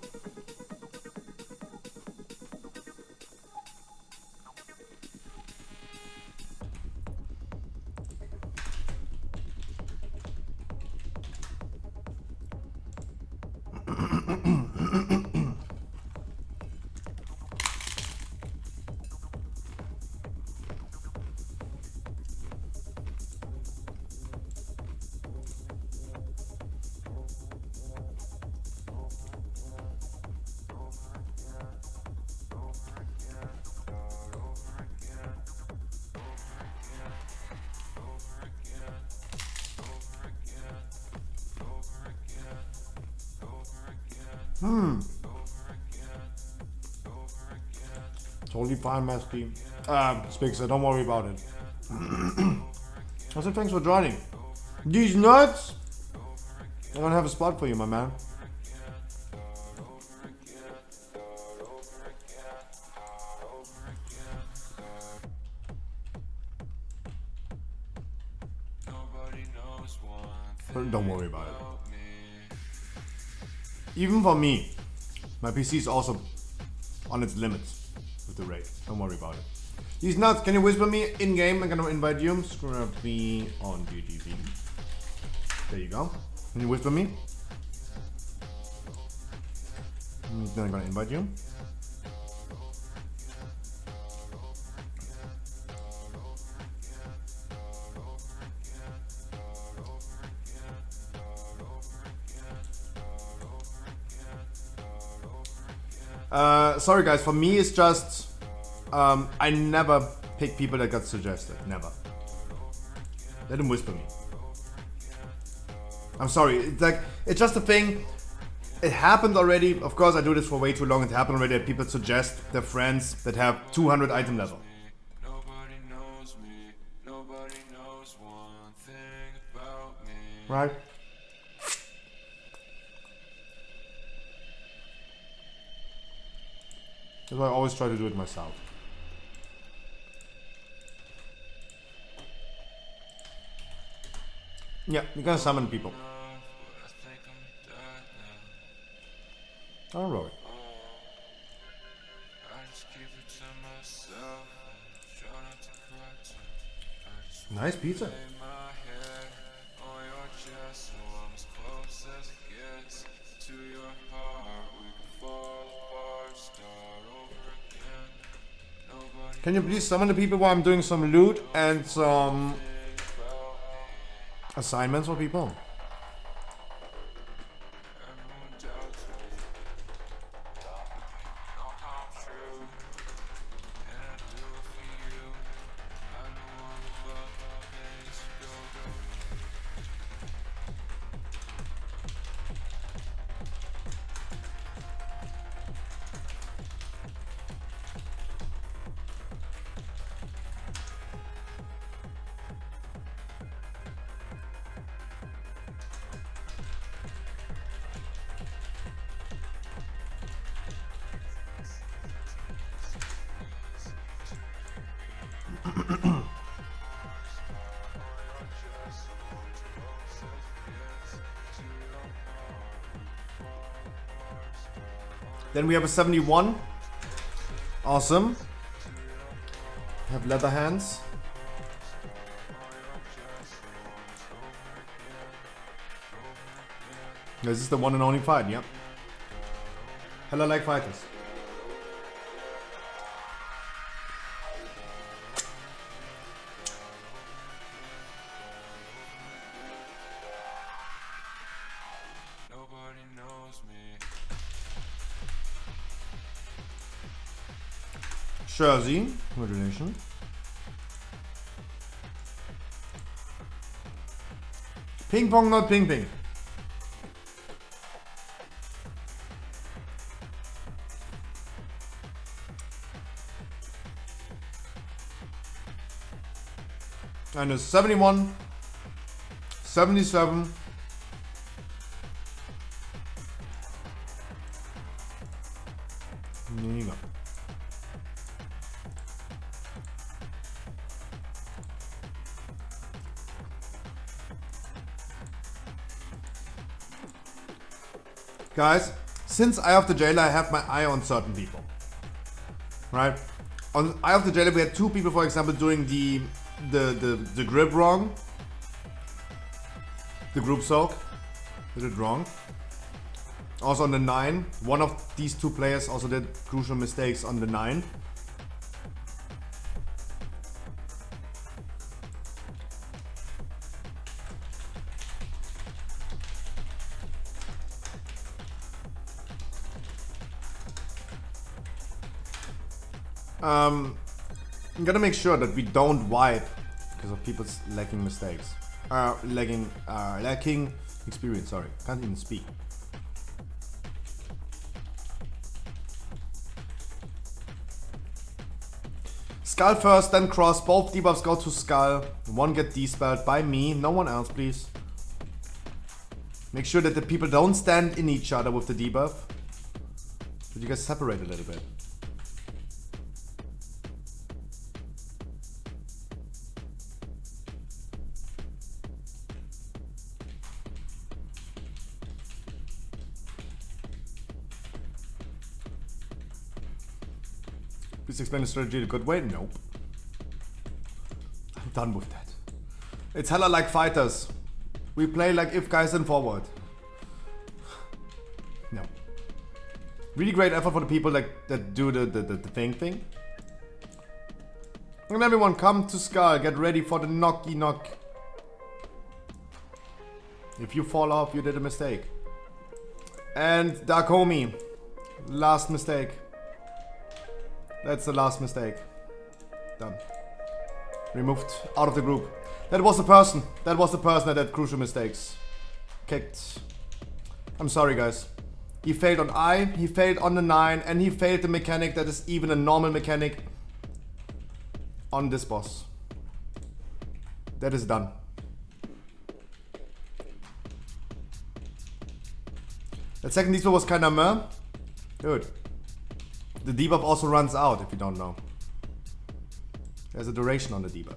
Totally fine, Masky. Spixer, don't worry about it. I said thanks for joining. These nuts! I'm gonna have a spot for you, my man. But don't worry about it. Even for me, my PC is also on its limits with the rate. Don't worry about it. These nuts, can you whisper me in game? I'm gonna invite you. Screw up me on GTV. There you go. Can you whisper me? Then I'm gonna invite you. Sorry guys, for me it's just I never pick people that got suggested. Never. Let them whisper me. I'm sorry. It's just a thing. It happened already. Of course, I do this for way too long. It happened already that people suggest their friends that have 200 item level. Right? That's why I always try to do it myself. Yeah, you can summon people. Oh, Rory. Nice pizza. Can you please summon the people while I'm doing some loot and some assignments for people? Then we have a 71. Awesome. Have leather hands. This is the one and only fight, yep. Hella like fighters. Jersey, congratulations. Ping pong, not ping ping. And it's 71, 77. There you go. Guys, since Eye of the Jailer, I have my eye on certain people. Right? On Eye of the Jailer, we had 2 people, for example, doing the grip wrong. The group soak. Did it wrong. Also on the 9, one of these 2 players also did crucial mistakes on the 9. I'm gonna make sure that we don't wipe because of people's lacking mistakes. Lacking experience, sorry. Can't even speak. Skull first, then cross. Both debuffs go to Skull. One get dispelled by me. No one else, please. Make sure that the people don't stand in each other with the debuff. But you guys separate a little bit. Please explain the strategy in a good way? Nope. I'm done with that. It's hella like fighters. We play like if guys in forward. No. Really great effort for the people that do the thing. And everyone come to Skull. Get ready for the knocky knock. If you fall off, you did a mistake. And Dark Homie. Last mistake. That's the last mistake. Done. Removed out of the group. That was the person. That was the person that had crucial mistakes. Kicked. I'm sorry, guys. He failed on I, he failed on the 9, and he failed the mechanic that is even a normal mechanic on this boss. That is done. That second debuff was kinda meh. Dude. The debuff also runs out, if you don't know. There's a duration on the debuff.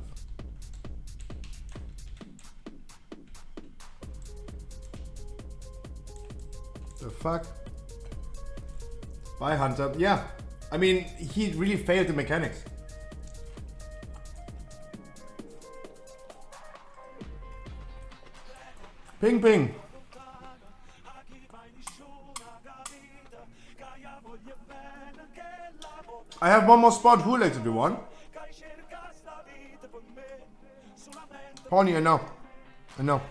The fuck? Bye, Hunter. Yeah. I mean, he really failed the mechanics. Ping ping. I have one more spot. Who likes if you want? Pony, I know. I know.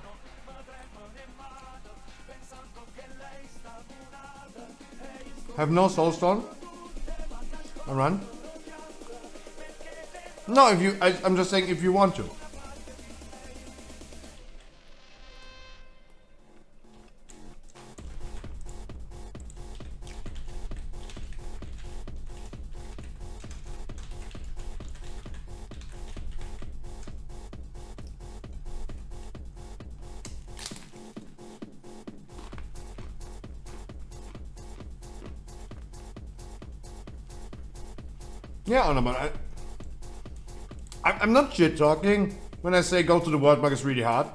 Have no soulstone. I run. No, if you, I'm just saying if you want to. Yeah, no, but I'm not shit talking when I say go to the world market is really hard.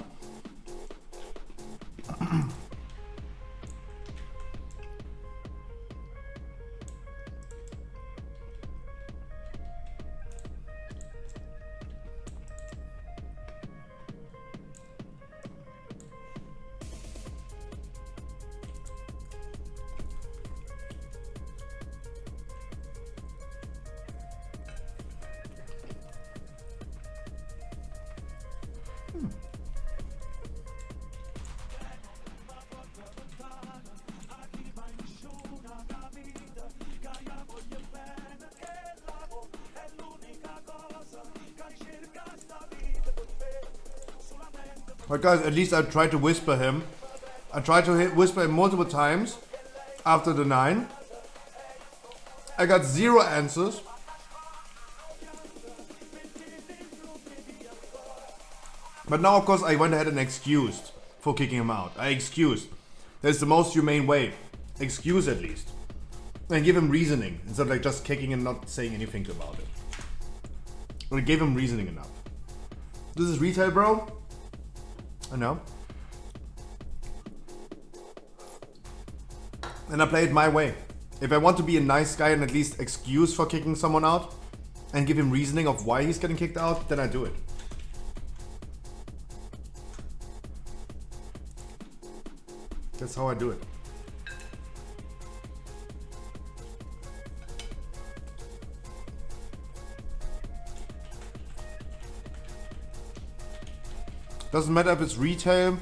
But guys, at least I tried to whisper him. I tried to whisper him multiple times after the 9. I got 0 answers. But now, of course, I went ahead and excused for kicking him out. I excused. That's the most humane way. Excuse at least. And give him reasoning instead of like just kicking and not saying anything about it. But I gave him reasoning enough. This is retail, bro. I know. And I play it my way. If I want to be a nice guy and at least excuse for kicking someone out and give him reasoning of why he's getting kicked out, then I do it. That's how I do it. Doesn't matter if it's retail,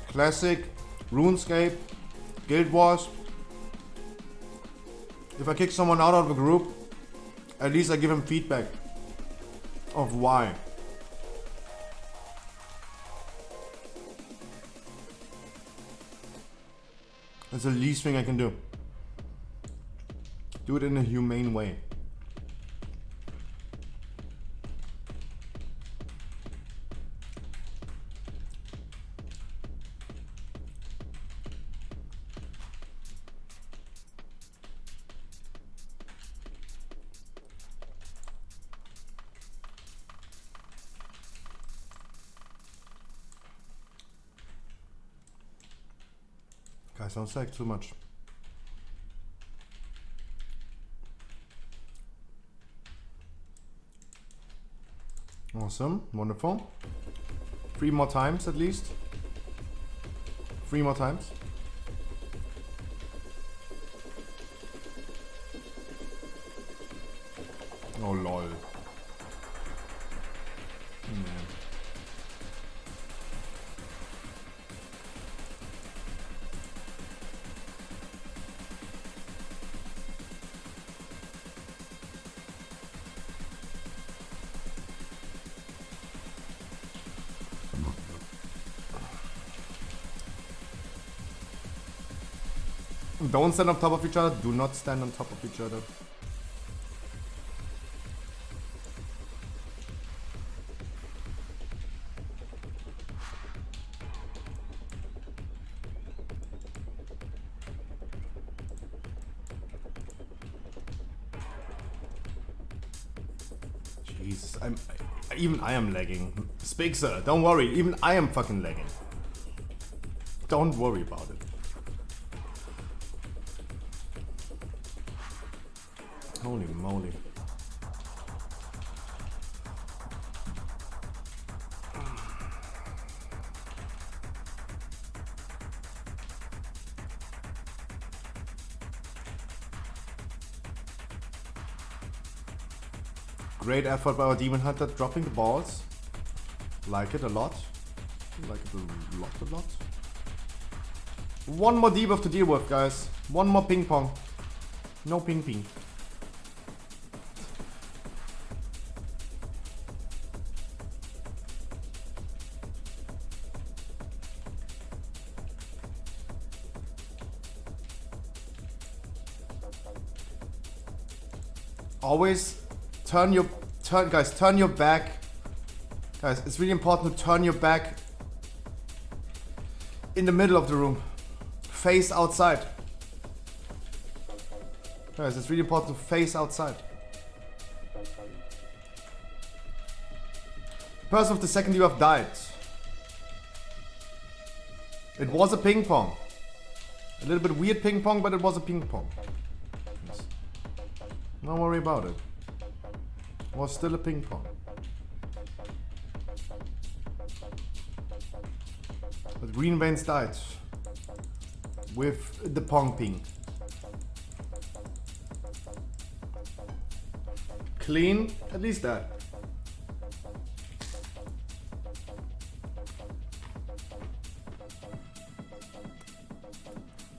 classic, RuneScape, Guild Wars. If I kick someone out of a group, at least I give him feedback of why. That's the least thing I can do. Do it in a humane way. Guys, don't say too much. Awesome, wonderful. 3 more times at least. 3 more times. Oh lol. Yeah. Don't stand on top of each other. Do not stand on top of each other. Jesus, even I am lagging. Speak, sir. Don't worry. Even I am fucking lagging. Don't worry about it. Holy moly. Great effort by our Demon Hunter, dropping the balls. Like it a lot. Like it a lot. One more debuff to deal with, guys. One more ping pong. No ping ping. Always turn your back. Guys, it's really important to turn your back in the middle of the room. Face outside. Guys, it's really important to face outside. The person of the second debuff died. It was a ping pong. A little bit weird ping pong, but it was a ping pong. Don't worry about it. It was still a ping pong. But Green Veins died with the pong ping. Clean, at least that.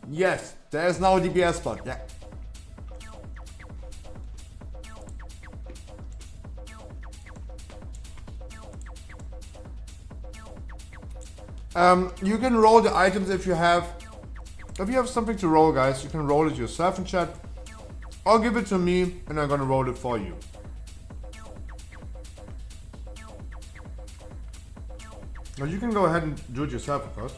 Yes, there's now a DPS spot, yeah. You can roll the items if you have something to roll, guys. You can roll it yourself in chat, or give it to me and I'm gonna roll it for you. Now you can go ahead and do it yourself, of course.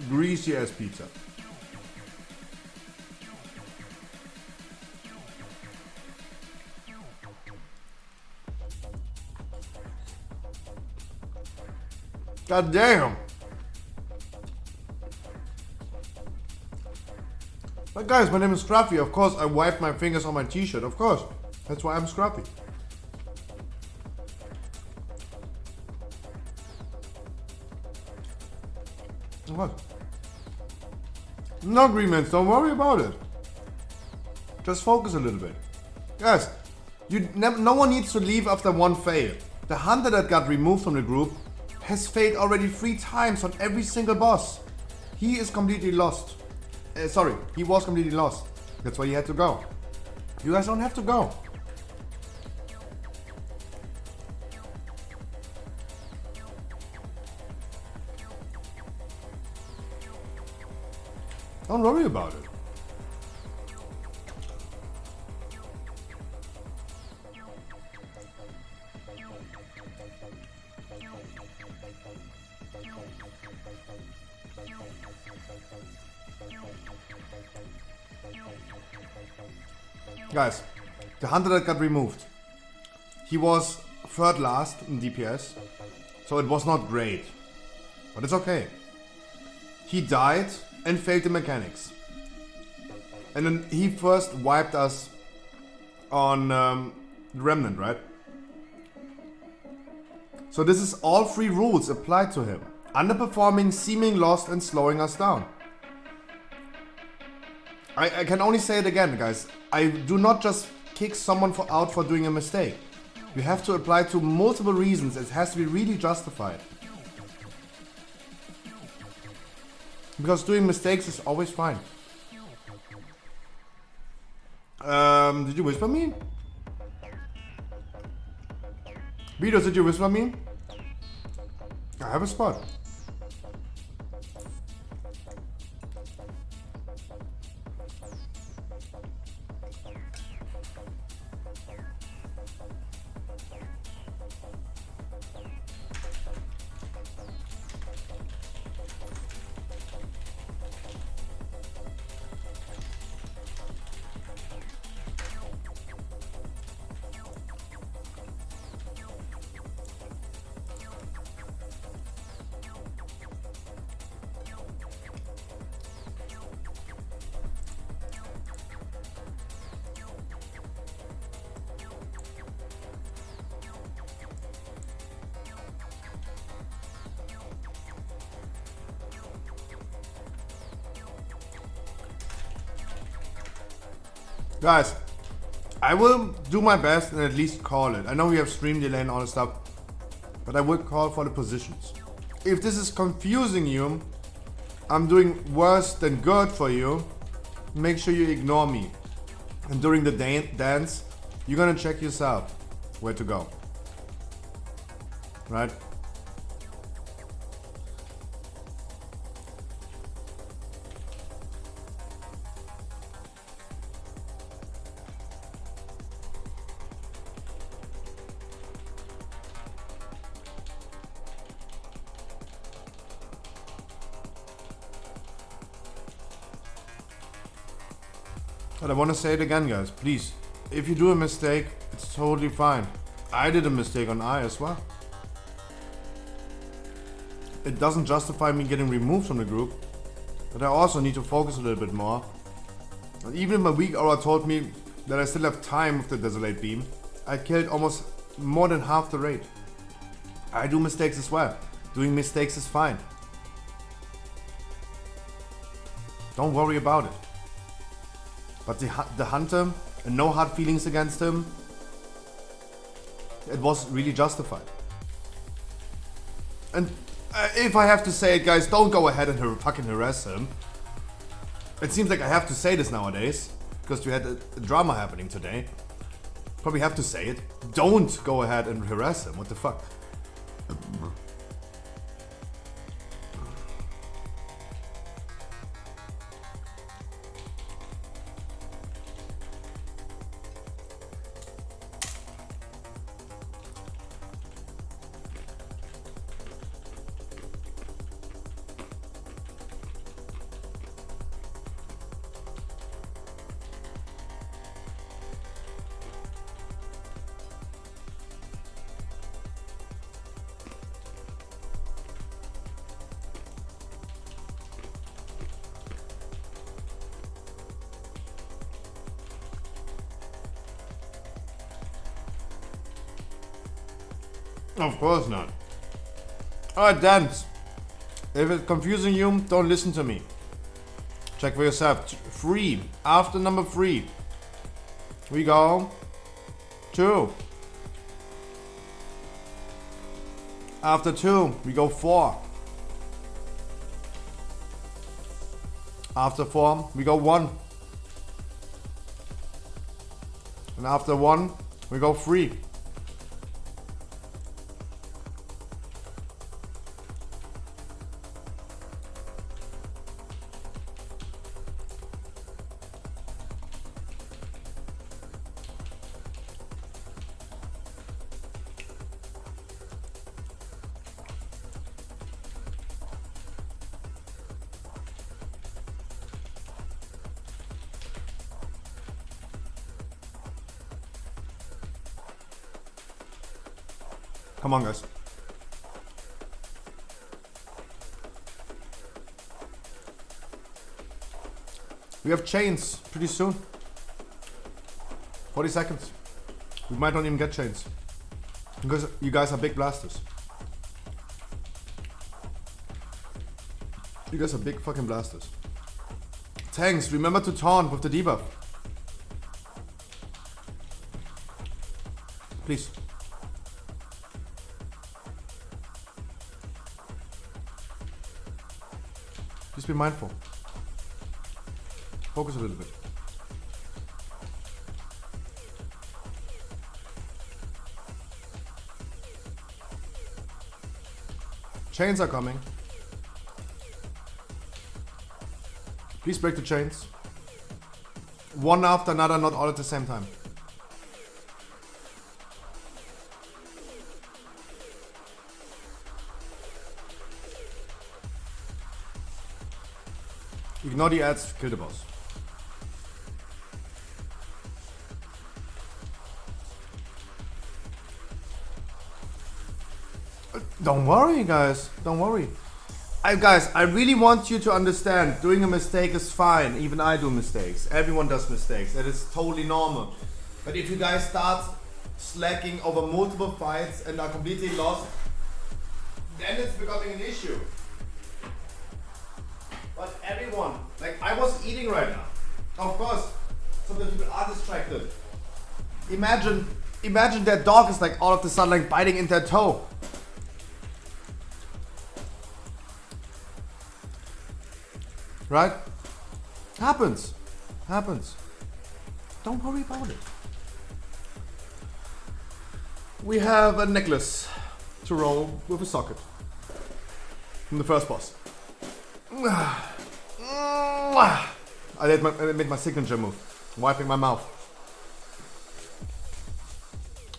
greasy ass pizza. God damn. But guys, my name is Scruffy. Of course, I wipe my fingers on my t-shirt. Of course. That's why I'm Scruffy. What? No agreements, don't worry about it. Just focus a little bit. Guys, no one needs to leave after one fail. The hunter that got removed from the group has failed already 3 times on every single boss. He is completely lost. Sorry, he was completely lost. That's why he had to go. You guys don't have to go. Don't worry about it. Guys, the hunter that got removed, he was 3rd last in DPS, so it was not great, but it's okay. He died and failed the mechanics, and then he first wiped us on Remnant, right? So this is all 3 rules applied to him: underperforming, seeming lost, and slowing us down. I can only say it again, guys. I do not just kick someone out for doing a mistake. You have to apply to multiple reasons. It has to be really justified. Because doing mistakes is always fine. Did you whisper me? Beatles, did you whisper me? I have a spot. Guys, I will do my best and at least call it. I know we have stream delay and all this stuff, but I will call for the positions. If this is confusing you, I'm doing worse than good for you, make sure you ignore me. And during the dance, you're gonna check yourself where to go. Right? But I want to say it again, guys, please. If you do a mistake, it's totally fine. I did a mistake on I as well. It doesn't justify me getting removed from the group, but I also need to focus a little bit more. And even if my weak aura told me that I still have time with the Desolate Beam, I killed almost more than half the rate. I do mistakes as well. Doing mistakes is fine. Don't worry about it. But the hunter, and no hard feelings against him, it was really justified. And if I have to say it, guys, don't go ahead and fucking harass him. It seems like I have to say this nowadays, because we had a drama happening today. Probably have to say it. Don't go ahead and harass him. What the fuck? Of course not. Alright, dance. If it's confusing you, don't listen to me. Check for yourself. 3. After number 3. We go 2. After 2, we go 4. After 4, we go 1. And after 1, we go 3. Come on, guys. We have chains pretty soon. 40 seconds. We might not even get chains. Because you guys are big blasters. You guys are big fucking blasters. Tanks, remember to taunt with the debuff. Please. Just be mindful. Focus a little bit. Chains are coming. Please break the chains. One after another, not all at the same time. Ignore the ads, kill the boss. Don't worry, guys. Don't worry. Guys, I really want you to understand, doing a mistake is fine. Even I do mistakes. Everyone does mistakes. That is totally normal. But if you guys start slacking over multiple fights and are completely lost, then it's becoming an issue. But everyone, like I was eating right now. Of course, sometimes people are distracted. Imagine that dog is like all of a sudden like biting into their toe. Right? Happens. Don't worry about it. We have a necklace to roll with a socket from the first boss. I made my signature move, wiping my mouth.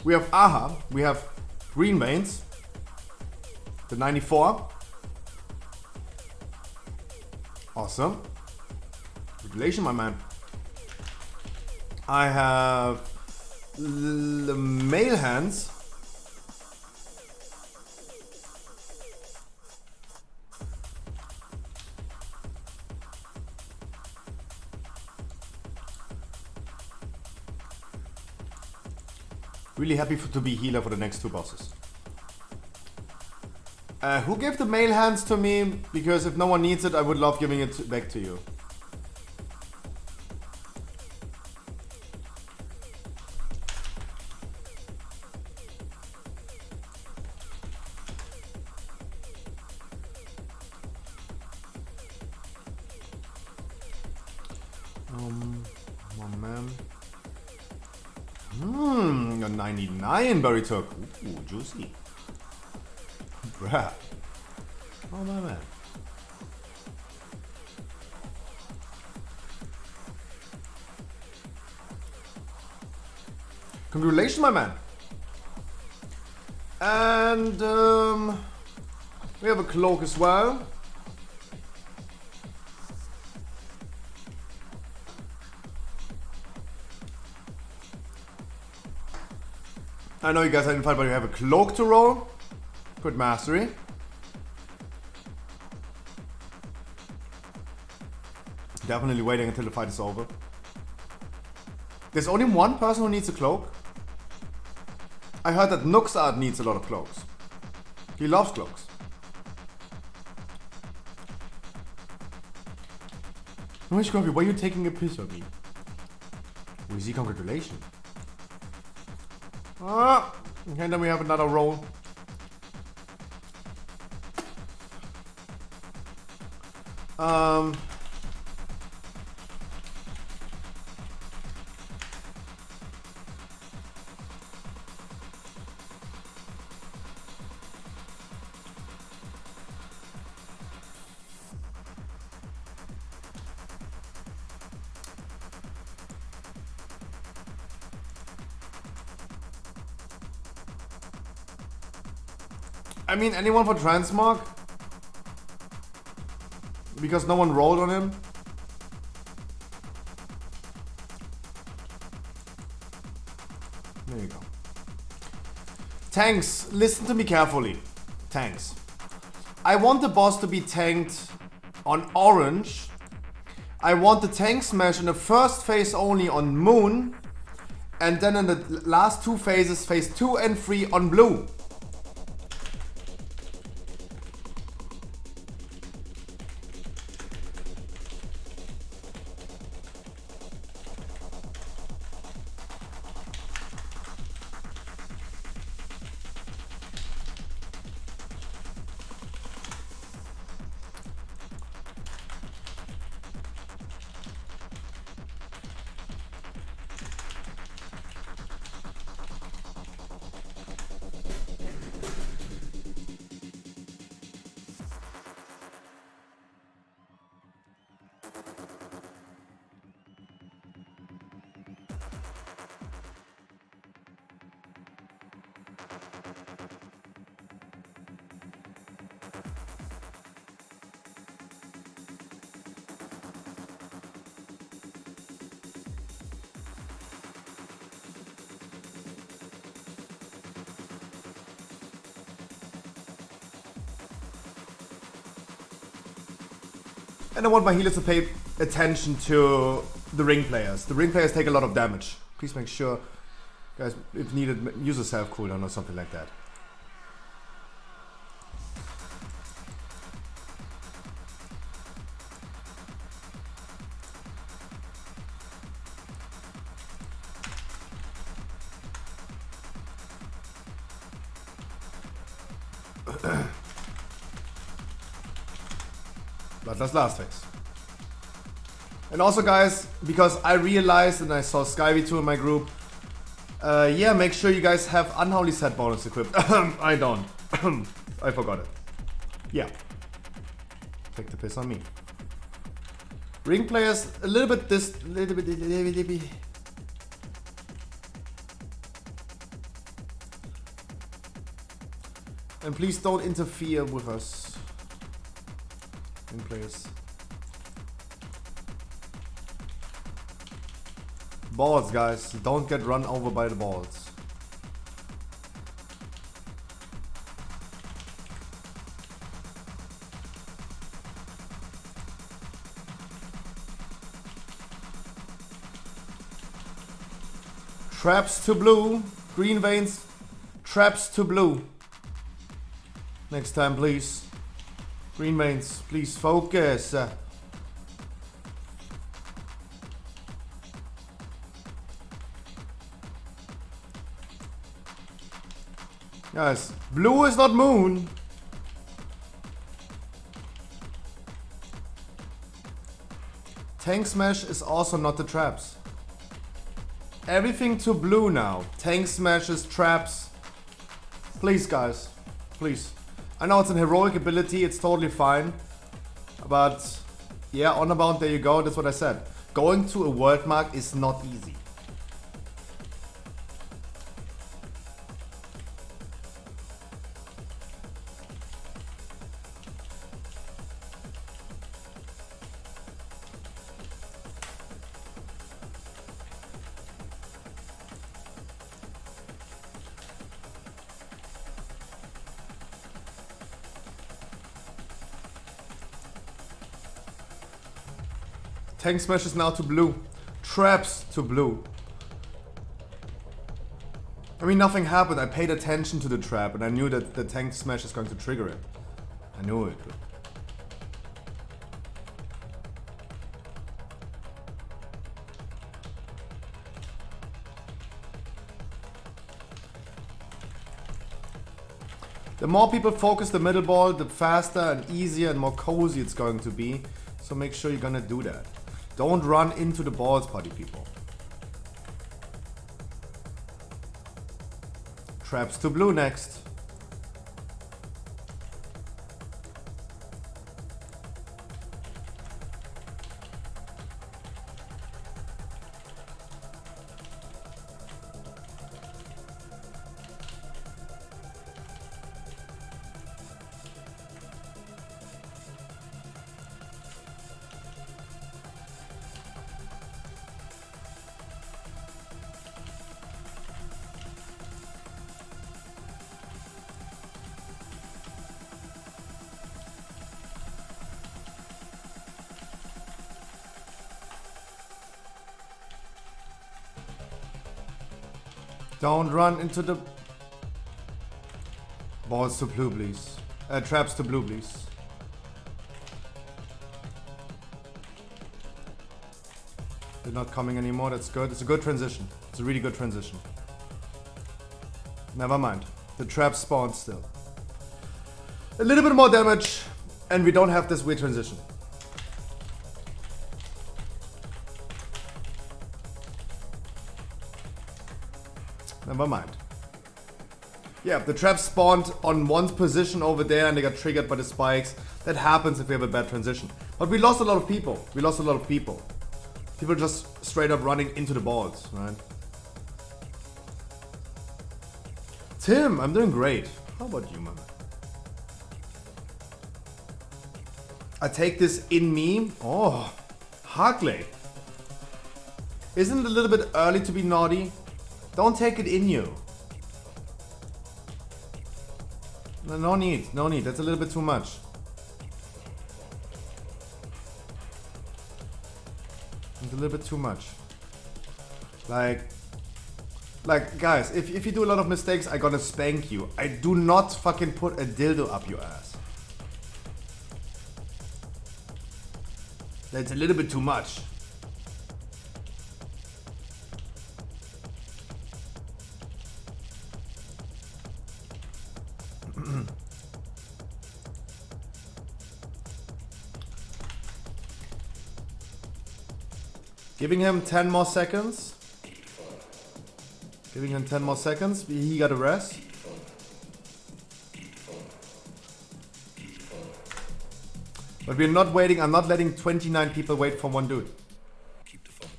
We have Aha, we have green veins, the 94. Awesome. Regulation, my man. I have the male hands. Really happy to be healer for the next 2 bosses. Who gave the male hands to me? Because if no one needs it, I would love giving it back to you. One man. A 99 berry took. Ooh, juicy. Bruh. Oh my man. Congratulations, my man. And we have a cloak as well. I know you guys haven't fight, but you have a cloak to roll. Good mastery. Definitely waiting until the fight is over. There's only one person who needs a cloak. I heard that Nook's art needs a lot of cloaks. He loves cloaks. No, Scruffy, why are you taking a piss of me? Wheezy, congratulations. Ah, and then we have another roll. I mean, anyone for Transmog? Because no one rolled on him? There you go. Tanks, listen to me carefully. Tanks. I want the boss to be tanked on orange. I want the tank smash in the first phase only on moon. And then in the last two phases, phase 2 and 3 on blue. And I want my healers to pay attention to the ring players. The ring players take a lot of damage. Please make sure, guys, if needed, use a self cooldown or something like that. But that's last phase. And also, guys, because I realized and I saw Skyway 2 in my group, yeah, make sure you guys have Unholy Set bonus equipped. I don't. I forgot it. Yeah. Take the piss on me. Ring players, a little bit. And please don't interfere with us. Ring players. Balls, guys. Don't get run over by the balls. Traps to blue. Green veins. Traps to blue. Next time, please. Green veins, please focus. Guys, blue is not moon. Tank smash is also not the traps. Everything to blue now. Tank smashes, traps. Please, guys. Please. I know it's an heroic ability, it's totally fine. But yeah, honor bound, there you go, that's what I said. Going to a world mark is not easy. Tank smashes now to blue. Traps to blue. I mean, nothing happened. I paid attention to the trap and I knew that the tank smash is going to trigger it. I knew it. The more people focus the middle ball, the faster and easier and more cozy it's going to be. So make sure you're gonna do that. Don't run into the balls, party people. Traps to blue next. Don't run into the balls to blue, please. Traps to blue, please. They're not coming anymore, that's good. It's a good transition. It's a really good transition. Never mind. The trap spawns still. A little bit more damage, and we don't have this weird transition. Never mind. Yeah, the trap spawned on one position over there and they got triggered by the spikes. That happens if we have a bad transition. But we lost a lot of people. We lost a lot of people. People just straight up running into the balls, right? Tim, I'm doing great. How about you, man? I take this in me. Oh, Harkley. Isn't it a little bit early to be naughty? Don't take it in you. No need, no need. That's a little bit too much. It's a little bit too much. Like guys, if you do a lot of mistakes, I gonna spank you. I do not fucking put a dildo up your ass. That's a little bit too much. Giving him 10 more seconds. Giving him 10 more seconds. He got a rest. But we're not waiting. I'm not letting 29 people wait for one dude. Keep the funk.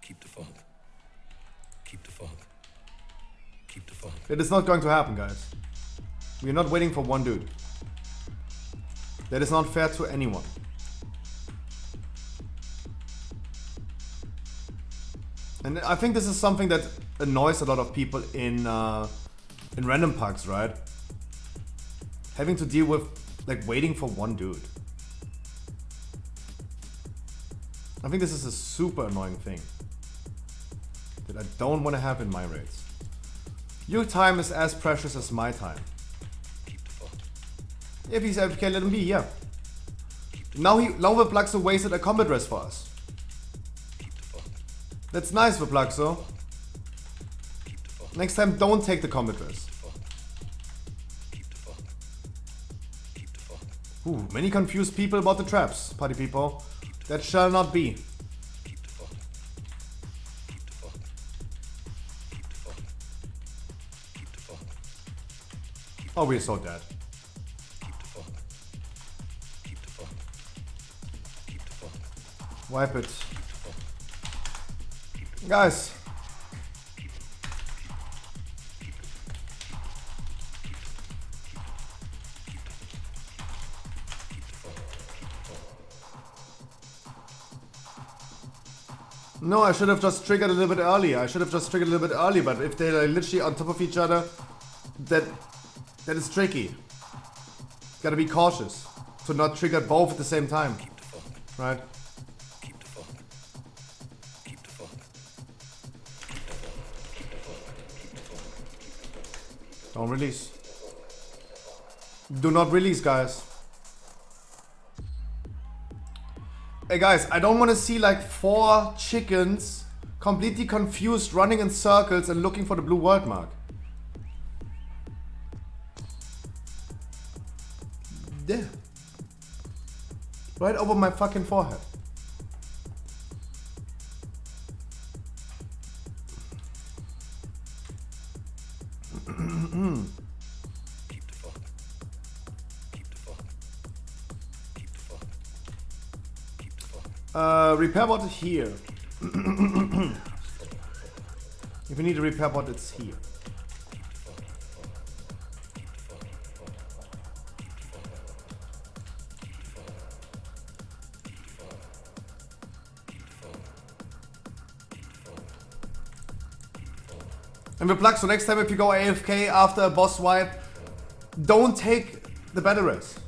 Keep the funk. Keep the funk. Keep the funk. That is not going to happen, guys. We're not waiting for one dude. That is not fair to anyone. And I think this is something that annoys a lot of people in random pucks, right? Having to deal with like waiting for one dude. I think this is a super annoying thing that I don't want to have in my raids. Your time is as precious as my time. If he's AFK, let him be, yeah. Now the Plaxo wasted a combat rest for us. That's nice for Plaxo. Next time, don't take the combat rest. Ooh, many confused people about the traps, party people. That shall not be. Oh, we're so dead. Wipe it. Guys. No, I should have just triggered a little bit earlier. But if they're literally on top of each other, that is tricky. Gotta be cautious to not trigger both at the same time. Right? Don't release. Do not release, guys. Hey guys, I don't want to see like 4 chickens completely confused running in circles and looking for the blue world mark. There. Right over my fucking forehead. Repair bot here. If you need a repair bot, it's here. And we plug, so next time if you go AFK after a boss wipe, don't take the battle race.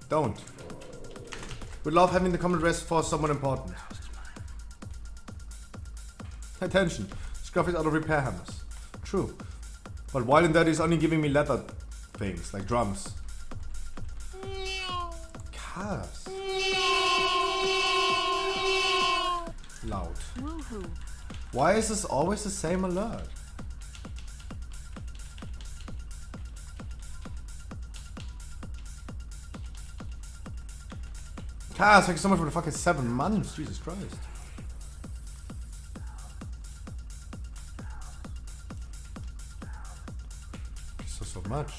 Don't. We love having the combat rest for someone important. Attention, Scruff is out of repair hammers. True. But while in that he's only giving me leather things, like drums. Cars. Loud. Woohoo. Why is this always the same alert? Cars, thank you so much for the fucking 7 months. Jesus Christ. So much.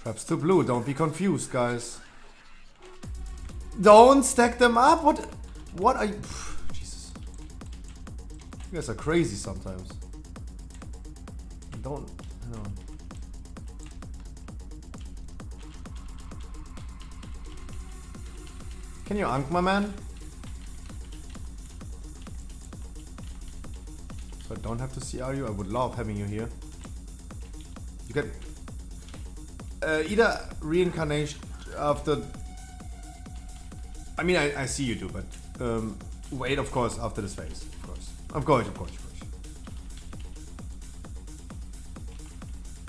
Traps to blue, don't be confused, guys. Don't stack them up. What are you? Pff, Jesus. You guys are crazy sometimes. Don't, you know. Can you unk, my man? So I don't have to CR you. I would love having you here. You can either reincarnation after. I mean, I see you do, but wait, of course, after this phase, of course. Of course.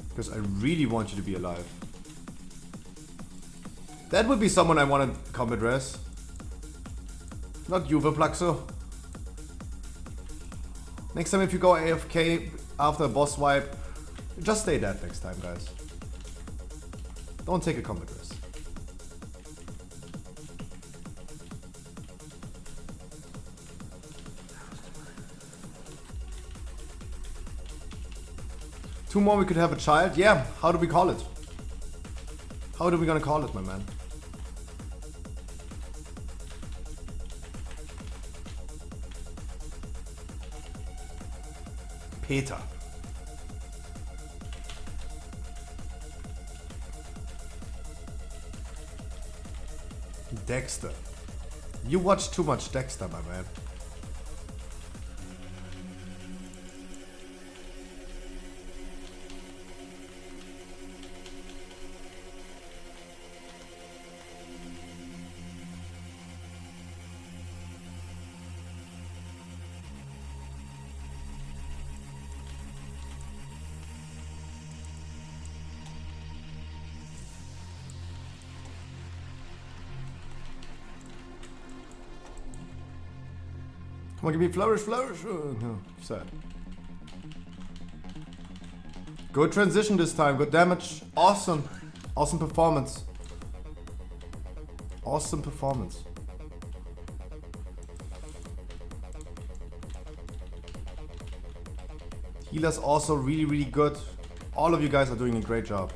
Because I really want you to be alive. That would be someone I want to combat res. Not you, Plaxo. Next time if you go AFK after a boss wipe, just stay dead next time, guys. Don't take a combat res. Two more, we could have a child. Yeah, how do we call it? How are we gonna call it, my man? Peter. Dexter. You watch too much Dexter, my man. Come on, give me flourish. No, sad. Good transition this time, good damage. Awesome. Awesome performance. Awesome performance. Healer's also really good. All of you guys are doing a great job.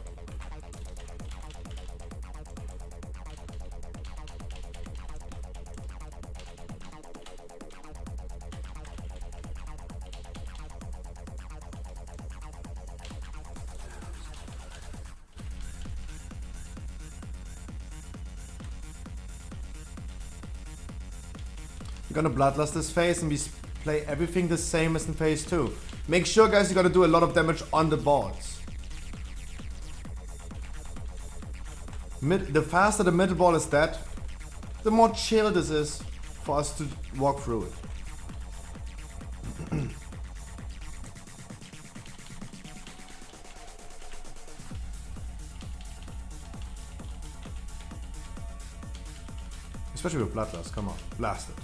We're gonna bloodlust this phase and be play everything the same as in phase 2. Make sure, guys, you gotta do a lot of damage on the boards. The faster the middle ball is dead, the more chill this is for us to walk through it. Especially with Bloodlust, come on, blast it.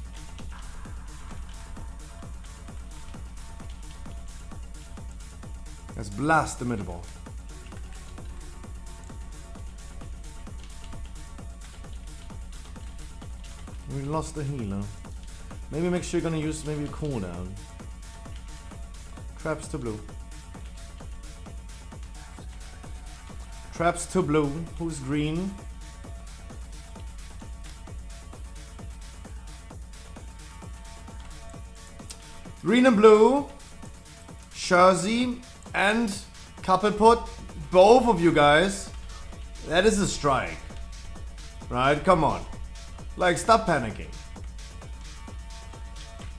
Let's blast the middle ball. We lost the healer. Maybe make sure you're gonna use maybe a cooldown. Traps to blue. Traps to blue. Who's green? Green and blue. Jersey and couple put. Both of you guys. That is a strike. Right? Come on. Like, stop panicking.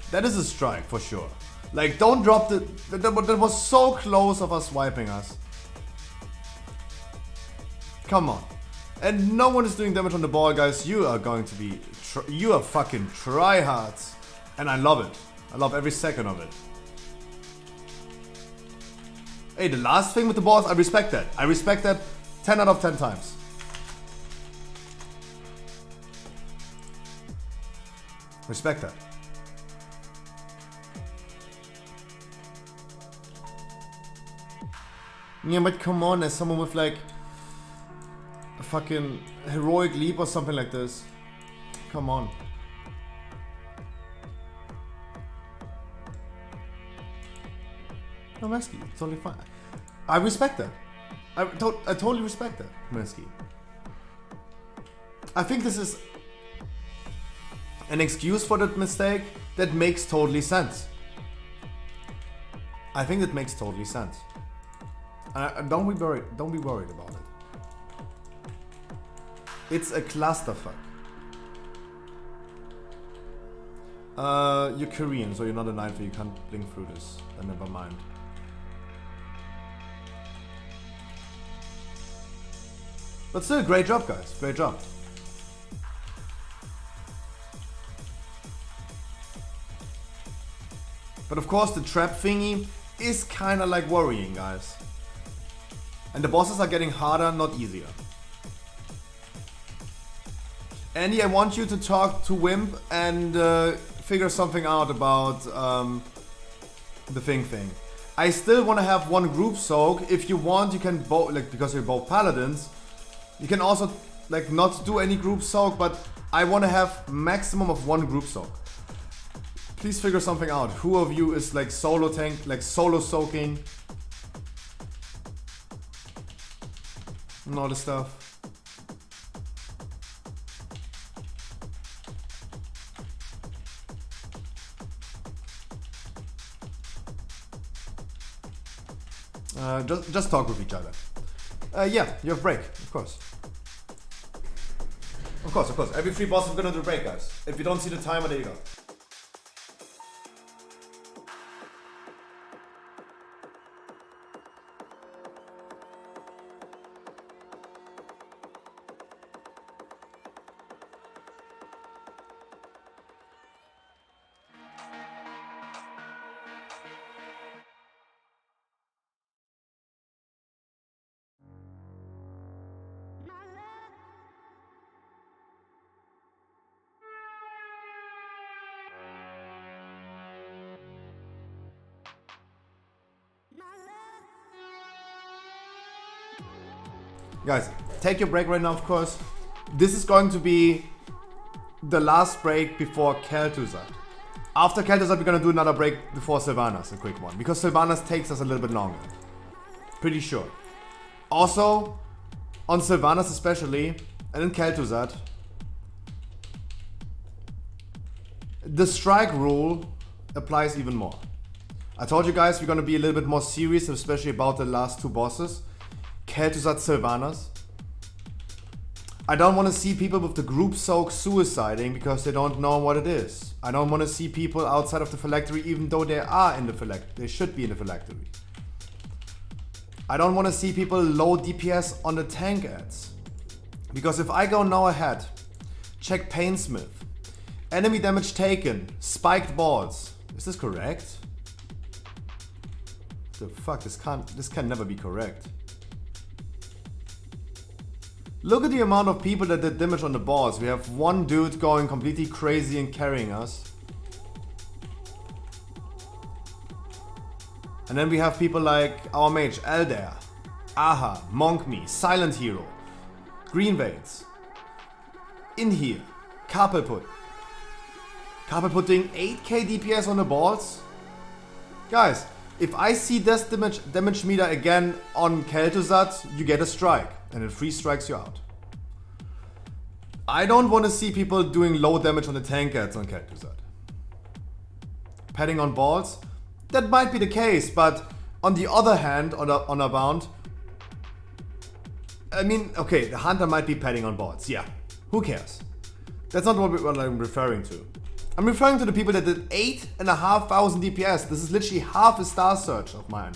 That is a strike for sure. Like, don't drop the... That was so close of us wiping us. Come on. And no one is doing damage on the ball, guys. You are going to be... You are fucking tryhards. And I love it. I love every second of it. Hey, the last thing with the balls, I respect that. I respect that 10 out of 10 times. Respect that. Yeah, but come on, as someone with like a fucking heroic leap or something like this. Come on. No, Mesky, it's totally fine. I respect that. I totally respect that, Mesky. I think this is an excuse for that mistake that makes totally sense. I think that makes totally sense. Don't be worried about it. It's a clusterfuck. You're Korean, so you're not a 9, so you can't blink through this. Then never mind. But still, great job, guys. Great job. But of course, the trap thingy is kind of like worrying, guys. And the bosses are getting harder, not easier. Andy, I want you to talk to Wimp and figure something out about the thing. I still want to have one group soak. If you want, you can both, like, because you're both paladins, you can also like not do any group soak, but I want to have maximum of one group soak. Please figure something out. Who of you is like solo tank, like solo soaking? And all this stuff. Just talk with each other. Yeah, you have break, of course. Of course. Every 3 bosses we're gonna do break, guys. If you don't see the timer, there you go. Guys, take your break right now, of course. This is going to be the last break before Kel'Thuzad. After Kel'Thuzad, we're gonna do another break before Sylvanas, a quick one. Because Sylvanas takes us a little bit longer. Pretty sure. Also, on Sylvanas especially, and in Kel'Thuzad, the strike rule applies even more. I told you guys we're gonna be a little bit more serious, especially about the last 2 bosses. Kel'Thuzad, Sylvanas. I don't want to see people with the group soak suiciding because they don't know what it is. I don't want to see people outside of the phylactery even though they are in the phylactery. They should be in the phylactery. I don't want to see people low DPS on the tank ads. Because if I go now ahead, check Painsmith, enemy damage taken, spiked balls. Is this correct? The fuck, this can never be correct. Look at the amount of people that did damage on the balls. We have one dude going completely crazy and carrying us. And then we have people like our mage, Elder, Aha, Monk Me, Silent Hero, Green Veins, In Here, Carpet Put. Carpet putting 8k DPS on the balls? Guys, if I see this damage meter again on Kel'Thuzad, you get a strike. And it free strikes you out. I don't want to see people doing low damage on the tank ads on Kel'Thuzad. Padding on balls? That might be the case, but on the other hand, on a bound, I mean, okay, the hunter might be padding on balls, yeah. Who cares? That's not what I'm referring to. I'm referring to the people that did 8,500 DPS. This is literally half a star search of mine.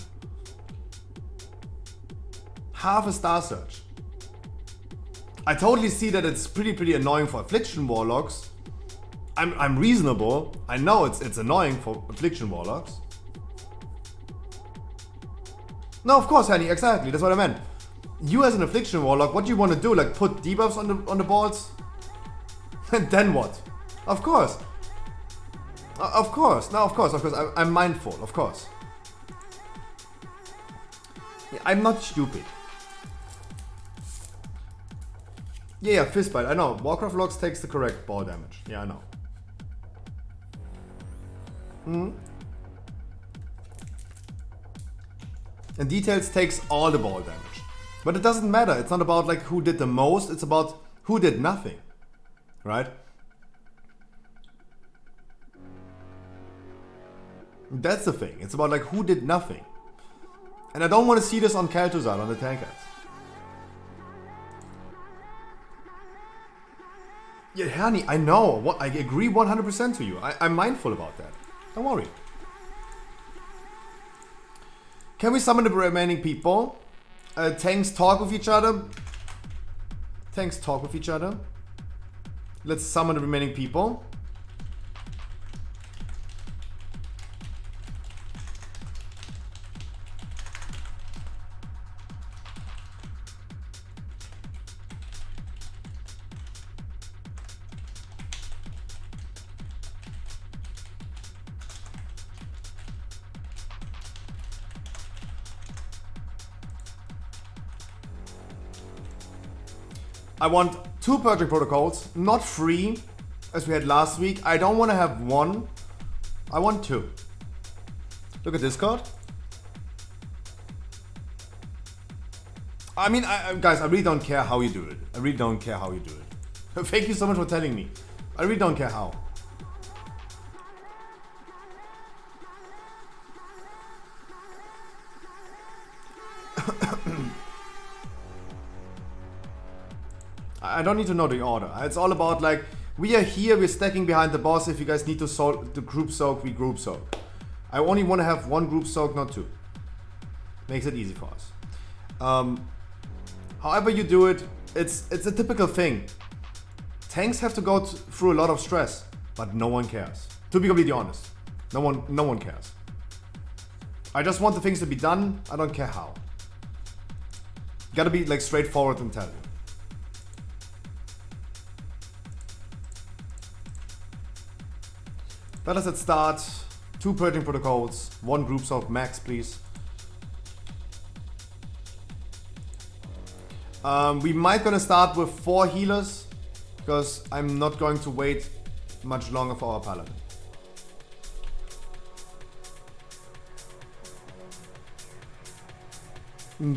Half a star search. I totally see that it's pretty annoying for Affliction Warlocks. I'm reasonable. I know it's annoying for Affliction Warlocks. No, of course, Henny, exactly. That's what I meant. You as an Affliction Warlock, what do you want to do? Like put debuffs on the balls? And then what? Of course. Of course. No, of course. I'm mindful. Of course. Yeah, I'm not stupid. Yeah, fistbite. I know. Warcraft Logs takes the correct ball damage. Yeah, I know. And Details takes all the ball damage. But it doesn't matter. It's not about like who did the most. It's about who did nothing. Right? That's the thing. It's about like who did nothing. And I don't want to see this on Kel'Thuzad, on the tank ads. Yeah, Herni, I know. I agree 100% to you. I'm mindful about that. Don't worry. Can we summon the remaining people? Tanks talk with each other. Tanks talk with each other. Let's summon the remaining people. I want 2 purging protocols, not 3 as we had last week. I don't want to have 1. I want 2. Look at Discord. I mean, guys, I really don't care how you do it. I really don't care how you do it. Thank you so much for telling me. I really don't care how. I don't need to know the order. It's all about like, we are here, we're stacking behind the boss. If you guys need to solve the group soak, we group soak. I only want to have 1 group soak, not 2. Makes it easy for us. However you do it, it's a typical thing. Tanks have to go through a lot of stress, but no one cares. To be completely honest, no one cares. I just want the things to be done. I don't care how. Gotta be like straightforward and tell you. Let us start. 2 purging protocols, 1 group soak max, please. We might gonna start with 4 healers, because I'm not going to wait much longer for our paladin.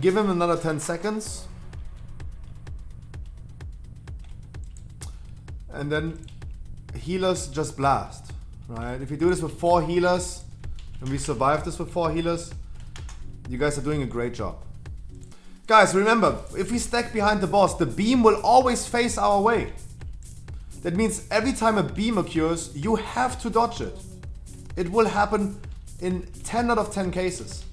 Give him another 10 seconds. And then healers just blast. Right? If you do this with 4 healers, and we survive this with 4 healers, you guys are doing a great job. Guys, remember, if we stack behind the boss, the beam will always face our way. That means every time a beam occurs, you have to dodge it. It will happen in 10 out of 10 cases.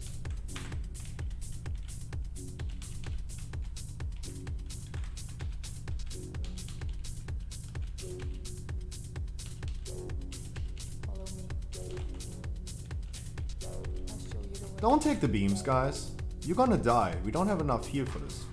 Don't take the beams, guys. You're gonna die. We don't have enough heal for this.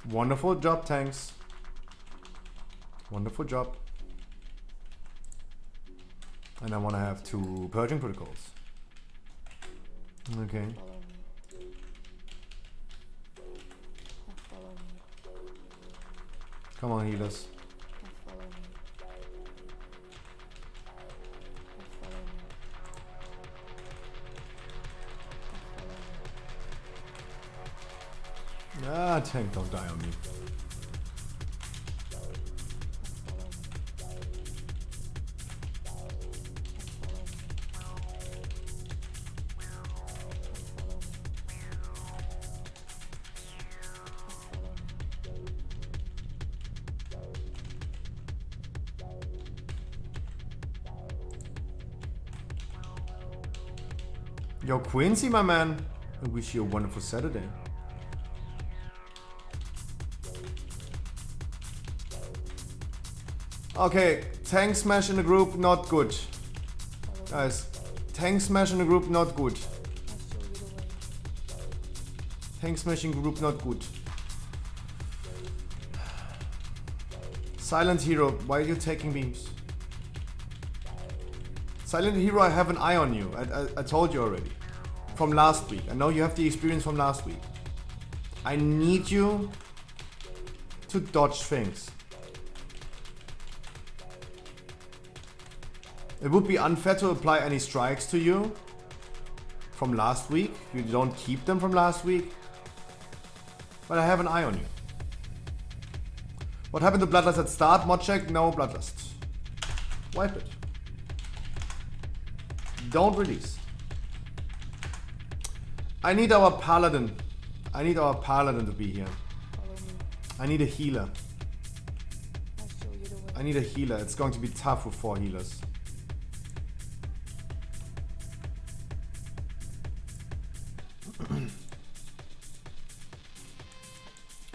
Wonderful job, tanks. Wonderful job. And I want to have 2 purging protocols. Okay. Come on, healers. Ah, tank, don't die on me. Yo, Quincy, my man. I wish you a wonderful Saturday. Okay, tank smash in the group, not good. Guys, tank smash in the group, not good. Tank smashing group, not good. Silent Hero, why are you taking beams? Silent Hero, I have an eye on you. I told you already. From last week. I know you have the experience from last week. I need you to dodge things. It would be unfair to apply any strikes to you from last week. You don't keep them from last week. But I have an eye on you. What happened to Bloodlust at start? Mod check? No Bloodlust. Wipe it. Don't release. I need our paladin. I need our paladin to be here. I need a healer. I need a healer. It's going to be tough with 4 healers.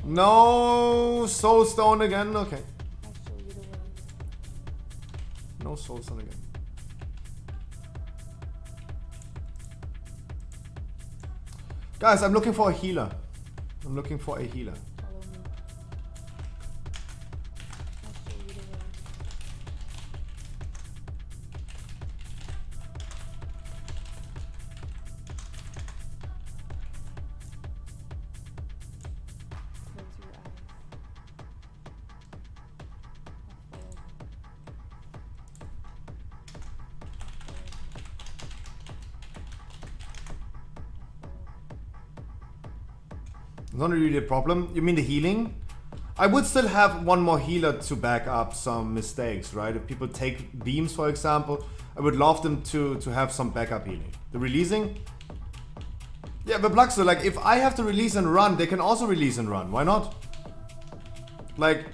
No soulstone again. Okay. No soulstone again. Guys, I'm looking for a healer. I'm looking for a healer. Not really a problem. You mean the healing? I would still have one more healer to back up some mistakes, right? If people take beams, for example, I would love them to have some backup healing. The releasing? Yeah, but Bluxo, like, if I have to release and run, they can also release and run. Why not? Like,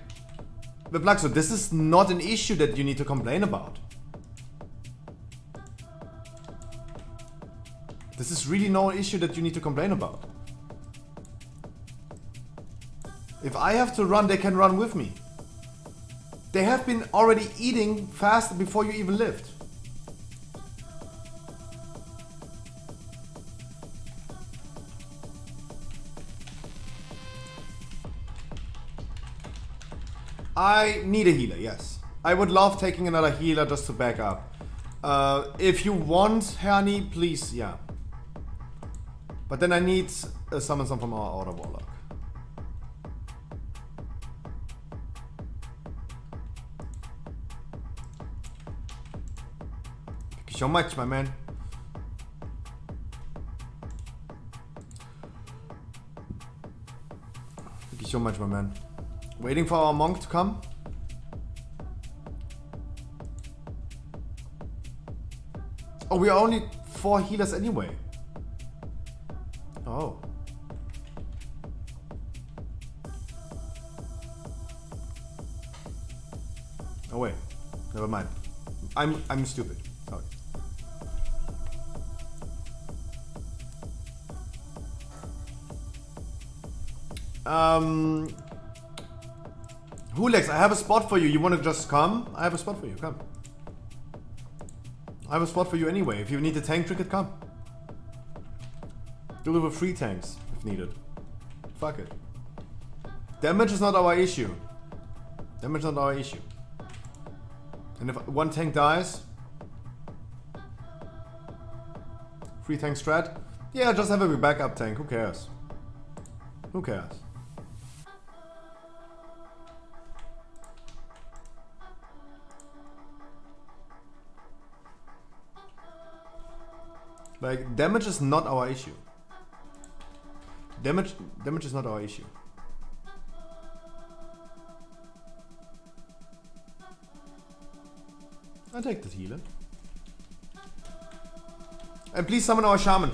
but Bluxo, this is not an issue that you need to complain about. This is really no issue that you need to complain about. If I have to run, they can run with me. They have been already eating fast before you even lived. I need a healer, yes. I would love taking another healer just to back up. If you want, Herni, please, yeah. But then I need a summon some from our Outer Warlock. Thank you so much, my man. so much, my man. Waiting for our monk to come. Oh, we are only 4 healers anyway. Oh. Oh wait, never mind. I'm stupid. Sorry. Hulex, I have a spot for you. You want to just come? I have a spot for you. Come. I have a spot for you anyway. If you need a tank trinket, come. Do it with 3 tanks if needed. Fuck it. Damage is not our issue. Damage is not our issue. And if 1 tank dies, 3 tank strat, yeah, just have a backup tank. Who cares? Who cares? Like, damage is not our issue. Damage is not our issue. I'll take the healer. And please summon our shaman.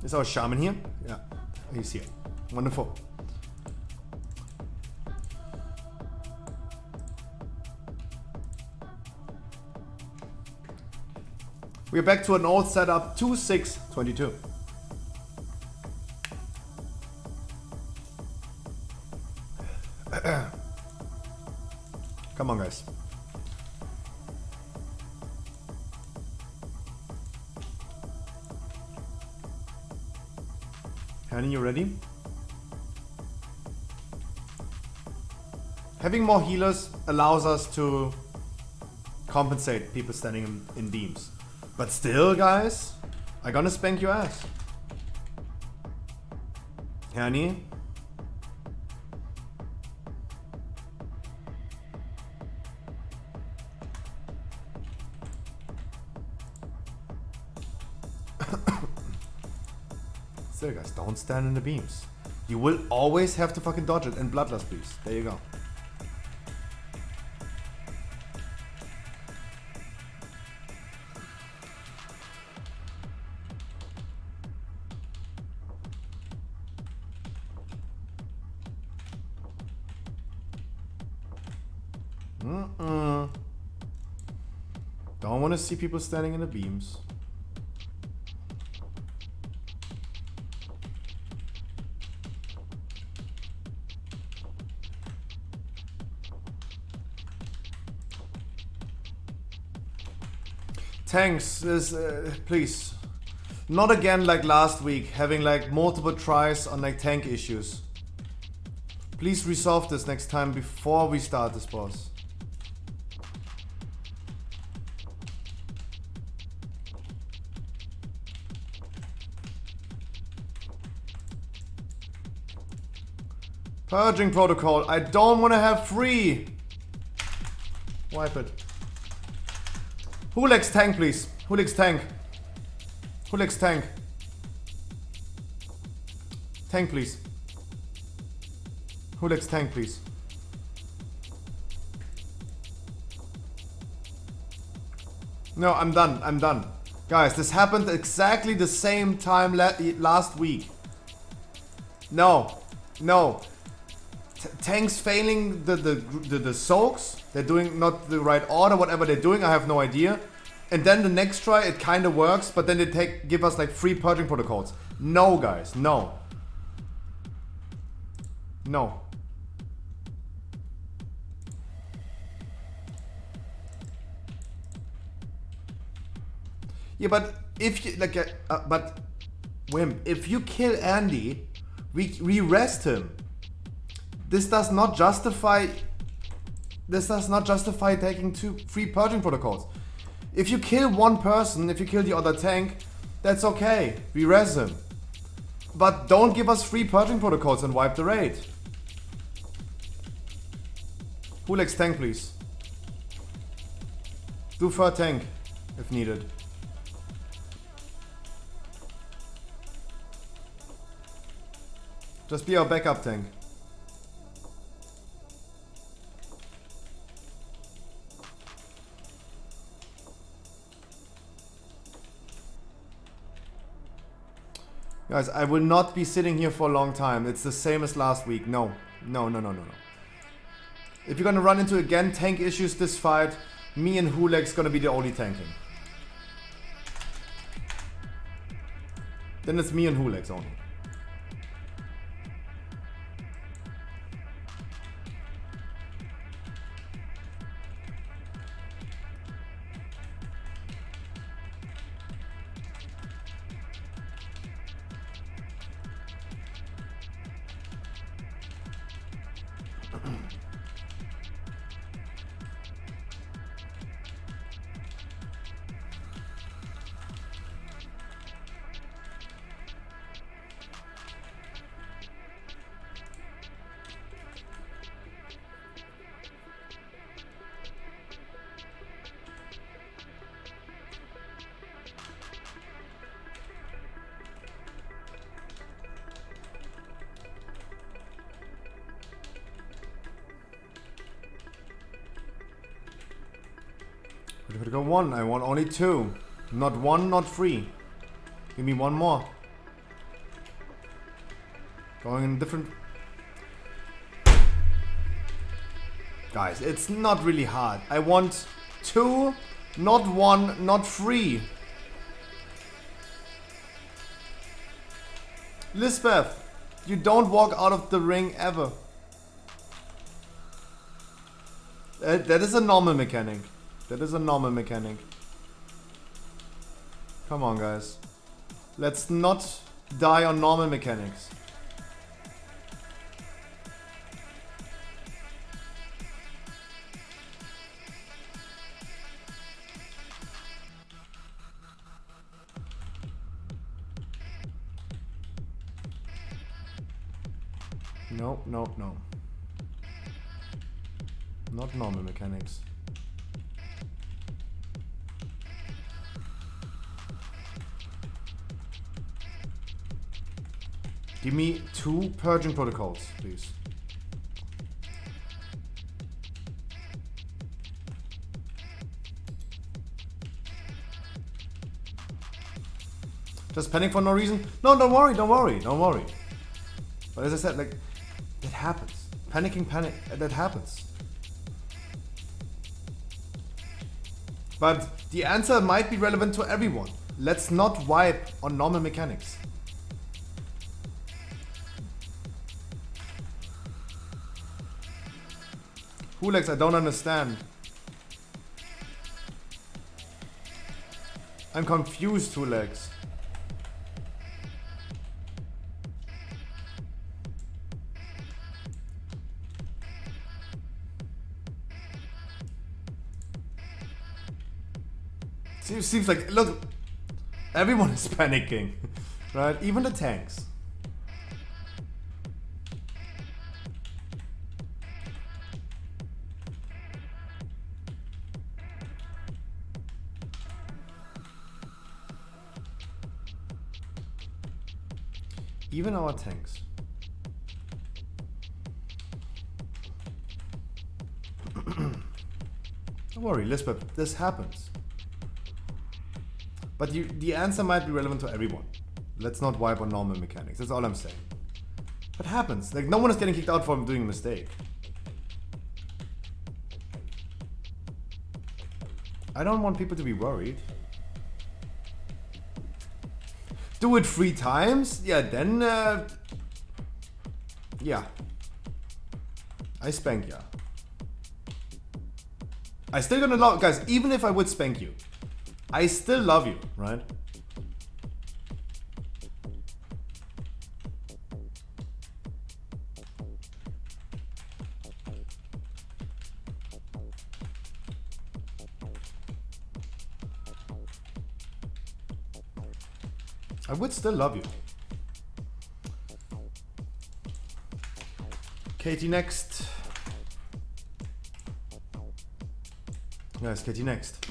Is our shaman here? Yeah, he's here. Wonderful. We're back to an old setup 2-6-22. Come on, guys. Hanny, you ready? Having more healers allows us to compensate people standing in beams. But still, guys, I'm gonna spank your ass. Hanny? Still, guys, don't stand in the beams. You will always have to fucking dodge it. And Bloodlust, please. There you go. Don't want to see people standing in the beams. Tanks is please, not again like last week, having like multiple tries on like tank issues. Please resolve this next time before we start this boss. Purging protocol. I don't want to have free. Wipe it. Hulex tank, please. Hulex tank. Hulex tank. Tank, please. Hulex tank, please. No, I'm done. I'm done. Guys, this happened exactly the same time last week. No. No. Tanks failing the soaks. They're doing not the right order, whatever they're doing, I have no idea. And then the next try, it kind of works, but then they give us like free purging protocols. No, guys, no. No. Yeah, but if you like, but Wimp, if you kill Andy, we rest him. This does not justify. This does not justify taking 3 purging protocols. If you kill one person, if you kill the other tank, that's okay. We res him. But don't give us 3 purging protocols and wipe the raid. Hulex tank, please. Do 3rd tank, if needed. Just be our backup tank. Guys, I will not be sitting here for a long time. It's the same as last week. No. No. If you're gonna run into again tank issues this fight, me and Hulex gonna be the only tanking. Then it's me and Hulex only. We're gonna go 1. I want only 2. Not 1, not 3. Give me 1 more. Going in different... Guys, it's not really hard. I want 2, not 1, not 3. Lisbeth, you don't walk out of the ring ever. That is a normal mechanic. That is a normal mechanic. Come on, guys. Let's not die on normal mechanics. No. Not normal mechanics. Give me 2 purging protocols, please. Just panic for no reason? No, don't worry. But as I said, like, it happens. Panic, that happens. But the answer might be relevant to everyone. Let's not wipe on normal mechanics. Hulex, I don't understand. I'm confused, Hulex. Seems like, look, everyone is panicking, right? Even the tanks. Even our tanks. Don't worry, Lisbeth, this happens. But the answer might be relevant to everyone. Let's not wipe on normal mechanics, that's all I'm saying. It happens, like no one is getting kicked out for doing a mistake. I don't want people to be worried. Do it 3 times? Yeah, then... yeah. I spank ya. I still gonna allow... Guys, even if I would spank you, I still love you, right? I would still love you. Katie next. Guys, Katie next.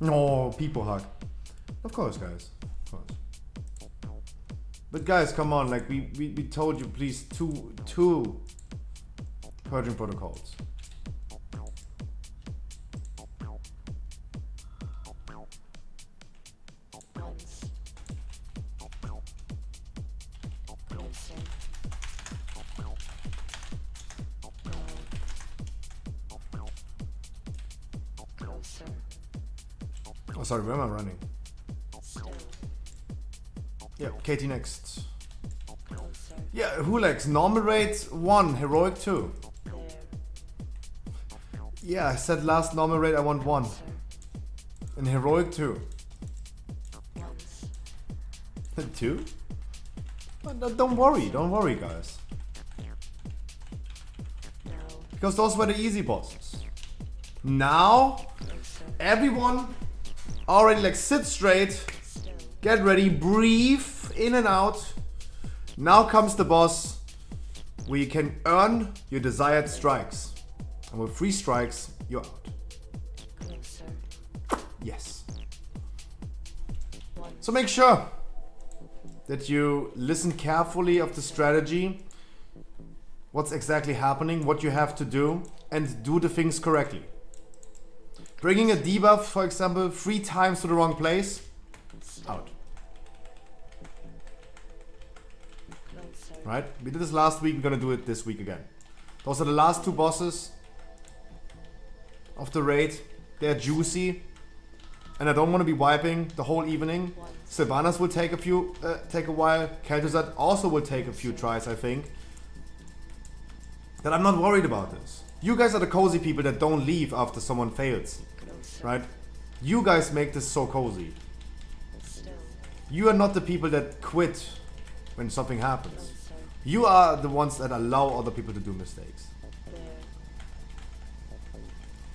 No, people hug. Of course, guys. Of course. But guys, come on, like we told you, please, two purging protocols. Oh, sorry, where am I running? Yeah, Katie next. Yeah, Hulex, normal rate 1, heroic 2. Yeah, I said last normal rate I want 1. And heroic 2. 2? Don't worry guys. Because those were the easy bosses. Now, everyone already like sit straight, get ready, breathe in and out. Now comes the boss where you can earn your desired strikes. And with 3 strikes, you're out. Yes. So make sure that you listen carefully of the strategy, what's exactly happening, what you have to do, and do the things correctly. Bringing a debuff, for example, 3 times to the wrong place, out. Right? We did this last week, we're gonna do it this week again. Those are the last 2 bosses of the raid. They're juicy. And I don't want to be wiping the whole evening. Sylvanas will take a while. Kel'Thuzad also will take a few tries, I think. That I'm not worried about this. You guys are the cozy people that don't leave after someone fails. Right? You guys make this so cozy. You are not the people that quit when something happens. You are the ones that allow other people to do mistakes.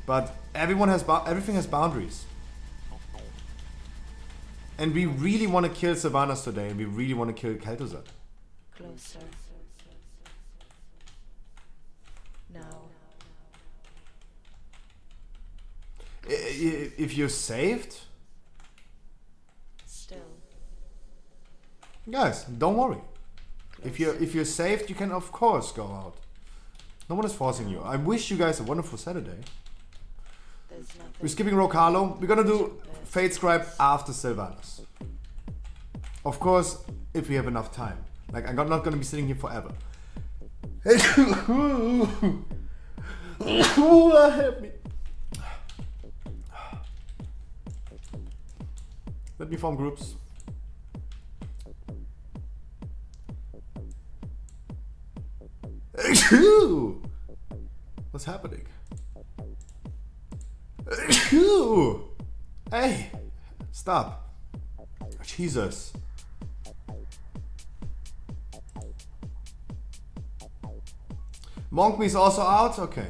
But everything has boundaries. And we really want to kill Sylvanas today, and we really want to kill Kel'Thuzad. Closer. Now. If you're saved, Still. guys, don't worry. If you're saved, you can of course go out. No one is forcing you. I wish you guys a wonderful Saturday. We're skipping Rocalo. We're gonna do Fate Scribe after Sylvanas. Of course, if we have enough time. Like, I'm not gonna be sitting here forever. Help me. Let me form groups. What's happening? Hey, stop. Jesus. Monk Me is also out? Okay.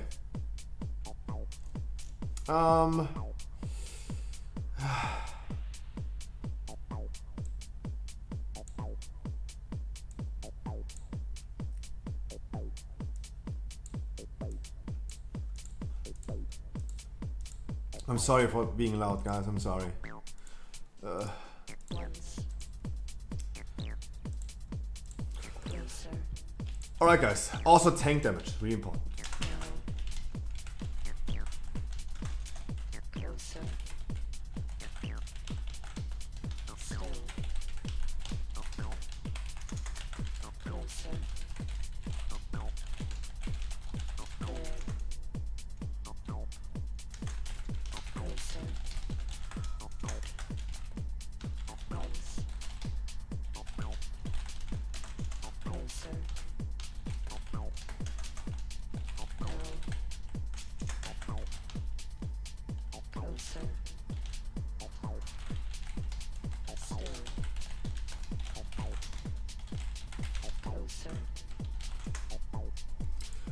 I'm sorry for being loud, guys. I'm sorry. Alright, guys. Also tank damage. Really important.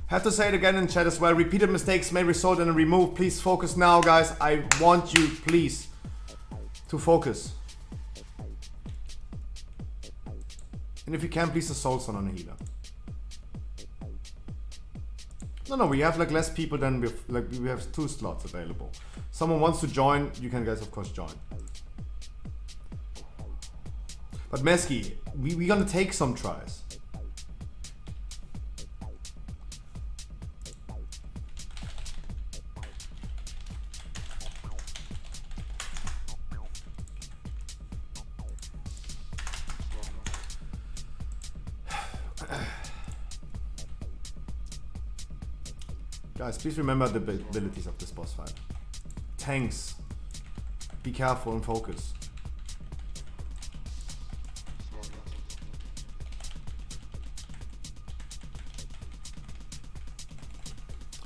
Have to say it again in chat as well. Repeated mistakes may result in a remove. Please focus now, guys. I want you, please, to focus. And if you can, please assault on a healer. No, we have like less people than we have 2 slots available. Someone wants to join, you can guys of course join. But Mesky, we gonna take some tries. Guys, please remember the abilities of this boss fight. Tanks, be careful and focus.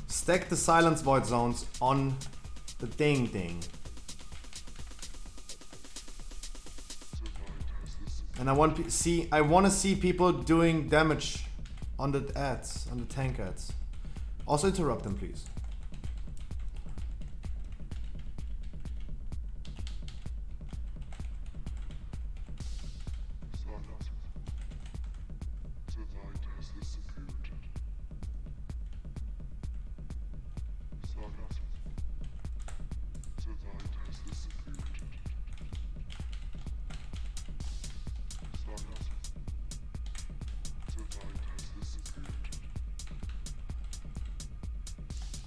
Stack the silence void zones on the ding. And I want to see people doing damage on the ads, on the tank ads. Also interrupt them, please.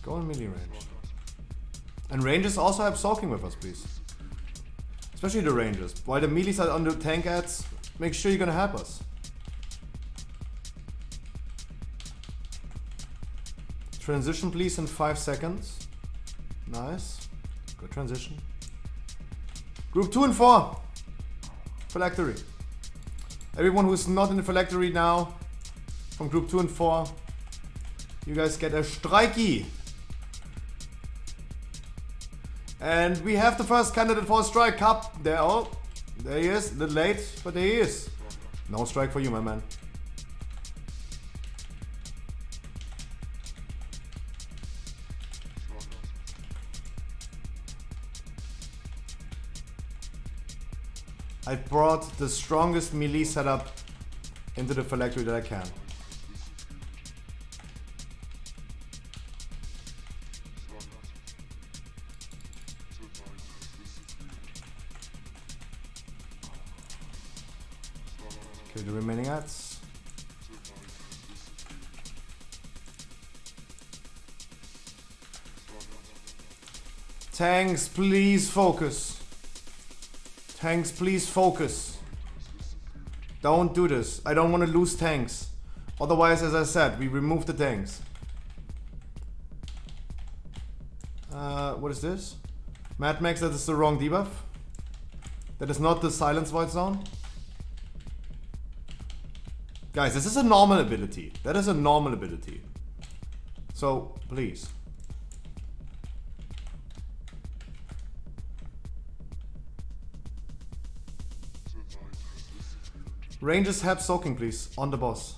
Go in melee range. And rangers also have soaking with us, please. Especially the rangers. While the melees are on the tank ads, make sure you're gonna help us. Transition please in 5 seconds. Nice. Good transition. Group 2 and 4. Phylactery. Everyone who's not in the phylactery now, from group 2 and 4, you guys get a strikey. And we have the first candidate for a strike cup. There he is. A little late, but there he is. No strike for you, my man. I brought the strongest melee setup into the phylactery that I can. Okay, the remaining ads. Tanks, please focus. Tanks, please focus. Don't do this. I don't want to lose tanks. Otherwise, as I said, we remove the tanks. What is this? Mad Max, that is the wrong debuff. That is not the silence void zone. Guys, this is a normal ability. That is a normal ability. So, please. Rangers help soaking, please, on the boss.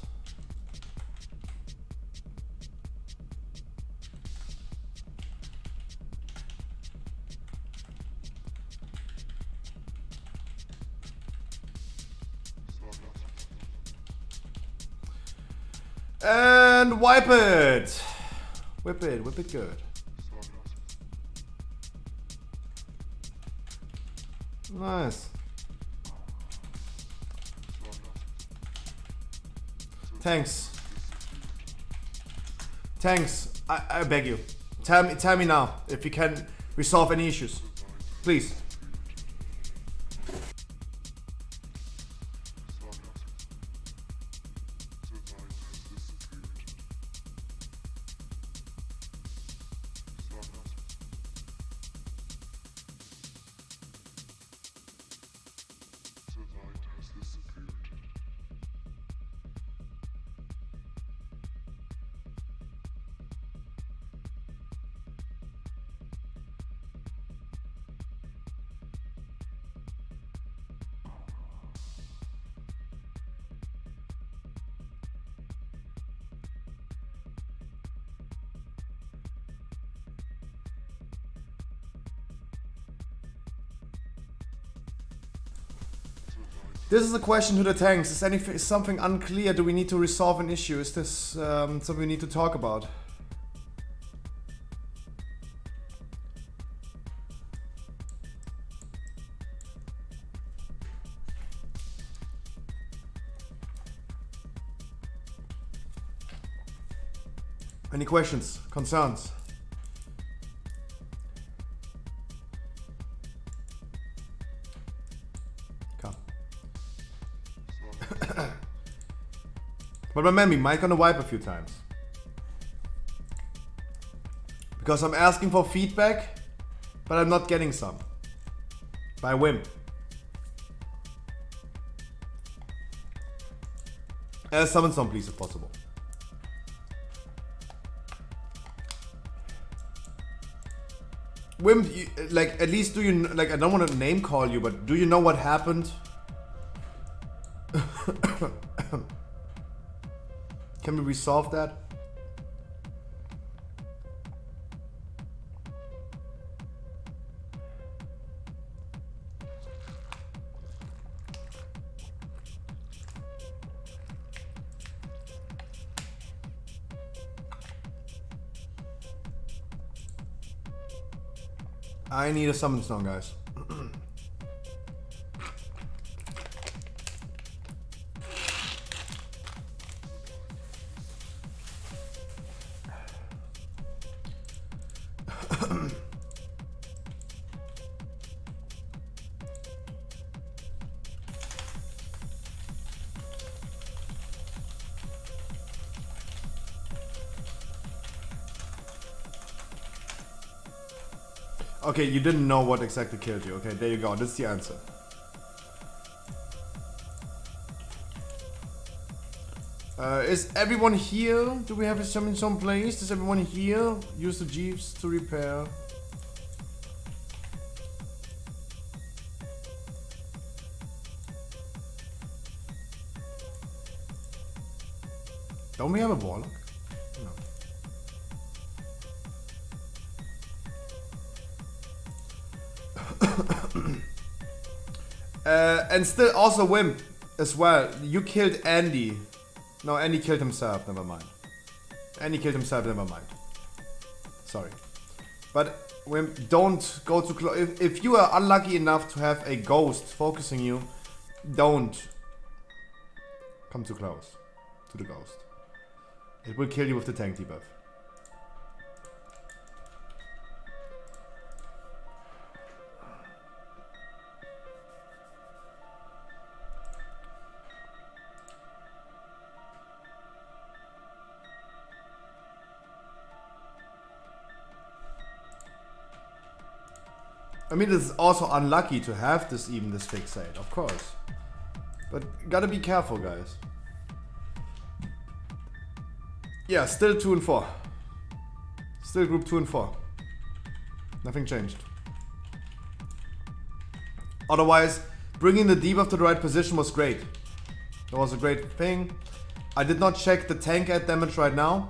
And wipe it! Whip it good. Nice. Tanks. Tanks, I beg you. Tell me now if you can resolve any issues. Please. This is a question to the tanks. Is something unclear? Do we need to resolve an issue? Is this something we need to talk about? Any questions? Concerns? Come. But remember, mic on the wipe a few times. Because I'm asking for feedback, but I'm not getting some. By whim. Summon some, please, if possible. Wim, like, at least do you, like, I don't want to name call you, but do you know what happened? Can we resolve that? I need a summon stone, guys. Okay, you didn't know what exactly killed you. Okay, there you go. That's the answer. Is everyone here? Do we have a summon some place? Is everyone here? Use the jeeps to repair. Don't we have a warlock? No. And still also Wimp as well. You killed Andy. No, Andy killed himself, never mind. Andy killed himself, never mind. Sorry. But Wimp, don't go too close. If you are unlucky enough to have a ghost focusing you, don't come too close to the ghost. It will kill you with the tank debuff. I mean, it's also unlucky to have this fixate, of course. But gotta be careful, guys. Yeah, still 2 and 4. Still group 2 and 4. Nothing changed. Otherwise, bringing the debuff to the right position was great. That was a great thing. I did not check the tank ad damage right now.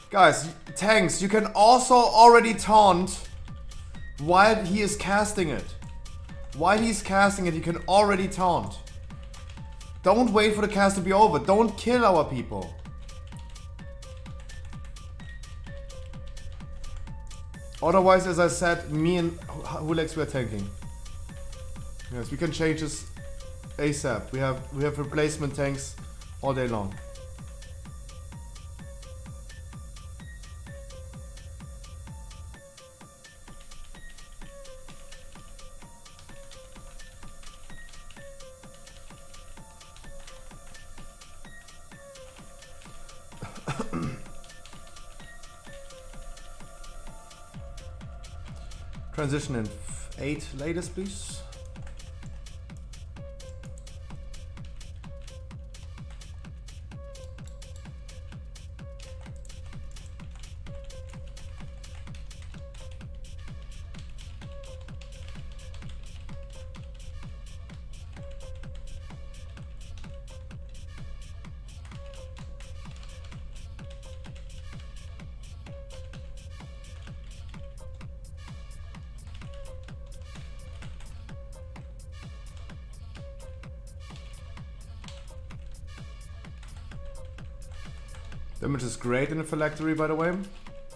Guys, tanks, you can also already taunt while he is casting it. While he's casting it, you can already taunt. Don't wait for the cast to be over. Don't kill our people. Otherwise, as I said, me and Hulex were tanking. Yes, we can change this ASAP. We have replacement tanks all day long. Transition in 8 latest, please. Damage is great in the phylactery, by the way. You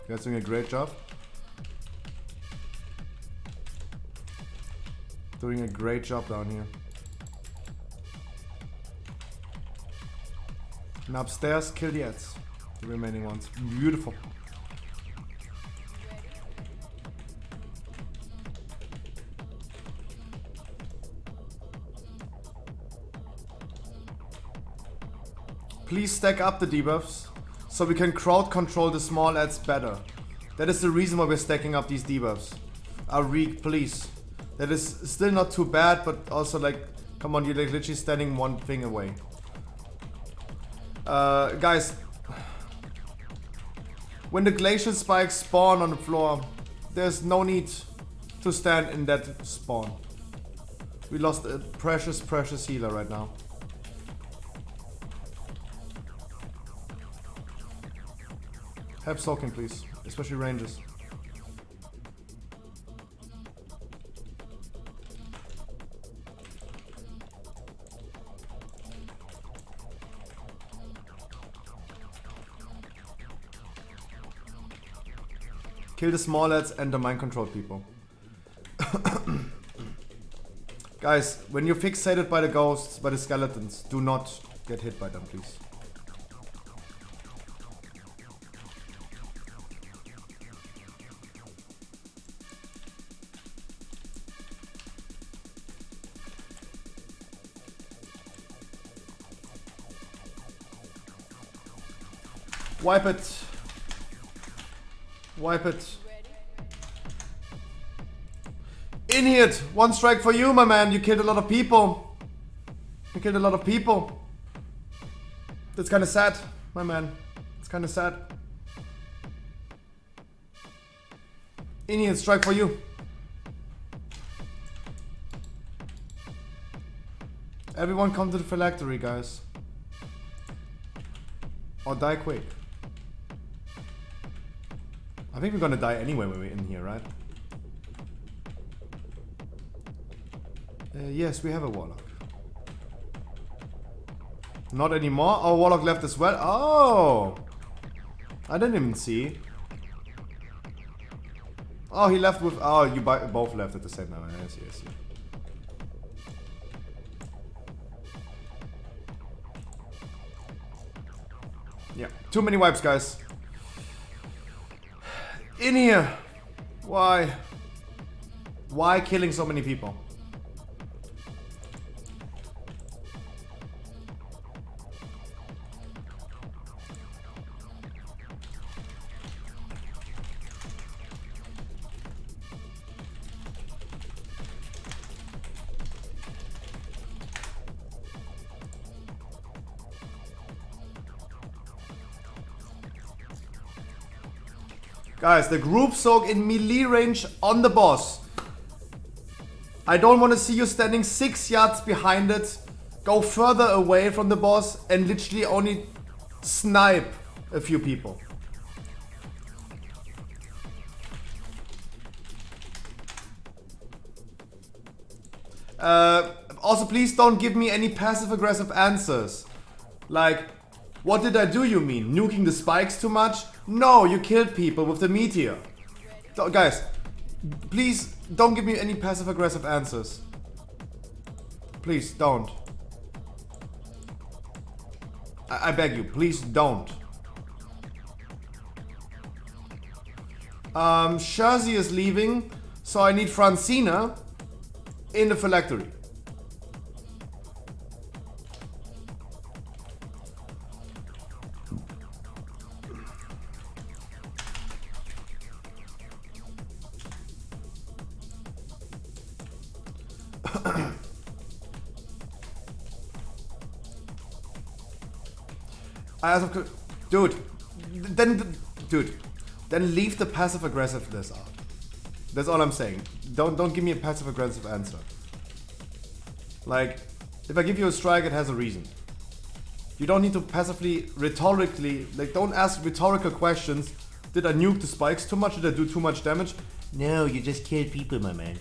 guys doing a great job. Doing a great job down here. And upstairs, kill the ads. The remaining ones. Beautiful. Please stack up the debuffs so we can crowd control the small ads better. That is the reason why we're stacking up these debuffs. Arik, please. That is still not too bad, but also like, come on, you're like literally standing one thing away. Guys, when the glacial spikes spawn on the floor, there's no need to stand in that spawn. We lost a precious, precious healer right now. Have soaking, please, especially ranges. Kill the small ads and the mind control people. Guys, when you're fixated by the ghosts, by the skeletons, do not get hit by them, please. Wipe it. Wipe it. In here, one strike for you, my man. You killed a lot of people. You killed a lot of people. That's kind of sad, my man. It's kind of sad. In here, strike for you. Everyone come to the phylactery, guys. Or die quick. I think we're gonna die anyway when we're in here, right? Yes, we have a warlock. Not anymore. Oh, warlock left as well. Oh! I didn't even see. Oh, he left with... Oh, you both left at the same time. I see, I see. Yeah, too many wipes, guys. In here. Why? Why killing so many people? Guys, the group soak in melee range on the boss. I don't want to see you standing 6 yards behind it. Go further away from the boss and literally only snipe a few people. Also, please don't give me any passive-aggressive answers. Like, what did I do, you mean? Nuking the spikes too much? No, you killed people with the meteor. So, guys, please don't give me any passive-aggressive answers. Please, don't. I beg you, please don't. Shazi is leaving, so I need Francina in the phylactery. Dude, then leave the passive aggressiveness out. That's all I'm saying. Don't give me a passive aggressive answer. Like, if I give you a strike, it has a reason. You don't need to passively, rhetorically, like, don't ask rhetorical questions. Did I nuke the spikes too much? Did I do too much damage? No, you just killed people, my man.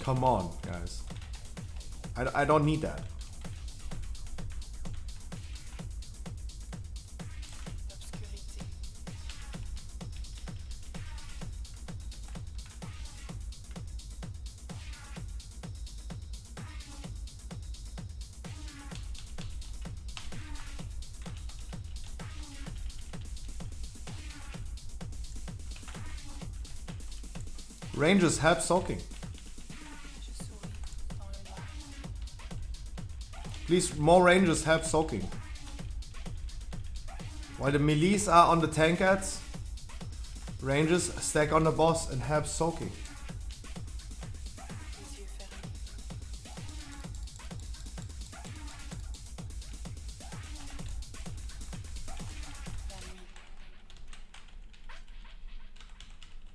Come on, guys. I don't need that. Rangers, help soaking. Please, more Rangers, help soaking. While the melees are on the tankets, Rangers stack on the boss and help soaking.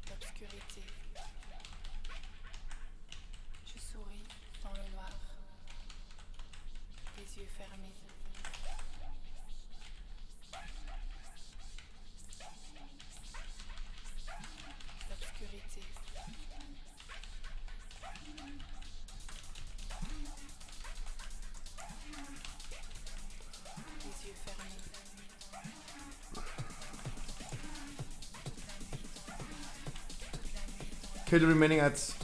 L'obscurité. Je souris dans le noir. Les yeux fermés. L'obscurité. Les yeux fermés. Kill the remaining ads.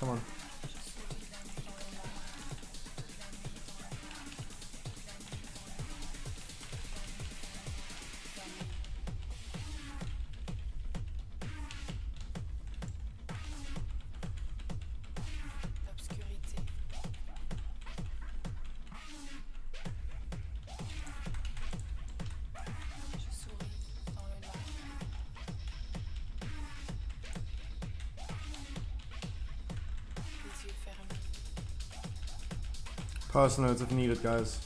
Come on. L'obscurité. Je souris dans le noir. Les yeux fermés. Personals if needed, guys.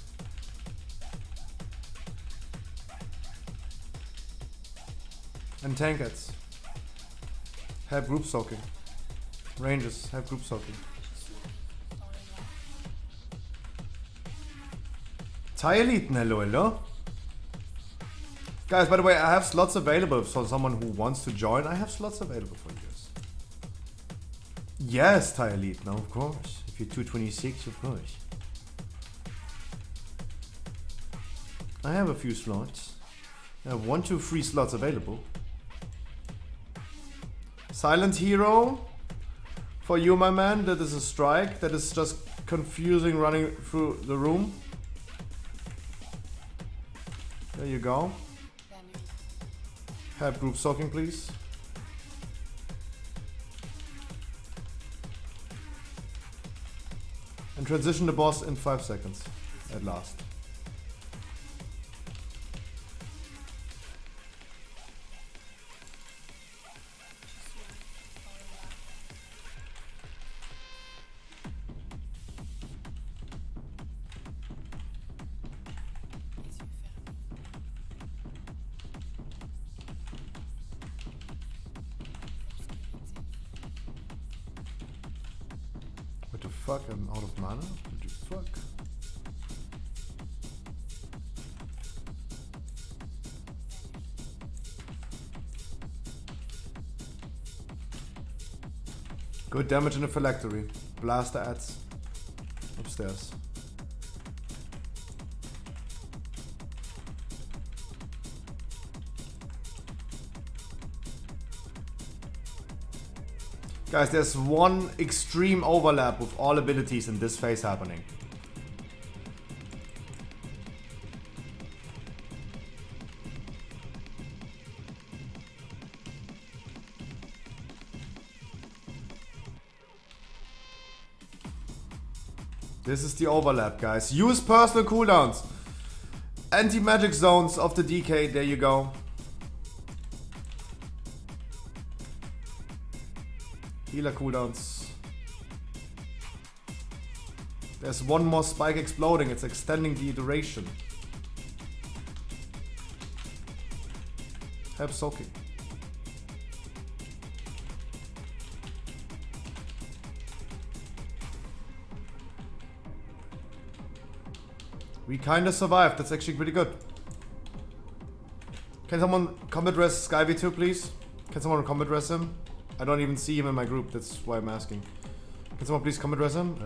And tankets. Have group soaking. Rangers, have group soaking. Thai Elite, hello, hello. Guys, by the way, I have slots available for someone who wants to join. I have slots available for you guys. Yes, Thai Elite, no, of course. If you're 226, of course. I have a few slots. I have 1, 2, 3 slots available. Silent Hero. For you, my man, that is a strike. That is just confusing running through the room. There you go. Have group soaking, please. And transition the boss in 5 seconds. At last. What the fuck? I'm out of mana? What the fuck? Good damage in the phylactery. Blast the ads. Upstairs. Guys, there's one extreme overlap with all abilities in this phase happening. This is the overlap, guys. Use personal cooldowns. Anti-magic zones of the DK, there you go. Healer cooldowns. There's one more spike exploding, it's extending the duration. Help soaking. We kinda survived, that's actually pretty good. Can someone combat res Sky V2 please? Can someone combat res him? I don't even see him in my group, that's why I'm asking. Can someone please come address him?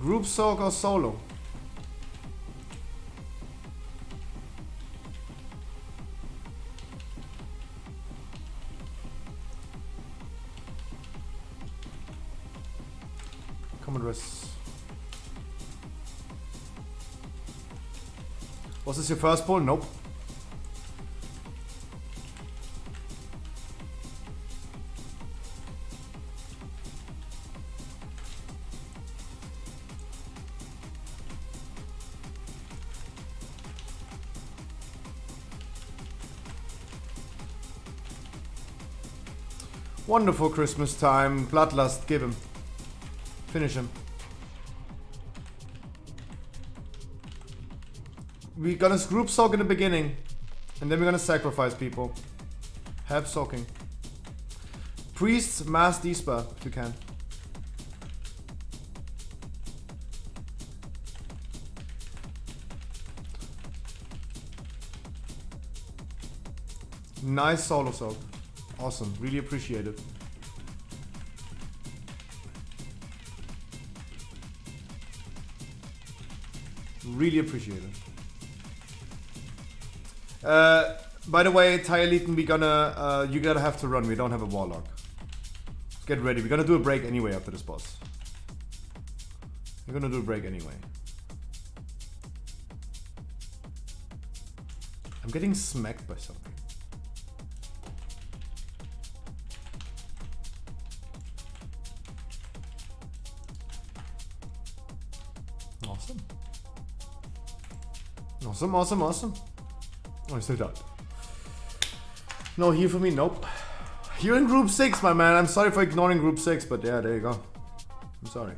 Group soak or solo? Commodores. Was this your first pull? Nope. Wonderful Christmas time. Bloodlust, give him. Finish him. We're gonna group soak in the beginning. And then we're gonna sacrifice people. Have soaking. Priests, mass Dispa, if you can. Nice solo soak. Awesome, really appreciate it. Really appreciate it. By the way, Tyaliten, we gonna you gotta have to run. We don't have a warlock. Get ready. We're gonna do a break anyway after this boss. We're gonna do a break anyway. I'm getting smacked by something. Awesome. Awesome, awesome, awesome. Oh, I still died. No heal for me? Nope. You're in group 6, my man. I'm sorry for ignoring group 6, but yeah, there you go. I'm sorry.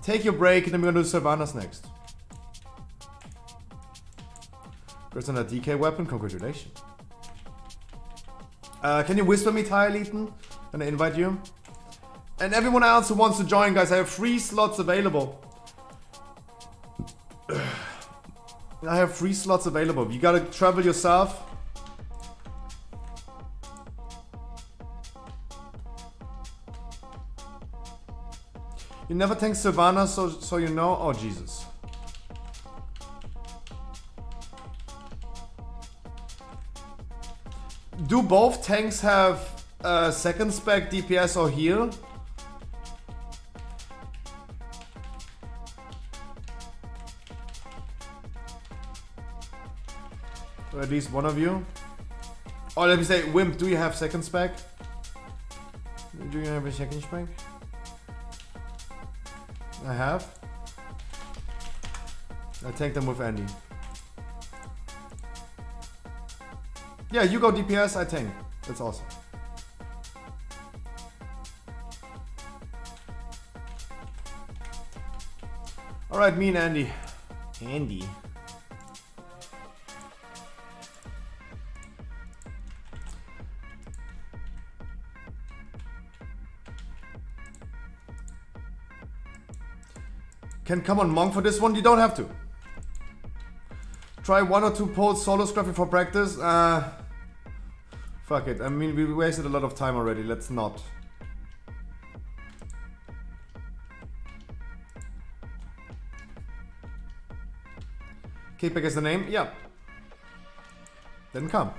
Take your break and then we're gonna do Sylvanas next. There's another DK weapon, congratulations. Can you whisper me, Tyaliten? Can I invite you? And everyone else who wants to join, guys, I have 3 slots available. I have 3 slots available. You gotta travel yourself. You never tank Sylvanas, so you know? Oh, Jesus. Do both tanks have second spec DPS or heal? Or at least one of you? Or let me say, Wimp, do you have second spec? Do you have a second spec? I have. I tank them with Andy. Yeah, you go DPS, I tank. That's awesome. Alright, me and Andy. Andy. Can come on Monk for this one? You don't have to. Try 1 or 2 polls solo scruffy for practice. Fuck it. I mean, we wasted a lot of time already. Let's not. Kickback is the name? Yeah. Then come.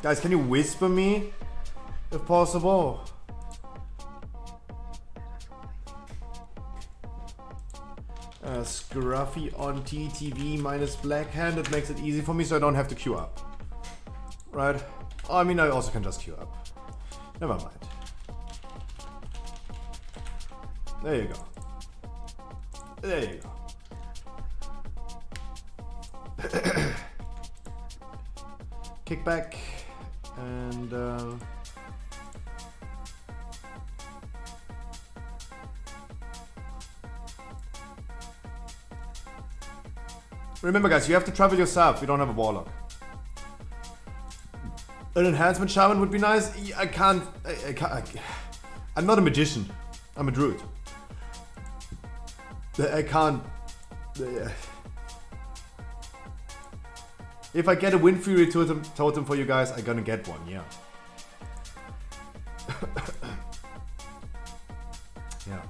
Guys, can you whisper me if possible? Scruffy on TTV minus Blackhand. It makes it easy for me so I don't have to queue up. Right? Oh, I mean, I also can just queue up. Never mind. There you go. There you go. Kick back and remember guys, you have to travel yourself. You don't have a warlock. An enhancement shaman would be nice. I can't. I'm not a magician. I'm a druid. I can't. If I get a Wind Fury totem for you guys, I'm gonna get one. Yeah. Yeah.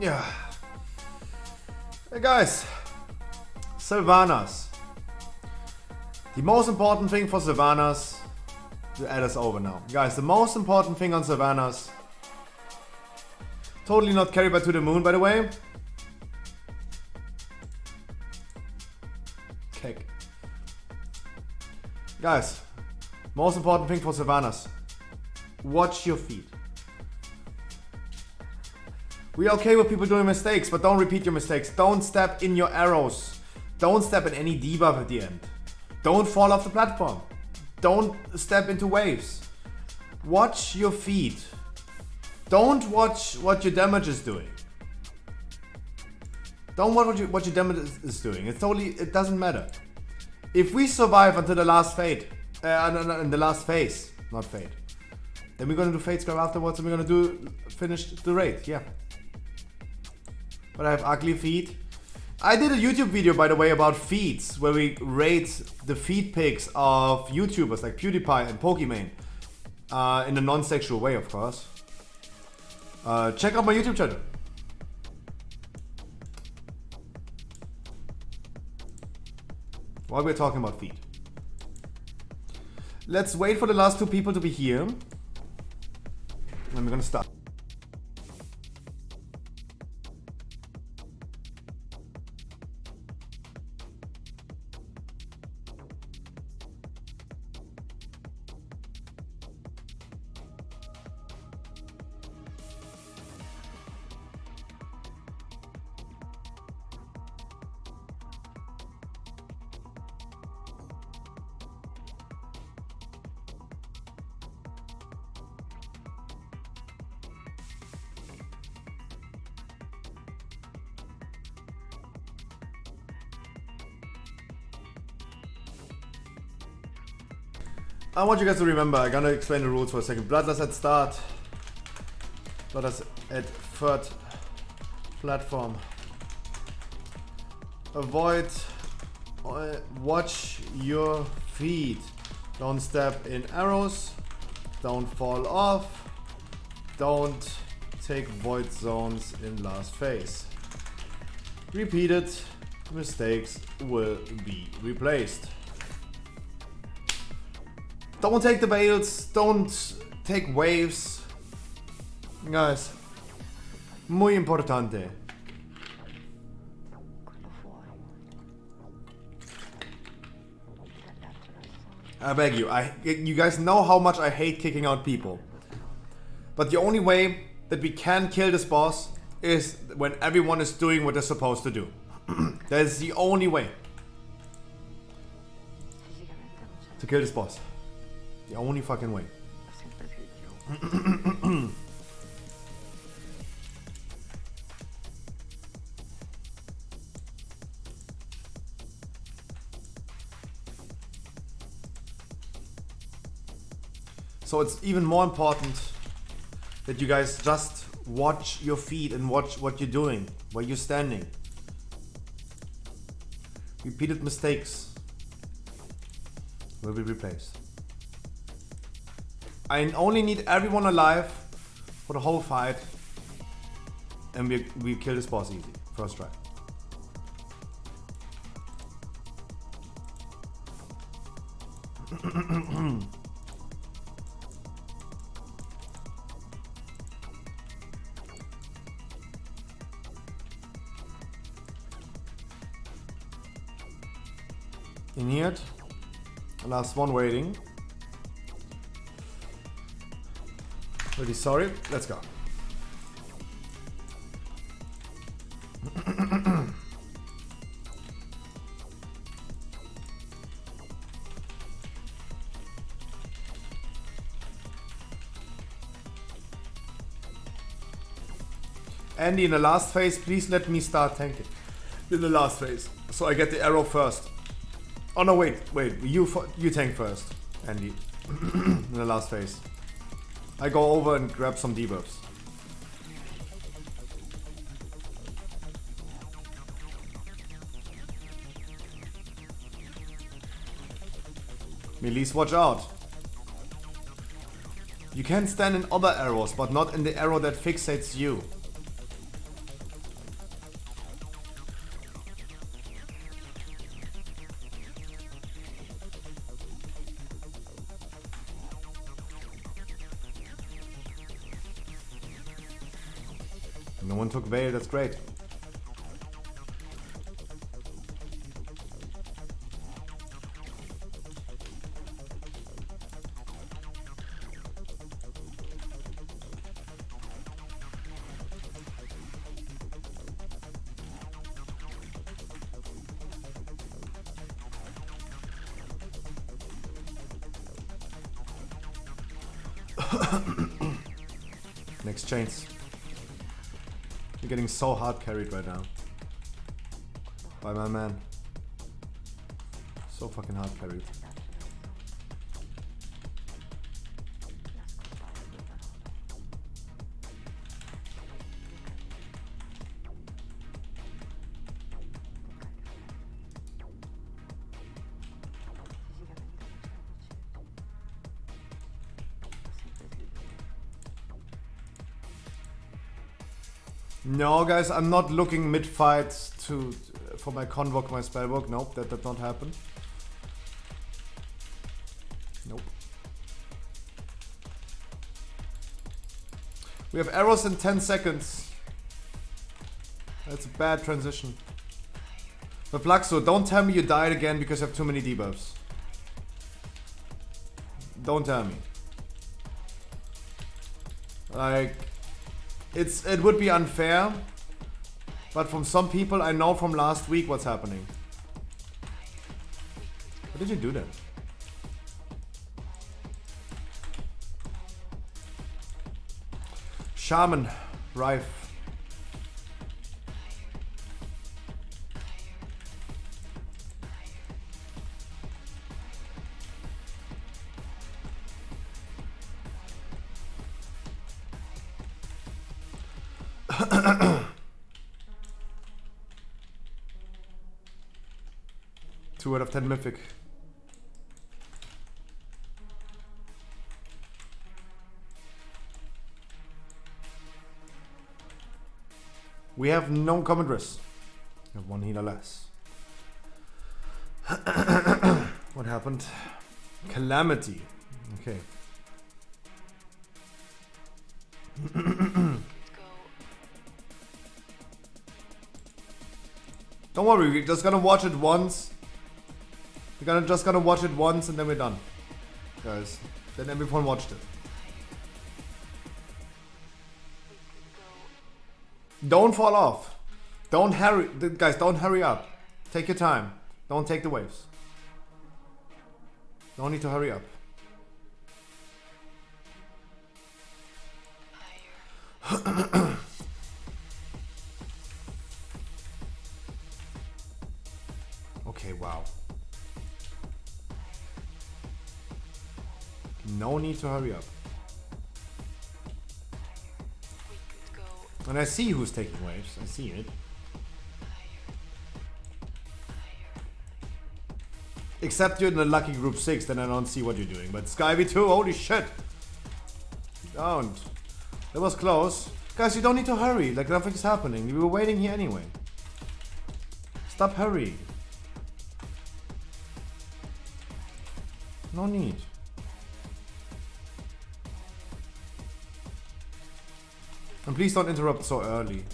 Yeah. Hey guys, Sylvanas. The most important thing for Sylvanas, the ad is over now. Guys, the most important thing on Sylvanas, totally not carried by To The Moon, by the way. Kick. Guys, most important thing for Sylvanas, watch your feet. We're okay with people doing mistakes, but don't repeat your mistakes. Don't step in your arrows. Don't step in any debuff at the end. Don't fall off the platform. Don't step into waves. Watch your feet. Don't watch what your damage is doing. Don't watch what your damage is doing. It doesn't matter. If we survive until the last fate, in the last phase, not fate, then we're gonna do fate scrap afterwards, and we're gonna finish the raid. Yeah. But I have ugly feet. I did a YouTube video, by the way, about feeds, where we rate the feed pics of YouTubers like PewDiePie and Pokimane, in a non-sexual way, of course. Check out my YouTube channel. While we're talking about feed, let's wait for the last two people to be here, and we're gonna start. I want you guys to remember, I'm gonna explain the rules for a second. Bloodlust at start. Bloodlust at third platform. Avoid, watch your feet. Don't step in arrows. Don't fall off. Don't take void zones in last phase. Repeated mistakes will be replaced. Don't take the veils, don't take waves. Guys, muy importante. I beg you, you guys know how much I hate kicking out people. But the only way that we can kill this boss is when everyone is doing what they're supposed to do. That is the only way to kill this boss. The only fucking way. So it's even more important that you guys just watch your feet and watch what you're doing, where you're standing. Repeated mistakes will be replaced. I only need everyone alive for the whole fight, and we kill this boss easy. First try. In here. Last one waiting. Really sorry. Let's go. Andy, in the last phase, please let me start tanking. In the last phase. So I get the arrow first. Oh no, wait. You tank first, Andy. In the last phase. I go over and grab some debuffs. Melees, watch out. You can stand in other arrows, but not in the arrow that fixates you. No one took Veil, that's great. Next chains. You're getting so hard carried right now. By my man. So fucking hard carried. No, guys, I'm not looking mid-fight for my Convoke, my Spellbook. Nope, that did not happen. Nope. We have arrows in 10 seconds. That's a bad transition. But Flaxo, don't tell me you died again because you have too many debuffs. Don't tell me. Like... It would be unfair, but from some people I know from last week what's happening. What did you do then? Shaman, Rife. Two out of 10 mythic. We have no commentaries. We have one healer less. What happened? Calamity. Okay. Don't worry, we're just gonna watch it once. We're just gonna watch it once and then we're done. Guys, then everyone watched it. Don't fall off. Don't hurry, guys, don't hurry up. Take your time. Don't take the waves. Don't need to hurry up. Okay, wow. No need to hurry up. And I see who's taking waves. I see it. Except you're in the lucky group 6, then I don't see what you're doing. But Sky V2, holy shit! Don't. That was close. Guys, you don't need to hurry. Like nothing's happening. We were waiting here anyway. Stop hurrying. No need. And please don't interrupt so early.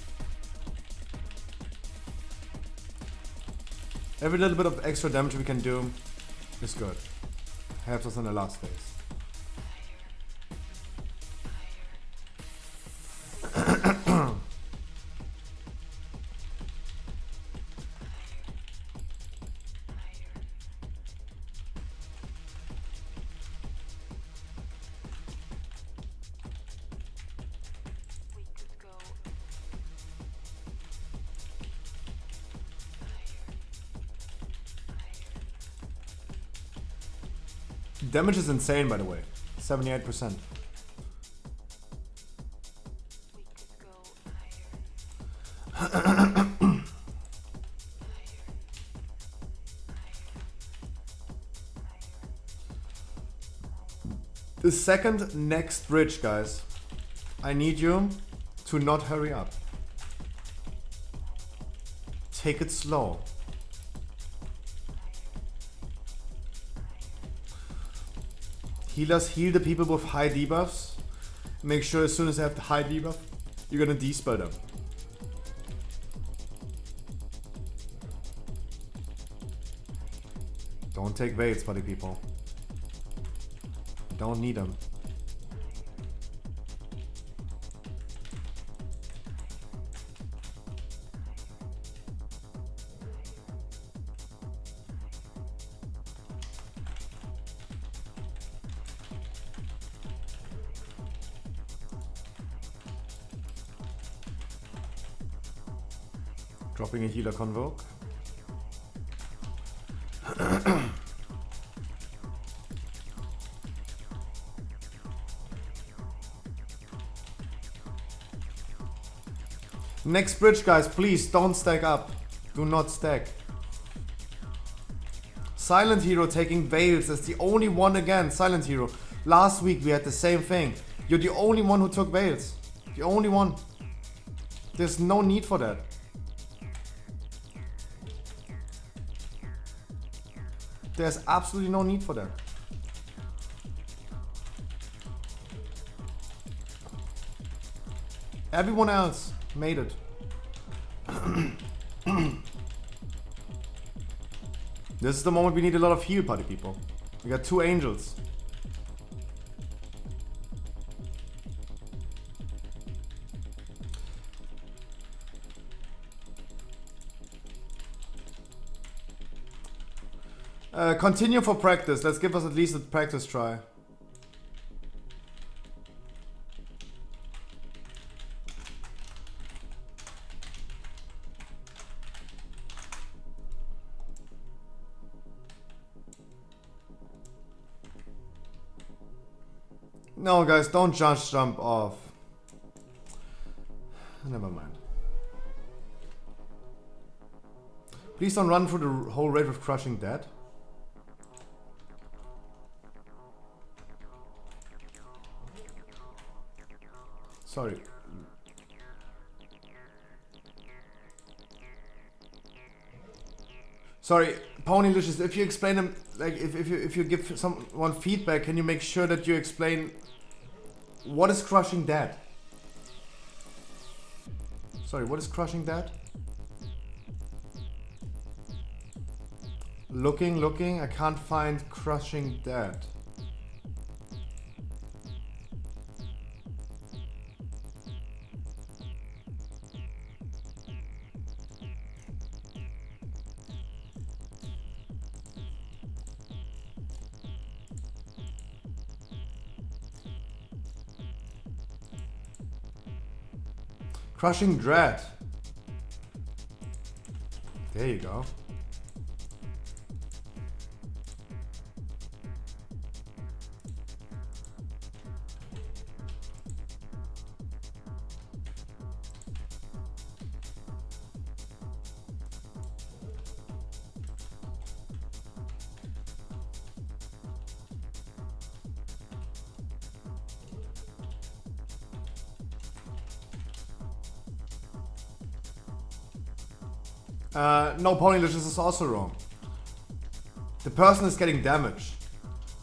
Every little bit of extra damage we can do is good. Helps us in the last phase. Damage is insane, by the way. 78%. The second next bridge, guys. I need you to not hurry up. Take it slow. Healers heal the people with high debuffs. Make sure as soon as they have the high debuff, you're gonna dispel them. Don't take Veils, buddy people. Don't need them. Dropping a healer convoke. Next bridge, guys, please don't stack up. Do not stack. Silent Hero taking Veils is the only one again. Silent Hero. Last week we had the same thing. You're the only one who took Veils. The only one. There's no need for that. There's absolutely no need for that. Everyone else made it. This is the moment we need a lot of heal, party people. We got 2 angels. Continue for practice. Let's give us at least a practice try. No, guys, don't just jump off. Never mind. Please don't run through the whole raid with Crushing Dead. Sorry. Sorry, Ponylicious, if you explain them, like if you give someone feedback, can you make sure that you explain what is Crushing Dead? Sorry, what is Crushing Dead? Looking, I can't find Crushing Dead. Crushing Dread. There you go. No, Ponylicious is also wrong. The person is getting damage,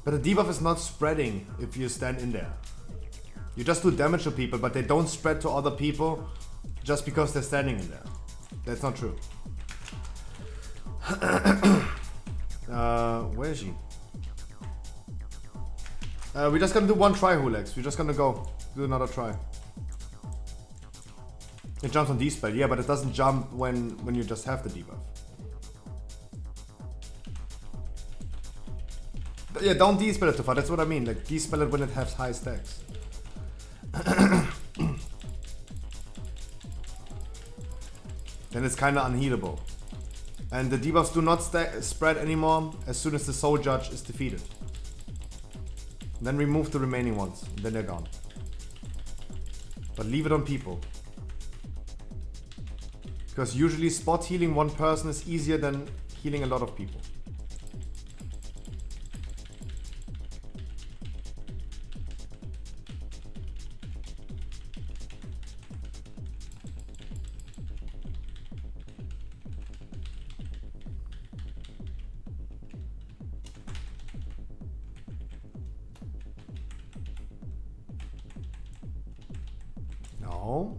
but the debuff is not spreading if you stand in there. You just do damage to people, but they don't spread to other people just because they're standing in there. That's not true. Where is she? We're just gonna do one try, Hulex. We're just gonna go do another try. It jumps on D-spell, yeah, but it doesn't jump when you just have the debuff. Yeah, don't D-spell it too far, that's what I mean. Like, D-spell it when it has high stacks. Then it's kinda unhealable. And the debuffs do not spread anymore as soon as the Soul Judge is defeated. Then remove the remaining ones, and then they're gone. But leave it on people. Because usually spot healing one person is easier than healing a lot of people. No.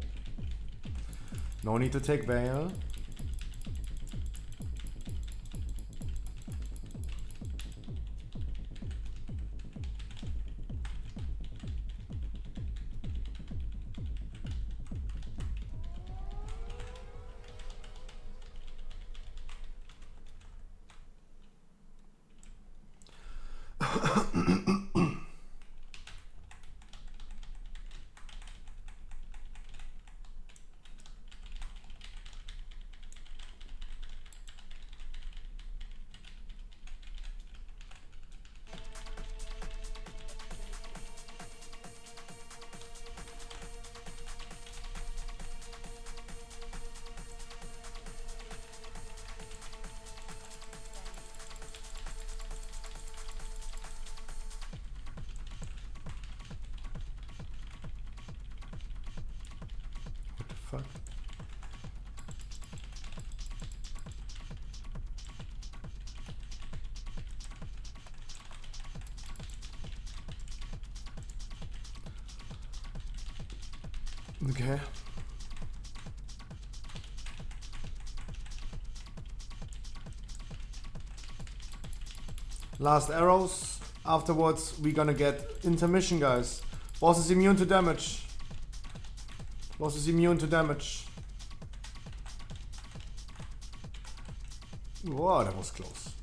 No need to take Veil. Fuck. Okay. Last arrows. Afterwards, we're gonna get intermission, guys. Boss is immune to damage. Boss is immune to damage. Whoa, that was close.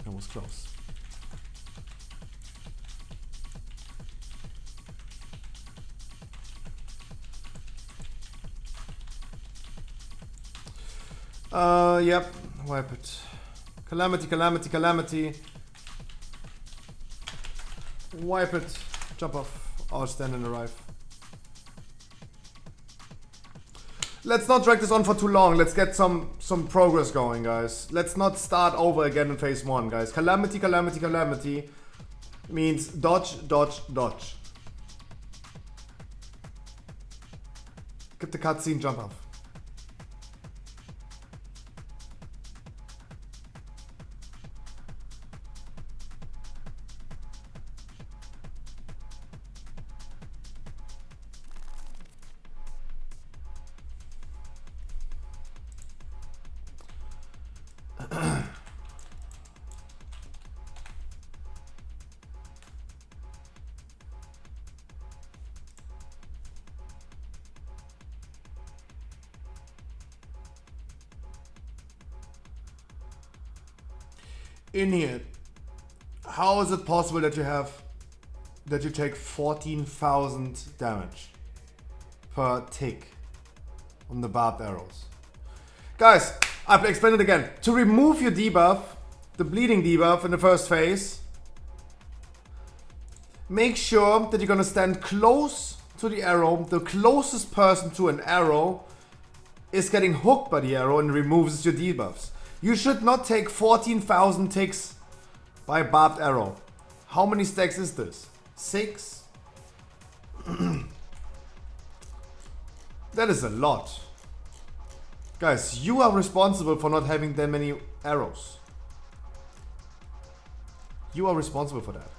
That was close. Yep, wipe it. Calamity, calamity, calamity. Wipe it. Jump off. Or stand and arrive. Let's not drag this on for too long. Let's get some progress going, guys. Let's not start over again in phase 1, guys. Calamity, calamity, calamity means dodge, dodge, dodge. Get the cutscene, jump off. In here, how is it possible that you take 14,000 damage per tick on the barbed arrows? Guys, I have to explain it again. To remove your debuff, the bleeding debuff in the first phase, make sure that you're gonna stand close to the arrow. The closest person to an arrow is getting hooked by the arrow and removes your debuffs. You should not take 14,000 ticks by a barbed arrow. How many stacks is this? 6? That is a lot. Guys, you are responsible for not having that many arrows. You are responsible for that.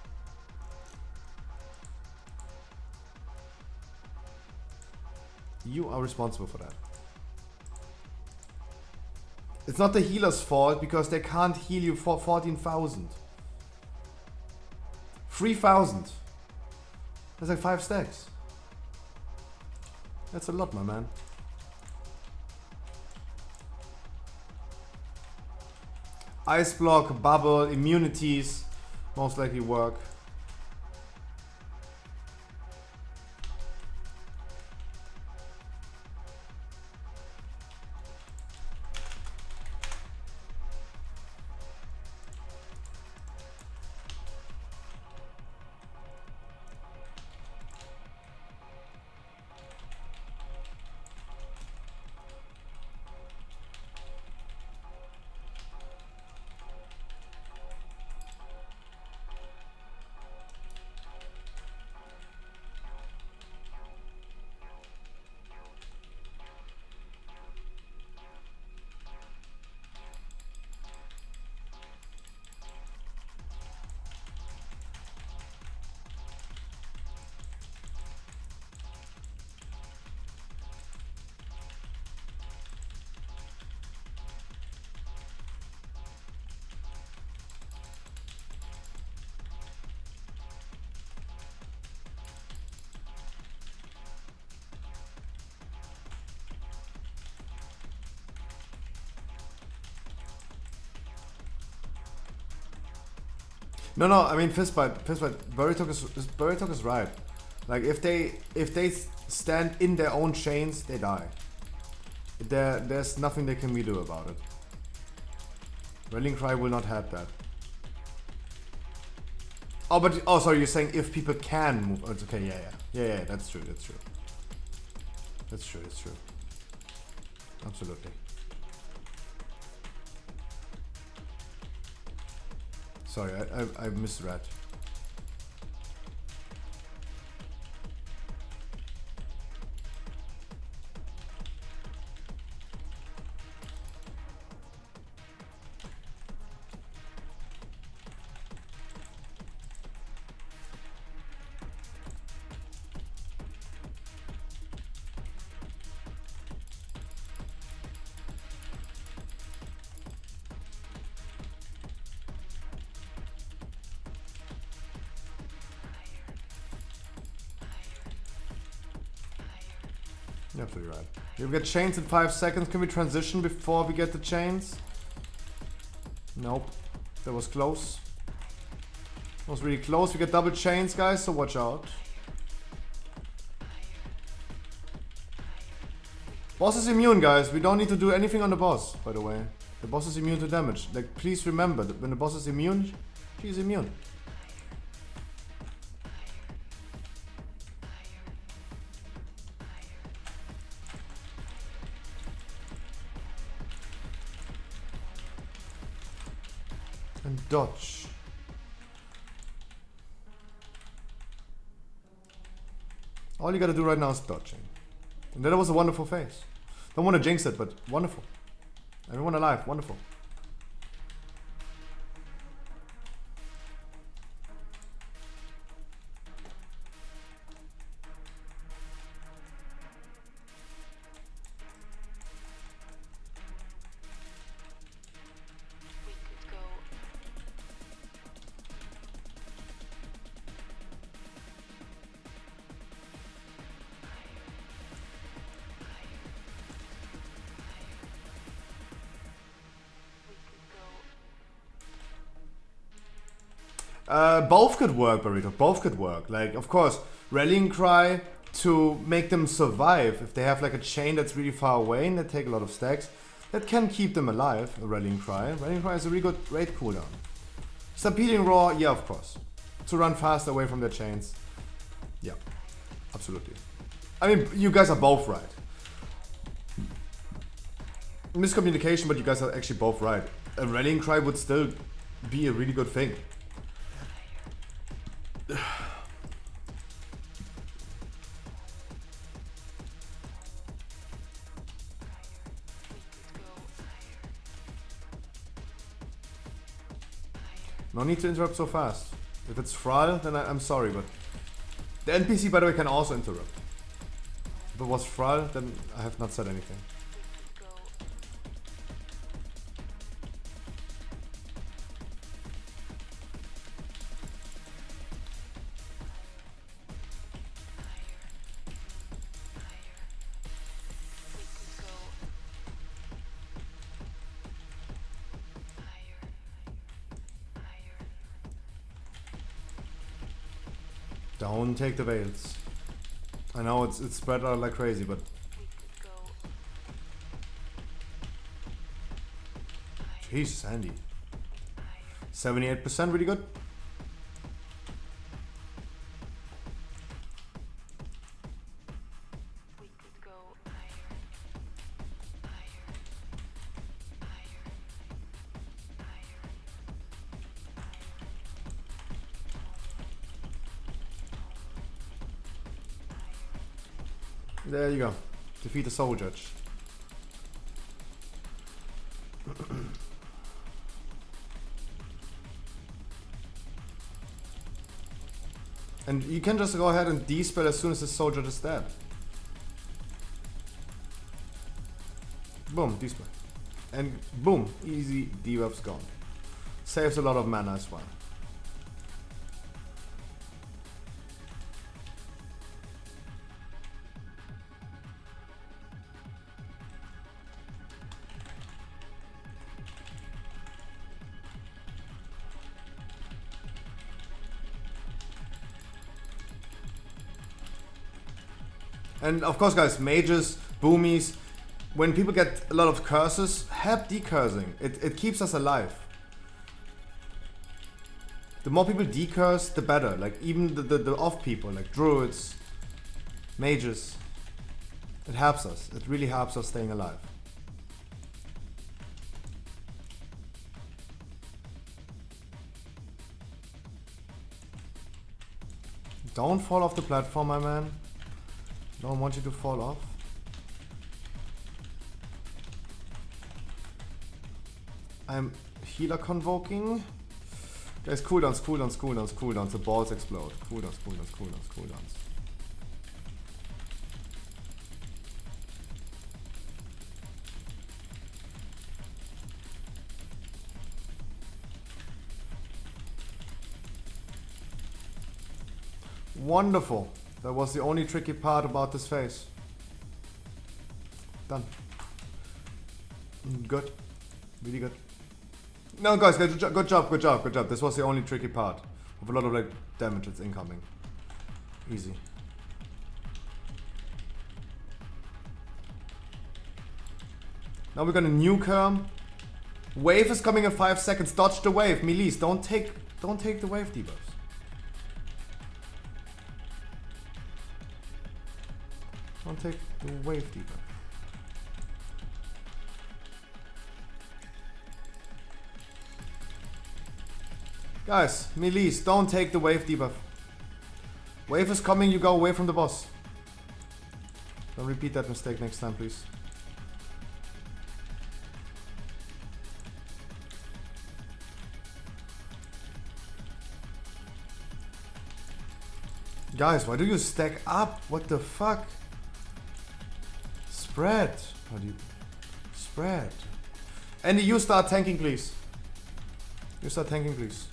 You are responsible for that. It's not the healer's fault because they can't heal you for 14,000. 3,000. That's like 5 stacks. That's a lot, my man. Ice block, bubble, immunities most likely work. No, I mean fistbite. Burritok is right. Like if they stand in their own chains, they die. There's nothing they can do about it. Rallying Cry will not have that. Oh, sorry, you're saying if people can move. Oh, it's okay, yeah. That's true. That's true. Absolutely. Sorry, I misread. You're absolutely right. You'll get chains in 5 seconds. Can we transition before we get the chains? Nope. That was close. That was really close. We get double chains, guys, so watch out. Boss is immune, guys. We don't need to do anything on the boss, by the way. The boss is immune to damage. Like, please remember that when the boss is immune, she's immune. And dodge. All you gotta do right now is dodging. And that was a wonderful phase. Don't want to jinx it, but wonderful. Everyone alive, wonderful. Both could work, Burrito. Both could work. Like, of course, Rallying Cry to make them survive. If they have like a chain that's really far away and they take a lot of stacks, that can keep them alive, a Rallying Cry. Rallying Cry is a really good raid cooldown. Stampeding Roar, yeah, of course. To run fast away from their chains. Yeah, absolutely. I mean, you guys are both right. Miscommunication, but you guys are actually both right. A Rallying Cry would still be a really good thing. No need to interrupt so fast. If it's Thrall, then I'm sorry, but the NPC, by the way, can also interrupt. If it was Thrall, then I have not said anything. Don't take the veils. I know it's spread out like crazy, but Jesus, Andy. 78%, really good. There you go. Defeat the Soul Judge. And you can just go ahead and de-spell as soon as the Soul Judge is dead. Boom, de-spell. And boom, easy debuff's gone. Saves a lot of mana as well. And of course, guys, mages, boomies, when people get a lot of curses, help decursing. It keeps us alive. The more people decurse, the better. Like even the off people, like druids, mages. It helps us. It really helps us staying alive. Don't fall off the platform, my man. Don't want you to fall off. I'm healer convoking. Guys, cooldowns, cooldowns, cooldowns, cooldowns. The balls explode. Cooldowns, cooldowns, cooldowns, cooldowns. Wonderful. That was the only tricky part about this phase. Done. Good. Really good. No, guys, good job, good job, good job. This was the only tricky part. With a lot of like damage that's incoming. Easy. Now we're gonna nuke her. Wave is coming in 5 seconds. Dodge the wave. Melees, don't take the wave debuffs. Don't take the wave debuff. Guys, melees, don't take the wave debuff. Wave is coming, you go away from the boss. Don't repeat that mistake next time, please. Guys, why do you stack up? What the fuck? Spread. How do you... Spread. Andy, you start tanking, please. You start tanking, please.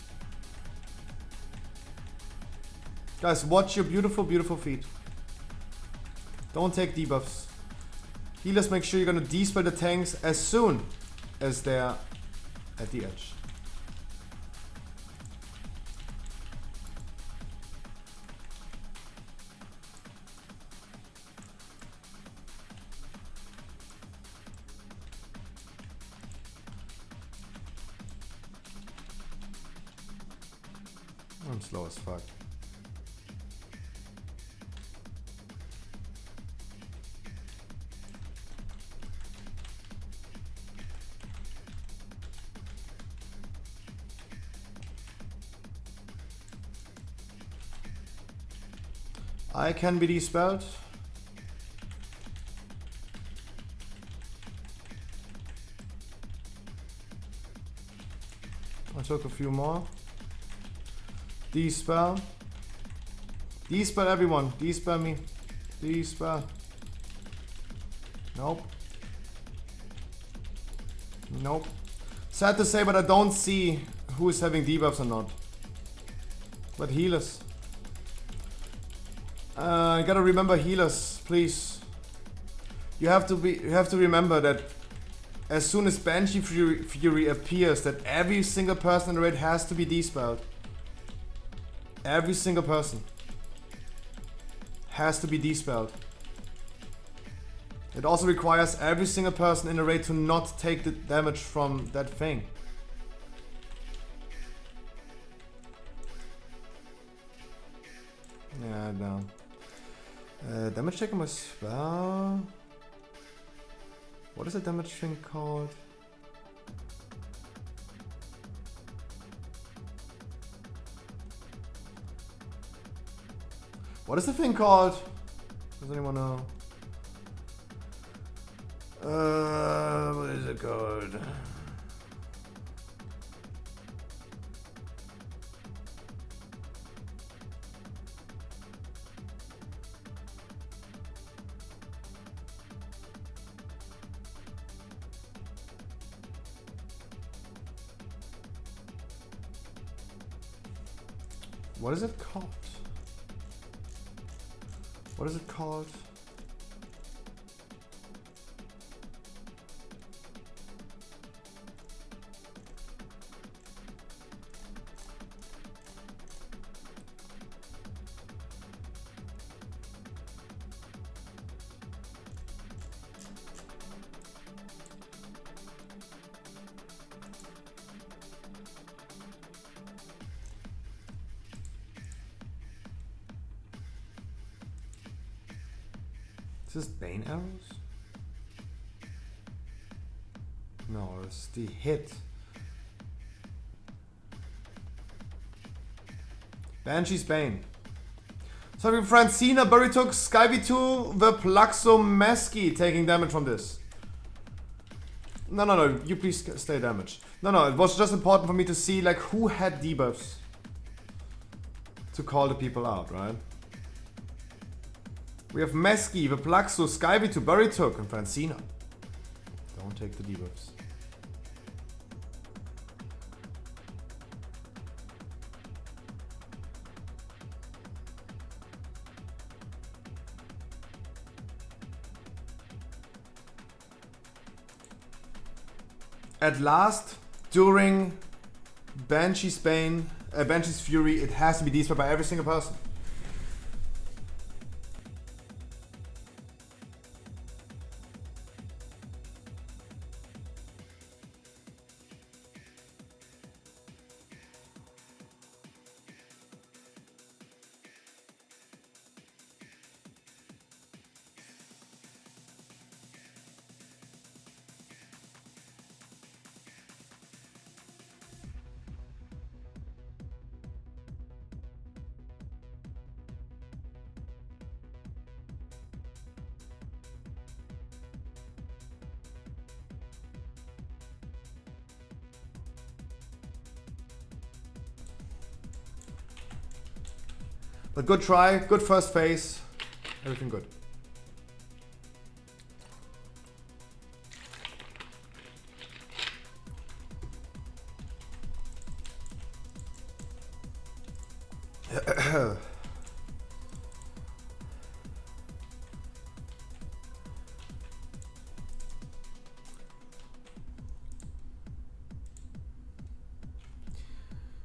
Guys, watch your beautiful, beautiful feet. Don't take debuffs. Healers, make sure you're gonna de-spell the tanks as soon as they're at the edge. I'm slow as fuck. I can be de-spelled. I took a few more. De-spell. De-spell everyone. De-spell me. De-spell. Nope. Nope. Sad to say, but I don't see who is having debuffs or not. But healers. You gotta remember healers, please. You have to remember that as soon as Banshee Fury appears, that every single person in the raid has to be despelled. Every single person has to be despelled. It also requires every single person in the raid to not take the damage from that thing. Yeah, no. Damage check my spell. What is the damage thing called? What is the thing called? Does anyone know? What is it called? What is it called? What is it called? Is this Bane arrows? No, it's the hit. Banshee's Bane. So we have Francina, Burritook, Skyv2, the Plaxomeski taking damage from this. No, you please stay damaged. No, it was just important for me to see like who had debuffs to call the people out, right? We have Meski, Veplaxo, Skyv2, Burritook, and Francina. Don't take the debuffs. At last, during Banshee's Fury, it has to be despelled by every single person. But good try, good first phase, everything good.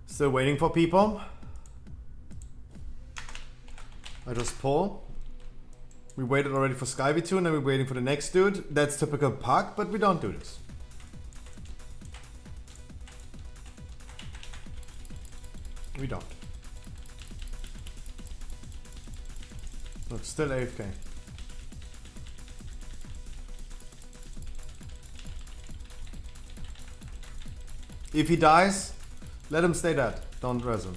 Still waiting for people. I just pull. We waited already for Skyv2 and then we're waiting for the next dude. That's typical Puck, but we don't do this. We don't. Look, still AFK. If he dies, let him stay dead. Don't res him.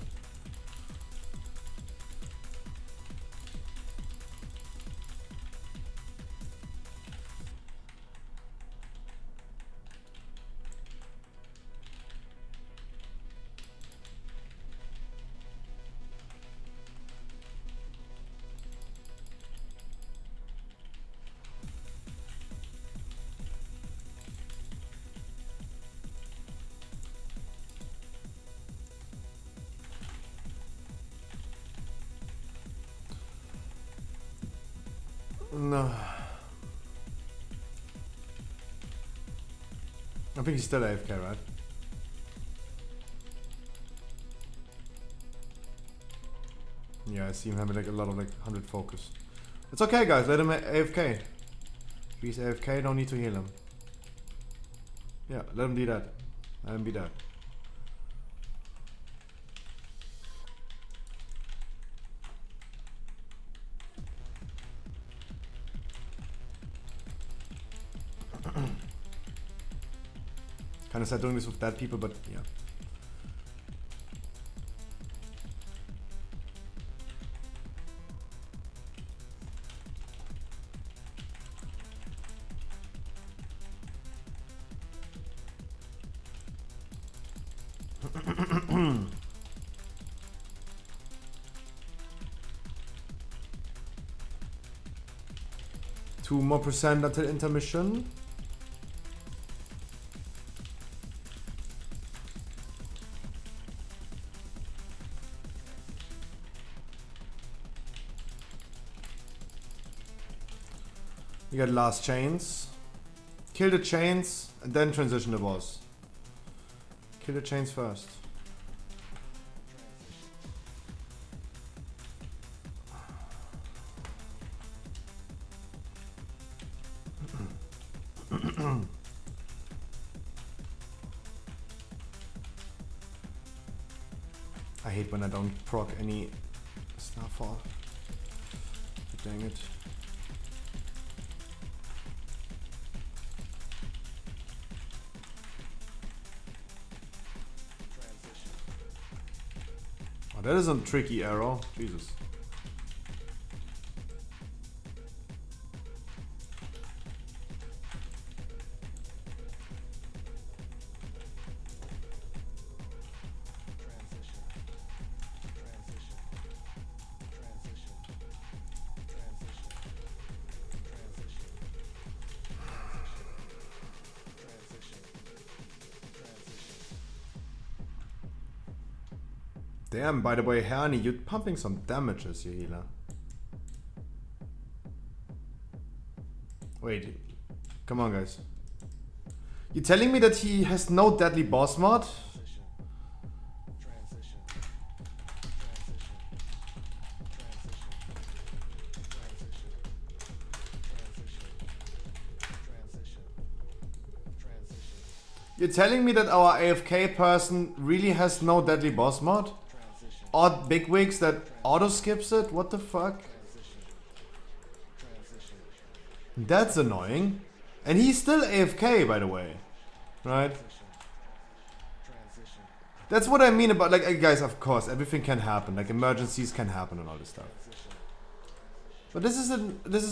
No. I think he's still AFK, right? Yeah, I see him having like a lot of like 100 focus. It's okay, guys. Let him AFK. If he's AFK, don't need to heal him. Yeah, let him do that. Let him be that. Kind of sad doing this with dead people, but yeah. Two more percent until intermission. You got last chains. Kill the chains and then transition the boss. Kill the chains first. I hate when I don't proc any Starfall. Dang it. Oh, that is a tricky arrow. Jesus. Damn, by the way, Herni, you're pumping some damages, you healer. Wait. Come on, guys. You're telling me that he has no deadly boss mod? You're telling me that our AFK person really has no deadly boss mod? Odd bigwigs that auto skips it? What the fuck? That's annoying. And he's still AFK, by the way. Right? That's what I mean about, like, guys, of course, everything can happen. Like, emergencies can happen and all this stuff. But this is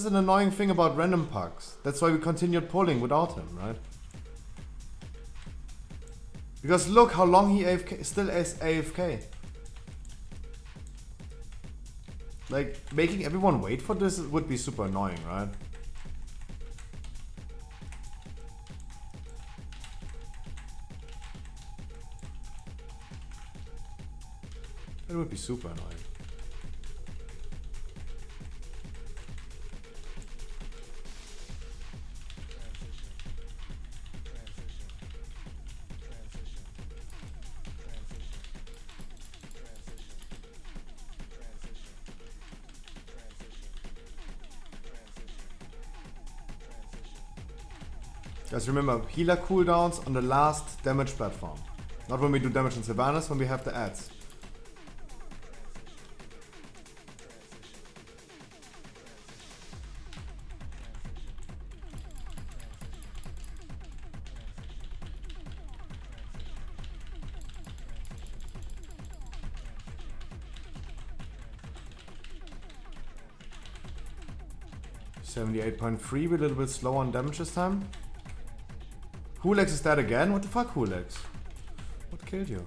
an annoying thing about random pucks. That's why we continued pulling without him, right? Because look how long he AFK, still is AFK. Like, making everyone wait for this would be super annoying, right? It would be super annoying. Guys, remember, healer cooldowns on the last damage platform. Not when we do damage in Sylvanas, when we have the ads. .3, we're a little bit slow on damage this time. Hulex is dead again? What the fuck, Hulex? What killed you?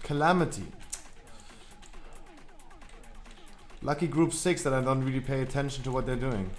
Calamity. Lucky group 6 that I don't really pay attention to what they're doing.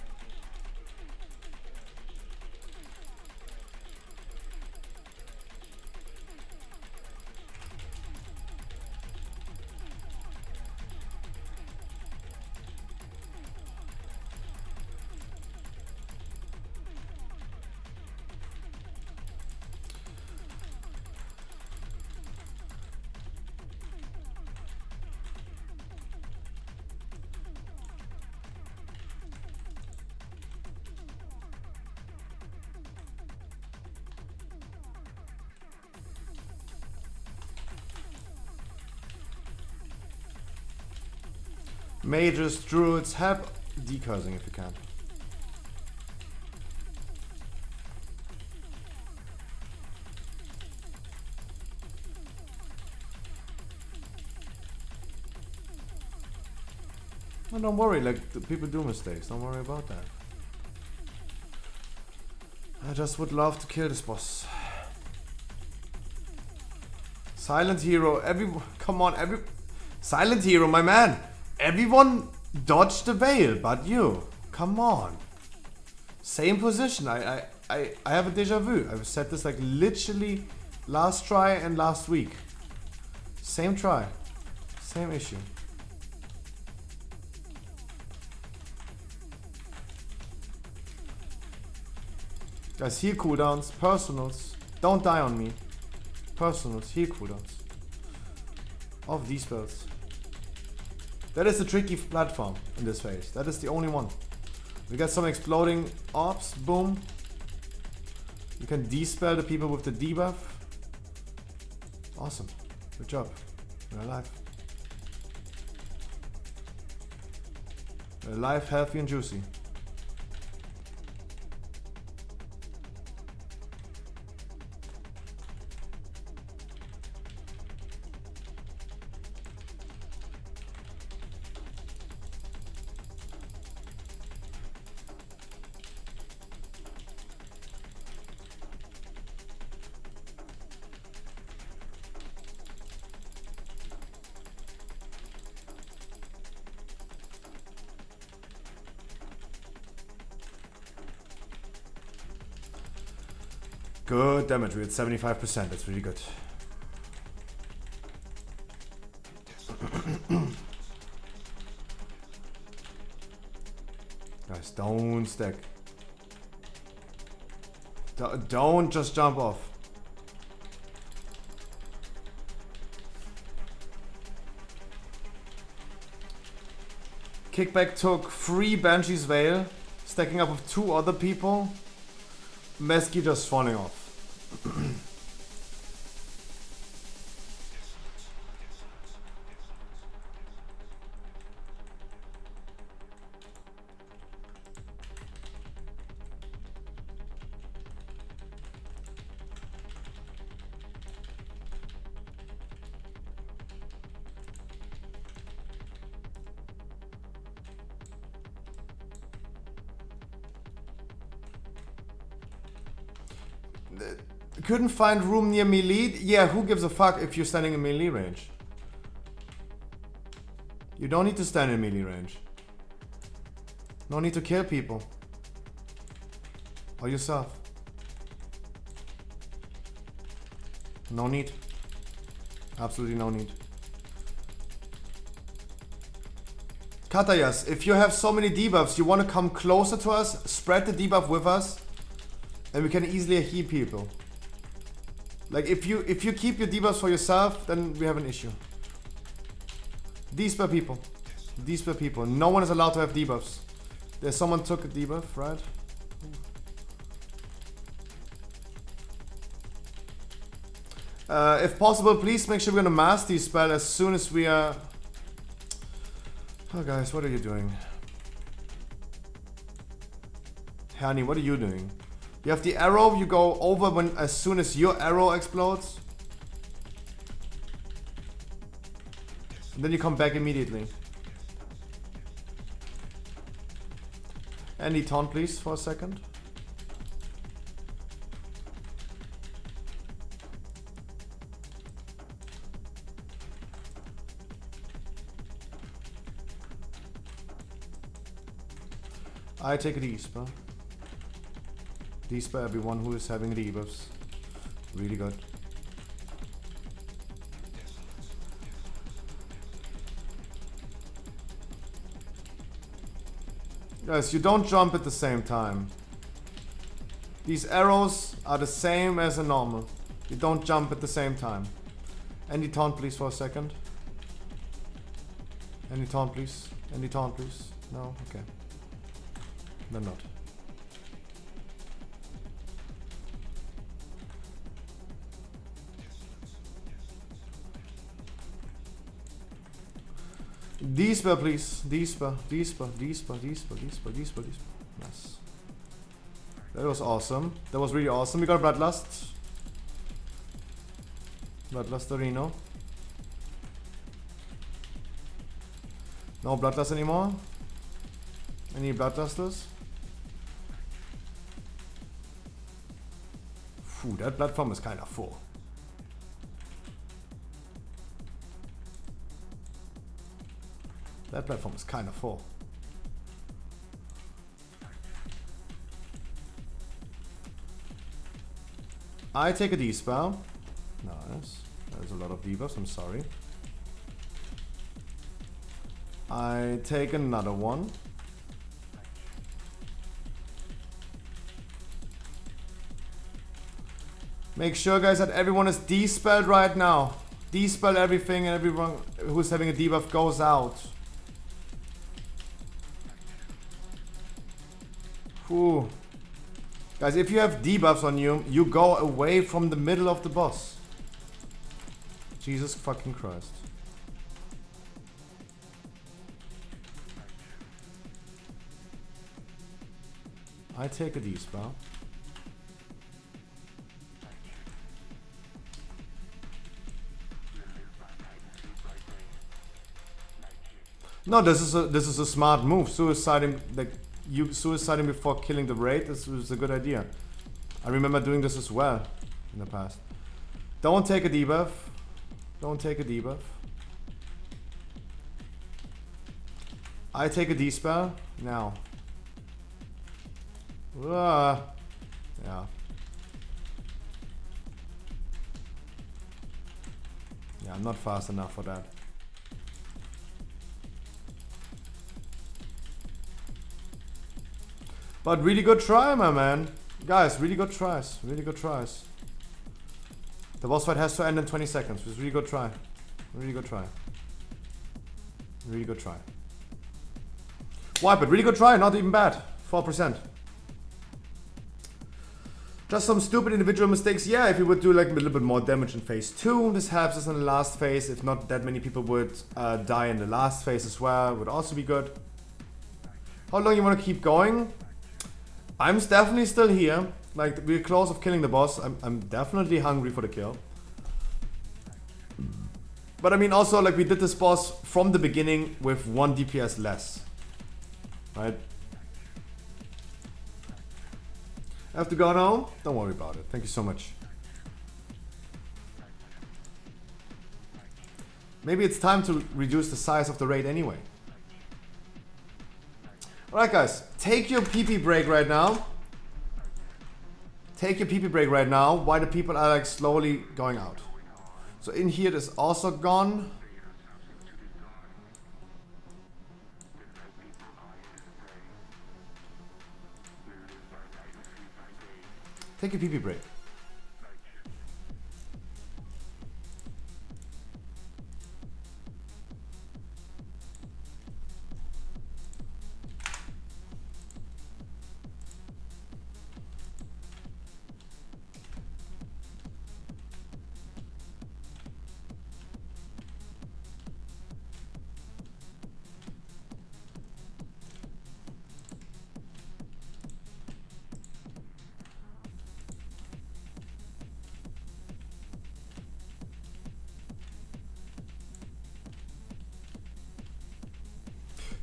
Mages, druids, help decursing if you can. No, don't worry, like, the people do mistakes, don't worry about that. I just would love to kill this boss. Silent Hero, come on, Silent Hero, my man! Everyone dodged the veil, but you. Come on. Same position, I have a deja vu. I said this like literally last try and last week. Same try, same issue. Guys, heal cooldowns, personals. Don't die on me. Personals, heal cooldowns. Of these spells. That is the tricky platform in this phase. That is the only one. We got some exploding orbs. Boom. You can dispel the people with the debuff. Awesome. Good job. We're alive. We're alive, healthy, and juicy. Good damage, we're at 75%, that's really good. Guys, don't stack. Don't just jump off. Kickback took 3 Banshee's Veil, stacking up with 2 other people. Mesky just falling off. Couldn't find room near melee? Yeah, who gives a fuck if you're standing in melee range? You don't need to stand in melee range. No need to kill people. Or yourself. No need. Absolutely no need. Katayas, if you have so many debuffs, you want to come closer to us, spread the debuff with us, and we can easily heal people. Like if you keep your debuffs for yourself, then we have an issue. These per people. These per people. No one is allowed to have debuffs. There's someone took a debuff, right? If possible, please make sure we're gonna master these spell as soon as we are. Oh guys, what are you doing? Hani, what are you doing? You have the arrow, you go over when as soon as your arrow explodes. And then you come back immediately. Any taunt please for a second. I take a Despa. Despa everyone who is having debuffs. Really good. Guys, you don't jump at the same time. These arrows are the same as a normal. You don't jump at the same time. Any taunt please for a second. Any taunt please. Any taunt please. No? Okay. Then not. D-spell, please. D-spell, D-spell, D-spell, D-spell, D-spell, D-spell, D-spell. Yes. That was awesome. That was really awesome. We got Bloodlust. Bloodlust Reno. No Bloodlust anymore? Any Bloodlusters? Phew, that platform is kind of full. That platform is kind of full. I take a D-spell. Nice. There's a lot of debuffs, I'm sorry. I take another one. Make sure, guys, that everyone is D-spelled right now. D-spell everything, and everyone who's having a debuff goes out. Whew. Guys, if you have debuffs on you, you go away from the middle of the boss. Jesus fucking Christ. I take a D-spell. No, this is a smart move. Suiciding, like you suiciding before killing the raid is a good idea. I remember doing this as well in the past. Don't take a debuff. Don't take a debuff. I take a D-spell now. Yeah. Yeah, I'm not fast enough for that. But really good try, my man. Guys, really good tries. Really good tries. The boss fight has to end in 20 seconds. It was really good try. Really good try. Really good try. Why? But really good try, not even bad. 4%. Just some stupid individual mistakes. Yeah, if you would do like a little bit more damage in phase 2, this helps us in the last phase. If not that many people would die in the last phase as well, would also be good. How long you want to keep going? I'm definitely still here. Like, we're close of killing the boss. I'm definitely hungry for the kill. But I mean also, like, we did this boss from the beginning with 1 DPS less. Right? I have to go now? Don't worry about it. Thank you so much. Maybe it's time to reduce the size of the raid anyway. Alright guys, take your pee-pee break right now. Take your pee-pee break right now while the people are like slowly going out. So in here is also gone. Take your pee-pee break.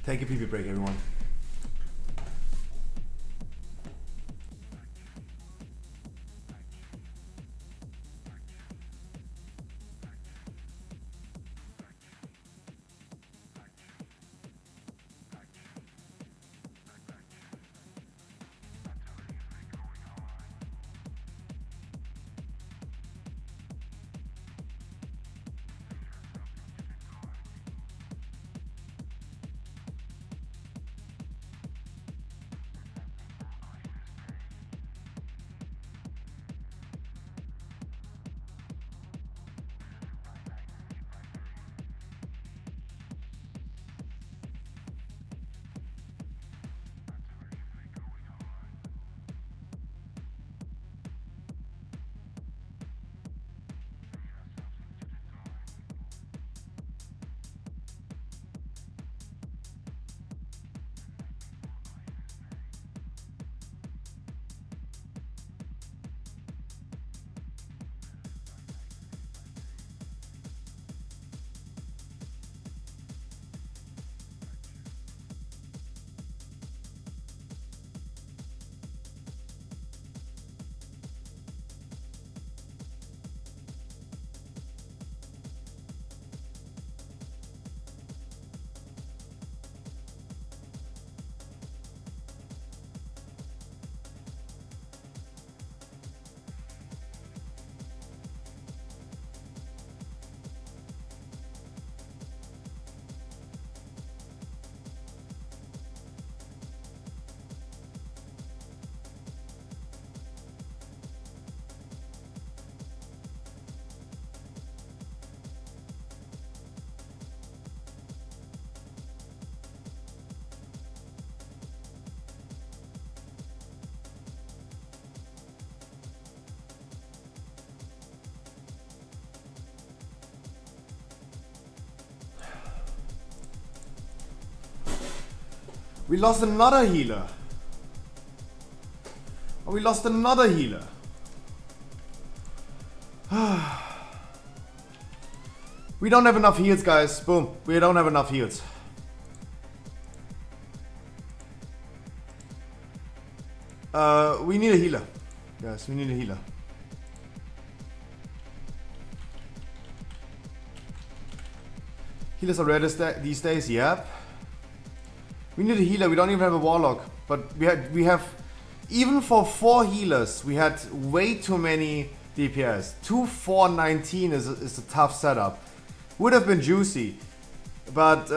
Take a pee-pee break, everyone. We lost another healer. Oh, we lost another healer. We don't have enough heals, guys. Boom. We don't have enough heals. We need a healer. Guys, we need a healer. Healers are rare these days, yep. We need a healer, we don't even have a warlock. But we have even for 4 healers, we had way too many DPS. 2, 4, 19 is a tough setup. Would have been juicy. But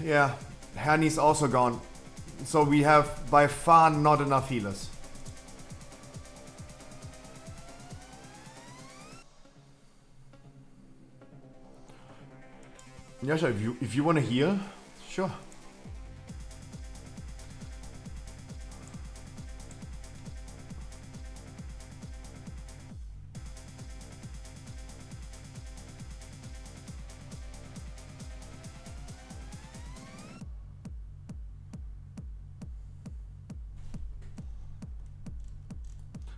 yeah, Hanny's also gone. So we have by far not enough healers. Yasha, if you want to heal, sure.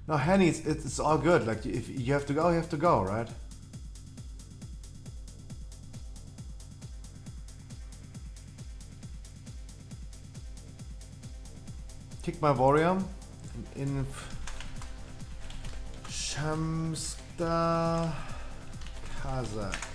No, Henny, it's all good. Like, if you have to go, you have to go, right? Kick my warrior in Shamsta Kazakh.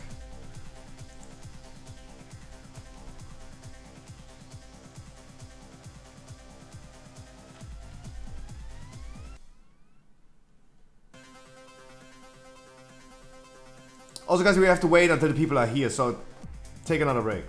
Also, guys, we have to wait until the people are here, so take another break.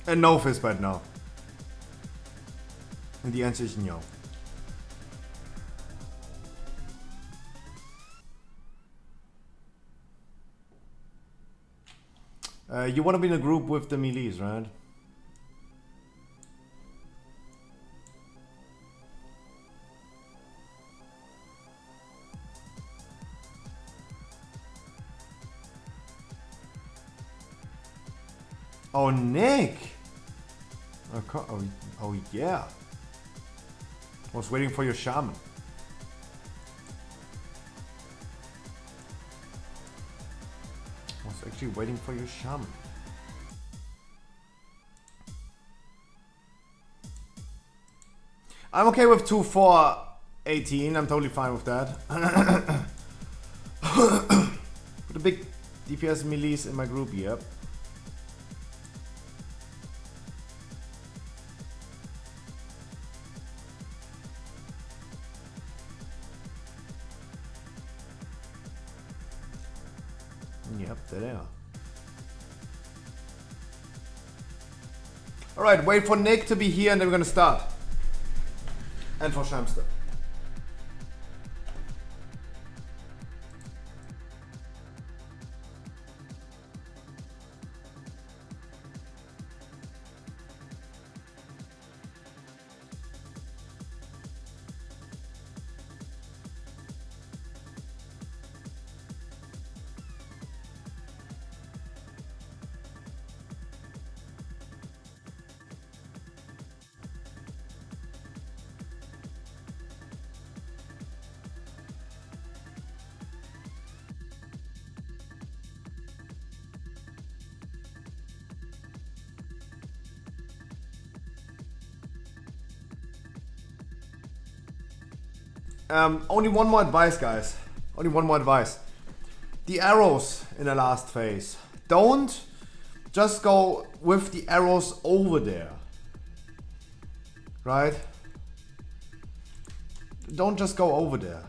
And no fist bite now. And the answer is no. You want to be in a group with the melees, right? Oh, Nick! Oh yeah. I was waiting for your shaman. I was actually waiting for your shaman. I'm okay with 2, 4, 18. I'm totally fine with that. Put a big DPS melees in my group, yep. Yep, there they are. Alright, wait for Nick to be here and then we're gonna start. And for Shamster. Only one more advice, guys. Only one more advice. The arrows in the last phase. Don't just go with the arrows over there. Right? Don't just go over there.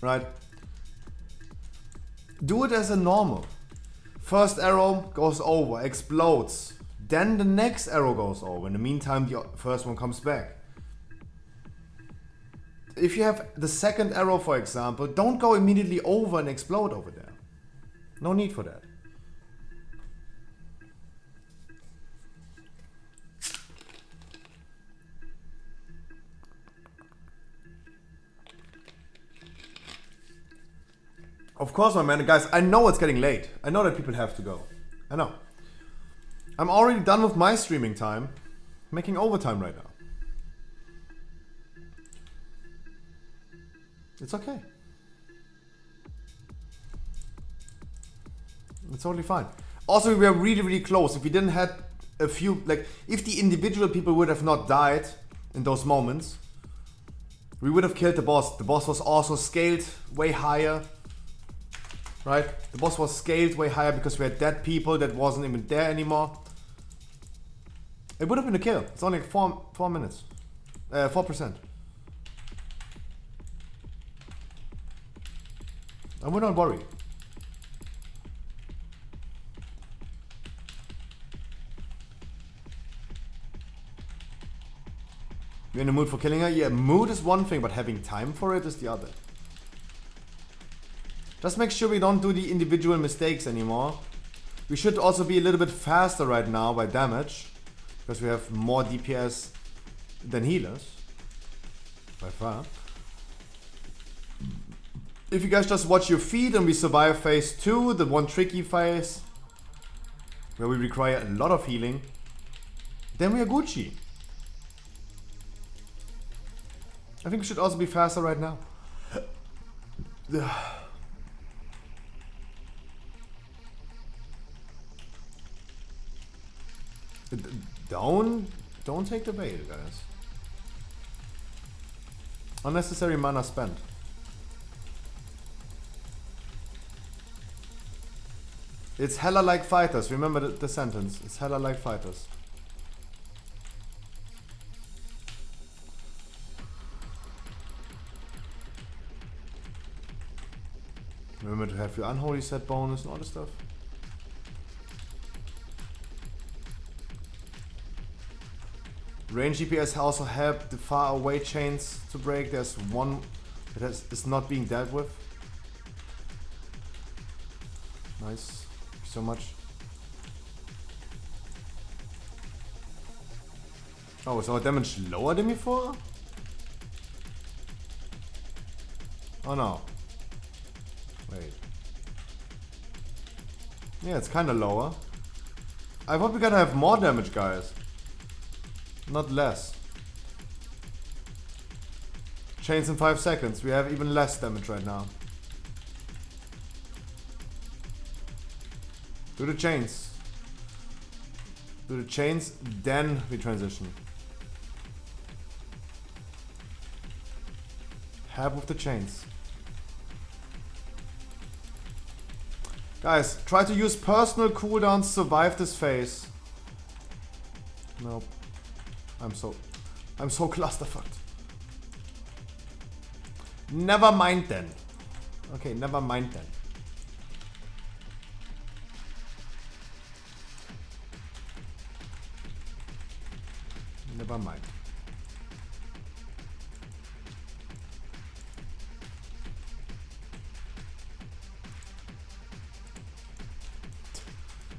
Right? Do it as a normal. First arrow goes over, explodes. Then the next arrow goes over. In the meantime, the first one comes back. if you have the second arrow, for example, don't go immediately over and explode over there. No need for that. Of course, my man. Guys, I know it's getting late. I know that people have to go. I know. I'm already done with my streaming time. Making overtime right now. It's okay. It's totally fine. Also, we were really, really close. If we didn't have a few, like, if the individual people would have not died in those moments, we would have killed the boss. The boss was also scaled way higher. Right? The boss was scaled way higher because we had dead people that wasn't even there anymore. It would have been a kill. It's only like 4 minutes. 4%. And we're not worried. You're in the mood for killing her? Yeah, mood is one thing, but having time for it is the other. Just make sure we don't do the individual mistakes anymore. We should also be a little bit faster right now by damage. Because we have more DPS than healers. By far. If you guys just watch your feet and we survive phase 2, the one tricky phase, where we require a lot of healing, then we are Gucci. I think we should also be faster right now. Don't take the bait, guys. Unnecessary mana spent. It's hella like fighters. Remember the sentence. It's hella like fighters. Remember to have your unholy set bonus and all this stuff. Range DPS also help the far away chains to break. There's one that is not being dealt with. Nice. Thank you so much. Oh, is our damage lower than before? Oh no. Wait. Yeah, it's kinda lower. I thought we're gonna have more damage, guys. Not less. Chains in 5 seconds. We have even less damage right now. Do the chains. Do the chains, then we transition. Help with the chains. Guys, try to use personal cooldowns to survive this phase. Nope. I'm so clusterfucked. Never mind then. Okay, never mind then. Never mind.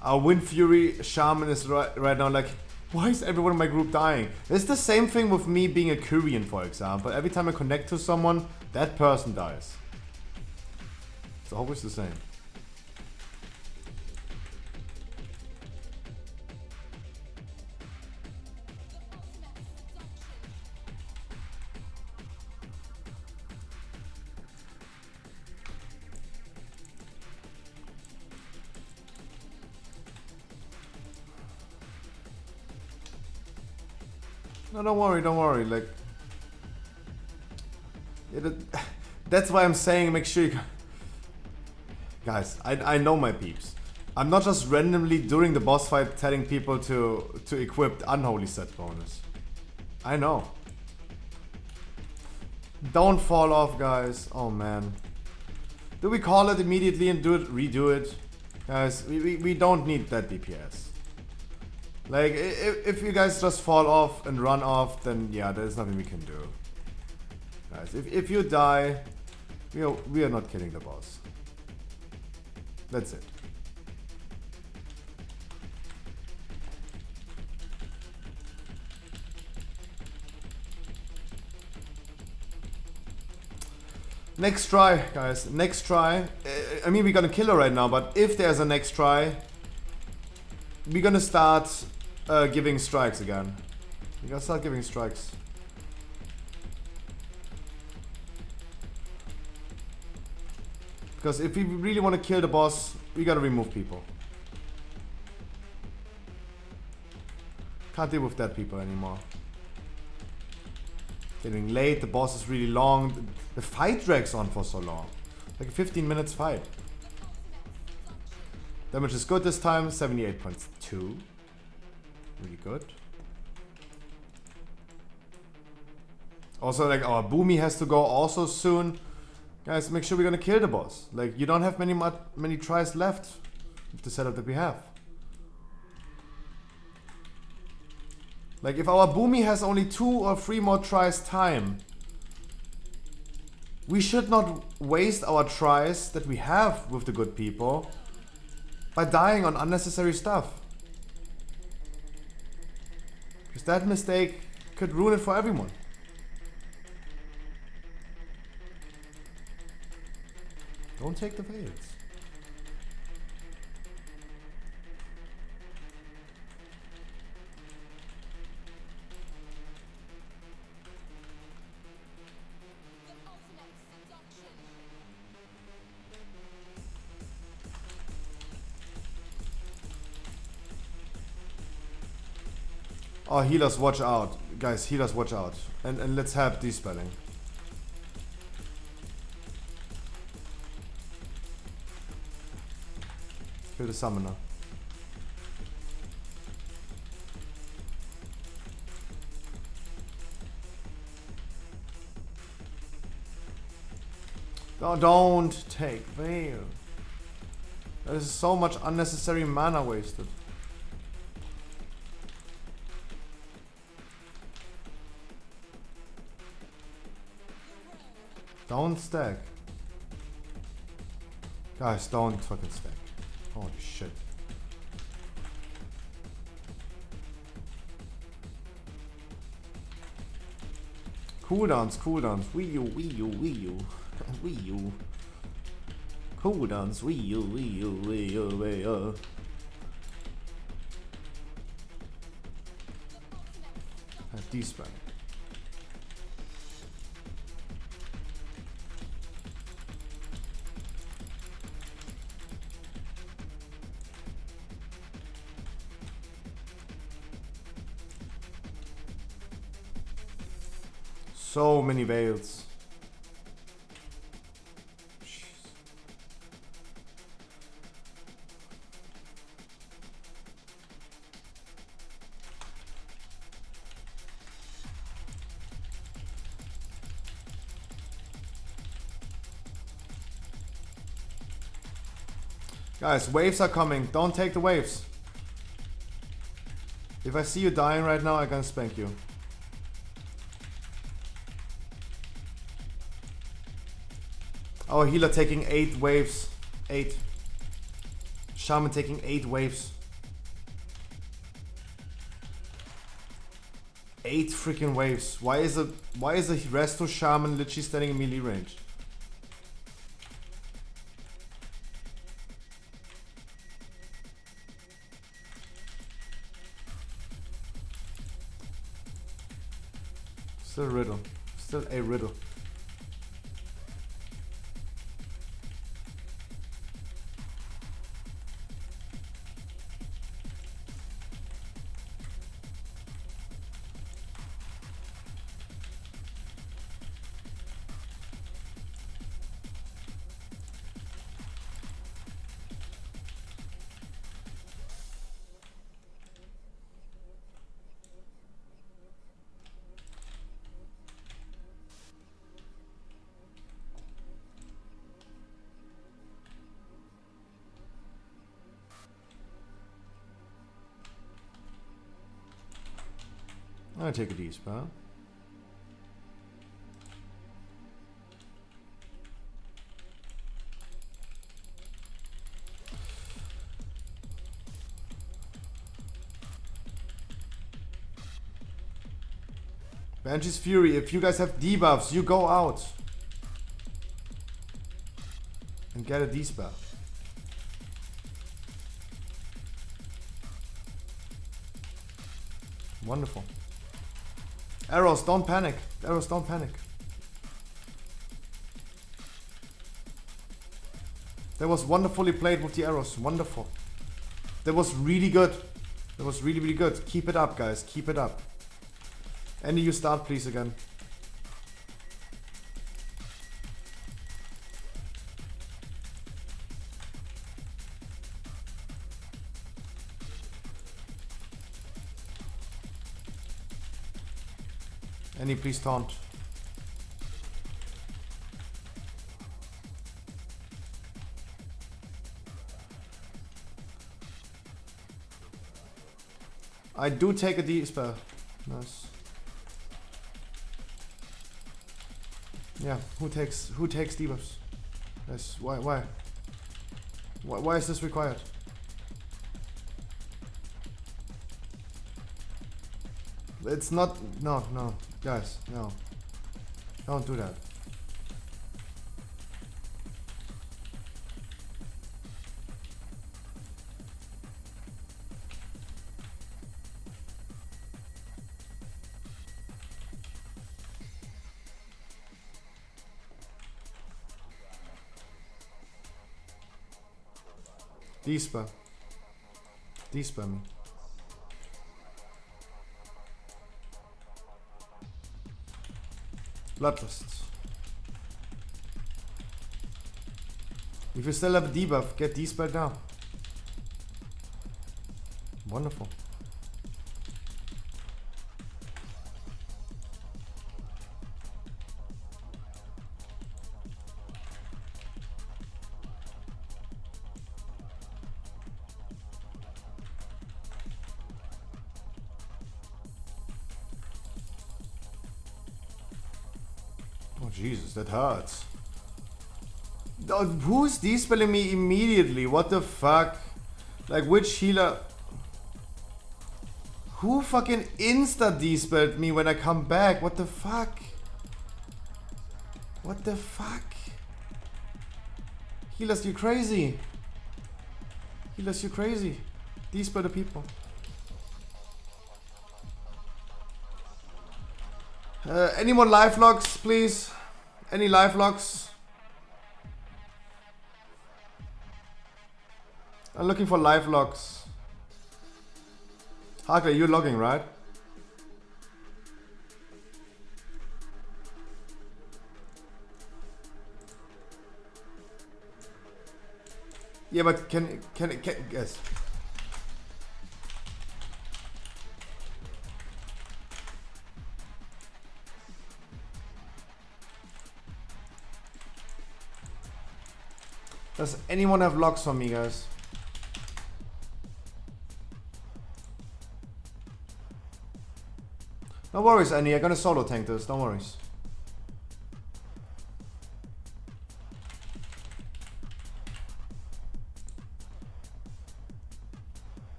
Our Wind Fury Shaman is right now like, why is everyone in my group dying? It's the same thing with me being a Korean, for example. Every time I connect to someone, that person dies. It's always the same. No, don't worry, like... that's why I'm saying make sure you... Guys, I know my peeps. I'm not just randomly during the boss fight telling people to equip unholy set bonus. I know. Don't fall off, guys. Oh man. Do we call it immediately and redo it? Guys, we don't need that DPS. Like, if you guys just fall off and run off, then yeah, there's nothing we can do. Guys, if you die, we are not killing the boss. That's it. Next try, guys. Next try. I mean, we're gonna kill her right now, but if there's a next try, we're gonna start giving strikes again. We're gonna start giving strikes. Because if we really want to kill the boss, we gotta remove people. Can't deal with dead people anymore. Getting late, the boss is really long. The fight drags on for so long. Like a 15 minutes fight. Damage is good this time, 78.2. Really good. Also, like, our Boomy has to go also soon. Guys, make sure we're gonna kill the boss. Like, you don't have many tries left with the setup that we have. Like, if our Boomy has only 2 or 3 more tries time, we should not waste our tries that we have with the good people by dying on unnecessary stuff. Because that mistake could ruin it for everyone. Don't take the veils. Oh, healers, watch out. Guys, healers, watch out. And let's have dispelling. Kill the summoner. No, don't take veil. There is so much unnecessary mana wasted. Don't stack. Guys, don't fucking stack. Holy shit. Cooldowns, cooldowns. Wii U, Wii U, Wii U. Wii U. Cooldowns, Wii U, Wii U, Wii U, Wii U. Have D-spell. So many veils. Jeez. Guys, waves are coming. Don't take the waves. If I see you dying right now, I'm gonna spank you. Our healer taking 8 waves. 8. Shaman taking 8 waves. 8 freaking waves. Why is a resto shaman literally standing in melee range? Still a riddle. Still a riddle. I'll take a D-spell. Banshee's Fury, if you guys have debuffs, you go out. And get a D-spell. Wonderful. Arrows, don't panic. Arrows, don't panic. That was wonderfully played with the arrows. Wonderful. That was really good. That was really, really good. Keep it up, guys. Keep it up. Andy, you start, please, again. Andy, please taunt. I do take a D spell. Nice. Yeah, who takes debuffs? Yes, why is this required? It's not, no, guys, no. Don't do that. D-spell. D-spell me. Bloodlusts. If you still have a debuff, get D-spell down. Wonderful. Oh Jesus, that hurts. Who's despelling me immediately? What the fuck? Like which healer? Who fucking insta despelled me when I come back? What the fuck? What the fuck? Healers, you crazy. Healers, you crazy. Despell the people. Any more life logs, please? Any life logs? I'm looking for life logs. Harker, you're logging, right? Yeah, but can yes. Does anyone have logs for me, guys? No worries, Annie. I'm gonna solo tank this. Don't worry.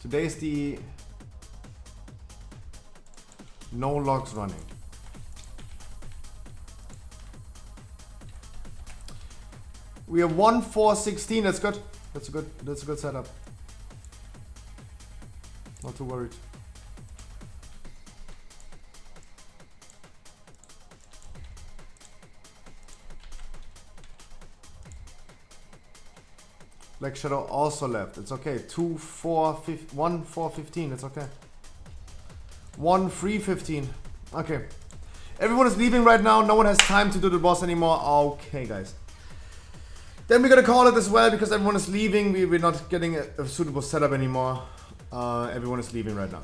Today's the no logs running. We have 1-4-16. That's good. That's a good setup. Not too worried. Black Shadow also left. It's okay. 1-4-15. It's okay. 1-3-15. Okay. Everyone is leaving right now. No one has time to do the boss anymore. Okay, guys. Then we're gonna call it as well because everyone is leaving. We're not getting a suitable setup anymore. Everyone is leaving right now.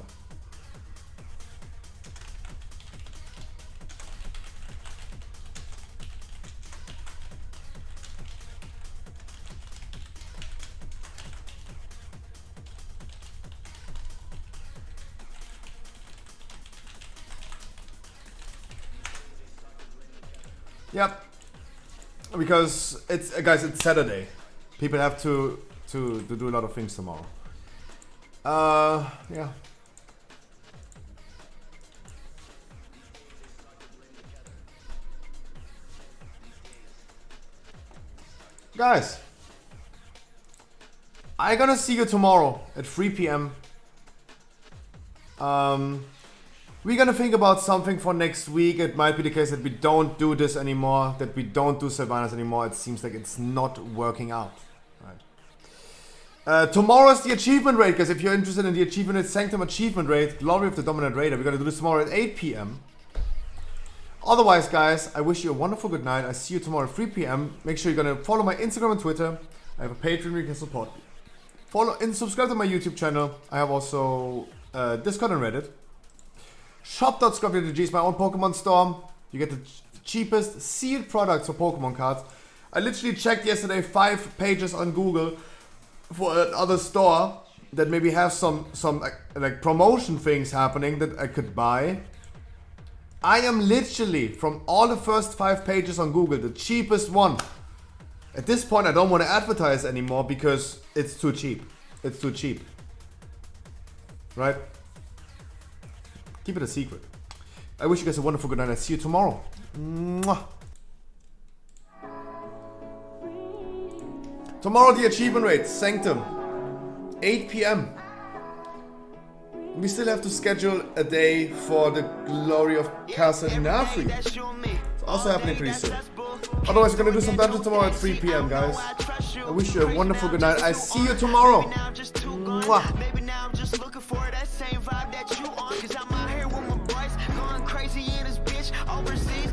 Yep. Because it's guys, it's Saturday. People have to do a lot of things tomorrow. Yeah. Guys, I'm gonna see you tomorrow at 3 p.m. We're gonna think about something for next week. It might be the case that we don't do this anymore, that we don't do Sylvanas anymore. It seems like it's not working out. Right. Tomorrow is the achievement rate, guys. If you're interested in the achievement rate, Sanctum achievement rate, Glory of the Dominant Raider, we're gonna do this tomorrow at 8 p.m. Otherwise, guys, I wish you a wonderful good night. I see you tomorrow at 3 p.m. Make sure you're gonna follow my Instagram and Twitter. I have a Patreon where you can support me. Follow and subscribe to my YouTube channel. I have also Discord and Reddit. Shop.scruffy.gg is my own Pokemon store. You get the cheapest sealed products for Pokemon cards. I literally checked yesterday 5 pages on Google for another store that maybe have some like promotion things happening that I could buy. I am literally, from all the first 5 pages on Google, the cheapest one. At this point, I don't want to advertise anymore because it's too cheap. It's too cheap. Right? Keep it a secret. I wish you guys a wonderful good night. I'll see you tomorrow. Mwah. Tomorrow, the achievement rate, Sanctum. 8 p.m. We still have to schedule a day for the Glory of Castle Nafri. It's also happening pretty soon. Otherwise, we're gonna do some dungeons tomorrow at 3 p.m. guys. I wish you a wonderful good night. I see you tomorrow. Mwah. Baby, now I'm just looking for that same vibe that you on. Cause I'm out here with my boys, going crazy in this bitch overseas.